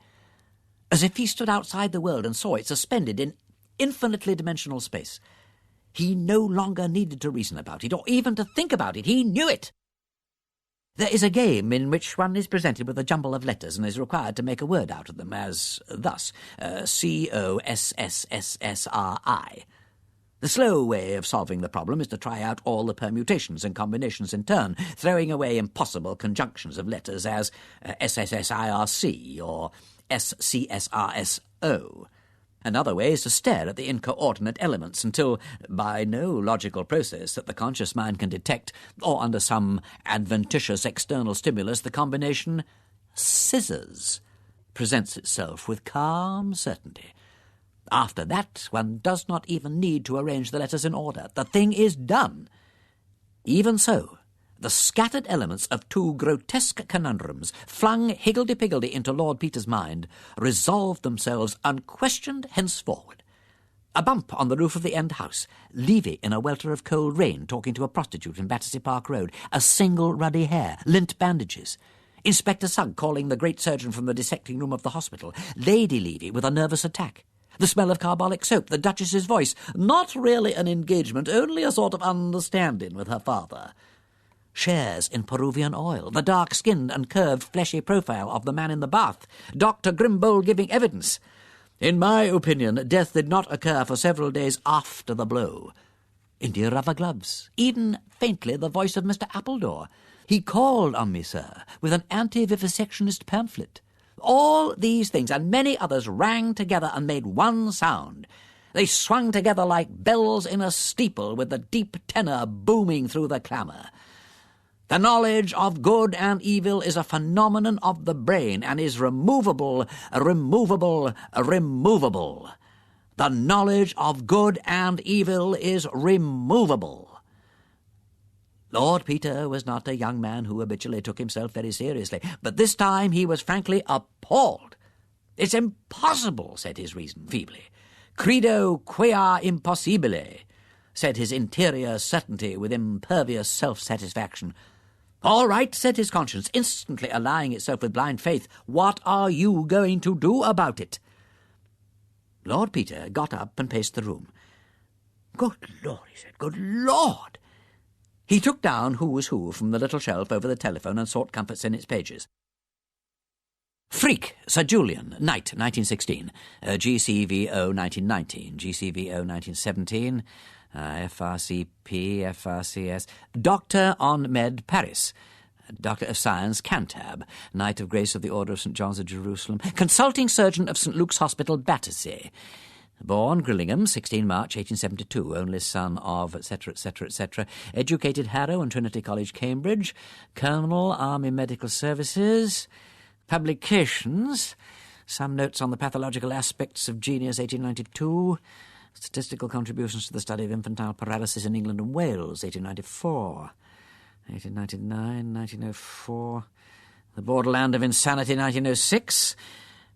As if he stood outside the world and saw it suspended in infinitely dimensional space. He no longer needed to reason about it, or even to think about it. He knew it. There is a game in which one is presented with a jumble of letters and is required to make a word out of them, as thus, C-O-S-S-S-S-R-I. The slow way of solving the problem is to try out all the permutations and combinations in turn, throwing away impossible conjunctions of letters as S-S-S-I-R-C or S-C-S-R-S-O. Another way is to stare at the incoordinate elements until, by no logical process that the conscious mind can detect, or under some adventitious external stimulus, the combination scissors presents itself with calm certainty. After that, one does not even need to arrange the letters in order. The thing is done. Even so, the scattered elements of two grotesque conundrums flung higgledy-piggledy into Lord Peter's mind resolved themselves unquestioned henceforward. A bump on the roof of the end house, Levy in a welter of cold rain talking to a prostitute in Battersea Park Road, a single ruddy hair, lint bandages, Inspector Sugg calling the great surgeon from the dissecting room of the hospital, Lady Levy with a nervous attack, the smell of carbolic soap, the Duchess's voice, not really an engagement, only a sort of understanding with her father. Shares in Peruvian oil, the dark-skinned and curved fleshy profile of the man in the bath, Dr. Grimbold giving evidence. In my opinion, death did not occur for several days after the blow. India rubber gloves, even faintly the voice of Mr. Appledore. He called on me, sir, with an anti-vivisectionist pamphlet. All these things and many others rang together and made one sound. They swung together like bells in a steeple with the deep tenor booming through the clamour. The knowledge of good and evil is a phenomenon of the brain and is removable. The knowledge of good and evil is removable. Lord Peter was not a young man who habitually took himself very seriously, but this time he was frankly appalled. "It's impossible," said his reason feebly. "Credo quia impossibile," said his interior certainty with impervious self-satisfaction. "All right," said his conscience, instantly allying itself with blind faith. "What are you going to do about it?" Lord Peter got up and paced the room. "Good Lord," he said, "good Lord!" He took down Who Was Who from the little shelf over the telephone and sought comforts in its pages. Freak, Sir Julian, Knight, 1916, GCVO 1919, GCVO 1917, FRCP, FRCS, Doctor on Med, Paris, Doctor of Science, Cantab, Knight of Grace of the Order of St. John's of Jerusalem, Consulting Surgeon of St. Luke's Hospital, Battersea, born Grillingham, 16 March 1872, only son of, etc., etc., etc., educated Harrow and Trinity College, Cambridge, Colonel, Army Medical Services, publications, some notes on the pathological aspects of genius, 1892, statistical contributions to the study of infantile paralysis in England and Wales, 1894, 1899, 1904, the borderland of insanity, 1906,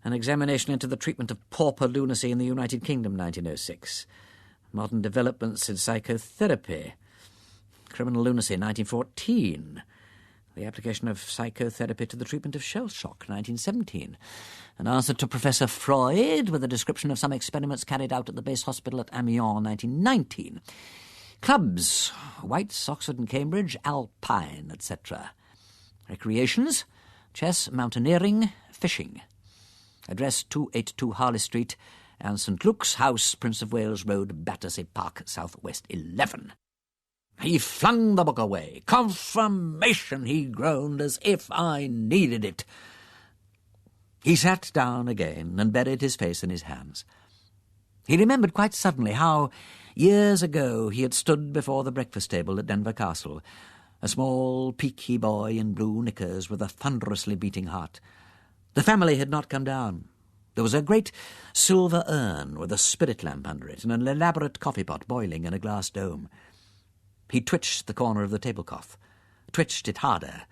an examination into the treatment of pauper lunacy in the United Kingdom, 1906, modern developments in psychotherapy, criminal lunacy, 1914, the application of psychotherapy to the treatment of shell shock, 1917, an answer to Professor Freud with a description of some experiments carried out at the base hospital at Amiens, 1919, clubs, White's, Oxford and Cambridge, Alpine, etc., recreations, chess, mountaineering, fishing, address 282 Harley Street and St. Luke's House, Prince of Wales Road, Battersea Park, South-West 11. He flung the book away. "Confirmation," he groaned, "as if I needed it." He sat down again and buried his face in his hands. He remembered quite suddenly how, years ago, he had stood before the breakfast table at Denver Castle, a small, peaky boy in blue knickers with a thunderously beating heart. The family had not come down. There was a great silver urn with a spirit lamp under it and an elaborate coffee pot boiling in a glass dome. He twitched the corner of the tablecloth, twitched it harder,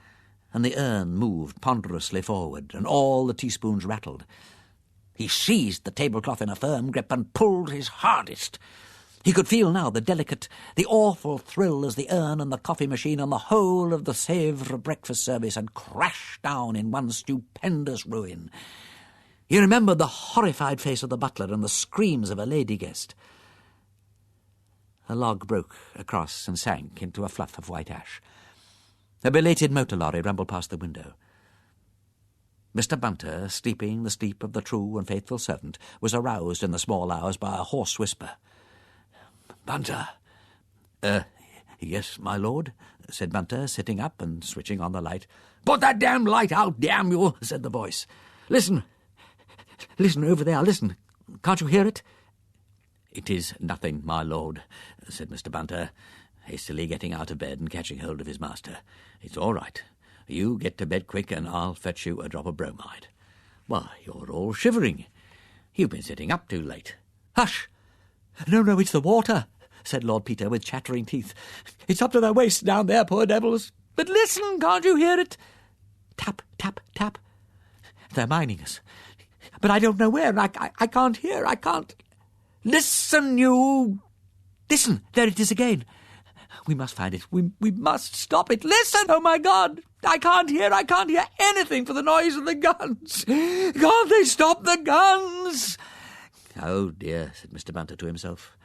and the urn moved ponderously forward, and all the teaspoons rattled. He seized the tablecloth in a firm grip and pulled his hardest. He could feel now the delicate, the awful thrill as the urn and the coffee machine and the whole of the Sèvres breakfast service had crashed down in one stupendous ruin. He remembered the horrified face of the butler and the screams of a lady guest. A log broke across and sank into a fluff of white ash. A belated motor lorry rumbled past the window. Mr. Bunter, sleeping the sleep of the true and faithful servant, was aroused in the small hours by a hoarse whisper. "Bunter." Yes, my lord," said Bunter, sitting up and switching on the light. "Put that damn light out, damn you," said the voice. Listen over there, listen. Can't you hear it?" "It is nothing, my lord," said Mr. Bunter, hastily getting out of bed and catching hold of his master. "It's all right. You get to bed quick and I'll fetch you a drop of bromide. Why, you're all shivering. You've been sitting up too late. Hush! No, it's the water, said Lord Peter with chattering teeth. It's up to their waists down there, poor devils. But listen, can't you hear it? Tap, tap, tap. They're mining us. But I don't know where, and I can't hear, I can't. Listen, you! Listen, there it is again. We must find it. We must stop it. Listen! Oh, my God! I can't hear anything for the noise of the guns. Can't they stop the guns? Oh, dear, said Mr. Bunter to himself.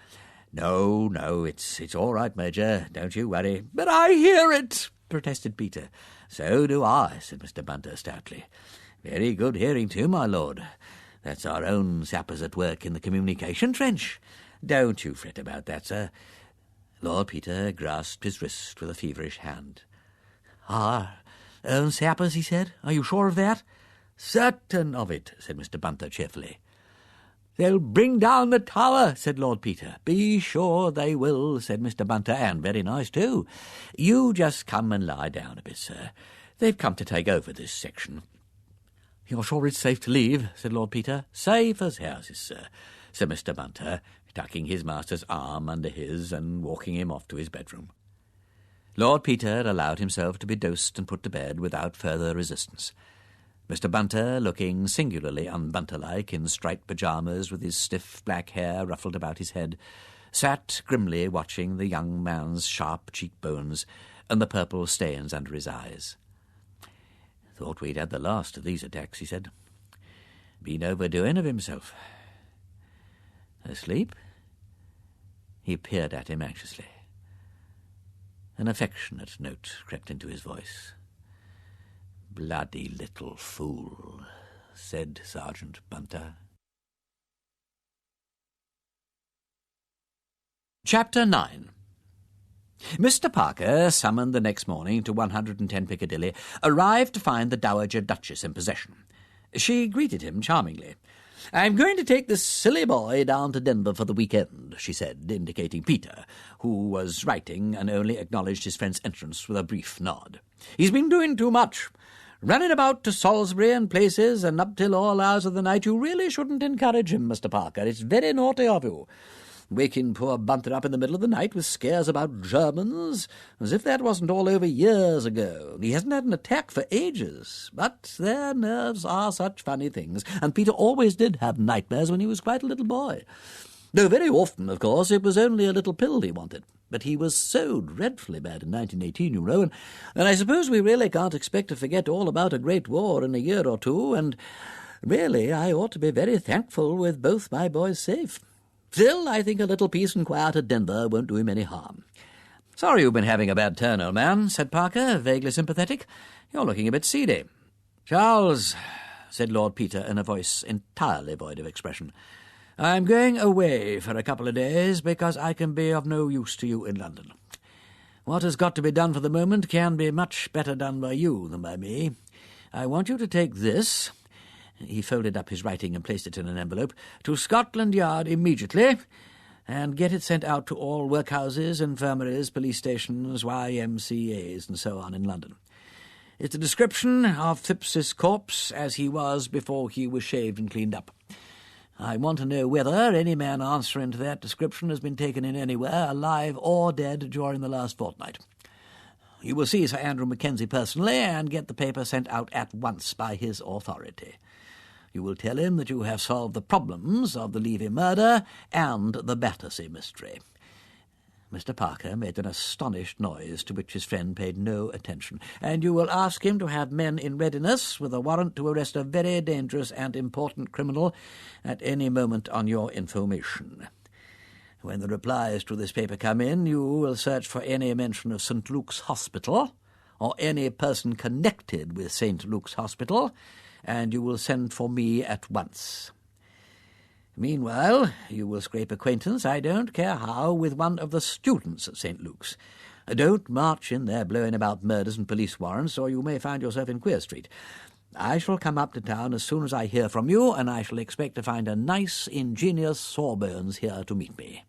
No, it's all right, Major. Don't you worry. But I hear it, protested Peter. So do I, said Mr. Bunter stoutly. Very good hearing too, my lord. That's our own sappers at work in the communication trench. Don't you fret about that, sir. Lord Peter grasped his wrist with a feverish hand. Our own sappers, he said. Are you sure of that? Certain of it, said Mr. Bunter cheerfully. They'll bring down the tower, said Lord Peter. Be sure they will, said Mr. Bunter, and very nice too. You just come and lie down a bit, sir. They've come to take over this section. You're sure it's safe to leave, said Lord Peter. Safe as houses, sir, said Mr. Bunter, tucking his master's arm under his and walking him off to his bedroom. Lord Peter allowed himself to be dosed and put to bed without further resistance. Mr. Bunter, looking singularly un-Bunter-like in striped pyjamas with his stiff black hair ruffled about his head, sat grimly watching the young man's sharp cheekbones and the purple stains under his eyes. Thought we'd had the last of these attacks, he said. Been overdoing of himself. Asleep? He peered at him anxiously. An affectionate note crept into his voice. Bloody little fool, said Sergeant Bunter. Chapter 9. Mr. Parker, summoned the next morning to 110 Piccadilly, arrived to find the Dowager Duchess in possession. She greeted him charmingly. I'm going to take this silly boy down to Denver for the weekend, she said, indicating Peter, who was writing and only acknowledged his friend's entrance with a brief nod. He's been doing too much. Running about to Salisbury and places and up till all hours of the night. You really shouldn't encourage him, Mr. Parker. It's very naughty of you. Waking poor Bunter up in the middle of the night with scares about Germans, as if that wasn't all over years ago. He hasn't had an attack for ages, but their nerves are such funny things, and Peter always did have nightmares when he was quite a little boy. Though very often, of course, it was only a little pill he wanted. But he was so dreadfully bad in 1918, you know, and I suppose we really can't expect to forget all about a great war in a year or two, and really I ought to be very thankful with both my boys safe. Still, I think a little peace and quiet at Denver won't do him any harm. Sorry you've been having a bad turn, old man, said Parker, vaguely sympathetic. You're looking a bit seedy. Charles, said Lord Peter in a voice entirely void of expression, I'm going away for a couple of days because I can be of no use to you in London. What has got to be done for the moment can be much better done by you than by me. I want you to take this, he folded up his writing and placed it in an envelope, to Scotland Yard immediately, and get it sent out to all workhouses, infirmaries, police stations, YMCAs, and so on in London. It's a description of Phipps's corpse as he was before he was shaved and cleaned up. I want to know whether any man answering to that description has been taken in anywhere, alive or dead, during the last fortnight. You will see Sir Andrew Mackenzie personally and get the paper sent out at once by his authority. You will tell him that you have solved the problems of the Levy murder and the Battersea mystery. Mr. Parker made an astonished noise to which his friend paid no attention, and you will ask him to have men in readiness with a warrant to arrest a very dangerous and important criminal at any moment on your information. When the replies to this paper come in, you will search for any mention of St. Luke's Hospital, or any person connected with St. Luke's Hospital, and you will send for me at once. Meanwhile, you will scrape acquaintance, I don't care how, with one of the students at St. Luke's. Don't march in there blowing about murders and police warrants, or you may find yourself in Queer Street. I shall come up to town as soon as I hear from you, and I shall expect to find a nice, ingenious Sawbones here to meet me.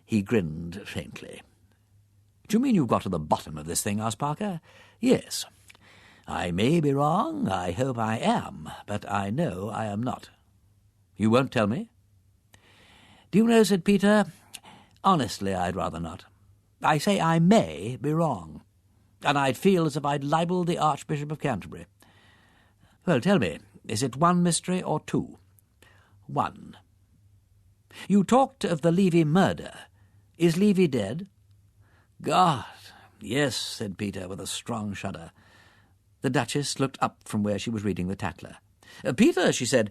He grinned faintly. Do you mean you've got to the bottom of this thing? Asked Parker. Yes. I may be wrong, I hope I am, but I know I am not. You won't tell me? "Do you know," said Peter, "honestly, I'd rather not. I say I may be wrong, and I'd feel as if I'd libelled the Archbishop of Canterbury. Well, tell me, is it one mystery or two?" "One. You talked of the Levy murder. Is Levy dead?" "God, yes," said Peter, with a strong shudder. The Duchess looked up from where she was reading the Tatler. "Peter," she said,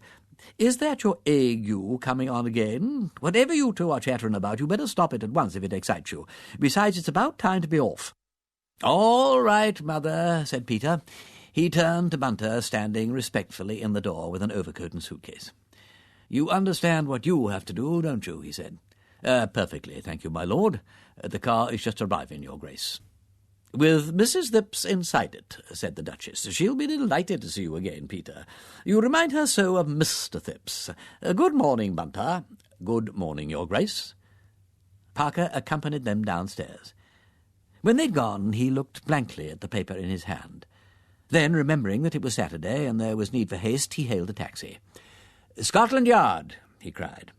"is that your ague coming on again? Whatever you two are chattering about, you better stop it at once if it excites you. Besides, it's about time to be off." "All right, Mother," said Peter. He turned to Bunter, standing respectfully in the door with an overcoat and suitcase. "You understand what you have to do, don't you?" he said. Perfectly, thank you, my lord. The car is just arriving, your grace." "With Mrs. Thipps inside it," said the Duchess. "She'll be delighted to see you again, Peter. You remind her so of Mr. Thipps. Good morning, Bunter." "Good morning, your grace." Parker accompanied them downstairs. When they'd gone, he looked blankly at the paper in his hand. Then, remembering that it was Saturday and there was need for haste, he hailed a taxi. "Scotland Yard," he cried.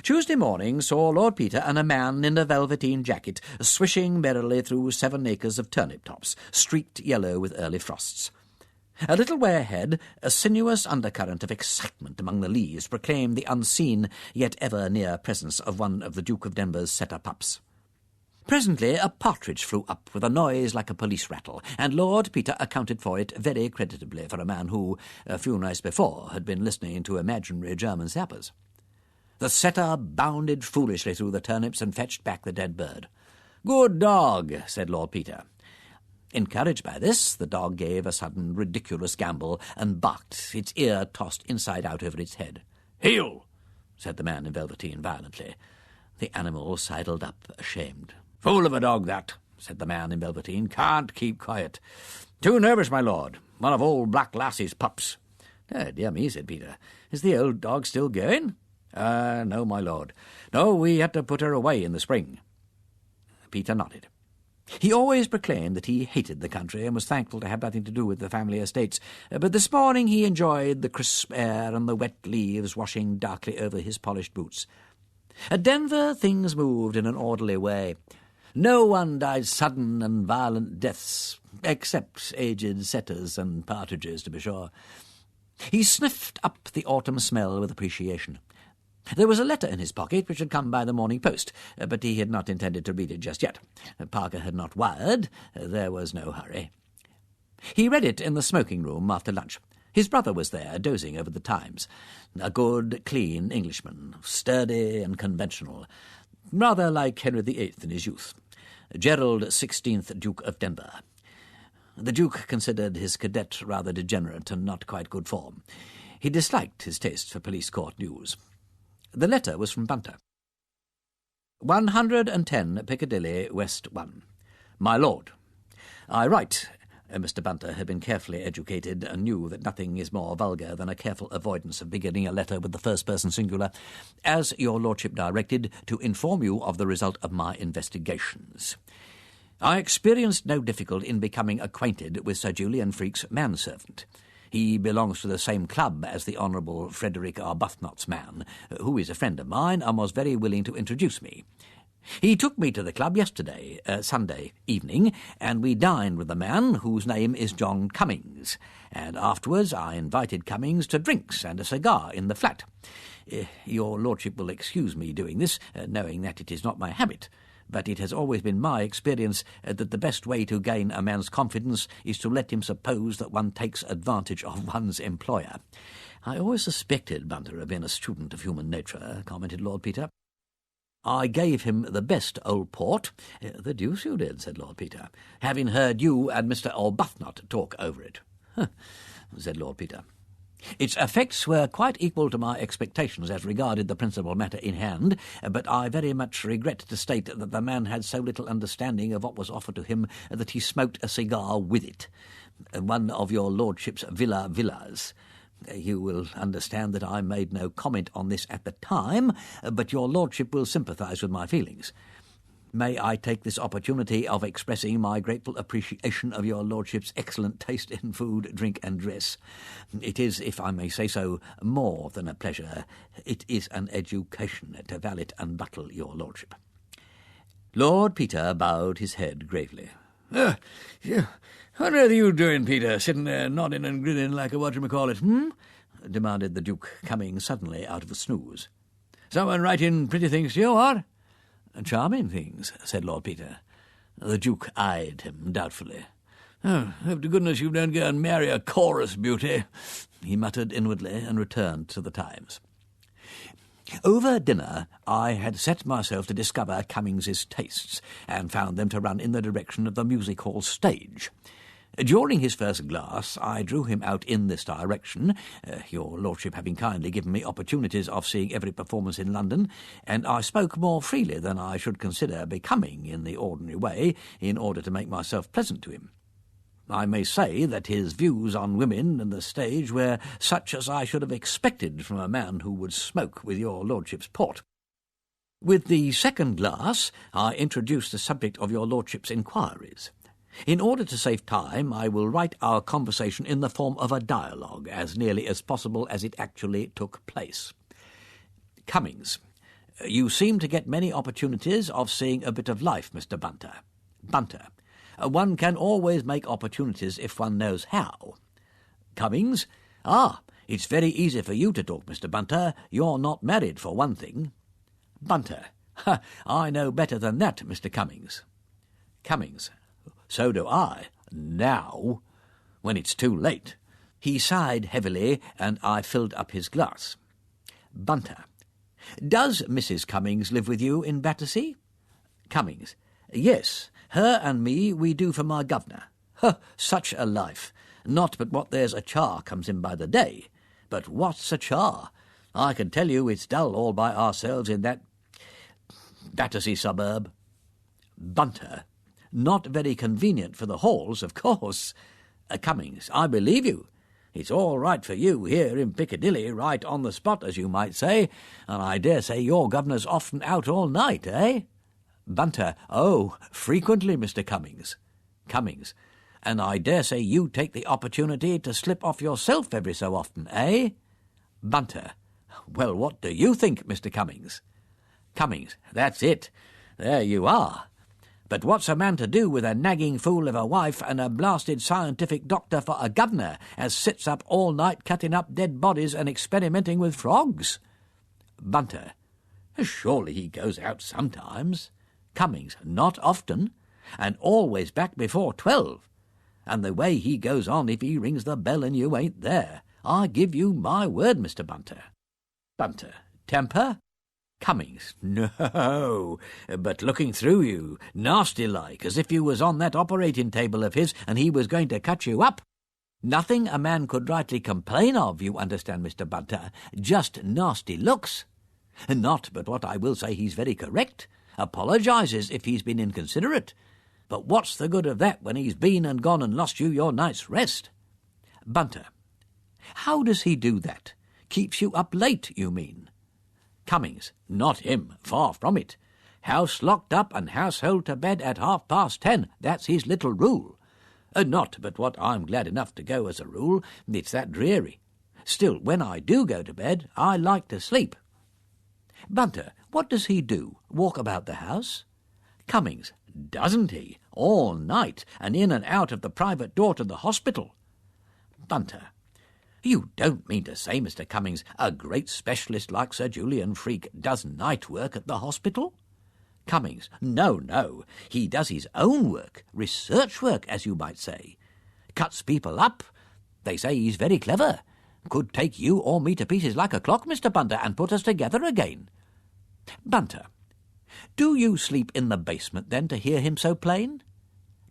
Tuesday morning saw Lord Peter and a man in a velveteen jacket swishing merrily through 7 acres of turnip tops, streaked yellow with early frosts. A little way ahead, a sinuous undercurrent of excitement among the leaves proclaimed the unseen yet ever near presence of one of the Duke of Denver's setter pups. Presently a partridge flew up with a noise like a police rattle, and Lord Peter accounted for it very creditably for a man who, a few nights before, had been listening to imaginary German sappers. The setter bounded foolishly through the turnips and fetched back the dead bird. "Good dog," said Lord Peter. Encouraged by this, the dog gave a sudden ridiculous gambol and barked, its ear tossed inside out over its head. "Heel!" said the man in velveteen violently. The animal sidled up, ashamed. "Fool of a dog, that," said the man in velveteen. "Can't keep quiet. Too nervous, my lord. One of old Black Lassie's pups." "Oh, dear me," said Peter. "Is the old dog still going?" No, my lord. No, we had to put her away in the spring." Peter nodded. He always proclaimed that he hated the country and was thankful to have nothing to do with the family estates, but this morning he enjoyed the crisp air and the wet leaves washing darkly over his polished boots. At Denver things moved in an orderly way. No one died sudden and violent deaths, except aged setters and partridges, to be sure. He sniffed up the autumn smell with appreciation. There was a letter in his pocket which had come by the morning post, but he had not intended to read it just yet. Parker had not wired. There was no hurry. He read it in the smoking-room after lunch. His brother was there, dozing over the Times. A good, clean Englishman, sturdy and conventional, rather like Henry VIII in his youth. Gerald, 16th Duke of Denver. The Duke considered his cadet rather degenerate and not quite good form. He disliked his taste for police court news. The letter was from Bunter. 110 Piccadilly, West 1. My lord, I write. Mr. Bunter had been carefully educated and knew that nothing is more vulgar than a careful avoidance of beginning a letter with the first-person singular. As your lordship directed, to inform you of the result of my investigations. I experienced no difficulty in becoming acquainted with Sir Julian Freke's manservant. He belongs to the same club as the Honourable Frederick Arbuthnot's man, who is a friend of mine and was very willing to introduce me. He took me to the club yesterday, Sunday evening, and we dined with the man whose name is John Cummings, and afterwards I invited Cummings to drinks and a cigar in the flat. Your lordship will excuse me doing this, knowing that it is not my habit, but it has always been my experience that the best way to gain a man's confidence is to let him suppose that one takes advantage of one's employer. I always suspected Bunter of being a student of human nature, commented Lord Peter. I gave him the best old port. The deuce you did, said Lord Peter, having heard you and Mr. Arbuthnot talk over it. Said Lord Peter. Its effects were quite equal to my expectations as regarded the principal matter in hand, but I very much regret to state that the man had so little understanding of what was offered to him that he smoked a cigar with it, one of your lordship's villas. You will understand that I made no comment on this at the time, but your lordship will sympathise with my feelings. May I take this opportunity of expressing my grateful appreciation of your lordship's excellent taste in food, drink, and dress. It is, if I may say so, more than a pleasure. It is an education to valet and buttle your lordship." Lord Peter bowed his head gravely. What on earth are you doing, Peter, sitting there nodding and grinning like a whatchamacallit, demanded the Duke, coming suddenly out of a snooze. "Someone writing pretty things to you, what?" "Charming things," said Lord Peter. The Duke eyed him doubtfully. "Oh, hope to goodness you don't go and marry a chorus beauty," he muttered inwardly, and returned to the Times. Over dinner I had set myself to discover Cummings's tastes, and found them to run in the direction of the music-hall stage. During his first glass I drew him out in this direction, your lordship having kindly given me opportunities of seeing every performance in London, and I spoke more freely than I should consider becoming in the ordinary way, in order to make myself pleasant to him. I may say that his views on women and the stage were such as I should have expected from a man who would smoke with your lordship's port. With the second glass I introduced the subject of your lordship's inquiries. In order to save time, I will write our conversation in the form of a dialogue, as nearly as possible as it actually took place. "Cummings, you seem to get many opportunities of seeing a bit of life, Mr. Bunter. Bunter, one can always make opportunities if one knows how. Cummings, it's very easy for you to talk, Mr. Bunter. You're not married, for one thing. Bunter, I know better than that, Mr. Cummings. Cummings, so do I, now, when it's too late." He sighed heavily, and I filled up his glass. Bunter, "Does Mrs. Cummings live with you in Battersea?" Cummings, "Yes, her and me we do for my governor. Such a life! Not but what there's a char comes in by the day. But what's a char? I can tell you it's dull all by ourselves in that Battersea suburb." Bunter, "Not very convenient for the halls, of course." Cummings, "I believe you. It's all right for you here in Piccadilly, right on the spot, as you might say, and I dare say your governor's often out all night, eh?" Bunter, "Oh, frequently, Mr. Cummings." Cummings, "And I dare say you take the opportunity to slip off yourself every so often, eh?" Bunter, "Well, what do you think, Mr. Cummings?" Cummings, "That's it. There you are. But what's a man to do with a nagging fool of a wife and a blasted scientific doctor for a governor, as sits up all night cutting up dead bodies and experimenting with frogs?" Bunter, "Surely he goes out sometimes." Cummings, "Not often, and always back before 12. And the way he goes on if he rings the bell and you ain't there. I give you my word, Mr. Bunter." Bunter, "Temper?" Cummings, "No, but looking through you, nasty-like, as if you was on that operating table of his and he was going to cut you up. Nothing a man could rightly complain of, you understand, Mr. Bunter, just nasty looks. Not but what I will say he's very correct, apologises if he's been inconsiderate. But what's the good of that when he's been and gone and lost you your night's rest?" Bunter, "How does he do that? Keeps you up late, you mean?" Cummings, "Not him, far from it. House locked up and household to bed at 10:30, that's his little rule. Not but what I'm glad enough to go as a rule, it's that dreary. Still, when I do go to bed, I like to sleep." Bunter, "What does he do? Walk about the house?" Cummings, "Doesn't he? All night, and in and out of the private door to the hospital." Bunter, "You don't mean to say, Mr. Cummings, a great specialist like Sir Julian Freke does night work at the hospital?" Cummings, No, he does his own work, research work, as you might say. Cuts people up. They say he's very clever. Could take you or me to pieces like a clock, Mr. Bunter, and put us together again." Bunter, "Do you sleep in the basement, then, to hear him so plain?"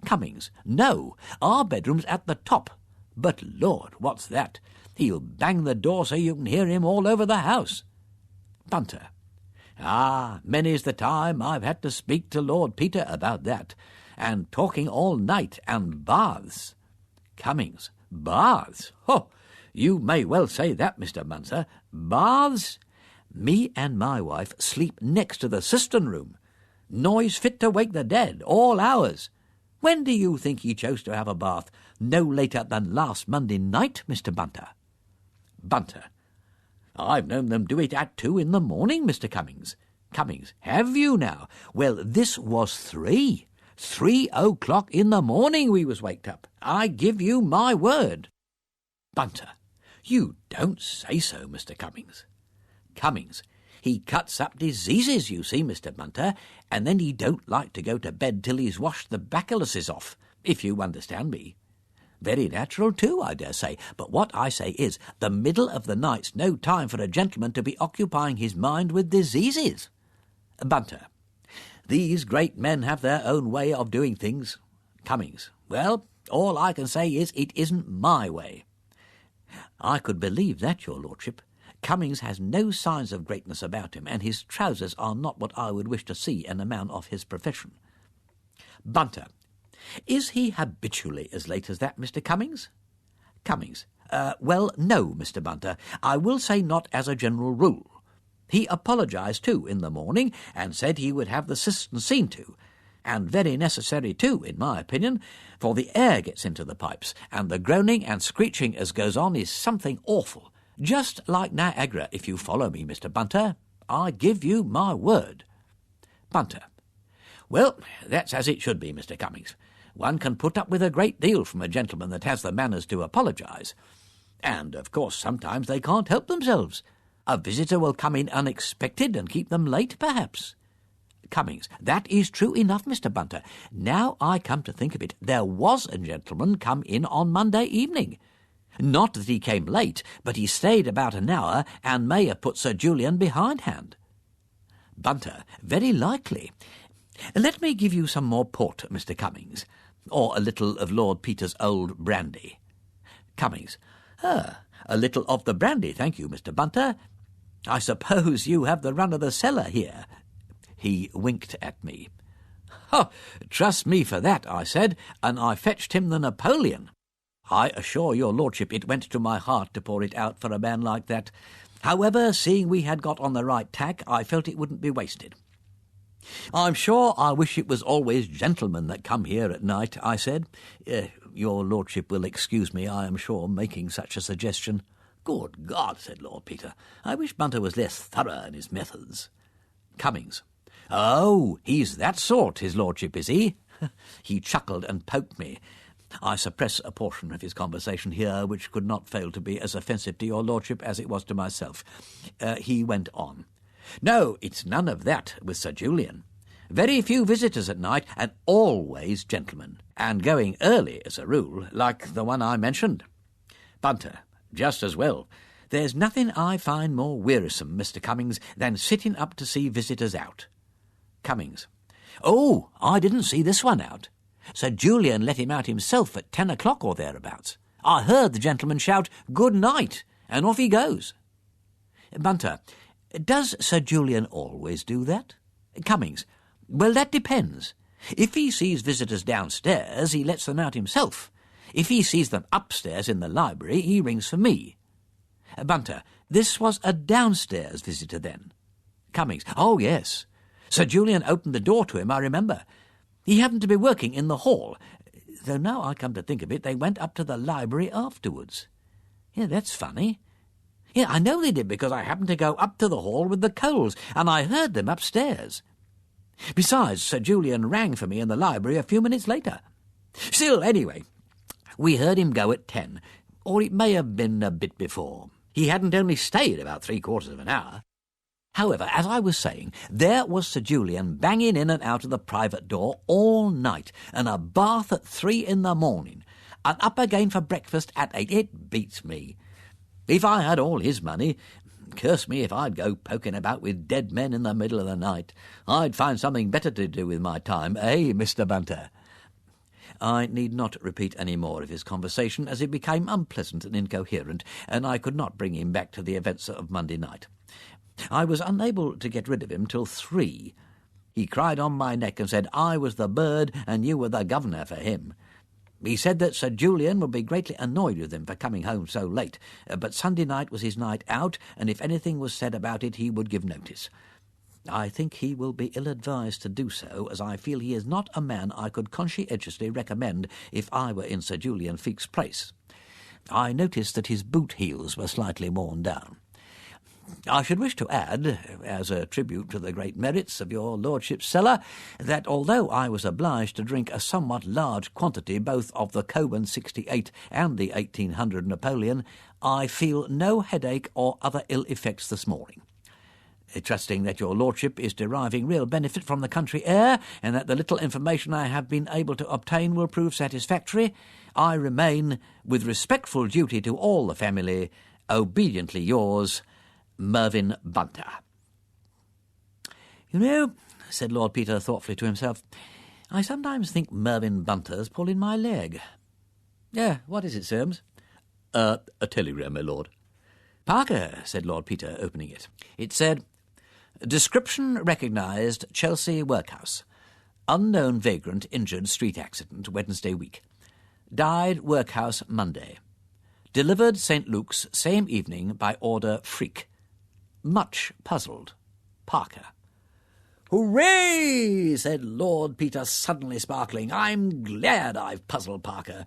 Cummings, "No, our bedroom's at the top. But, Lord, what's that? He'll bang the door so you can hear him all over the house." Bunter, Many's the time I've had to speak to Lord Peter about that, and talking all night, and baths." Cummings, "Baths? You may well say that, Mr. Bunter. Baths? Me and my wife sleep next to the cistern room. Noise fit to wake the dead, all hours. When do you think he chose to have a bath? No later than last Monday night, Mr. Bunter. Bunter. I've known them do it at 2 in the morning, Mr. Cummings. Cummings. Have you now? Well, this was 3. 3 o'clock in the morning we was waked up. I give you my word. Bunter. You don't say so, Mr. Cummings. Cummings. He cuts up diseases, you see, Mr. Bunter, and then he don't like to go to bed till he's washed the bacilluses off, if you understand me. Very natural, too, I dare say, but what I say is, the middle of the night's no time for a gentleman to be occupying his mind with diseases. Bunter. These great men have their own way of doing things. Cummings. Well, all I can say is it isn't my way. I could believe that, your lordship. Cummings has no signs of greatness about him, and his trousers are not what I would wish to see in a man of his profession. Bunter. Is he habitually as late as that, Mr. Cummings? Cummings. Well, no, Mr. Bunter. I will say not as a general rule. He apologised, too, in the morning, and said he would have the cistern seen to, and very necessary, too, in my opinion, for the air gets into the pipes, and the groaning and screeching as goes on is something awful. Just like Niagara, if you follow me, Mr. Bunter. I give you my word. Bunter. Well, that's as it should be, Mr. Cummings. One can put up with a great deal from a gentleman that has the manners to apologise. And, of course, sometimes they can't help themselves. A visitor will come in unexpected and keep them late, perhaps. Cummings. That is true enough, Mr. Bunter. Now I come to think of it, there was a gentleman come in on Monday evening. Not that he came late, but he stayed about an hour and may have put Sir Julian behindhand. Bunter. Very likely. Let me give you some more port, Mr. Cummings, or a little of Lord Peter's old brandy. Cummings. A little of the brandy, thank you, Mr. Bunter. I suppose you have the run of the cellar here. He winked at me. Oh, trust me for that, I said, and I fetched him the Napoleon. I assure your lordship it went to my heart to pour it out for a man like that. However, seeing we had got on the right tack, I felt it wouldn't be wasted. I'm sure I wish it was always gentlemen that come here at night, I said. Your lordship will excuse me, I am sure, making such a suggestion. Good God, said Lord Peter, I wish Bunter was less thorough in his methods. Cummings. Oh, he's that sort, his lordship, is he? He chuckled and poked me. I suppress a portion of his conversation here, which could not fail to be as offensive to your lordship as it was to myself. He went on. No, it's none of that with Sir Julian. Very few visitors at night, and always gentlemen, and going early as a rule, like the one I mentioned. Bunter. Just as well. There's nothing I find more wearisome, Mr. Cummings, than sitting up to see visitors out. Cummings. Oh, I didn't see this one out. Sir Julian let him out himself at 10 o'clock or thereabouts. I heard the gentleman shout, "Good night," and off he goes. Bunter. Does Sir Julian always do that? Cummings. Well, that depends. If he sees visitors downstairs, he lets them out himself. If he sees them upstairs in the library, he rings for me. Bunter. This was a downstairs visitor, then? Cummings. Oh, yes. Sir Julian opened the door to him, I remember. He happened to be working in the hall, though now I come to think of it, they went up to the library afterwards. Yeah, that's funny. Yeah, I know they did, because I happened to go up to the hall with the coals, and I heard them upstairs. Besides, Sir Julian rang for me in the library a few minutes later. Still, anyway, we heard him go at 10, or it may have been a bit before. He hadn't only stayed about 3/4 of an hour. However, as I was saying, there was Sir Julian banging in and out of the private door all night, and a bath at 3 in the morning, and up again for breakfast at 8. It beats me. If I had all his money, curse me if I'd go poking about with dead men in the middle of the night. I'd find something better to do with my time, eh, Mr. Bunter? I need not repeat any more of his conversation, as it became unpleasant and incoherent, and I could not bring him back to the events of Monday night. I was unable to get rid of him till 3. He cried on my neck and said I was the bird and you were the governor for him. He said that Sir Julian would be greatly annoyed with him for coming home so late, but Sunday night was his night out, and if anything was said about it he would give notice. I think he will be ill-advised to do so, as I feel he is not a man I could conscientiously recommend if I were in Sir Julian Feek's place. I noticed that his boot heels were slightly worn down. I should wish to add, as a tribute to the great merits of your lordship's cellar, that although I was obliged to drink a somewhat large quantity both of the Coburn 68 and the 1800 Napoleon, I feel no headache or other ill effects this morning. Trusting that your lordship is deriving real benefit from the country air, and that the little information I have been able to obtain will prove satisfactory, I remain, with respectful duty to all the family, obediently yours, Mervyn Bunter. You know, said Lord Peter thoughtfully to himself, I sometimes think Mervyn Bunter's pulling my leg. What is it, Soames? A telegram, my lord. Parker, said Lord Peter, opening it. It said, Description recognised, Chelsea Workhouse. Unknown vagrant injured street accident Wednesday week. Died workhouse Monday. Delivered St. Luke's same evening by order Freak. Much puzzled. Parker. Hooray! Said Lord Peter, suddenly sparkling. I'm glad I've puzzled Parker.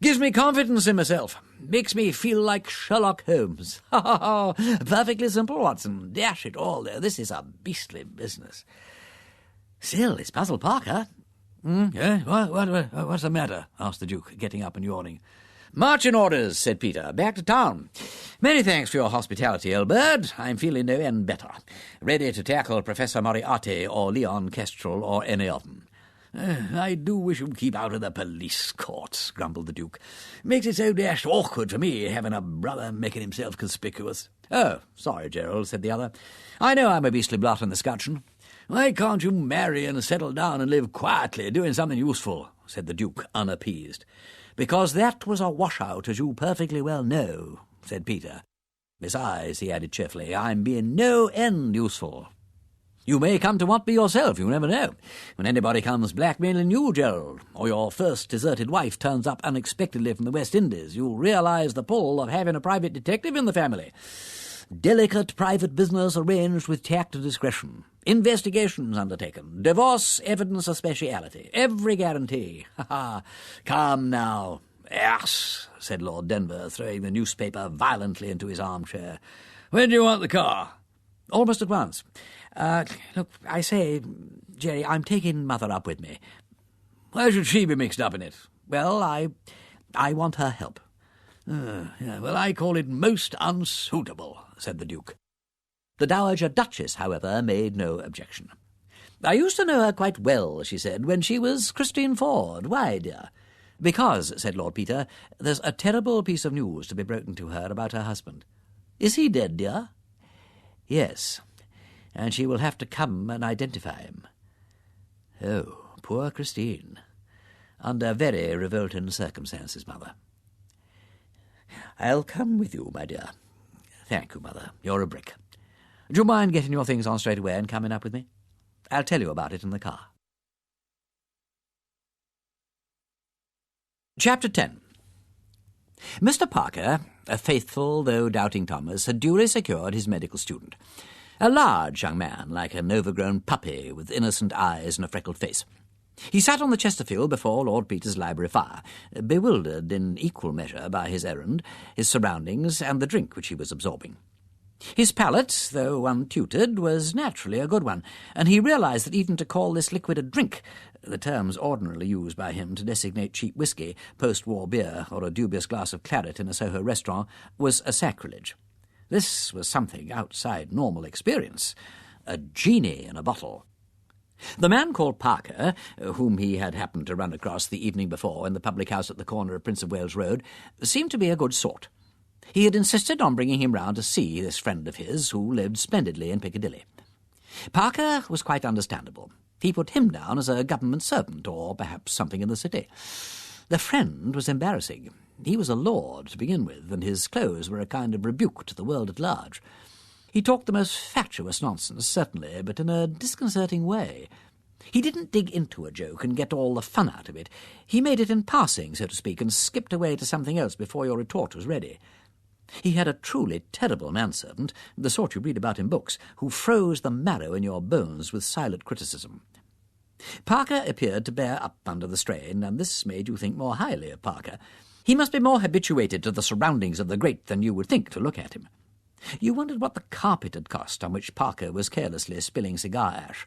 Gives me confidence in myself. Makes me feel like Sherlock Holmes. Ha ha ha! Perfectly simple, Watson. Dash it all, though. This is a beastly business. Still, it's puzzled Parker. What's the matter? Asked the Duke, getting up and yawning. Marching orders, said Peter. Back to town. Many thanks for your hospitality, old bird. I'm feeling no end better. Ready to tackle Professor Moriarty or Leon Kestrel or any of them. I do wish you'd keep out of the police courts, grumbled the Duke. Makes it so dashed awkward for me, having a brother making himself conspicuous. Oh, sorry, Gerald, said the other. I know I'm a beastly blot on the scutcheon. Why can't you marry and settle down and live quietly, doing something useful, said the Duke, unappeased. Because that was a washout, as you perfectly well know, said Peter. Besides, he added cheerfully, I'm being no end useful. You may come to want me yourself, you never know. When anybody comes blackmailing you, Gerald, or your first deserted wife turns up unexpectedly from the West Indies, you'll realise the pull of having a private detective in the family. Delicate private business arranged with tact and discretion. Investigations undertaken. Divorce evidence a speciality. Every guarantee. Ha-ha. Come now. Yes, said Lord Denver, throwing the newspaper violently into his armchair. When do you want the car? Almost at once. Look, I say, Jerry, I'm taking Mother up with me. Why should she be mixed up in it? Well, I want her help. Well, I call it most unsuitable, said the Duke. The Dowager Duchess, however, made no objection. I used to know her quite well, she said, when she was Christine Ford. Why, dear? Because, said Lord Peter, there's a terrible piece of news to be broken to her about her husband. Is he dead, dear? Yes, and she will have to come and identify him. Oh, poor Christine. Under very revolting circumstances, Mother. I'll come with you, my dear. Thank you, Mother. You're a brick. Do you mind getting your things on straight away and coming up with me? I'll tell you about it in the car. Chapter 10. Mr. Parker, a faithful though doubting Thomas, had duly secured his medical student. A large young man, like an overgrown puppy, with innocent eyes and a freckled face. He sat on the Chesterfield before Lord Peter's library fire, bewildered in equal measure by his errand, his surroundings, and the drink which he was absorbing. His palate, though untutored, was naturally a good one, and he realised that even to call this liquid a drink, the terms ordinarily used by him to designate cheap whisky, post-war beer, or a dubious glass of claret in a Soho restaurant, was a sacrilege. This was something outside normal experience, a genie in a bottle. The man called Parker, whom he had happened to run across the evening before in the public-house at the corner of Prince of Wales Road, seemed to be a good sort. He had insisted on bringing him round to see this friend of his, who lived splendidly in Piccadilly. Parker was quite understandable. He put him down as a government servant, or perhaps something in the city. The friend was embarrassing. He was a lord, to begin with, and his clothes were a kind of rebuke to the world at large. He talked the most fatuous nonsense, certainly, but in a disconcerting way. He didn't dig into a joke and get all the fun out of it. He made it in passing, so to speak, and skipped away to something else before your retort was ready. He had a truly terrible manservant, the sort you read about in books, who froze the marrow in your bones with silent criticism. Parker appeared to bear up under the strain, and this made you think more highly of Parker. He must be more habituated to the surroundings of the great than you would think to look at him. You wondered what the carpet had cost on which Parker was carelessly spilling cigar ash.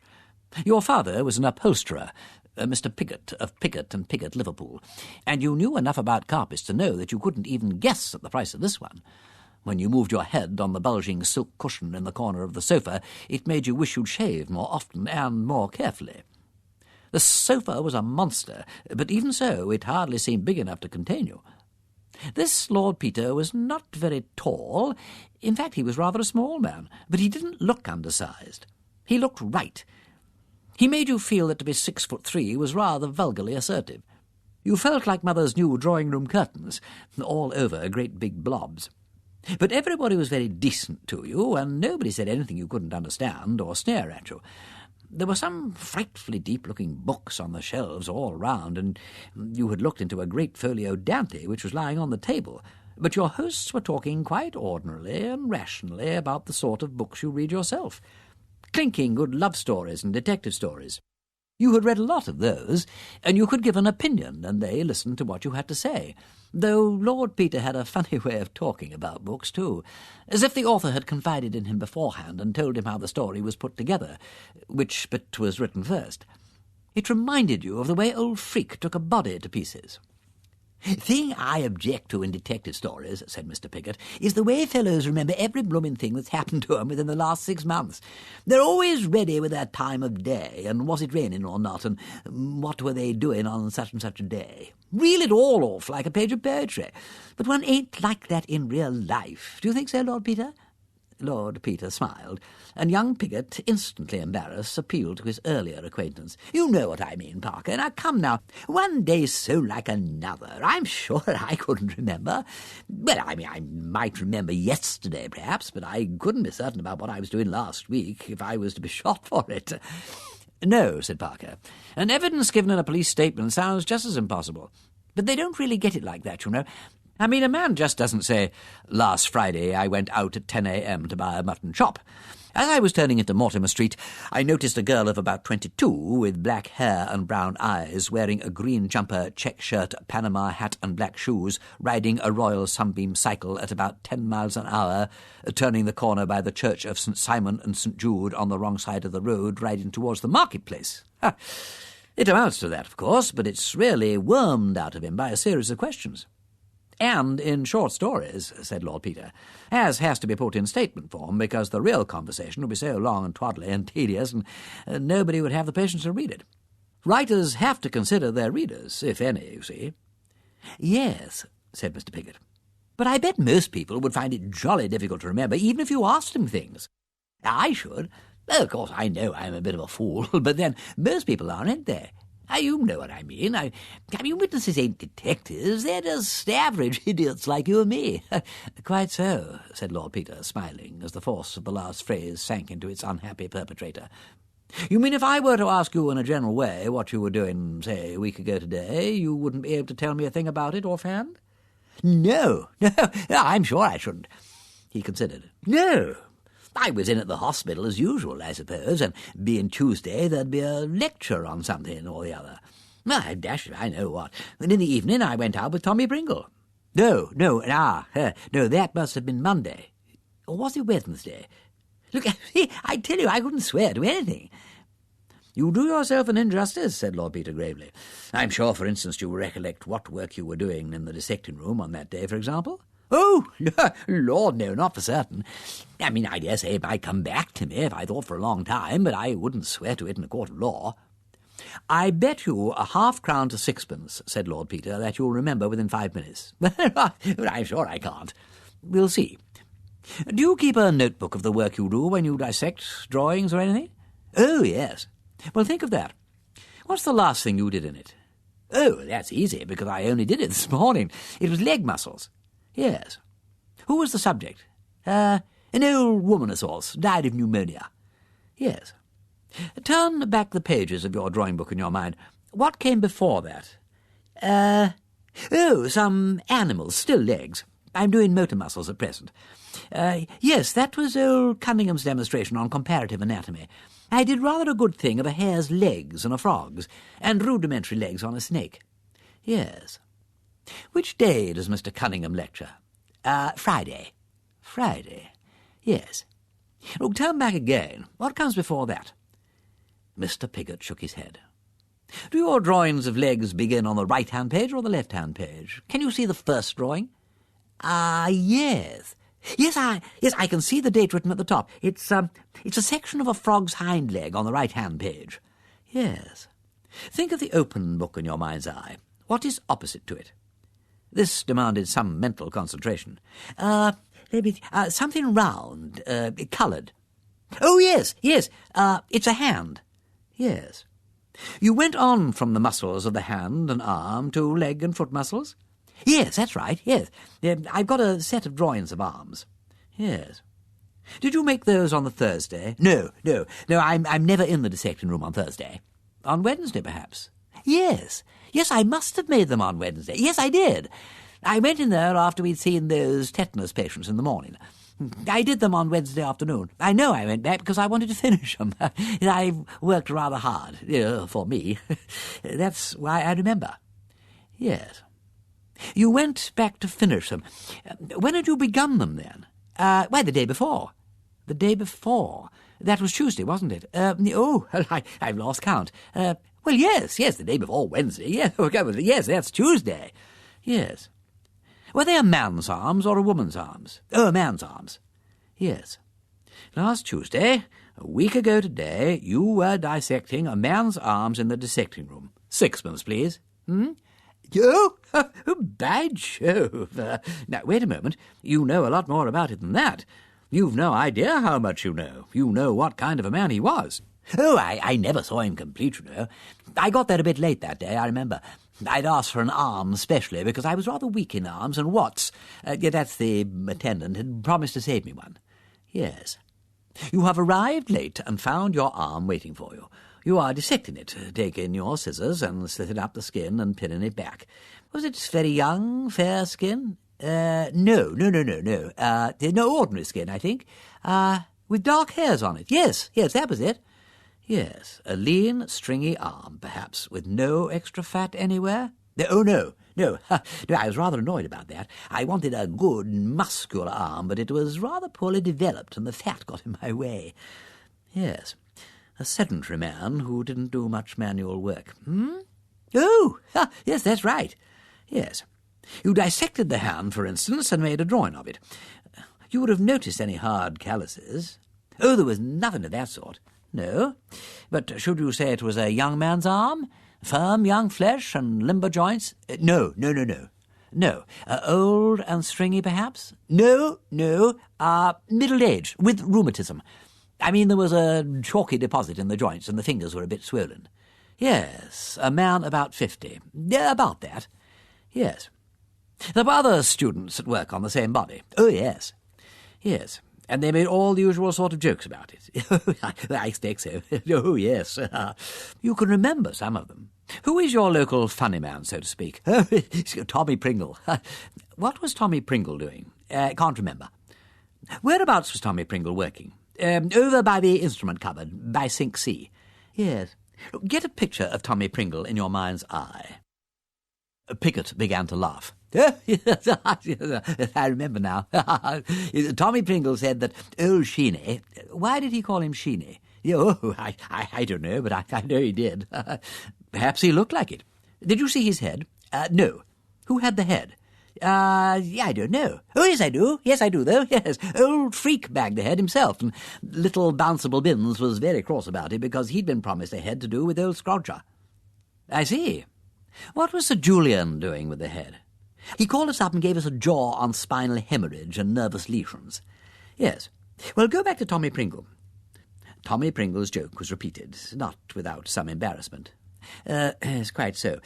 Your father was an upholsterer, Mr. Piggott, of Piggott and Piggott, Liverpool, and you knew enough about carpets to know that you couldn't even guess at the price of this one. When you moved your head on the bulging silk cushion in the corner of the sofa, it made you wish you'd shaved more often and more carefully. The sofa was a monster, but even so it hardly seemed big enough to contain you. This Lord Peter was not very tall. In fact, he was rather a small man, but he didn't look undersized. He looked right. He made you feel that to be 6'3" was rather vulgarly assertive. You felt like Mother's new drawing-room curtains, all over great big blobs. But everybody was very decent to you, and nobody said anything you couldn't understand or sneer at you. There were some frightfully deep-looking books on the shelves all round, and you had looked into a great folio Dante which was lying on the table, but your hosts were talking quite ordinarily and rationally about the sort of books you read yourself. Clinking good love stories and detective stories. You had read a lot of those, and you could give an opinion, and they listened to what you had to say, though Lord Peter had a funny way of talking about books, too, as if the author had confided in him beforehand and told him how the story was put together, which bit was written first. It reminded you of the way old Freak took a body to pieces. "Thing I object to in detective stories," said Mr. Piggott, "is the way fellows remember every blooming thing that's happened to 'em within the last 6 months. They're always ready with their time of day, and was it raining or not, and what were they doing on such and such a day. Reel it all off like a page of poetry. But one ain't like that in real life. Do you think so, Lord Peter?" Lord Peter smiled, and young Piggott, instantly embarrassed, appealed to his earlier acquaintance. "You know what I mean, Parker. Now, come now. One day's so like another. I'm sure I couldn't remember. Well, I mean, I might remember yesterday, perhaps, but I couldn't be certain about what I was doing last week if I was to be shot for it." "No," said Parker, "and evidence given in a police statement sounds just as impossible. But they don't really get it like that, you know. I mean, a man just doesn't say, 'Last Friday I went out at 10 a.m. to buy a mutton chop. As I was turning into Mortimer Street, I noticed a girl of about 22, with black hair and brown eyes, wearing a green jumper, check shirt, Panama hat and black shoes, riding a Royal Sunbeam cycle at about 10 miles an hour, turning the corner by the Church of St. Simon and St. Jude on the wrong side of the road, riding towards the marketplace.' It amounts to that, of course, but it's really wormed out of him by a series of questions." "And in short stories," said Lord Peter, "as has to be put in statement form, because the real conversation would be so long and twaddly and tedious, and nobody would have the patience to read it. Writers have to consider their readers, if any, you see." "Yes," said Mr. Piggott, "but I bet most people would find it jolly difficult to remember, even if you asked them things. I should. Well, of course, I know I'm a bit of a fool, but then most people aren't they? You know what I mean. I mean, witnesses ain't detectives. They're just average idiots like you and me." "Quite so," said Lord Peter, smiling, as the force of the last phrase sank into its unhappy perpetrator. "You mean if I were to ask you in a general way what you were doing, say, a week ago today, you wouldn't be able to tell me a thing about it offhand?" No, I'm sure I shouldn't." He considered. "No. I was in at the hospital as usual, I suppose, and being Tuesday there'd be a lecture on something or the other. Well, dash it, I know what. And in the evening I went out with Tommy Pringle. No, that must have been Monday. Or was it Wednesday? Look, I tell you, I couldn't swear to anything." "You do yourself an injustice," said Lord Peter gravely. "I'm sure, for instance, you recollect what work you were doing in the dissecting room on that day, for example?" "Oh, Lord, no, not for certain. I mean, I dare say it might come back to me if I thought for a long time, but I wouldn't swear to it in a court of law." "I bet you a half-crown to 6pence," said Lord Peter, "that you'll remember within 5 minutes." "I'm sure I can't." "We'll see. Do you keep a notebook of the work you do when you dissect drawings or anything?" "Oh, yes." "Well, think of that. What's the last thing you did in it?" "Oh, that's easy, because I only did it this morning. It was leg muscles." "Yes. Who was the subject?" An old woman of sorts, died of pneumonia." "Yes. Turn back the pages of your drawing book in your mind. What came before that?" Some animals, still legs. I'm doing motor muscles at present. Yes, that was old Cunningham's demonstration on comparative anatomy. I did rather a good thing of a hare's legs on a frog's, and rudimentary legs on a snake. Yes. Which day does Mr. Cunningham lecture? Friday. Friday. Yes. Look, turn back again. What comes before that? Mr. Piggott shook his head. Do your drawings of legs begin on the right-hand page or the left-hand page? Can you see the first drawing? Yes. Yes, I can see the date written at the top. It's a section of a frog's hind leg on the right-hand page. Yes. Think of the open book in your mind's eye. What is opposite to it? This demanded some mental concentration. Maybe something round, coloured. Oh, yes, it's a hand. Yes. You went on from the muscles of the hand and arm to leg and foot muscles? Yes, that's right, yes. I've got a set of drawings of arms. Yes. Did you make those on the Thursday? No, I'm never in the dissecting room on Thursday. On Wednesday, perhaps? Yes, I must have made them on Wednesday. Yes, I did. I went in there after we'd seen those tetanus patients in the morning. I did them on Wednesday afternoon. I know I went back because I wanted to finish them. I worked rather hard, for me. That's why I remember. Yes. You went back to finish them. When had you begun them, then? Why, the day before. The day before. That was Tuesday, wasn't it? I've lost count. Well, yes, the day before Wednesday. Yes, that's Tuesday. Yes. Were they a man's arms or a woman's arms? Oh, a man's arms. Yes. Last Tuesday, a week ago today, you were dissecting a man's arms in the dissecting room. Sixpence, please. Oh, by Jove. Now, wait a moment. You know a lot more about it than that. You've no idea how much you know. You know what kind of a man he was. Oh, I never saw him complete, I got there a bit late that day, I remember. I'd asked for an arm specially because I was rather weak in arms, and Watts, that's the attendant, had promised to save me one. Yes. You have arrived late and found your arm waiting for you. You are dissecting it, taking your scissors and slitting up the skin and pinning it back. Was it very young, fair skin? No. No, ordinary skin, I think. With dark hairs on it. Yes, that was it. Yes, a lean, stringy arm, perhaps, with no extra fat anywhere? Oh, no. No, I was rather annoyed about that. I wanted a good, muscular arm, but it was rather poorly developed, and the fat got in my way. Yes, a sedentary man who didn't do much manual work. Oh, yes, that's right. Yes. You dissected the hand, for instance, and made a drawing of it. You would have noticed any hard calluses. Oh, there was nothing of that sort. No. But should you say it was a young man's arm? Firm young flesh and limber joints? No. No. Old and stringy, perhaps? No. Middle-aged, with rheumatism. I mean, there was a chalky deposit in the joints and the fingers were a bit swollen. Yes, a man about 50. About that. Yes. There were other students at work on the same body. Oh, yes. Yes. And they made all the usual sort of jokes about it. I expect so. Oh, yes. You can remember some of them. Who is your local funny man, so to speak? Tommy Pringle. What was Tommy Pringle doing? Can't remember. Whereabouts was Tommy Pringle working? Over by the instrument cupboard, by Sink C. Yes. Get a picture of Tommy Pringle in your mind's eye. Piggott began to laugh. I remember now. Tommy Pringle said that old Sheeny... Why did he call him Sheeny? Oh, I don't know, but I know he did. Perhaps he looked like it. Did you see his head? No. Who had the head? I don't know. Oh, yes, I do. Yes, I do, though. Yes. Old Freak bagged the head himself, and little Bounceable Bins was very cross about it because he'd been promised a head to do with old Scrodger. I see. What was Sir Julian doing with the head? He called us up and gave us a jaw on spinal hemorrhage and nervous lesions. Yes. Well, go back to Tommy Pringle. Tommy Pringle's joke was repeated, not without some embarrassment. Yes, quite so.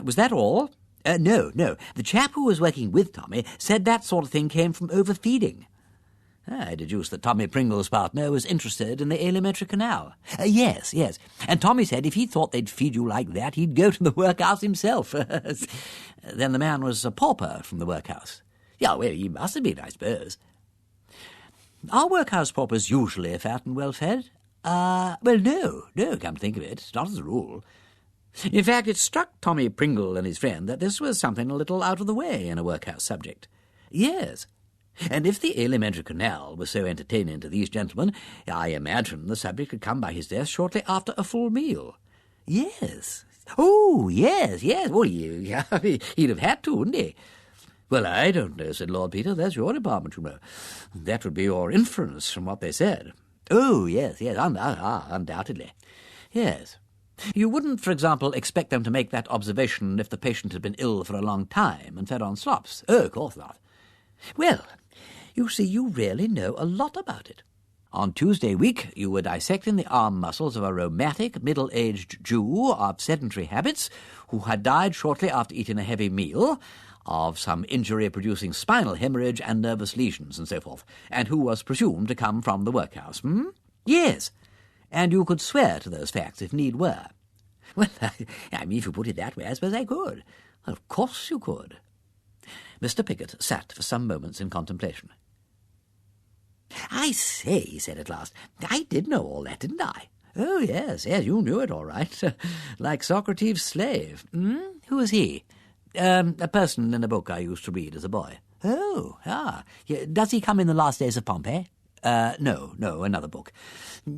Was that all? No. The chap who was working with Tommy said that sort of thing came from overfeeding. I deduced that Tommy Pringle's partner was interested in the alimentary canal. Yes. And Tommy said if he thought they'd feed you like that, he'd go to the workhouse himself. Then the man was a pauper from the workhouse. Yeah, well, he must have been, I suppose. Are workhouse paupers usually fat and well-fed? Well, no, come to think of it, not as a rule. In fact, it struck Tommy Pringle and his friend that this was something a little out of the way in a workhouse subject. Yes, and if the alimentary canal was so entertaining to these gentlemen, I imagine the subject had come by his death shortly after a full meal. Yes. Oh, yes. Well, he'd have had to, wouldn't he? Well, I don't know, said Lord Peter. That's your department, you know. That would be your inference from what they said. Oh, yes, undoubtedly. Yes. You wouldn't, for example, expect them to make that observation if the patient had been ill for a long time and fed on slops. Oh, of course not. Well, you see, you really know a lot about it. On Tuesday week, you were dissecting the arm muscles of a rheumatic, middle-aged Jew of sedentary habits who had died shortly after eating a heavy meal, of some injury-producing spinal hemorrhage and nervous lesions and so forth, and who was presumed to come from the workhouse. Yes, and you could swear to those facts if need were. Well, I mean, if you put it that way, I suppose I could. Of course you could. Mr. Pickett sat for some moments in contemplation. I say, he said at last, I did know all that, didn't I? Oh, yes, you knew it all right. Like Socrates' slave. Who was he? A person in a book I used to read as a boy. Oh, does he come in the last days of Pompeii? No, another book.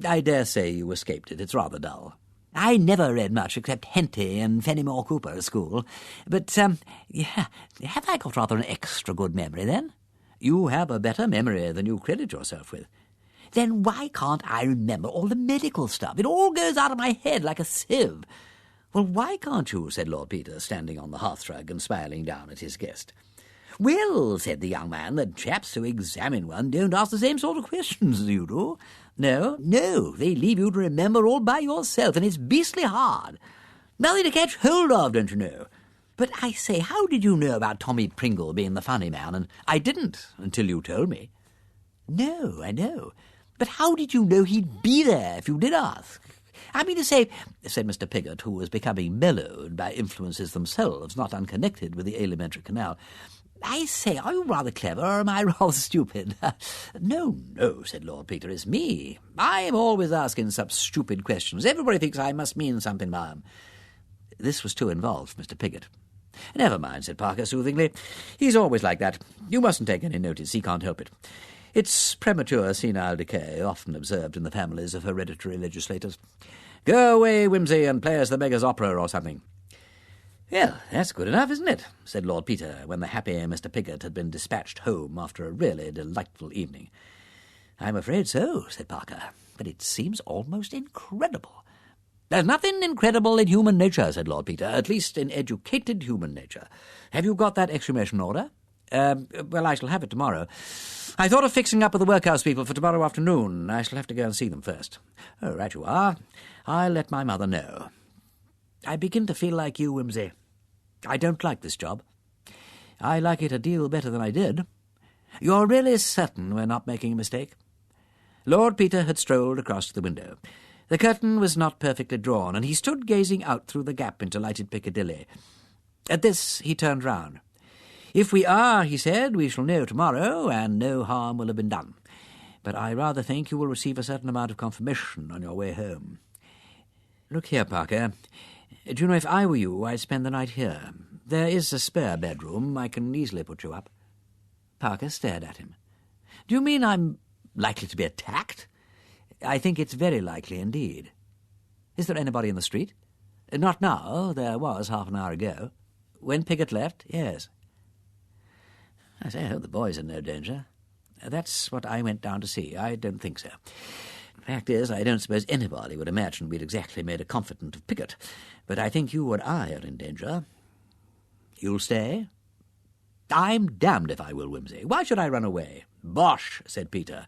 I dare say you escaped it. It's rather dull. I never read much except Henty and Fenimore Cooper at school. But, have I got rather an extra good memory, then? You have a better memory than you credit yourself with. Then why can't I remember all the medical stuff? It all goes out of my head like a sieve. Well, why can't you, said Lord Peter, standing on the hearthrug and smiling down at his guest. Well, said the young man, the chaps who examine one don't ask the same sort of questions as you do. No, they leave you to remember all by yourself, and it's beastly hard. Nothing to catch hold of, don't you know? But I say, how did you know about Tommy Pringle being the funny man? And I didn't, until you told me. No, I know. But how did you know he'd be there if you did ask? I mean to say, said Mr. Piggott, who was becoming mellowed by influences themselves not unconnected with the alimentary canal, I say, are you rather clever, or am I rather stupid? No, said Lord Peter, it's me. I am always asking such stupid questions. Everybody thinks I must mean something by 'em. This was too involved for Mr. Piggott. Never mind, said Parker soothingly. He's always like that. You mustn't take any notice. He can't help it. It's premature senile decay, often observed in the families of hereditary legislators. Go away, Wimsey, and play us the Beggar's Opera or something. Well, that's good enough, isn't it? Said Lord Peter, when the happy Mr. Piggott had been dispatched home after a really delightful evening. I'm afraid so, said Parker, but it seems almost incredible. There's nothing incredible in human nature, said Lord Peter, at least in educated human nature. Have you got that exhumation order? Well, I shall have it tomorrow. I thought of fixing up with the workhouse people for tomorrow afternoon. I shall have to go and see them first. Oh, right you are. I'll let my mother know. I begin to feel like you, Wimsey. I don't like this job. I like it a deal better than I did. You're really certain we're not making a mistake? Lord Peter had strolled across to the window. The curtain was not perfectly drawn, and he stood gazing out through the gap into lighted Piccadilly. At this he turned round. If we are, he said, we shall know tomorrow, and no harm will have been done. But I rather think you will receive a certain amount of confirmation on your way home. Look here, Parker. Do you know, if I were you, I'd spend the night here. There is a spare bedroom. I can easily put you up. Parker stared at him. Do you mean I'm likely to be attacked? I think it's very likely indeed. Is there anybody in the street? Not now. There was half an hour ago. When Piggott left? Yes. I say, I hope the boys are in no danger. That's what I went down to see. I don't think so. The fact is, I don't suppose anybody would imagine we'd exactly made a confidant of Piggott, but I think you and I are in danger. You'll stay? I'm damned if I will, Wimsey. Why should I run away? Bosh, said Peter.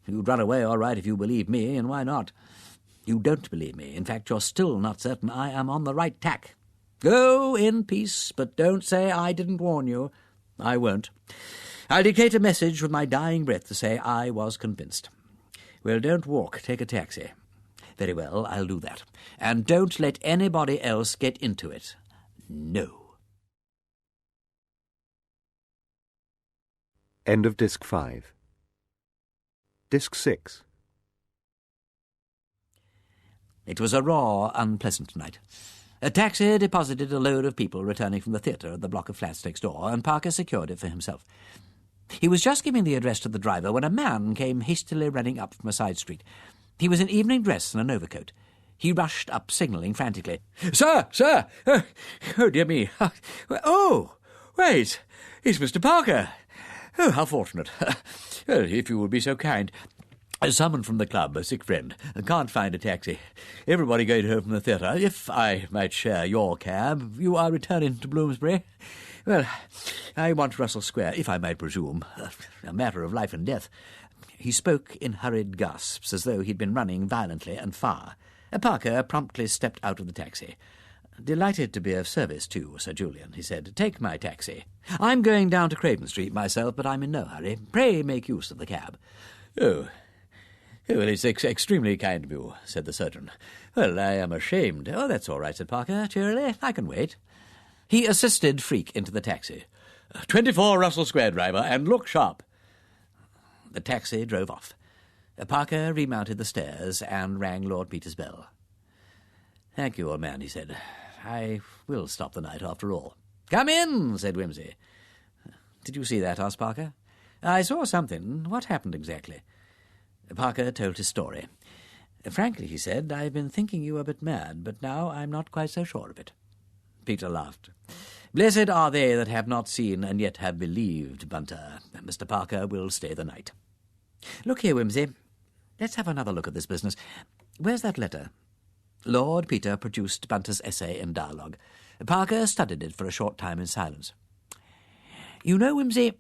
You'd run away all right if you believed me, and why not? You don't believe me. In fact, you're still not certain I am on the right tack. Go in peace, but don't say I didn't warn you. I won't. I'll dictate a message with my dying breath to say I was convinced. Well, don't walk. Take a taxi. Very well, I'll do that. And don't let anybody else get into it. No. End of Disc 5. Disc 6. It was a raw, unpleasant night. A taxi deposited a load of people returning from the theatre at the block of flats next door, and Parker secured it for himself. He was just giving the address to the driver when a man came hastily running up from a side street. He was in evening dress and an overcoat. He rushed up, signalling frantically. "Sir! Sir! Oh, dear me! Oh! Wait! It's Mr. Parker! Oh, how fortunate! Well, if you would be so kind. Summoned from the club, a sick friend. Can't find a taxi. Everybody going home from the theatre. If I might share your cab, you are returning to Bloomsbury? Well, I want Russell Square, if I might presume. A matter of life and death." He spoke in hurried gasps, as though he'd been running violently and far. Parker promptly stepped out of the taxi. "Delighted to be of service to Sir Julian," he said. "Take my taxi. I'm going down to Craven Street myself, but I'm in no hurry. Pray make use of the cab." "Oh, well, it's extremely kind of you," said the surgeon. "Well, I am ashamed." "Oh, that's all right," said Parker cheerily. "I can wait." He assisted Freak into the taxi. 24 Russell Square, driver, and look sharp." The taxi drove off. Parker remounted the stairs and rang Lord Peter's bell. "Thank you, old man," he said. "I will stop the night after all." "Come in," said Wimsey. "Did you see that?" asked Parker. "I saw something. What happened exactly?" Parker told his story. "Frankly," he said, "I've been thinking you a bit mad, but now I'm not quite so sure of it." Peter laughed. "Blessed are they that have not seen and yet have believed, Bunter. Mr. Parker will stay the night. Look here, Wimsey. Let's have another look at this business. Where's that letter?" Lord Peter produced Bunter's essay in dialogue. Parker studied it for a short time in silence. "You know, Wimsey,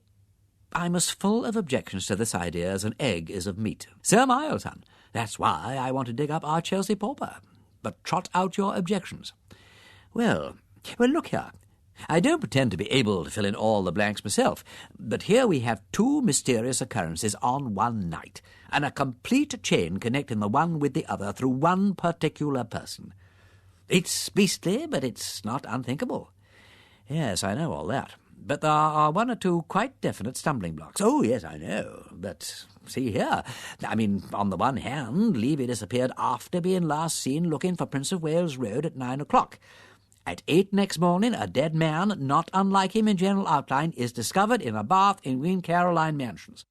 I'm as full of objections to this idea as an egg is of meat. So am I, old son. That's why I want to dig up our Chelsea pauper. But trot out your objections." Well, look here. I don't pretend to be able to fill in all the blanks myself, but here we have 2 mysterious occurrences on one night, and a complete chain connecting the one with the other through one particular person. It's beastly, but it's not unthinkable. Yes, I know all that. But there are 1 or 2 quite definite stumbling blocks. Oh, yes, I know. But see here. I mean, on the one hand, Levy disappeared after being last seen looking for Prince of Wales Road at 9 o'clock. At 8 next morning, a dead man, not unlike him in general outline, is discovered in a bath in Queen Caroline Mansions.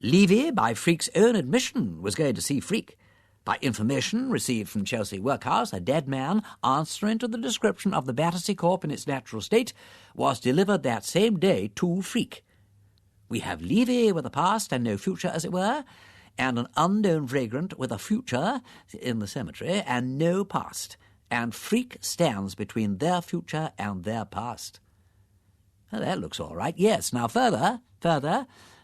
Levy, by Freak's own admission, was going to see Freak. By information received from Chelsea Workhouse, a dead man, answering to the description of the Battersea corpse in its natural state, was delivered that same day to Freak. We have Levy with a past and no future, as it were, and an unknown vagrant with a future in the cemetery and no past, and Freak stands between their future and their past. Well, that looks all right. Yes, now further,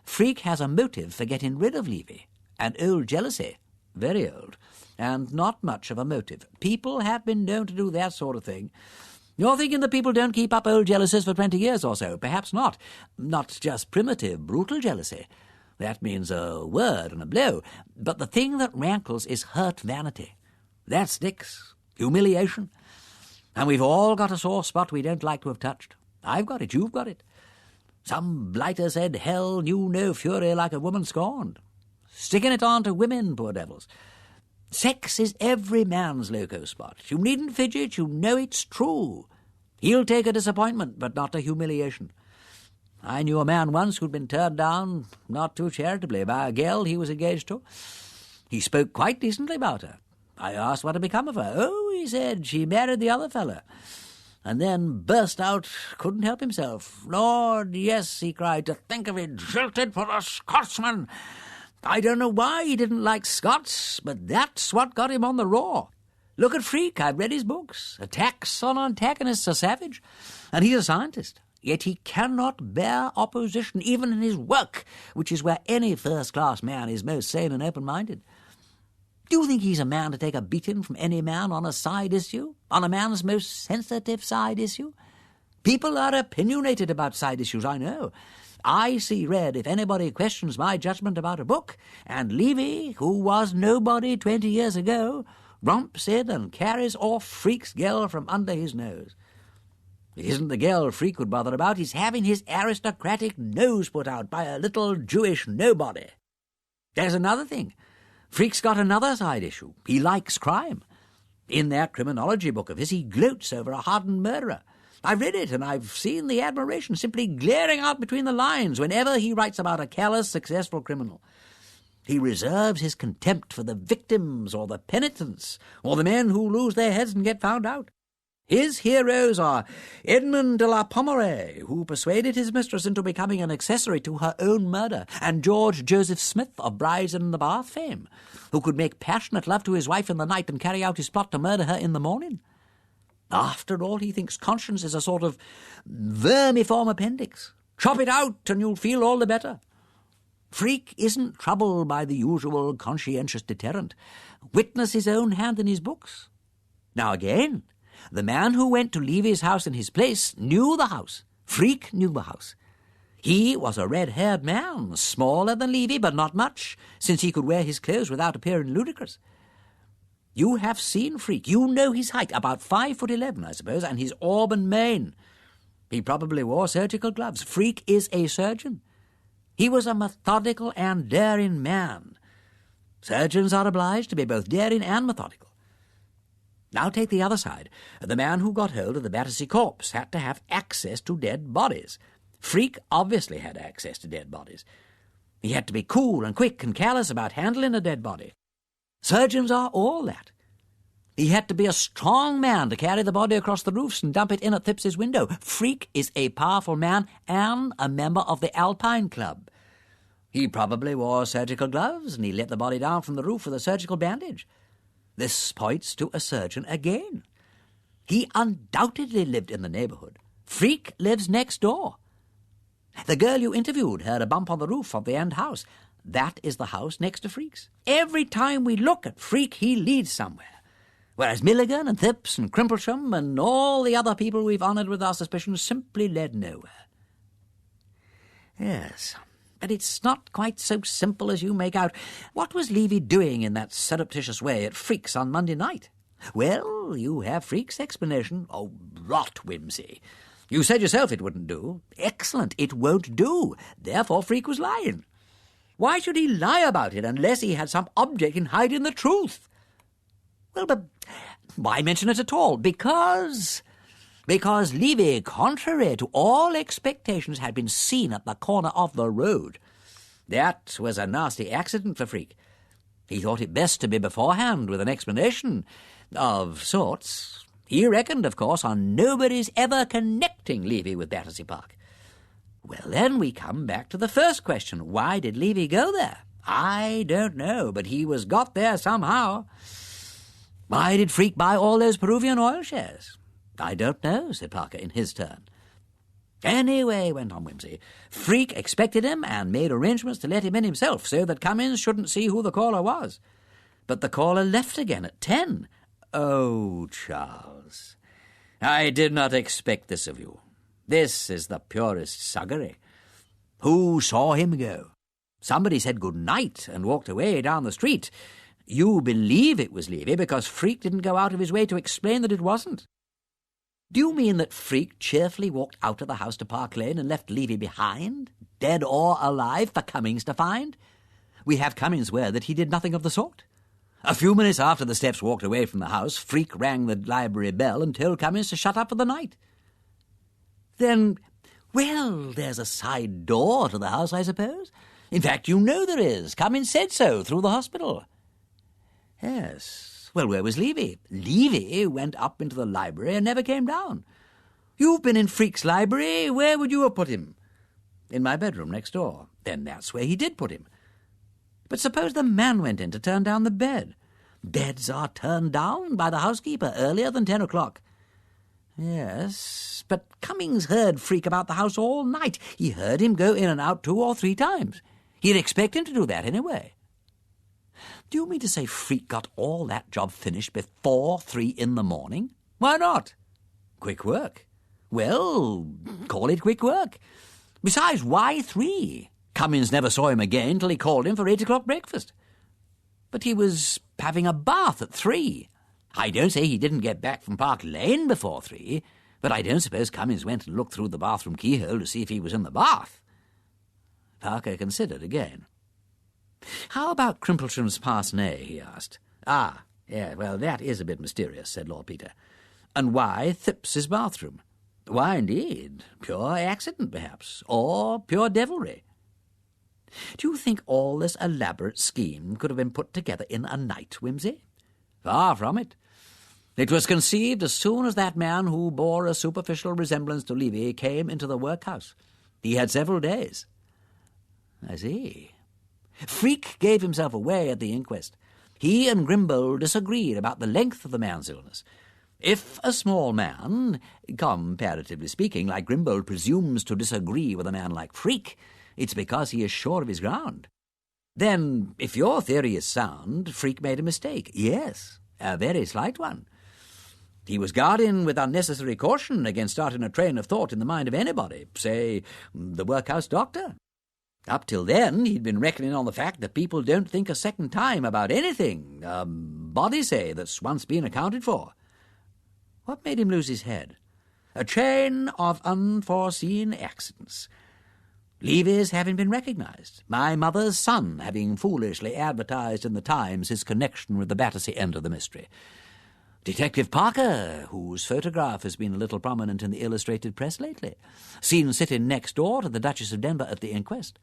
Freak has a motive for getting rid of Levy, an old jealousy. Very old, and not much of a motive. People have been known to do that sort of thing. You're thinking that people don't keep up old jealousies for 20 years or so. Perhaps not. Not just primitive, brutal jealousy. That means a word and a blow. But the thing that rankles is hurt vanity. That sticks. Humiliation. And we've all got a sore spot we don't like to have touched. I've got it, you've got it. Some blighter said hell knew no fury like a woman scorned. Sticking it on to women, poor devils. Sex is every man's loco spot. You needn't fidget, you know it's true. He'll take a disappointment, but not a humiliation. I knew a man once who'd been turned down, not too charitably, by a girl he was engaged to. He spoke quite decently about her. I asked what had become of her. Oh, he said, she married the other fella. And then burst out, couldn't help himself. Lord, yes, he cried, to think of it, jilted for a Scotsman. I don't know why he didn't like Scots, but that's what got him on the raw. Look at Freak, I've read his books. Attacks on antagonists are savage, and he's a scientist. Yet he cannot bear opposition, even in his work, which is where any first-class man is most sane and open-minded. Do you think he's a man to take a beating from any man on a side issue, on a man's most sensitive side issue? People are opinionated about side issues, I know. I see red if anybody questions my judgment about a book, and Levy, who was nobody 20 years ago, romps in and carries off Freak's girl from under his nose. It isn't the girl Freak would bother about. He's having his aristocratic nose put out by a little Jewish nobody. There's another thing. Freak's got another side issue. He likes crime. In that criminology book of his, he gloats over a hardened murderer. I've read it, and I've seen the admiration simply glaring out between the lines whenever he writes about a callous, successful criminal. He reserves his contempt for the victims or the penitents or the men who lose their heads and get found out. His heroes are Edmund de la Pommeraye, who persuaded his mistress into becoming an accessory to her own murder, and George Joseph Smith of Brides in the Bath fame, who could make passionate love to his wife in the night and carry out his plot to murder her in the morning. After all, he thinks conscience is a sort of vermiform appendix. Chop it out and you'll feel all the better. Freak isn't troubled by the usual conscientious deterrent. Witness his own hand in his books. Now again, the man who went to Levy's house in his place knew the house. Freak knew the house. He was a red-haired man, smaller than Levy, but not much, since he could wear his clothes without appearing ludicrous. You have seen Freak. You know his height, about 5'11", I suppose, and his auburn mane. He probably wore surgical gloves. Freak is a surgeon. He was a methodical and daring man. Surgeons are obliged to be both daring and methodical. Now take the other side. The man who got hold of the Battersea corpse had to have access to dead bodies. Freak obviously had access to dead bodies. He had to be cool and quick and callous about handling a dead body. Surgeons are all that. He had to be a strong man to carry the body across the roofs and dump it in at Thipps's window. Freak is a powerful man and a member of the Alpine Club. He probably wore surgical gloves, and he let the body down from the roof with a surgical bandage. This points to a surgeon again. He undoubtedly lived in the neighbourhood. Freak lives next door. The girl you interviewed heard a bump on the roof of the end house. That is the house next to Freak's. Every time we look at Freak, he leads somewhere. Whereas Milligan and Thipps and Crimplesham and all the other people we've honoured with our suspicions simply led nowhere. Yes, but it's not quite so simple as you make out. What was Levy doing in that surreptitious way at Freak's on Monday night? Well, you have Freak's explanation. Oh, rot, Wimsey. You said yourself it wouldn't do. Excellent, it won't do. Therefore, Freak was lying. Why should he lie about it unless he had some object in hiding the truth? Well, but why mention it at all? Because Levy, contrary to all expectations, had been seen at the corner of the road. That was a nasty accident for Freak. He thought it best to be beforehand with an explanation of sorts. He reckoned, of course, on nobody's ever connecting Levy with Battersea Park. Well, then we come back to the first question. Why did Levy go there? I don't know, but he was got there somehow. Why did Freak buy all those Peruvian oil shares? I don't know, said Parker in his turn. Anyway, went on Wimsey, Freak expected him and made arrangements to let him in himself so that Cummins shouldn't see who the caller was. But the caller left again at 10. Oh, Charles, I did not expect this of you. This is the purest suggery. Who saw him go? Somebody said good night and walked away down the street. You believe it was Levy because Freak didn't go out of his way to explain that it wasn't. Do you mean that Freak cheerfully walked out of the house to Park Lane and left Levy behind, dead or alive, for Cummings to find? We have Cummings' word that he did nothing of the sort. A few minutes after the Steps walked away from the house, Freak rang the library bell and told Cummings to shut up for the night. Then, well, there's a side door to the house, I suppose. In fact, you know there is. Cummings said so through the hospital. Yes. Well, where was Levy? Levy went up into the library and never came down. You've been in Freak's library. Where would you have put him? In my bedroom next door. Then that's where he did put him. But suppose the man went in to turn down the bed. Beds are turned down by the housekeeper earlier than 10 o'clock. Yes, but Cummings heard Freak about the house all night. He heard him go in and out 2 or 3 times. He'd expect him to do that anyway. Do you mean to say Freak got all that job finished before 3 in the morning? Why not? Quick work. Well, call it quick work. Besides, why 3? Cummings never saw him again till he called him for 8 o'clock breakfast. But he was having a bath at 3. I don't say he didn't get back from Park Lane before 3, But I don't suppose Cummins went and looked through the bathroom keyhole to see if he was in the bath. Parker considered again. "How about Crimplesham's pince-nez?" he asked. "Ah, yeah, well, that is a bit mysterious," said Lord Peter. "And why Thipps's bathroom? Why, indeed? Pure accident, perhaps, or pure devilry. Do you think all this elaborate scheme could have been put together in a night, Wimsey? Far from it. It was conceived as soon as that man who bore a superficial resemblance to Levy came into the workhouse. He had several days." "I see. Freak gave himself away at the inquest. He and Grimbold disagreed about the length of the man's illness. If a small man, comparatively speaking, like Grimbold presumes to disagree with a man like Freak, it's because he is sure of his ground. Then, if your theory is sound, Freak made a mistake. Yes, a very slight one. He was guarding with unnecessary caution against starting a train of thought in the mind of anybody, say, the workhouse doctor. Up till then, he'd been reckoning on the fact that people don't think a second time about anything, body, say, that's once been accounted for. What made him lose his head? A chain of unforeseen accidents. Levy's having been recognised, my mother's son having foolishly advertised in the Times his connection with the Battersea end of the mystery. Detective Parker, whose photograph has been a little prominent in the illustrated press lately, seen sitting next door to the Duchess of Denver at the inquest.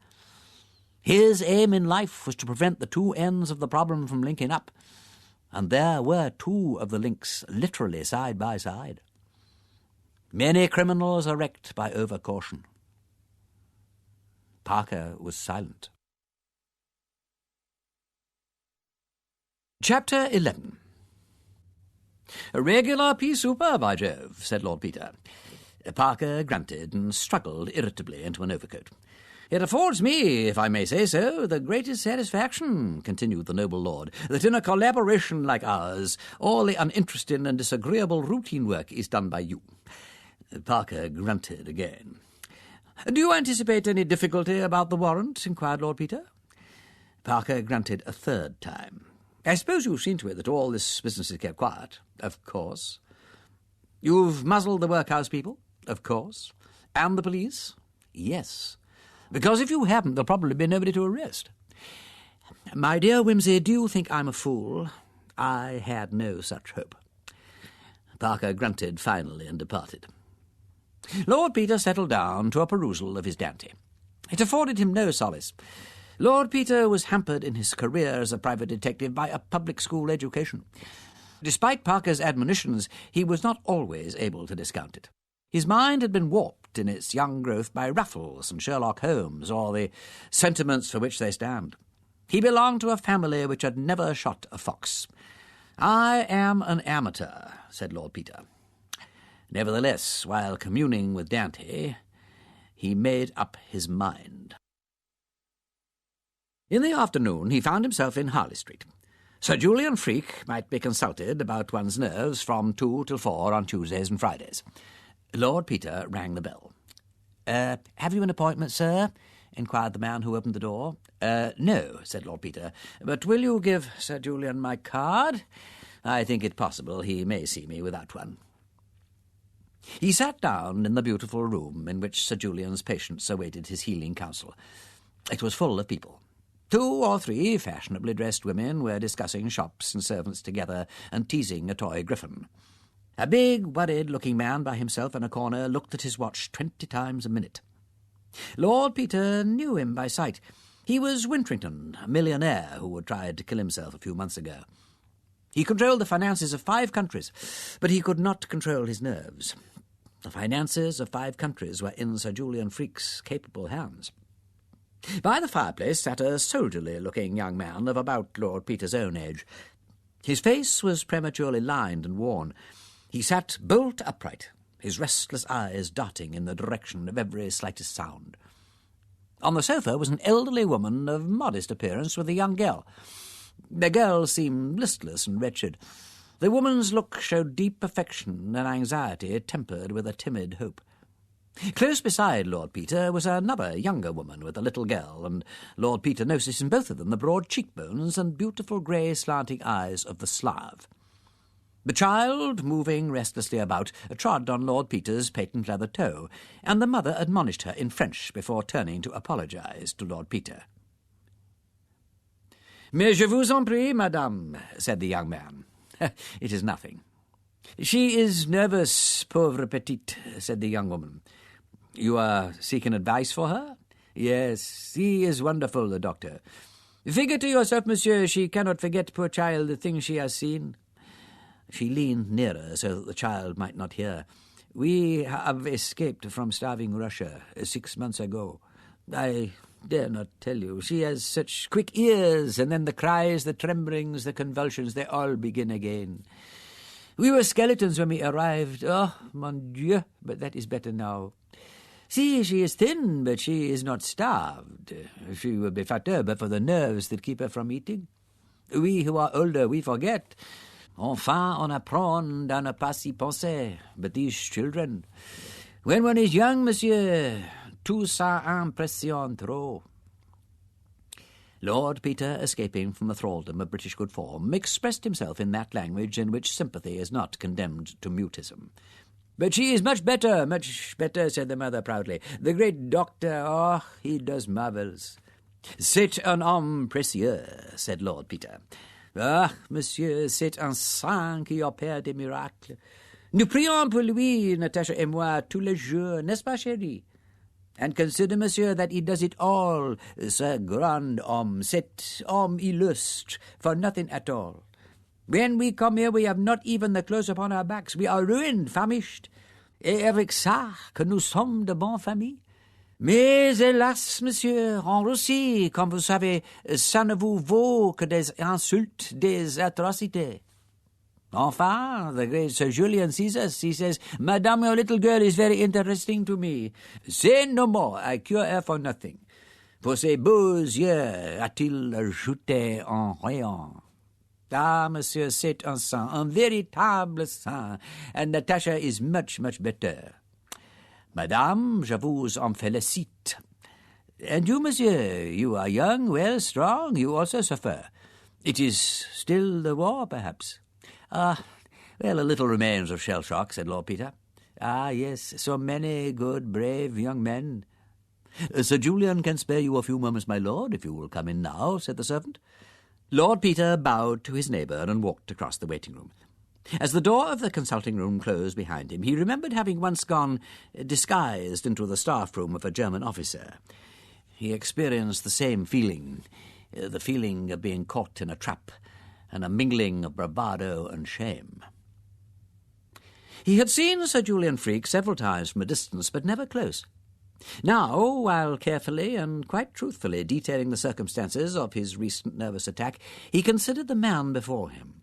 His aim in life was to prevent the two ends of the problem from linking up, and there were two of the links literally side by side. Many criminals are wrecked by over-caution. Parker was silent. Chapter 11. "A regular pea-souper, by Jove," said Lord Peter. Parker grunted and struggled irritably into an overcoat. "It affords me, if I may say so, the greatest satisfaction," continued the noble lord, "that in a collaboration like ours, all the uninteresting and disagreeable routine work is done by you." Parker grunted again. "Do you anticipate any difficulty about the warrant?" inquired Lord Peter. Parker grunted a third time. "I suppose you've seen to it that all this business is kept quiet?" "Of course." "You've muzzled the workhouse people?" "Of course." "And the police?" "Yes. Because if you haven't, there'll probably be nobody to arrest." "My dear Wimsey, do you think I'm a fool? I had no such hope." Parker grunted finally and departed. Lord Peter settled down to a perusal of his Dante. It afforded him no solace. Lord Peter was hampered in his career as a private detective by a public school education. Despite Parker's admonitions, he was not always able to discount it. His mind had been warped in its young growth by Raffles and Sherlock Holmes, or the sentiments for which they stand. He belonged to a family which had never shot a fox. "I am an amateur," said Lord Peter. Nevertheless, while communing with Dante, he made up his mind. In the afternoon he found himself in Harley Street. Sir Julian Freak might be consulted about one's nerves from 2 till 4 on Tuesdays and Fridays. Lord Peter rang the bell. "Have you an appointment, sir?" inquired the man who opened the door. "No," said Lord Peter, "but will you give Sir Julian my card? I think it possible he may see me without one." He sat down in the beautiful room in which Sir Julian's patients awaited his healing counsel. It was full of people. 2 or 3 fashionably dressed women were discussing shops and servants together and teasing a toy griffin. A big, worried-looking man by himself in a corner looked at his watch 20 times a minute. Lord Peter knew him by sight. He was Wintrington, a millionaire who had tried to kill himself a few months ago. He controlled the finances of 5 countries, but he could not control his nerves. The finances of 5 countries were in Sir Julian Freak's capable hands. By the fireplace sat a soldierly-looking young man of about Lord Peter's own age. His face was prematurely lined and worn. He sat bolt upright, his restless eyes darting in the direction of every slightest sound. On the sofa was an elderly woman of modest appearance with a young girl. The girl seemed listless and wretched. The woman's look showed deep affection and anxiety tempered with a timid hope. Close beside Lord Peter was another younger woman with a little girl, and Lord Peter noticed in both of them the broad cheekbones and beautiful grey slanting eyes of the Slav. The child, moving restlessly about, trod on Lord Peter's patent leather toe, and the mother admonished her in French before turning to apologize to Lord Peter. "Mais je vous en prie, madame," said the young man. "It is nothing." "She is nervous, pauvre petite," said the young woman. "You are seeking advice for her?" "Yes, he is wonderful, the doctor. Figure to yourself, monsieur, she cannot forget, poor child, the things she has seen." She leaned nearer so that the child might not hear. "We have escaped from starving Russia 6 months ago. I dare not tell you. She has such quick ears, and then the cries, the tremblings, the convulsions, they all begin again. We were skeletons when we arrived. Oh, mon Dieu, but that is better now. See, she is thin, but she is not starved. She will be fatter but for the nerves that keep her from eating. We who are older, we forget. Enfin, on apprend à ne pas y penser. But these children, when one is young, monsieur, tout ça impressionne trop." Lord Peter, escaping from the thraldom of British good form, expressed himself in that language in which sympathy is not condemned to mutism. "But she is much better, said the mother proudly. "The great doctor, oh, he does marvels." "C'est un homme précieux," said Lord Peter. "Ah, monsieur, c'est un saint qui opère des miracles. Nous prions pour lui, Natasha et moi, tous les jours, n'est-ce pas, chérie? And consider, monsieur, that he does it all, ce grand homme, cet homme illustre, for nothing at all. When we come here, we have not even the clothes upon our backs. We are ruined, famished. Et avec ça, que nous sommes de bonne famille. Mais hélas, monsieur, en Russie, comme vous savez, ça ne vous vaut que des insultes, des atrocités. Enfin, the great Sir Julian sees us. He says, 'Madame, your little girl is very interesting to me. Say no more, I cure her for nothing. Pour ses beaux yeux, a-t-il ajouté en riant. Ah, monsieur, c'est un saint, un véritable saint, and Natasha is much, much better. Madame, je vous en félicite. And you, monsieur, you are young, well, strong, you also suffer. It is still the war, perhaps?" "Ah, well, a little remains of shell shock," said Lord Peter. "Ah, yes, so many good, brave young men." "Sir Julian can spare you a few moments, my lord, if you will come in now," said the servant. Lord Peter bowed to his neighbour and walked across the waiting-room. As the door of the consulting-room closed behind him, he remembered having once gone disguised into the staff-room of a German officer. He experienced the same feeling, the feeling of being caught in a trap, and a mingling of bravado and shame. He had seen Sir Julian Freke several times from a distance, but never close. Now, while carefully and quite truthfully detailing the circumstances of his recent nervous attack, he considered the man before him.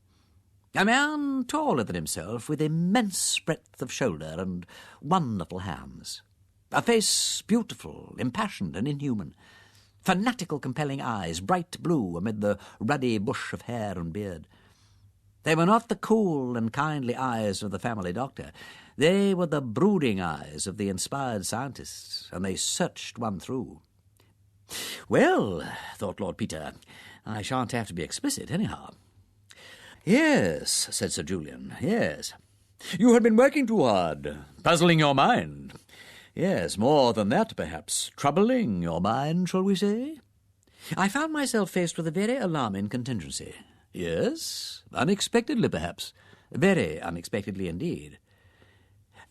A man taller than himself, with immense breadth of shoulder and wonderful hands. A face beautiful, impassioned and inhuman. Fanatical, compelling eyes, bright blue amid the ruddy bush of hair and beard. They were not the cool and kindly eyes of the family doctor. They were the brooding eyes of the inspired scientists, and they searched one through. "Well," thought Lord Peter, "I shan't have to be explicit, anyhow." "Yes," said Sir Julian, "yes. You had been working too hard, puzzling your mind. Yes, more than that, perhaps. Troubling your mind, shall we say? I found myself faced with a very alarming contingency. Yes, unexpectedly, perhaps. Very unexpectedly indeed.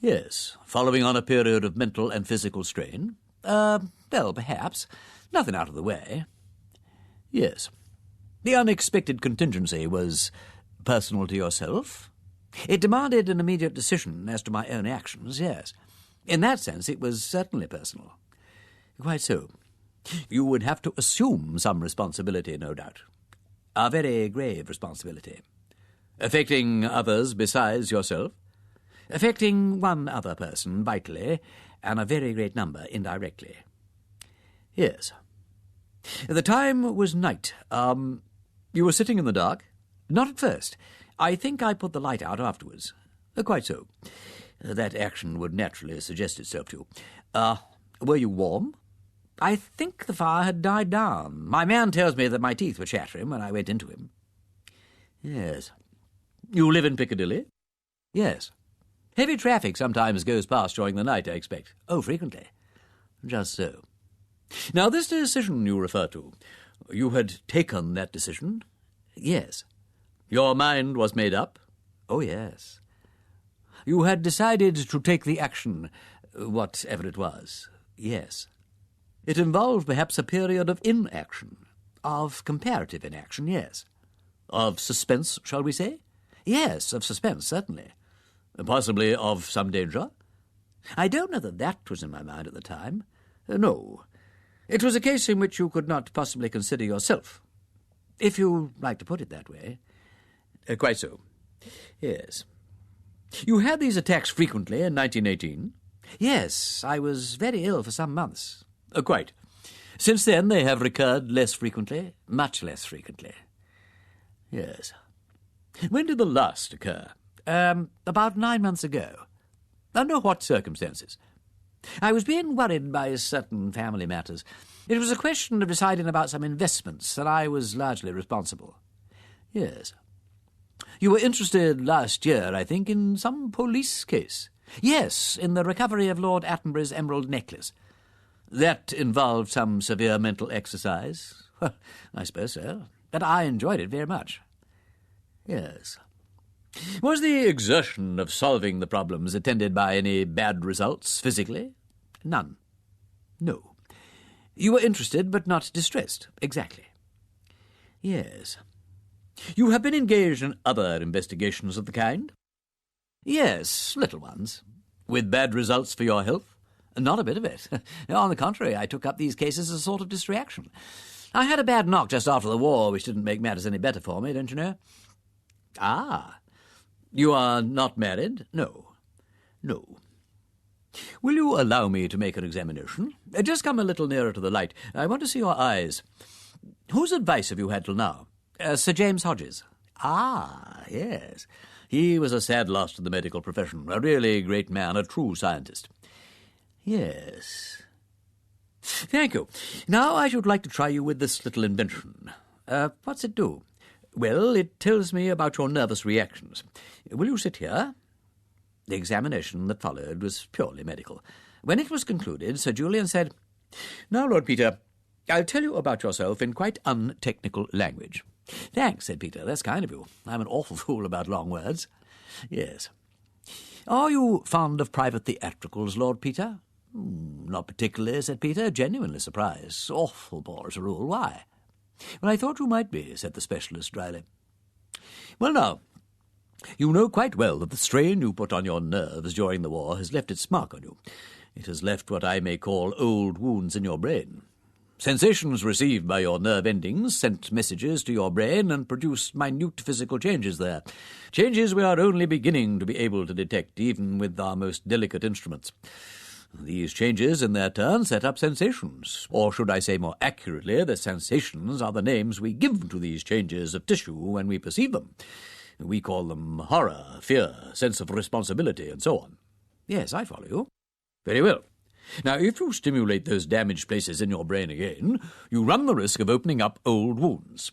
Yes, following on a period of mental and physical strain. Well, perhaps. Nothing out of the way. Yes. The unexpected contingency was personal to yourself. It demanded an immediate decision as to my own actions, yes. In that sense, it was certainly personal. Quite so. You would have to assume some responsibility, no doubt. A very grave responsibility. Affecting others besides yourself. Affecting one other person vitally, and a very great number indirectly. Yes. The time was night. You were sitting in the dark? Not at first. I think I put the light out afterwards. Quite so. That action would naturally suggest itself to you. Were you warm? I think the fire had died down. My man tells me that my teeth were chattering when I went into him. Yes. You live in Piccadilly? Yes. Heavy traffic sometimes goes past during the night, I expect. Oh, frequently. Just so. Now, this decision you refer to, you had taken that decision? Yes. Your mind was made up? Oh, yes. You had decided to take the action, whatever it was? Yes. It involved perhaps a period of inaction? Of comparative inaction, yes. Of suspense, shall we say? Yes, of suspense, certainly. Possibly of some danger? I don't know that was in my mind at the time. No. It was a case in which you could not possibly consider yourself. If you like to put it that way. Quite so. Yes. You had these attacks frequently in 1918? Yes, I was very ill for some months. Quite. Since then they have recurred less frequently? Much less frequently. Yes. When did the last occur? About 9 months ago. Under what circumstances? I was being worried by certain family matters. It was a question of deciding about some investments, and I was largely responsible. Yes. You were interested last year, I think, in some police case? Yes, in the recovery of Lord Attenborough's emerald necklace. That involved some severe mental exercise? Well, I suppose so. But I enjoyed it very much. Yes. Was the exertion of solving the problems attended by any bad results physically? None. No. You were interested but not distressed? Exactly. Yes. You have been engaged in other investigations of the kind? Yes, little ones. With bad results for your health? Not a bit of it. On the contrary, I took up these cases as a sort of distraction. I had a bad knock just after the war, which didn't make matters any better for me, don't you know? Ah. You are not married? No. No. Will you allow me to make an examination? Just come a little nearer to the light. I want to see your eyes. Whose advice have you had till now? Sir James Hodges. Ah, yes. He was a sad loss to the medical profession. A really great man, a true scientist. Yes. Thank you. Now I should like to try you with this little invention. What's it do? Well, it tells me about your nervous reactions. Will you sit here? The examination that followed was purely medical. When it was concluded, Sir Julian said, "Now, Lord Peter, I'll tell you about yourself in quite untechnical language." "Thanks," said Peter. "That's kind of you. I'm an awful fool about long words." "Yes. Are you fond of private theatricals, Lord Peter?" "Not particularly," said Peter, genuinely surprised. "Awful bore as a rule. Why?" "Well, I thought you might be," said the specialist dryly. "Well, now, you know quite well that the strain you put on your nerves during the war has left its mark on you. It has left what I may call old wounds in your brain. Sensations received by your nerve endings sent messages to your brain and produced minute physical changes there. Changes we are only beginning to be able to detect, even with our most delicate instruments. These changes, in their turn, set up sensations. Or should I say more accurately, the sensations are the names we give to these changes of tissue when we perceive them. We call them horror, fear, sense of responsibility, and so on." "Yes, I follow you." "Very well. Now, if you stimulate those damaged places in your brain again, you run the risk of opening up old wounds.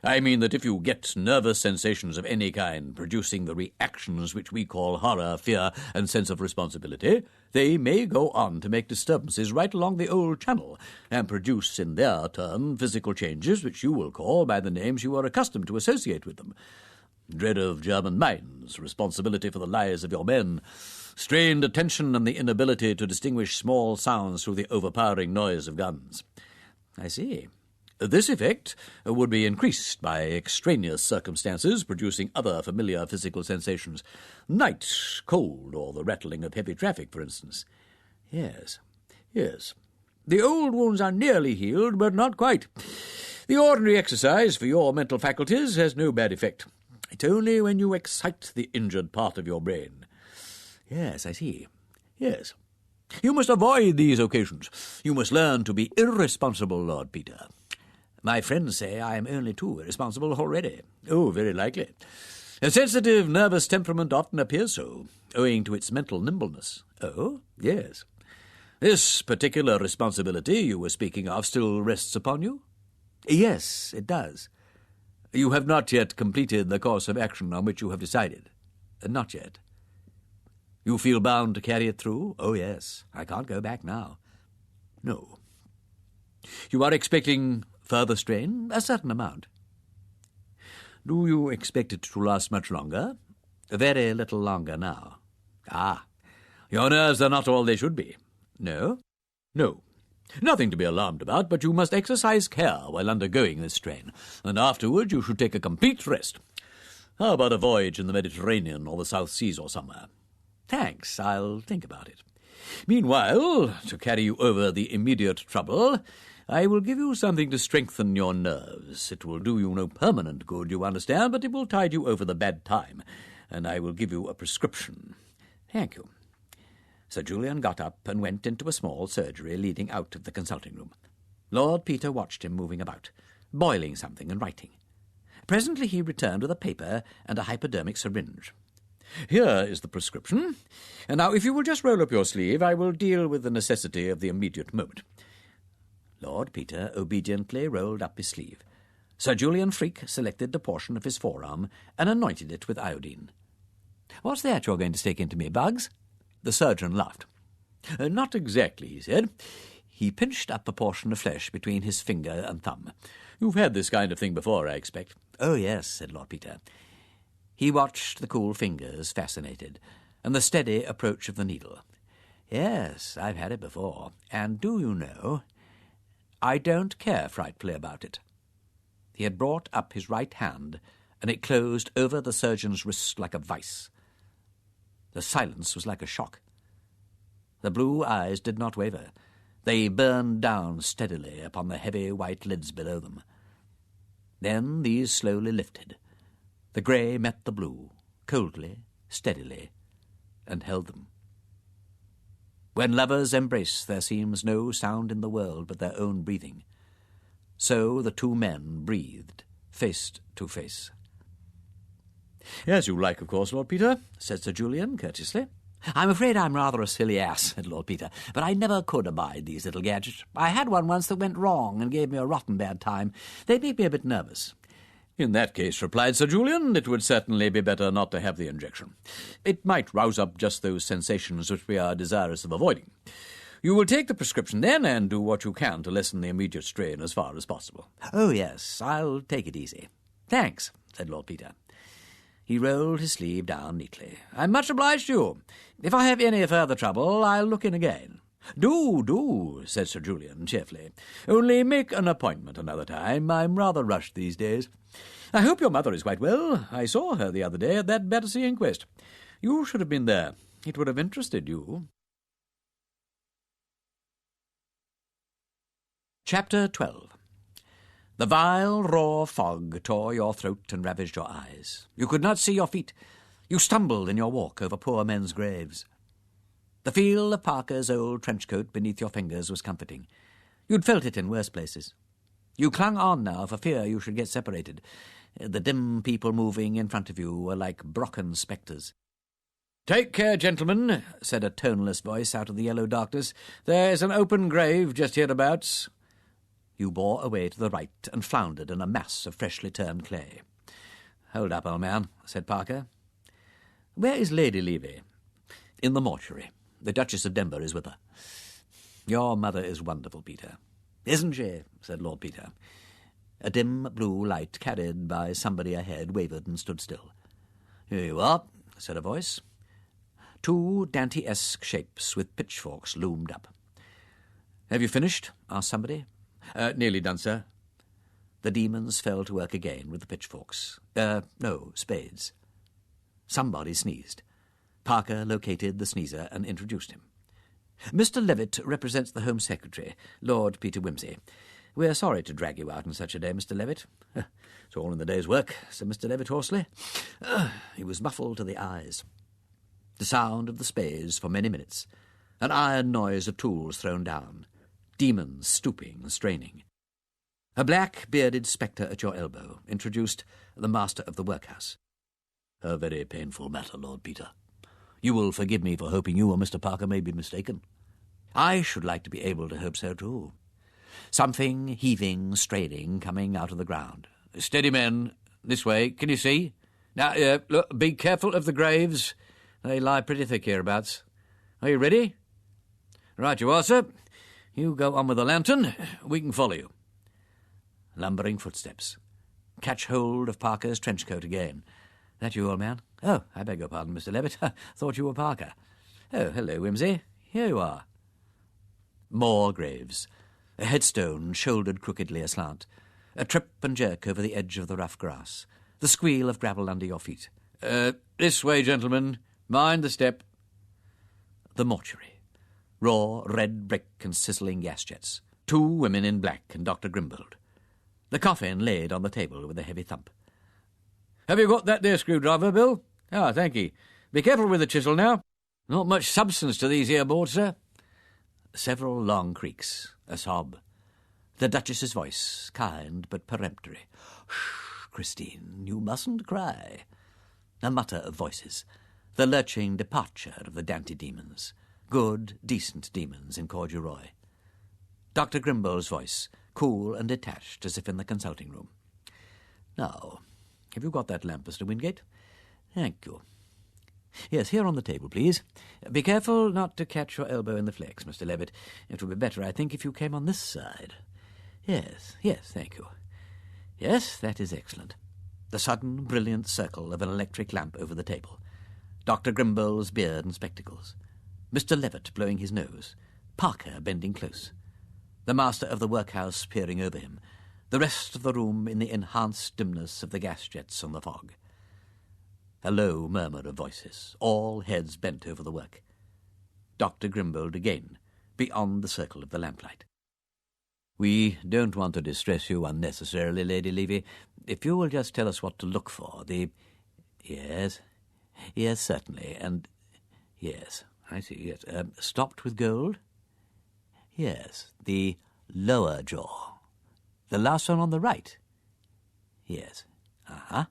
I mean that if you get nervous sensations of any kind producing the reactions which we call horror, fear, and sense of responsibility, they may go on to make disturbances right along the old channel, and produce in their turn physical changes which you will call by the names you are accustomed to associate with them. Dread of German mines, responsibility for the lives of your men, strained attention and the inability to distinguish small sounds through the overpowering noise of guns." "I see. This effect would be increased by extraneous circumstances producing other familiar physical sensations. Night, cold, or the rattling of heavy traffic, for instance." "Yes. "Yes. The old wounds are nearly healed, but not quite. The ordinary exercise for your mental faculties has no bad effect. It's only when you excite the injured part of your brain." "Yes, I see." "Yes. You must avoid these occasions. You must learn to be irresponsible, Lord Peter." "My friends say I am only too irresponsible already." "Oh, very likely. A sensitive, nervous temperament often appears so, owing to its mental nimbleness." "Oh?" "Yes. This particular responsibility you were speaking of still rests upon you?" "Yes, it does." You have not yet completed the course of action on which you have decided. Not yet. You feel bound to carry it through? Oh, yes. I can't go back now. No. You are expecting further strain? A certain amount. Do you expect it to last much longer? Very little longer now. Ah, your nerves are not all they should be. No? No. Nothing to be alarmed about, but you must exercise care while undergoing this strain, and afterward you should take a complete rest. How about a voyage in the Mediterranean or the South Seas or somewhere? Thanks, I'll think about it. Meanwhile, to carry you over the immediate trouble, I will give you something to strengthen your nerves. It will do you no permanent good, you understand, but it will tide you over the bad time, and I will give you a prescription. Thank you. Sir Julian got up and went into a small surgery leading out of the consulting room. Lord Peter watched him moving about, boiling something and writing. Presently he returned with a paper and a hypodermic syringe. Here is the prescription. And now, if you will just roll up your sleeve, I will deal with the necessity of the immediate moment. Lord Peter obediently rolled up his sleeve. Sir Julian Freak selected a portion of his forearm and anointed it with iodine. What's that you're going to stick into me, Bugs? The surgeon laughed. Not exactly, he said. He pinched up a portion of flesh between his finger and thumb. You've had this kind of thing before, I expect. Oh, yes, said Lord Peter. He watched the cool fingers, fascinated, and the steady approach of the needle. Yes, I've had it before, and do you know, I don't care frightfully about it. He had brought up his right hand, and it closed over the surgeon's wrist like a vice. The silence was like a shock. The blue eyes did not waver. They burned down steadily upon the heavy white lids below them. Then these slowly lifted. The grey met the blue, coldly, steadily, and held them. When lovers embrace, there seems no sound in the world but their own breathing. So the two men breathed, face to face. As you like, of course, Lord Peter, said Sir Julian courteously. I'm afraid I'm rather a silly ass, said Lord Peter, but I never could abide these little gadgets. I had one once that went wrong and gave me a rotten bad time. They make me a bit nervous. In that case, replied Sir Julian, it would certainly be better not to have the injection. It might rouse up just those sensations which we are desirous of avoiding. You will take the prescription then and do what you can to lessen the immediate strain as far as possible. Oh, yes, I'll take it easy. Thanks, said Lord Peter. He rolled his sleeve down neatly. I'm much obliged to you. If I have any further trouble, I'll look in again. Do, said Sir Julian cheerfully. Only make an appointment another time. I'm rather rushed these days. I hope your mother is quite well. I saw her the other day at that Battersea inquest. You should have been there. It would have interested you. Chapter 12. The vile, raw fog tore your throat and ravaged your eyes. You could not see your feet. You stumbled in your walk over poor men's graves. The feel of Parker's old trench coat beneath your fingers was comforting. You'd felt it in worse places. You clung on now for fear you should get separated. The dim people moving in front of you were like Brocken spectres. Take care, gentlemen, said a toneless voice out of the yellow darkness. There is an open grave just hereabouts. You bore away to the right and floundered in a mass of freshly turned clay. Hold up, old man, said Parker. Where is Lady Levy? In the mortuary. The Duchess of Denver is with her. Your mother is wonderful, Peter. Isn't she? Said Lord Peter. A dim blue light carried by somebody ahead wavered and stood still. Here you are, said a voice. Two Dante-esque shapes with pitchforks loomed up. Have you finished? Asked somebody. Nearly done, sir. The demons fell to work again with the pitchforks. No, spades. Somebody sneezed. Parker located the sneezer and introduced him. Mr. Levitt represents the Home Secretary, Lord Peter Wimsey. We're sorry to drag you out on such a day, Mr. Levitt. It's all in the day's work, said Mr. Levitt hoarsely. He was muffled to the eyes. The sound of the spades for many minutes, an iron noise of tools thrown down, demons stooping and straining. A black-bearded spectre at your elbow introduced the master of the workhouse. A very painful matter, Lord Peter. You will forgive me for hoping you or Mr. Parker may be mistaken. I should like to be able to hope so too. Something heaving, straining, coming out of the ground. Steady, men, This way. Can you see? Now, look, be careful of the graves. They lie pretty thick hereabouts. Are you ready? Right you are, sir. You go on with the lantern. We can follow you. Lumbering footsteps. Catch hold of Parker's trench coat again. That you, old man? Oh, I beg your pardon, Mr. Levitt. Thought you were Parker. Oh, hello, Wimsey. Here you are. More graves. A headstone shouldered crookedly aslant. A trip and jerk over the edge of the rough grass. The squeal of gravel under your feet. This way, gentlemen. Mind the step. The mortuary. Raw, red brick and sizzling gas jets. 2 women in black and Dr. Grimbold. The coffin laid on the table with a heavy thump. Have you got that there screwdriver, Bill? Ah, thank ye. Be careful with the chisel now. Not much substance to these here boards, sir. Several long creaks. A sob. The Duchess's voice, kind but peremptory. Shh, Christine, you mustn't cry. A mutter of voices. The lurching departure of the Dante demons. Good, decent demons in corduroy. Dr. Grimbold's voice, cool and detached as if in the consulting room. Now, have you got that lamp, Mr. Wingate? Thank you. Yes, here on the table, please. Be careful not to catch your elbow in the flex, Mr. Levitt. It would be better, I think, if you came on this side. Yes, thank you. Yes, that is excellent. The sudden, brilliant circle of an electric lamp over the table. Dr. Grimbold's beard and spectacles. Mr. Levitt blowing his nose. Parker bending close. The master of the workhouse peering over him. The rest of the room in the enhanced dimness of the gas jets on the fog. A low murmur of voices, all heads bent over the work. Dr. Grimbold again, beyond the circle of the lamplight. We don't want to distress you unnecessarily, Lady Levy. If you will just tell us what to look for, Yes, certainly, and... Yes, I see, yes. Stopped with gold? Yes, the lower jaw. The last one on the right? Yes. Uh-huh.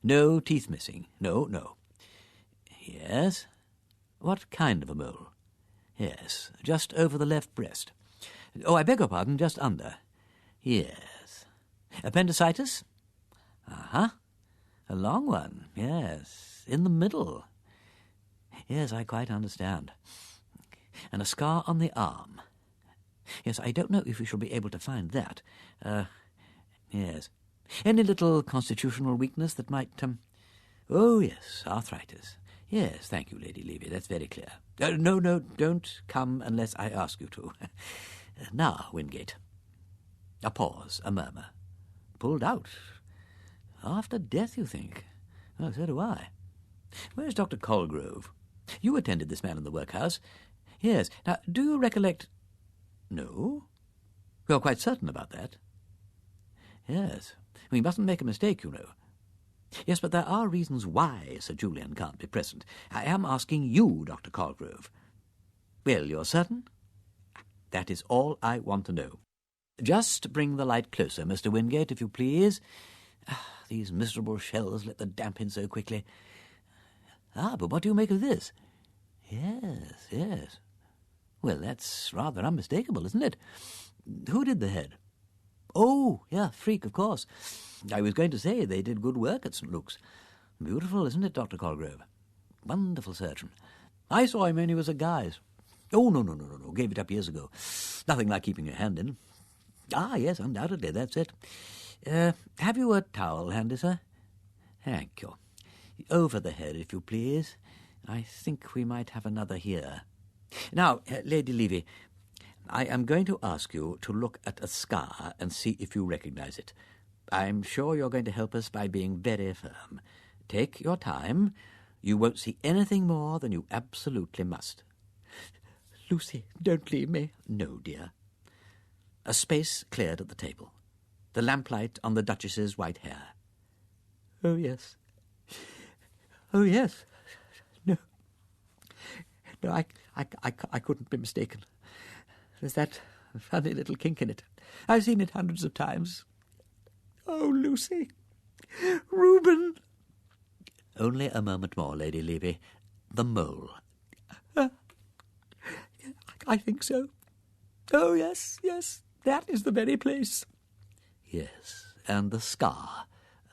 No teeth missing. No. Yes. What kind of a mole? Yes, just over the left breast. Oh, I beg your pardon, just under. Yes. Appendicitis? Uh-huh. A long one, yes. In the middle. Yes, I quite understand. And a scar on the arm. Yes, I don't know if we shall be able to find that. Yes. Any little constitutional weakness that might, Oh, yes, arthritis. Yes, thank you, Lady Levy, that's very clear. No, don't come unless I ask you to. Now, Wingate. A pause, a murmur. Pulled out. After death, you think? Well, so do I. Where's Dr. Colgrove? You attended this man in the workhouse. Yes. Now, do you recollect... No? You're quite certain about that? Yes. We mustn't make a mistake, you know. Yes, but there are reasons why Sir Julian can't be present. I am asking you, Dr. Colgrove. Well, you're certain? That is all I want to know. Just bring the light closer, Mr. Wingate, if you please. These miserable shells let the damp in so quickly. But what do you make of this? Yes. Well, that's rather unmistakable, isn't it? Who did the head? Oh, yeah, Freak, of course. I was going to say they did good work at St. Luke's. Beautiful, isn't it, Dr. Colgrove? Wonderful surgeon. I saw him when he was at Guy's. Oh, no. Gave it up years ago. Nothing like keeping your hand in. Yes, undoubtedly, that's it. Have you a towel handy, sir? Thank you. Over the head, if you please. I think we might have another here. Now, Lady Levy, I am going to ask you to look at a scar and see if you recognize it. I'm sure you're going to help us by being very firm. Take your time. You won't see anything more than you absolutely must. Lucy, don't leave me. No, dear. A space cleared at the table. The lamplight on the Duchess's white hair. Oh, yes. No, I couldn't be mistaken. There's that funny little kink in it. I've seen it hundreds of times. Oh, Lucy. Reuben. Only a moment more, Lady Levy. The mole. I think so. Oh, yes. That is the very place. Yes, and the scar.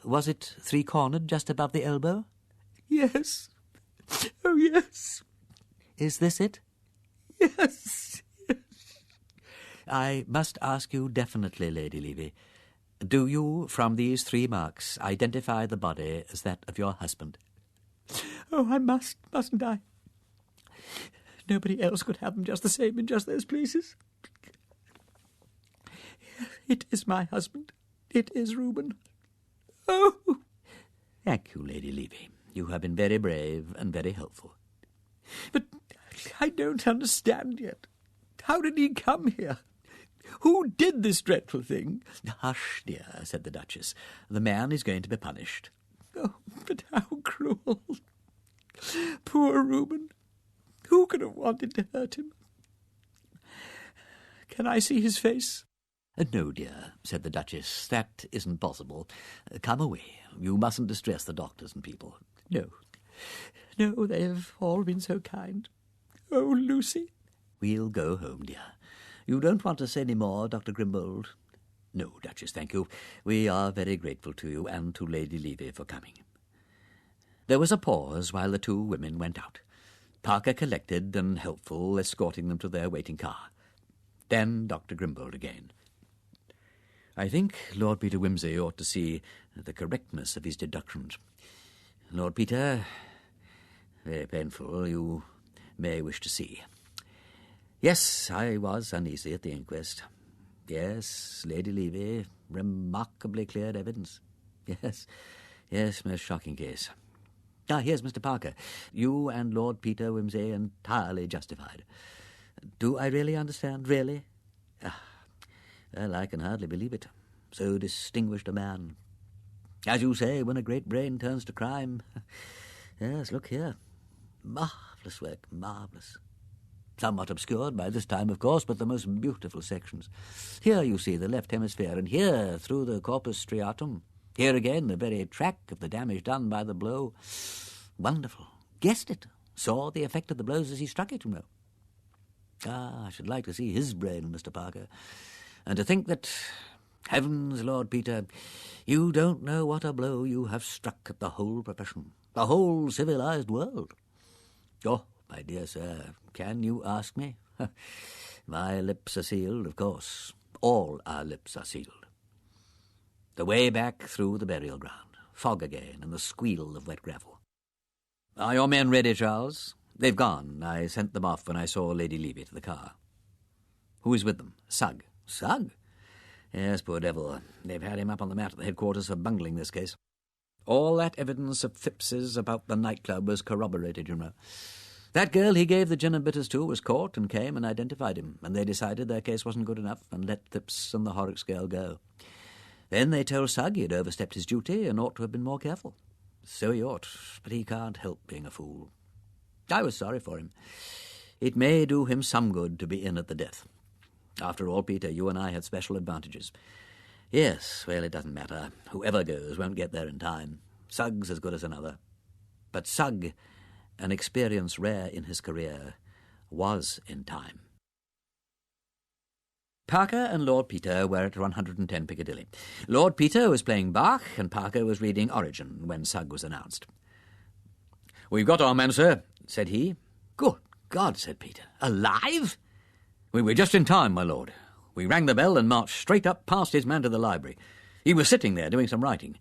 Was it three-cornered just above the elbow? Yes. Oh, yes. Is this it? Yes. I must ask you definitely, Lady Levy, do you, from these 3 marks, identify the body as that of your husband? Oh, I mustn't I? Nobody else could have them just the same in just those places. It is my husband. It is Reuben. Oh! Thank you, Lady Levy. You have been very brave and very helpful. But I don't understand yet. How did he come here? Who did this dreadful thing? Hush, dear, said the Duchess. The man is going to be punished. Oh, but how cruel. Poor Reuben. Who could have wanted to hurt him? Can I see his face? No, dear, said the Duchess. That isn't possible. Come away. You mustn't distress the doctors and people. No, they've all been so kind. Oh, Lucy. We'll go home, dear. You don't want to say any more, Dr. Grimbold? No, Duchess, thank you. We are very grateful to you and to Lady Levy for coming. There was a pause while the 2 women went out. Parker collected and helpful, escorting them to their waiting car. Then Dr. Grimbold again. I think Lord Peter Wimsey ought to see the correctness of his deductions. Lord Peter, very painful, you may wish to see. Yes, I was uneasy at the inquest. Yes, Lady Levy, remarkably clear evidence. Yes, most shocking case. Here's Mr. Parker. You and Lord Peter Wimsey entirely justified. Do I really understand, really? Well, I can hardly believe it. So distinguished a man. As you say, when a great brain turns to crime. Yes, look here. Marvellous work, marvellous. Somewhat obscured by this time, of course, but the most beautiful sections. Here you see the left hemisphere, and here through the corpus striatum. Here again the very track of the damage done by the blow. Wonderful. Guessed it. Saw the effect of the blows as he struck it, you know. I should like to see his brain, Mr. Parker. And to think that, heavens, Lord Peter, you don't know what a blow you have struck at the whole profession, the whole civilized world. Oh, my dear sir, can you ask me? My lips are sealed, of course. All our lips are sealed. The way back through the burial ground, fog again, and the squeal of wet gravel. Are your men ready, Charles? They've gone. I sent them off when I saw Lady Levy to the car. Who is with them? Sugg. Sugg? Yes, poor devil. They've had him up on the mat at the headquarters for bungling this case. All that evidence of Phipps's about the nightclub was corroborated, you know. That girl he gave the gin and bitters to was caught and came and identified him, and they decided their case wasn't good enough and let Phipps and the Horrocks girl go. Then they told Sugg he'd overstepped his duty and ought to have been more careful. So he ought, but he can't help being a fool. I was sorry for him. It may do him some good to be in at the death. After all, Peter, you and I had special advantages. Yes, well, it doesn't matter. Whoever goes won't get there in time. Sugg's as good as another. But Sugg, an experience rare in his career, was in time. Parker and Lord Peter were at 110 Piccadilly. Lord Peter was playing Bach, and Parker was reading Origin when Sugg was announced. "We've got our man, sir," said he. "Good God," said Peter. "Alive?" "We were just in time, my lord. We rang the bell and marched straight up past his man to the library. He was sitting there doing some writing.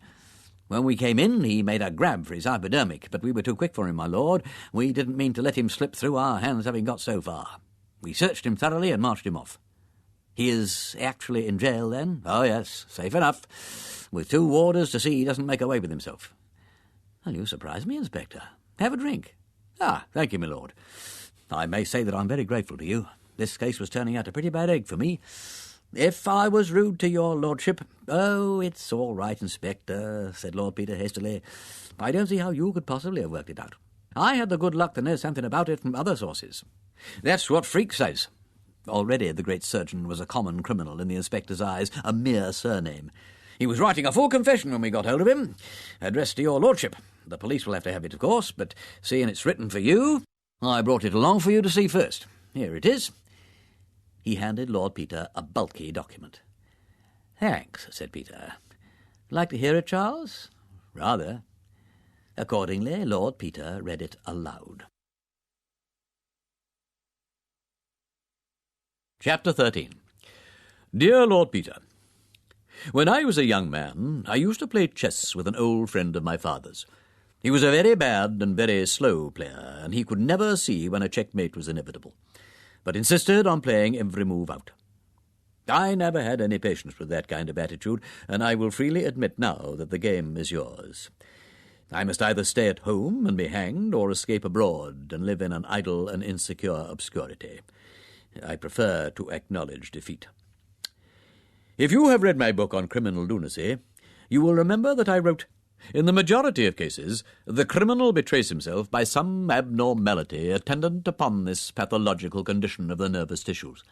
When we came in, he made a grab for his hypodermic, but we were too quick for him, my lord. We didn't mean to let him slip through our hands having got so far. We searched him thoroughly and marched him off." "He is actually in jail, then?" "Oh, yes, safe enough, with 2 warders to see he doesn't make away with himself." "Well, you surprise me, Inspector. Have a drink." "Thank you, my lord. I may say that I'm very grateful to you. This case was turning out a pretty bad egg for me. If I was rude to your lordship—" "Oh, it's all right, Inspector," said Lord Peter hastily. "I don't see how you could possibly have worked it out. I had the good luck to know something about it from other sources. That's what Freak says." Already the great surgeon was a common criminal in the inspector's eyes, a mere surname. "He was writing a full confession when we got hold of him, addressed to your lordship. The police will have to have it, of course, but seeing it's written for you, I brought it along for you to see first. Here it is." He handed Lord Peter a bulky document. "Thanks," said Peter. "Like to hear it, Charles? Rather. Accordingly, Lord Peter read it aloud. Chapter 13. Dear Lord Peter, when I was a young man, I used to play chess with an old friend of my father's. He was a very bad and very slow player, and he could never see when a checkmate was inevitable, but insisted on playing every move out. I never had any patience with that kind of attitude, and I will freely admit now that the game is yours. I must either stay at home and be hanged, or escape abroad and live in an idle and insecure obscurity. I prefer to acknowledge defeat. If you have read my book on criminal lunacy, you will remember that I wrote, in the majority of cases, the criminal betrays himself by some abnormality attendant upon this pathological condition of the nervous tissues.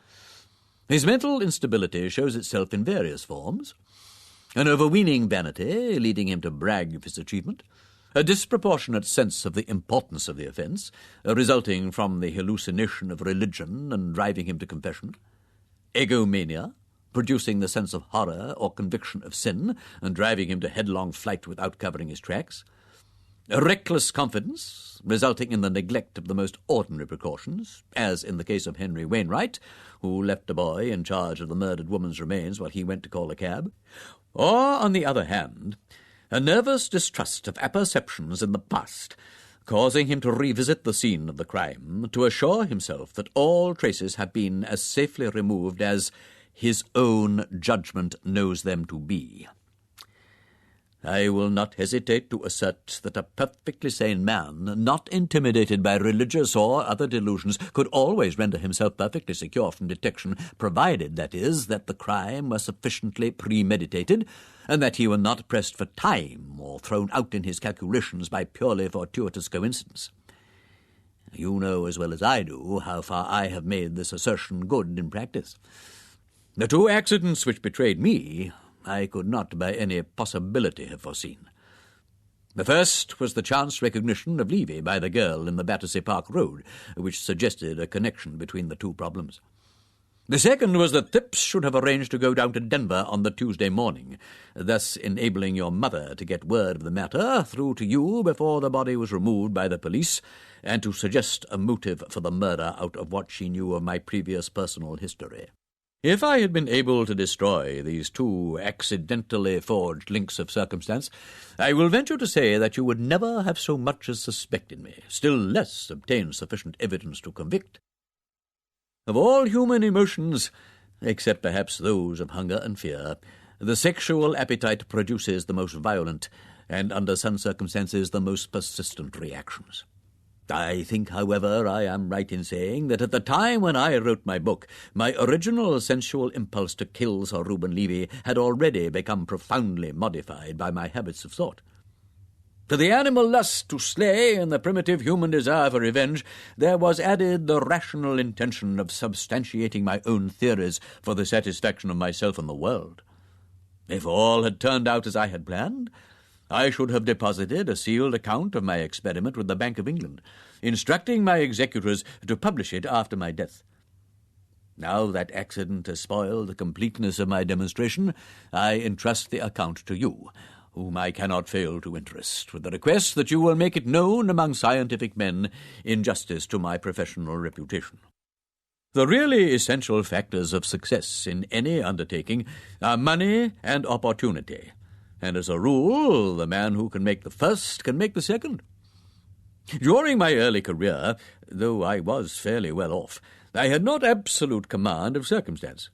His mental instability shows itself in various forms: an overweening vanity, leading him to brag of his achievement; a disproportionate sense of the importance of the offence, resulting from the hallucination of religion and driving him to confession; egomania, producing the sense of horror or conviction of sin and driving him to headlong flight without covering his tracks; a reckless confidence, resulting in the neglect of the most ordinary precautions, as in the case of Henry Wainwright, who left a boy in charge of the murdered woman's remains while he went to call a cab; or, on the other hand, a nervous distrust of apperceptions in the past, causing him to revisit the scene of the crime, to assure himself that all traces have been as safely removed as his own judgment knows them to be. I will not hesitate to assert that a perfectly sane man, not intimidated by religious or other delusions, could always render himself perfectly secure from detection, provided, that is, that the crime were sufficiently premeditated, and that he were not pressed for time or thrown out in his calculations by purely fortuitous coincidence. You know as well as I do how far I have made this assertion good in practice. The two accidents which betrayed me I could not by any possibility have foreseen. The first was the chance recognition of Levy by the girl in the Battersea Park Road, which suggested a connection between the two problems. The second was that Phipps should have arranged to go down to Denver on the Tuesday morning, thus enabling your mother to get word of the matter through to you before the body was removed by the police, and to suggest a motive for the murder out of what she knew of my previous personal history. If I had been able to destroy these two accidentally forged links of circumstance, I will venture to say that you would never have so much as suspected me, still less obtained sufficient evidence to convict. Of all human emotions, except perhaps those of hunger and fear, the sexual appetite produces the most violent, and under some circumstances the most persistent reactions. I think, however, I am right in saying that at the time when I wrote my book, my original sensual impulse to kill Sir Reuben Levy had already become profoundly modified by my habits of thought. To the animal lust to slay and the primitive human desire for revenge, there was added the rational intention of substantiating my own theories for the satisfaction of myself and the world. If all had turned out as I had planned, I should have deposited a sealed account of my experiment with the Bank of England, instructing my executors to publish it after my death. Now that accident has spoiled the completeness of my demonstration, I entrust the account to you, whom I cannot fail to interest, with the request that you will make it known among scientific men in justice to my professional reputation. The really essential factors of success in any undertaking are money and opportunity, and as a rule, the man who can make the first can make the second. During my early career, though I was fairly well off, I had not absolute command of circumstance.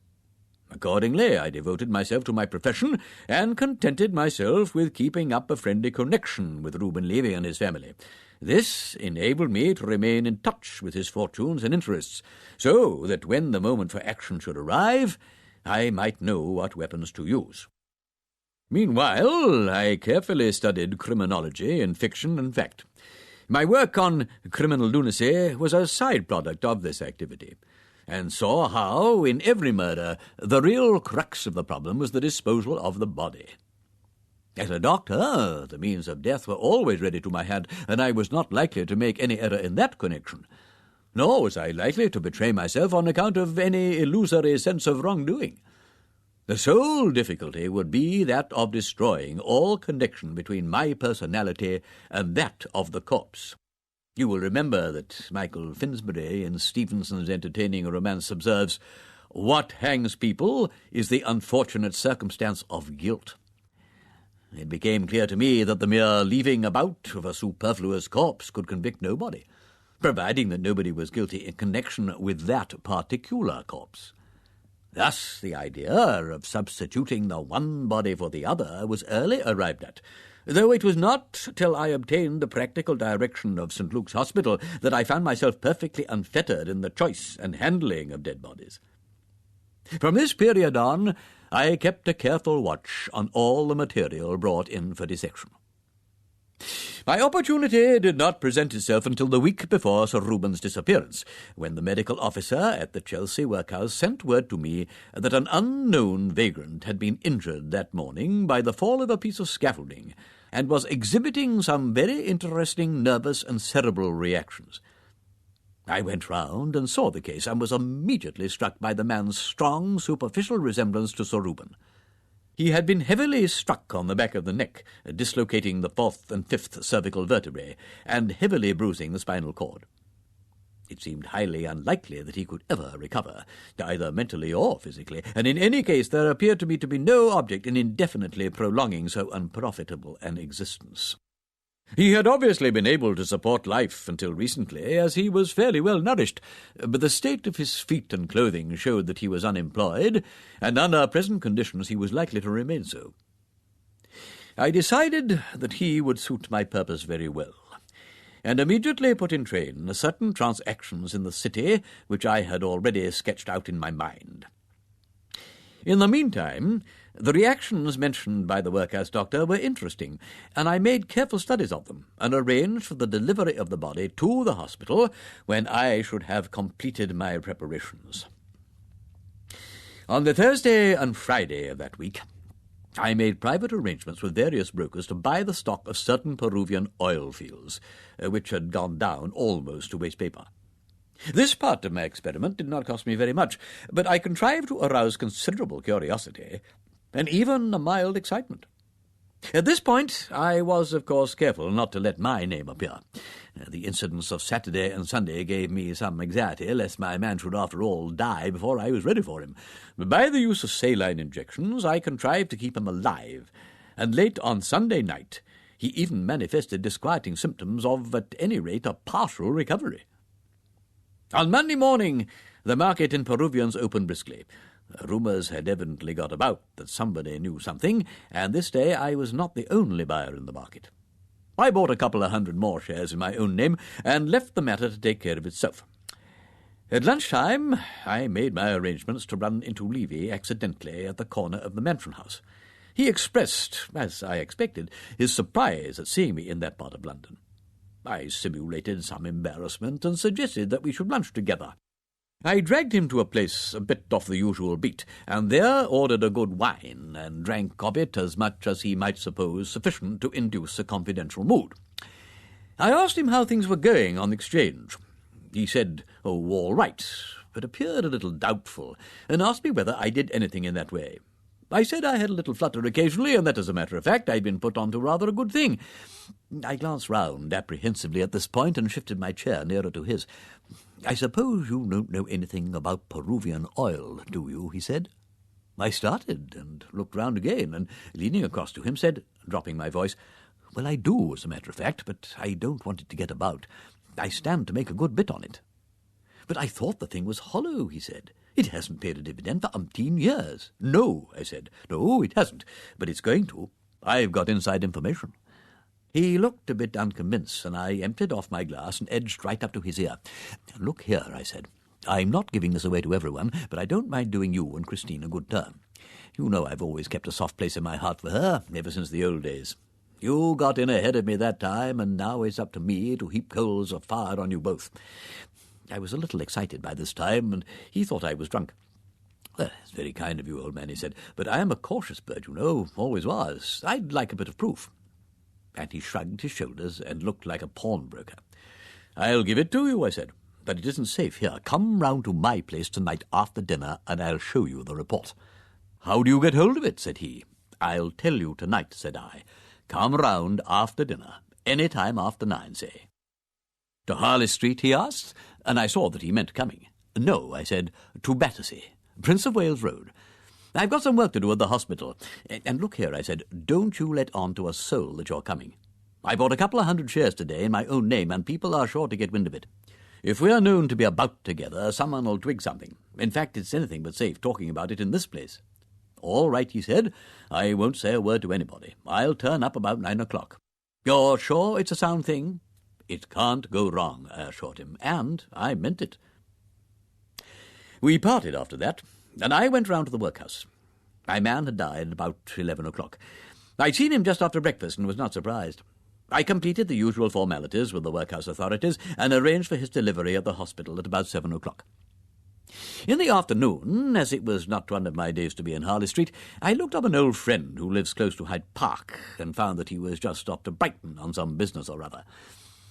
Accordingly, I devoted myself to my profession and contented myself with keeping up a friendly connection with Reuben Levy and his family. This enabled me to remain in touch with his fortunes and interests, so that when the moment for action should arrive, I might know what weapons to use. Meanwhile, I carefully studied criminology in fiction and fact. My work on criminal lunacy was a side product of this activity, and saw how, in every murder, the real crux of the problem was the disposal of the body. As a doctor, the means of death were always ready to my hand, and I was not likely to make any error in that connection. Nor was I likely to betray myself on account of any illusory sense of wrongdoing. The sole difficulty would be that of destroying all connection between my personality and that of the corpse. You will remember that Michael Finsbury in Stevenson's entertaining romance observes, "What hangs people is the unfortunate circumstance of guilt." It became clear to me that the mere leaving about of a superfluous corpse could convict nobody, providing that nobody was guilty in connection with that particular corpse. Thus the idea of substituting the one body for the other was early arrived at, though it was not till I obtained the practical direction of St. Luke's Hospital that I found myself perfectly unfettered in the choice and handling of dead bodies. From this period on, I kept a careful watch on all the material brought in for dissection. My opportunity did not present itself until the week before Sir Reuben's disappearance, when the medical officer at the Chelsea workhouse sent word to me that an unknown vagrant had been injured that morning by the fall of a piece of scaffolding, and was exhibiting some very interesting nervous and cerebral reactions. I went round and saw the case, and was immediately struck by the man's strong, superficial resemblance to Sir Reuben. He had been heavily struck on the back of the neck, dislocating the 4th and 5th cervical vertebrae, and heavily bruising the spinal cord. It seemed highly unlikely that he could ever recover, either mentally or physically, and in any case there appeared to me to be no object in indefinitely prolonging so unprofitable an existence. He had obviously been able to support life until recently, as he was fairly well nourished, but the state of his feet and clothing showed that he was unemployed, and under present conditions he was likely to remain so. I decided that he would suit my purpose very well, and immediately put in train certain transactions in the city which I had already sketched out in my mind. In the meantime, the reactions mentioned by the workhouse doctor were interesting, and I made careful studies of them, and arranged for the delivery of the body to the hospital when I should have completed my preparations. On the Thursday and Friday of that week, I made private arrangements with various brokers to buy the stock of certain Peruvian oil fields, which had gone down almost to waste paper. This part of my experiment did not cost me very much, but I contrived to arouse considerable curiosity and even a mild excitement. At this point I was, of course, careful not to let my name appear. The incidents of Saturday and Sunday gave me some anxiety lest my man should after all die before I was ready for him. But by the use of saline injections I contrived to keep him alive, and late on Sunday night he even manifested disquieting symptoms of, at any rate, a partial recovery. On Monday morning the market in Peruvians opened briskly. Rumours had evidently got about that somebody knew something, and this day I was not the only buyer in the market. I bought a couple of hundred more shares in my own name, and left the matter to take care of itself. At lunchtime I made my arrangements to run into Levy accidentally at the corner of the Mansion House. He expressed, as I expected, his surprise at seeing me in that part of London. I simulated some embarrassment and suggested that we should lunch together. I dragged him to a place a bit off the usual beat, and there ordered a good wine, and drank of it as much as he might suppose sufficient to induce a confidential mood. I asked him how things were going on the exchange. He said, all right, but appeared a little doubtful, and asked me whether I did anything in that way. I said I had a little flutter occasionally, and that, as a matter of fact, I'd been put on to rather a good thing. I glanced round apprehensively at this point and shifted my chair nearer to his. "I suppose you don't know anything about Peruvian oil, do you?" he said. I started and looked round again, and, leaning across to him, said, dropping my voice, "Well, I do, as a matter of fact, but I don't want it to get about. I stand to make a good bit on it." "But I thought the thing was hollow," he said. "It hasn't paid a dividend for umpteen years." "No," I said. "No, it hasn't, but it's going to. I've got inside information." He looked a bit unconvinced, and I emptied off my glass and edged right up to his ear. "Look here," I said. "I'm not giving this away to everyone, but I don't mind doing you and Christine a good turn. You know I've always kept a soft place in my heart for her, ever since the old days. You got in ahead of me that time, and now it's up to me to heap coals of fire on you both." I was a little excited by this time, and he thought I was drunk. "Well, it's very kind of you, old man," he said, "but I am a cautious bird, you know, always was. I'd like a bit of proof." And he shrugged his shoulders and looked like a pawnbroker. "I'll give it to you," I said, "but it isn't safe here. Come round to my place tonight after dinner, and I'll show you the report." "How do you get hold of it?" said he. "I'll tell you tonight," said I. "Come round after dinner, any time after 9, say." "To Harley Street?" he asked, and I saw that he meant coming. "No," I said, "to Battersea, Prince of Wales Road. I've got some work to do at the hospital. And look here," I said, "don't you let on to a soul that you're coming. I bought a couple of 100 shares today in my own name, and people are sure to get wind of it. If we are known to be about together, someone will twig something. In fact, it's anything but safe talking about it in this place." "All right," he said. "I won't say a word to anybody. I'll turn up about 9 o'clock. You're sure it's a sound thing?" "It can't go wrong," I assured him, and I meant it. We parted after that, and I went round to the workhouse. My man had died about 11 o'clock. I'd seen him just after breakfast and was not surprised. I completed the usual formalities with the workhouse authorities and arranged for his delivery at the hospital at about 7 o'clock. In the afternoon, as it was not one of my days to be in Harley Street, I looked up an old friend who lives close to Hyde Park and found that he was just off to Brighton on some business or other.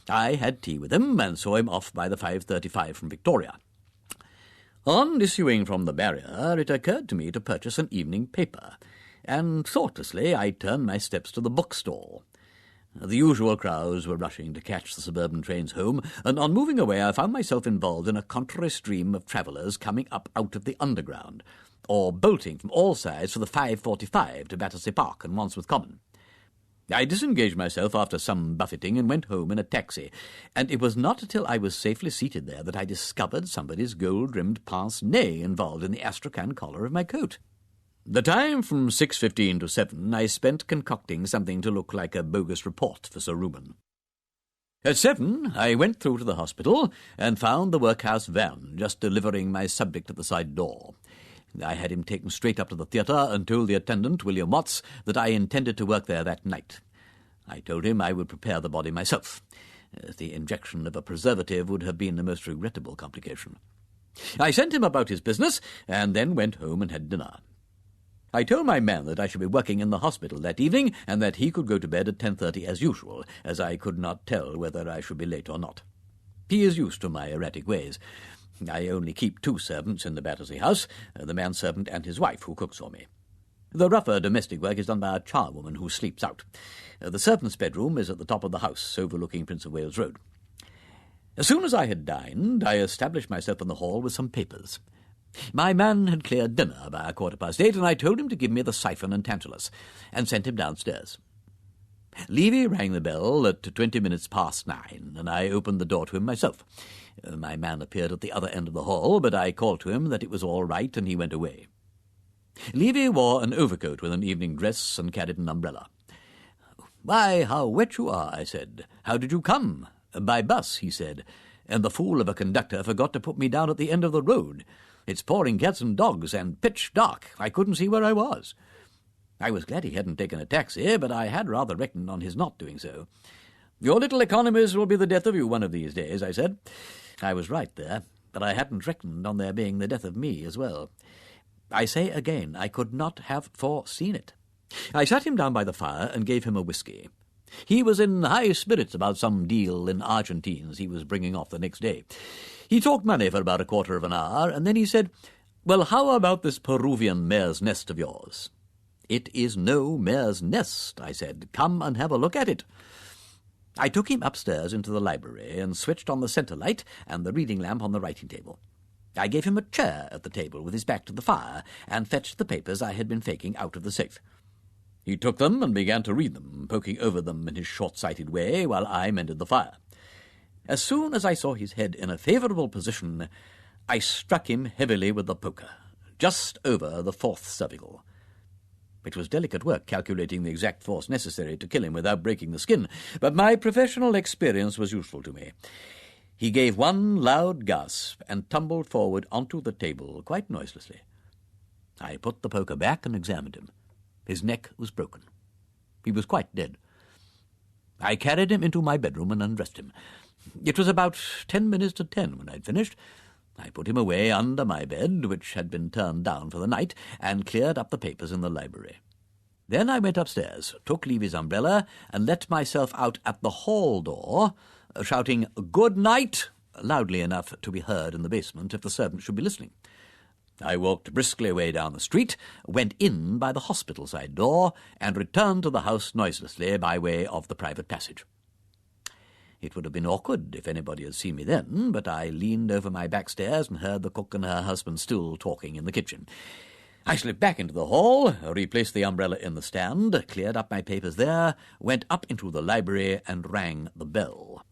I had tea with him and saw him off by the 5:35 from Victoria. On issuing from the barrier, it occurred to me to purchase an evening paper, and thoughtlessly I turned my steps to the bookstall. The usual crowds were rushing to catch the suburban trains home, and on moving away I found myself involved in a contrary stream of travellers coming up out of the Underground, or bolting from all sides for the 5:45 to Battersea Park and Wandsworth Common. I disengaged myself after some buffeting and went home in a taxi, and it was not until I was safely seated there that I discovered somebody's gold-rimmed pince-nez involved in the astrakhan collar of my coat. The time from 6:15 to 7 I spent concocting something to look like a bogus report for Sir Reuben. At 7 I went through to the hospital and found the workhouse van just delivering my subject at the side door. I had him taken straight up to the theatre and told the attendant, William Watts, that I intended to work there that night. I told him I would prepare the body myself. The injection of a preservative would have been a most regrettable complication. I sent him about his business, and then went home and had dinner. I told my man that I should be working in the hospital that evening, and that he could go to bed at 10:30 as usual, as I could not tell whether I should be late or not. He is used to my erratic ways. I only keep 2 servants in the Battersea house, the manservant and his wife, who cooks for me. The rougher domestic work is done by a charwoman who sleeps out. The servant's bedroom is at the top of the house, overlooking Prince of Wales Road. As soon as I had dined, I established myself in the hall with some papers. My man had cleared dinner by 8:15, and I told him to give me the siphon and tantalus, and sent him downstairs. Levy rang the bell at 20 minutes past 9, and I opened the door to him myself. My man appeared at the other end of the hall, but I called to him that it was all right, and he went away. Levy wore an overcoat with an evening dress and carried an umbrella. "Why, how wet you are," I said. "How did you come?" "By bus," he said, "and the fool of a conductor forgot to put me down at the end of the road. It's pouring cats and dogs, and pitch dark. I couldn't see where I was." I was glad he hadn't taken a taxi, but I had rather reckoned on his not doing so. "Your little economies will be the death of you one of these days," I said. I was right there, but I hadn't reckoned on their being the death of me as well. I say again, I could not have foreseen it. I sat him down by the fire and gave him a whisky. He was in high spirits about some deal in Argentines he was bringing off the next day. He talked money for about a quarter of an hour, and then he said, "Well, how about this Peruvian mare's nest of yours?" "It is no mare's nest," I said. "Come and have a look at it." I took him upstairs into the library and switched on the centre light and the reading lamp on the writing table. I gave him a chair at the table with his back to the fire and fetched the papers I had been faking out of the safe. He took them and began to read them, poking over them in his short-sighted way while I mended the fire. As soon as I saw his head in a favourable position, I struck him heavily with the poker, just over the 4th cervical. It was delicate work calculating the exact force necessary to kill him without breaking the skin, but my professional experience was useful to me. He gave one loud gasp and tumbled forward onto the table quite noiselessly. I put the poker back and examined him. His neck was broken. He was quite dead. I carried him into my bedroom and undressed him. It was about 10 minutes to 10 when I'd finished. I put him away under my bed, which had been turned down for the night, and cleared up the papers in the library. Then I went upstairs, took Levy's umbrella, and let myself out at the hall door, shouting "Good night" loudly enough to be heard in the basement if the servant should be listening. I walked briskly away down the street, went in by the hospital side door, and returned to the house noiselessly by way of the private passage. It would have been awkward if anybody had seen me then, but I leaned over my back stairs and heard the cook and her husband still talking in the kitchen. I slipped back into the hall, replaced the umbrella in the stand, cleared up my papers there, went up into the library and rang the bell.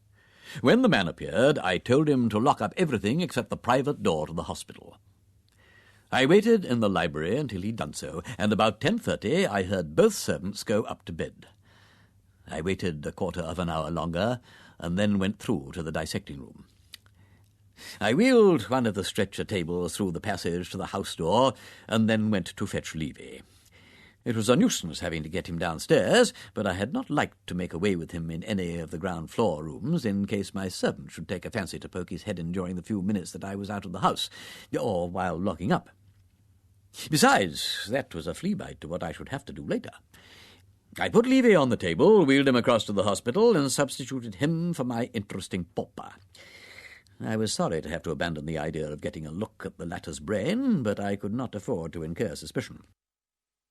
When the man appeared, I told him to lock up everything except the private door to the hospital. I waited in the library until he'd done so, and about 10:30 I heard both servants go up to bed. I waited a quarter of an hour longer, and then went through to the dissecting room. I wheeled one of the stretcher tables through the passage to the house door, and then went to fetch Levy. It was a nuisance having to get him downstairs, but I had not liked to make away with him in any of the ground floor rooms in case my servant should take a fancy to poke his head in during the few minutes that I was out of the house, or while locking up. Besides, that was a flea bite to what I should have to do later. I put Levy on the table, wheeled him across to the hospital, and substituted him for my interesting pauper. I was sorry to have to abandon the idea of getting a look at the latter's brain, but I could not afford to incur suspicion.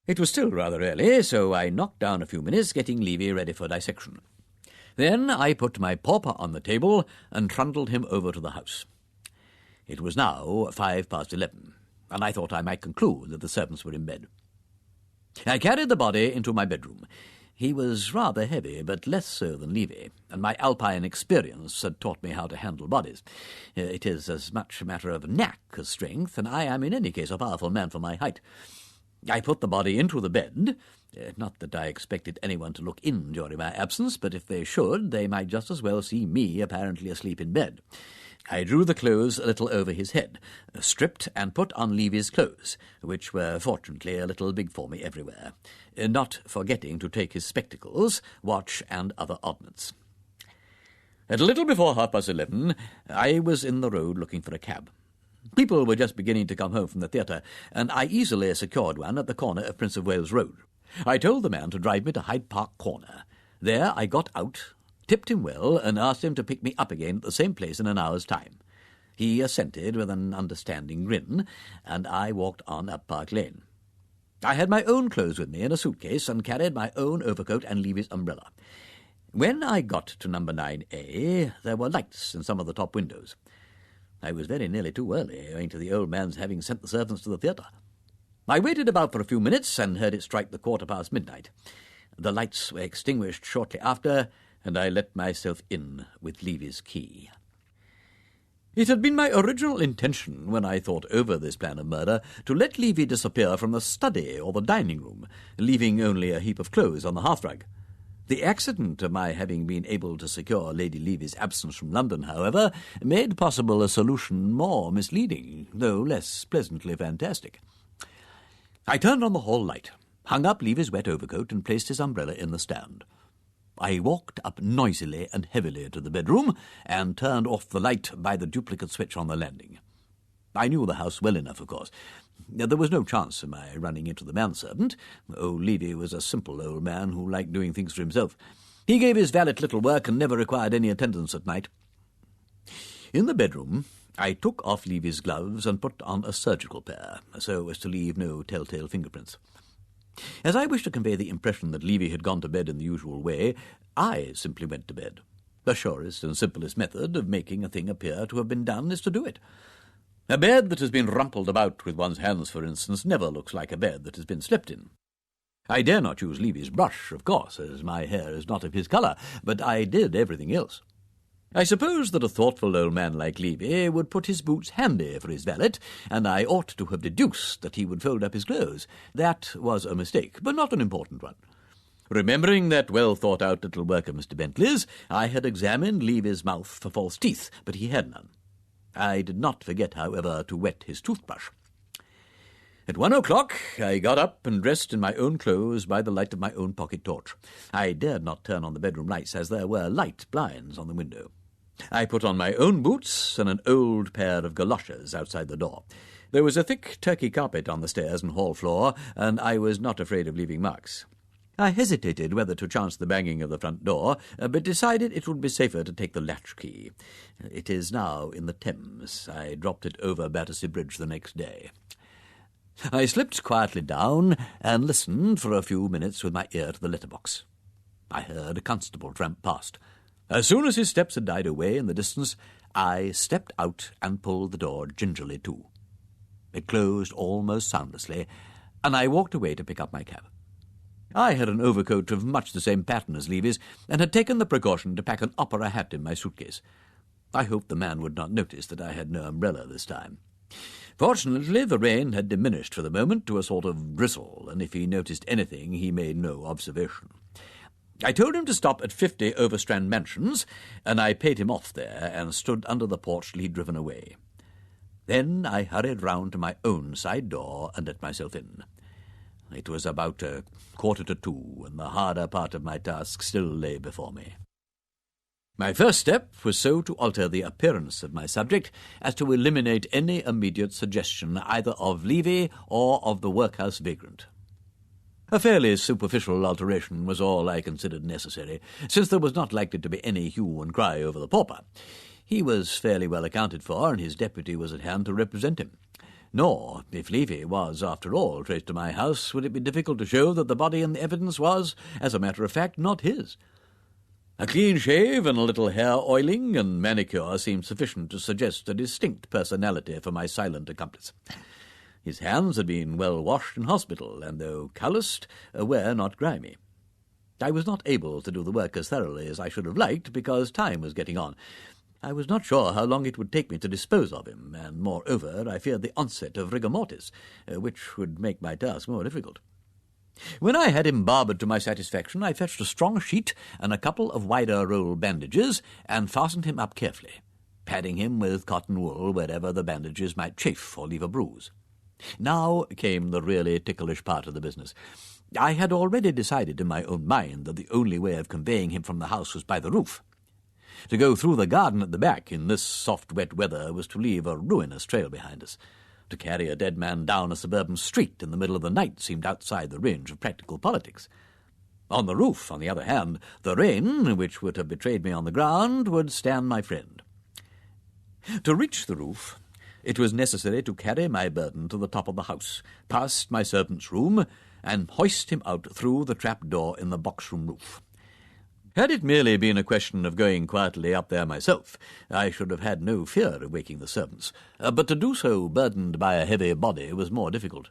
It was still rather early, so I knocked down a few minutes, getting Levy ready for dissection. Then I put my pauper on the table and trundled him over to the house. It was now 11:05, and I thought I might conclude that the servants were in bed. I carried the body into my bedroom. He was rather heavy, but less so than Levy, and my Alpine experience had taught me how to handle bodies. It is as much a matter of knack as strength, and I am in any case a powerful man for my height. I put the body into the bed. Not that I expected anyone to look in during my absence, but if they should, they might just as well see me apparently asleep in bed. I drew the clothes a little over his head, stripped and put on Levy's clothes, which were fortunately a little big for me everywhere, not forgetting to take his spectacles, watch, and other oddments. At a little before 11:30, I was in the road looking for a cab. People were just beginning to come home from the theatre, and I easily secured one at the corner of Prince of Wales Road. I told the man to drive me to Hyde Park Corner. There I got out, tipped him well, and asked him to pick me up again at the same place in an hour's time. He assented with an understanding grin, and I walked on up Park Lane. I had my own clothes with me in a suitcase, and carried my own overcoat and Levy's umbrella. When I got to number 9A, there were lights in some of the top windows. I was very nearly too early, owing to the old man's having sent the servants to the theatre. I waited about for a few minutes and heard it strike the midnight. The lights were extinguished shortly after, and I let myself in with Levy's key. It had been my original intention, when I thought over this plan of murder, to let Levy disappear from the study or the dining room, leaving only a heap of clothes on the hearthrug. The accident of my having been able to secure Lady Levy's absence from London, however, made possible a solution more misleading, though less pleasantly fantastic. I turned on the hall light, hung up Levy's wet overcoat, and placed his umbrella in the stand. I walked up noisily and heavily to the bedroom, and turned off the light by the duplicate switch on the landing. I knew the house well enough, of course. There was no chance of my running into the manservant. Old Levy was a simple old man who liked doing things for himself. He gave his valet little work and never required any attendance at night. In the bedroom, I took off Levy's gloves and put on a surgical pair, so as to leave no telltale fingerprints. As I wished to convey the impression that Levy had gone to bed in the usual way, I simply went to bed. The surest and simplest method of making a thing appear to have been done is to do it. A bed that has been rumpled about with one's hands, for instance, never looks like a bed that has been slept in. I dare not use Levy's brush, of course, as my hair is not of his colour, but I did everything else. I suppose that a thoughtful old man like Levy would put his boots handy for his valet, and I ought to have deduced that he would fold up his clothes. That was a mistake, but not an important one. Remembering that well-thought-out little work of Mr. Bentley's, I had examined Levy's mouth for false teeth, but he had none. I did not forget, however, to wet his toothbrush. At 1:00, I got up and dressed in my own clothes by the light of my own pocket torch. I dared not turn on the bedroom lights, as there were light blinds on the window. I put on my own boots and an old pair of galoshes outside the door. There was a thick Turkey carpet on the stairs and hall floor, and I was not afraid of leaving marks. I hesitated whether to chance the banging of the front door, but decided it would be safer to take the latchkey. It is now in the Thames. I dropped it over Battersea Bridge the next day. I slipped quietly down and listened for a few minutes with my ear to the letterbox. I heard a constable tramp past. As soon as his steps had died away in the distance, I stepped out and pulled the door gingerly to. It closed almost soundlessly, and I walked away to pick up my cab. I had an overcoat of much the same pattern as Levy's, and had taken the precaution to pack an opera hat in my suitcase. I hoped the man would not notice that I had no umbrella this time. Fortunately, the rain had diminished for the moment to a sort of drizzle, and if he noticed anything, he made no observation. I told him to stop at 50 Overstrand Mansions, and I paid him off there and stood under the porch till he'd driven away. Then I hurried round to my own side door and let myself in. It was about 1:45, and the harder part of my task still lay before me. My first step was so to alter the appearance of my subject as to eliminate any immediate suggestion either of Levy or of the workhouse vagrant. A fairly superficial alteration was all I considered necessary, since there was not likely to be any hue and cry over the pauper. He was fairly well accounted for, and his deputy was at hand to represent him. Nor, if Levy was, after all, traced to my house, would it be difficult to show that the body in the evidence was, as a matter of fact, not his. A clean shave and a little hair oiling and manicure seemed sufficient to suggest a distinct personality for my silent accomplice. His hands had been well washed in hospital, and though calloused, were not grimy. I was not able to do the work as thoroughly as I should have liked, because time was getting on. I was not sure how long it would take me to dispose of him, and moreover I feared the onset of rigor mortis, which would make my task more difficult. When I had him barbered to my satisfaction, I fetched a strong sheet and a couple of wider roll bandages, and fastened him up carefully, padding him with cotton wool wherever the bandages might chafe or leave a bruise. Now came the really ticklish part of the business. I had already decided in my own mind that the only way of conveying him from the house was by the roof. To go through the garden at the back in this soft, wet weather was to leave a ruinous trail behind us. To carry a dead man down a suburban street in the middle of the night seemed outside the range of practical politics. On the roof, on the other hand, the rain, which would have betrayed me on the ground, would stand my friend. To reach the roof, it was necessary to carry my burden to the top of the house, past my servant's room, and hoist him out through the trap-door in the box-room roof. Had it merely been a question of going quietly up there myself, I should have had no fear of waking the servants, but to do so burdened by a heavy body was more difficult.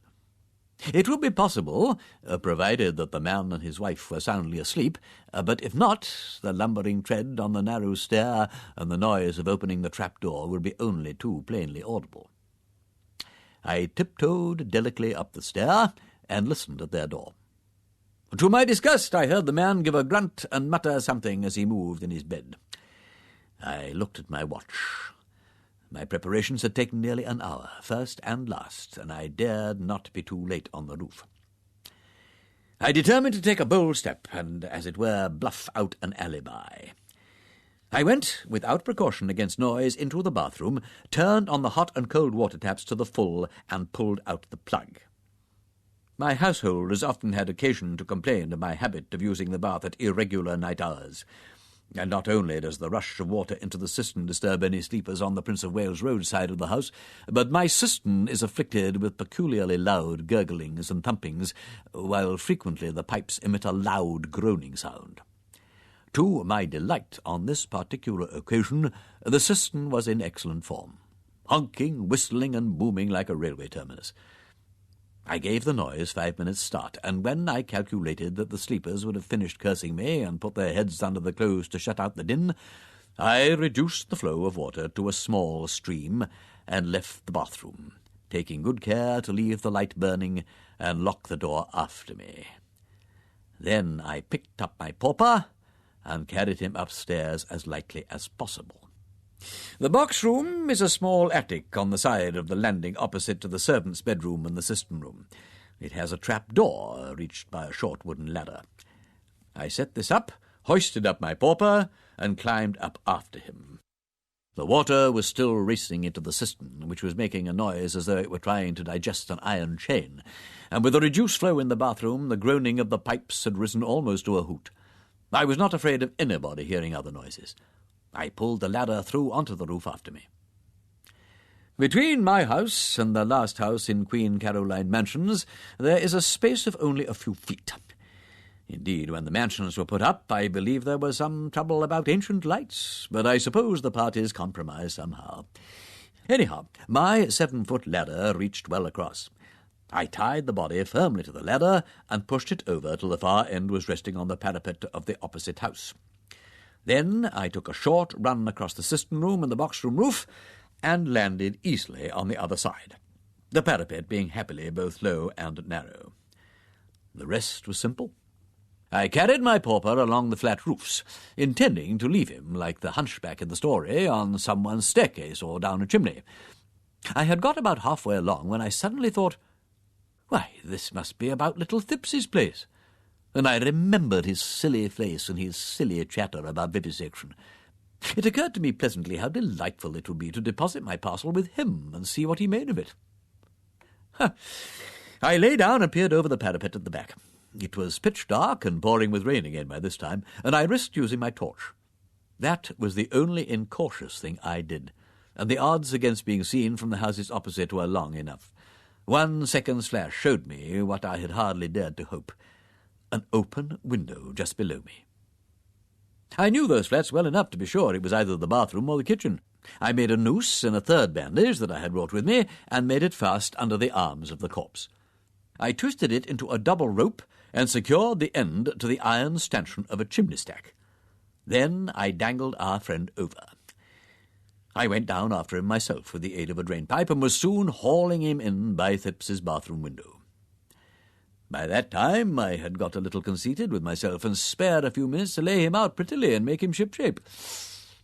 It would be possible, provided that the man and his wife were soundly asleep, but if not, the lumbering tread on the narrow stair and the noise of opening the trap-door would be only too plainly audible. I tiptoed delicately up the stair and listened at their door. To my disgust, I heard the man give a grunt and mutter something as he moved in his bed. I looked at my watch. My preparations had taken nearly an hour, first and last, and I dared not be too late on the roof. I determined to take a bold step and, as it were, bluff out an alibi. I went, without precaution against noise, into the bathroom, turned on the hot and cold water taps to the full, and pulled out the plug. My household has often had occasion to complain of my habit of using the bath at irregular night hours, and not only does the rush of water into the cistern disturb any sleepers on the Prince of Wales Road side of the house, but my cistern is afflicted with peculiarly loud gurglings and thumpings, while frequently the pipes emit a loud groaning sound. To my delight on this particular occasion, the cistern was in excellent form, honking, whistling, and booming like a railway terminus. I gave the noise 5 minutes' start, and when I calculated that the sleepers would have finished cursing me and put their heads under the clothes to shut out the din, I reduced the flow of water to a small stream and left the bathroom, taking good care to leave the light burning and lock the door after me. Then I picked up my pauper and carried him upstairs as lightly as possible. The box-room is a small attic on the side of the landing opposite to the servants' bedroom and the cistern-room. It has a trap-door reached by a short wooden ladder. I set this up, hoisted up my pauper, and climbed up after him. The water was still racing into the cistern, which was making a noise as though it were trying to digest an iron chain, and with a reduced flow in the bathroom, the groaning of the pipes had risen almost to a hoot. I was not afraid of anybody hearing other noises. I pulled the ladder through onto the roof after me. Between my house and the last house in Queen Caroline Mansions there is a space of only a few feet. Indeed, when the mansions were put up, I believe there was some trouble about ancient lights, but I suppose the parties compromised somehow. Anyhow, my 7-foot ladder reached well across. I tied the body firmly to the ladder and pushed it over till the far end was resting on the parapet of the opposite house. Then I took a short run across the cistern-room and the box-room roof and landed easily on the other side, the parapet being happily both low and narrow. The rest was simple. I carried my pauper along the flat roofs, intending to leave him, like the hunchback in the story, on someone's staircase or down a chimney. I had got about halfway along when I suddenly thought, why, this must be about little Thipps's place. And I remembered his silly face and his silly chatter about vivisection. It occurred to me pleasantly how delightful it would be to deposit my parcel with him and see what he made of it. I lay down and peered over the parapet at the back. It was pitch dark and pouring with rain again by this time, and I risked using my torch. That was the only incautious thing I did, and the odds against being seen from the houses opposite were long enough. 1 second's flash showed me what I had hardly dared to hope: an open window just below me. I knew those flats well enough to be sure it was either the bathroom or the kitchen. I made a noose in a third bandage that I had brought with me and made it fast under the arms of the corpse. I twisted it into a double rope and secured the end to the iron stanchion of a chimney stack. Then I dangled our friend over. I went down after him myself with the aid of a drain-pipe and was soon hauling him in by Thipps's bathroom window. By that time I had got a little conceited with myself and spared a few minutes to lay him out prettily and make him ship-shape.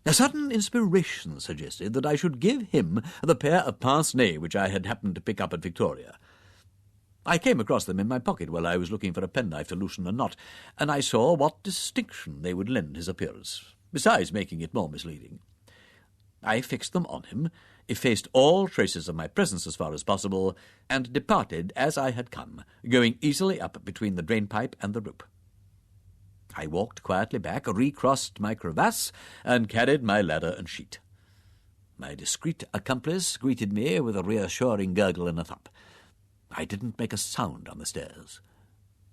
A sudden inspiration suggested that I should give him the pair of pince-nez which I had happened to pick up at Victoria. I came across them in my pocket while I was looking for a penknife to loosen a knot, and I saw what distinction they would lend his appearance, besides making it more misleading. I fixed them on him, effaced all traces of my presence as far as possible, and departed as I had come, going easily up between the drain-pipe and the rope. I walked quietly back, recrossed my crevasse, and carried my ladder and sheet. My discreet accomplice greeted me with a reassuring gurgle and a thump. I didn't make a sound on the stairs.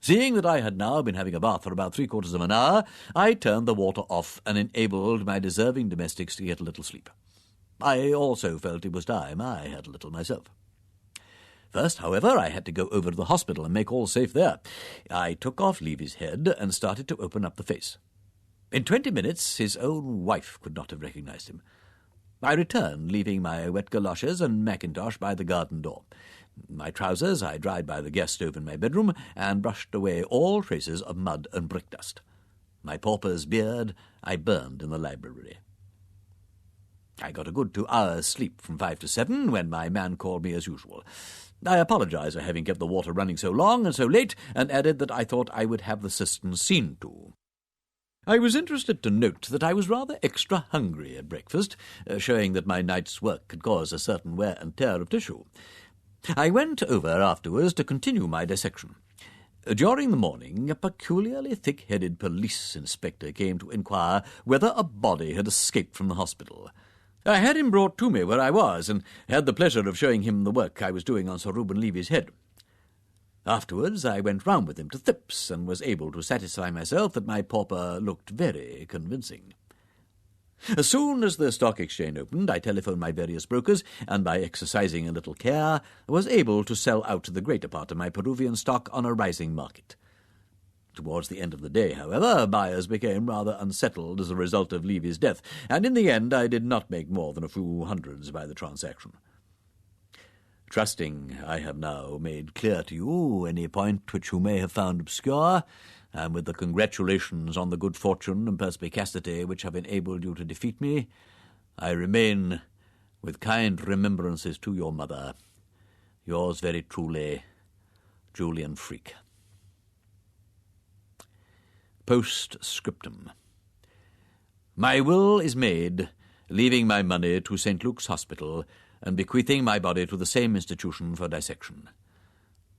Seeing that I had now been having a bath for about 3/4 of an hour, I turned the water off and enabled my deserving domestics to get a little sleep. I also felt it was time I had a little myself. First, however, I had to go over to the hospital and make all safe there. I took off Levy's head and started to open up the face. In 20 minutes his own wife could not have recognized him. I returned, leaving my wet galoshes and mackintosh by the garden door. My trousers I dried by the gas stove in my bedroom and brushed away all traces of mud and brick dust. My pauper's beard I burned in the library. I got a good 2 hours' sleep from 5 to 7 when my man called me as usual. I apologized for having kept the water running so long and so late, and added that I thought I would have the cistern seen to. I was interested to note that I was rather extra hungry at breakfast, showing that my night's work had caused a certain wear and tear of tissue. I went over afterwards to continue my dissection. During the morning, a peculiarly thick-headed police inspector came to inquire whether a body had escaped from the hospital. I had him brought to me where I was, and had the pleasure of showing him the work I was doing on Sir Reuben Levy's head. Afterwards I went round with him to Thipps's, and was able to satisfy myself that my pauper looked very convincing. As soon as the stock exchange opened, I telephoned my various brokers, and by exercising a little care, was able to sell out the greater part of my Peruvian stock on a rising market. Towards the end of the day, however, buyers became rather unsettled as a result of Levy's death, and in the end I did not make more than a few hundreds by the transaction. Trusting I have now made clear to you any point which you may have found obscure, and with the congratulations on the good fortune and perspicacity which have enabled you to defeat me, I remain, with kind remembrances to your mother, yours very truly, Julian Freak. Postscriptum. My will is made, leaving my money to St. Luke's Hospital, and bequeathing my body to the same institution for dissection.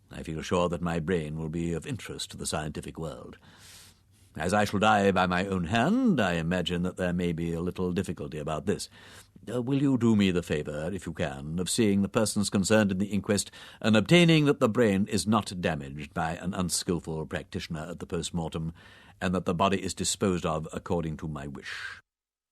I feel sure that my brain will be of interest to the scientific world. As I shall die by my own hand, I imagine that there may be a little difficulty about this. Will you do me the favour, if you can, of seeing the persons concerned in the inquest and obtaining that the brain is not damaged by an unskilful practitioner at the post-mortem, and that the body is disposed of according to my wish?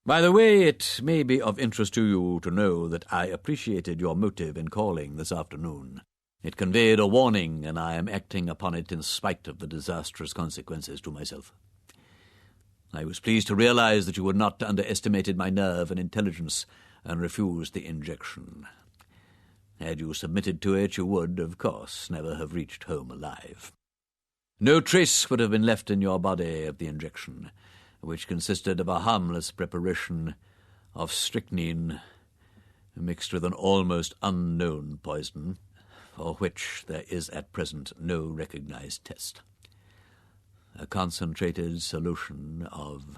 By the way, it may be of interest to you to know that I appreciated your motive in calling this afternoon. It conveyed a warning, and I am acting upon it in spite of the disastrous consequences to myself. I was pleased to realize that you had not underestimated my nerve and intelligence and refused the injection. Had you submitted to it, you would, of course, never have reached home alive. No trace would have been left in your body of the injection, which consisted of a harmless preparation of strychnine mixed with an almost unknown poison, for which there is at present no recognized test. A concentrated solution of...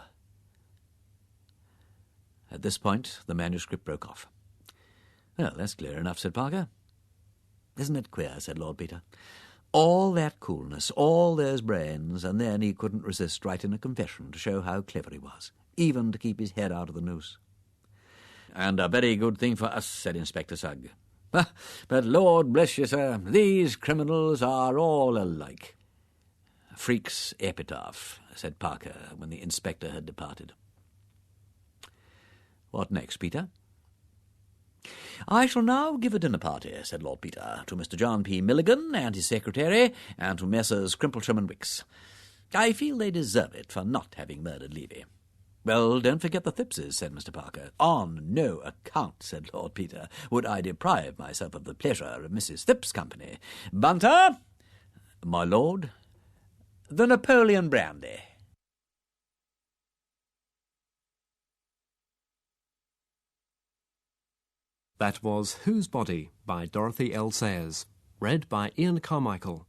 At this point, the manuscript broke off. "Well, that's clear enough," said Parker. "Isn't it queer?" said Lord Peter. "All that coolness, all those brains, and then he couldn't resist writing a confession to show how clever he was, even to keep his head out of the noose." "And a very good thing for us," said Inspector Sugg. "But Lord bless you, sir, these criminals are all alike." "Freak's epitaph," said Parker, when the inspector had departed. "What next, Peter?" "I shall now give a dinner party," said Lord Peter, "to Mr. John P. Milligan and his secretary, and to Messrs. Crimplesham and Wicks. I feel they deserve it for not having murdered Levy." "Well, don't forget the Thippses," said Mr. Parker. "On no account," said Lord Peter, "would I deprive myself of the pleasure of Mrs. Thipp's company. Bunter!" "My lord?" "The Napoleon brandy." That was Whose Body by Dorothy L. Sayers, read by Ian Carmichael.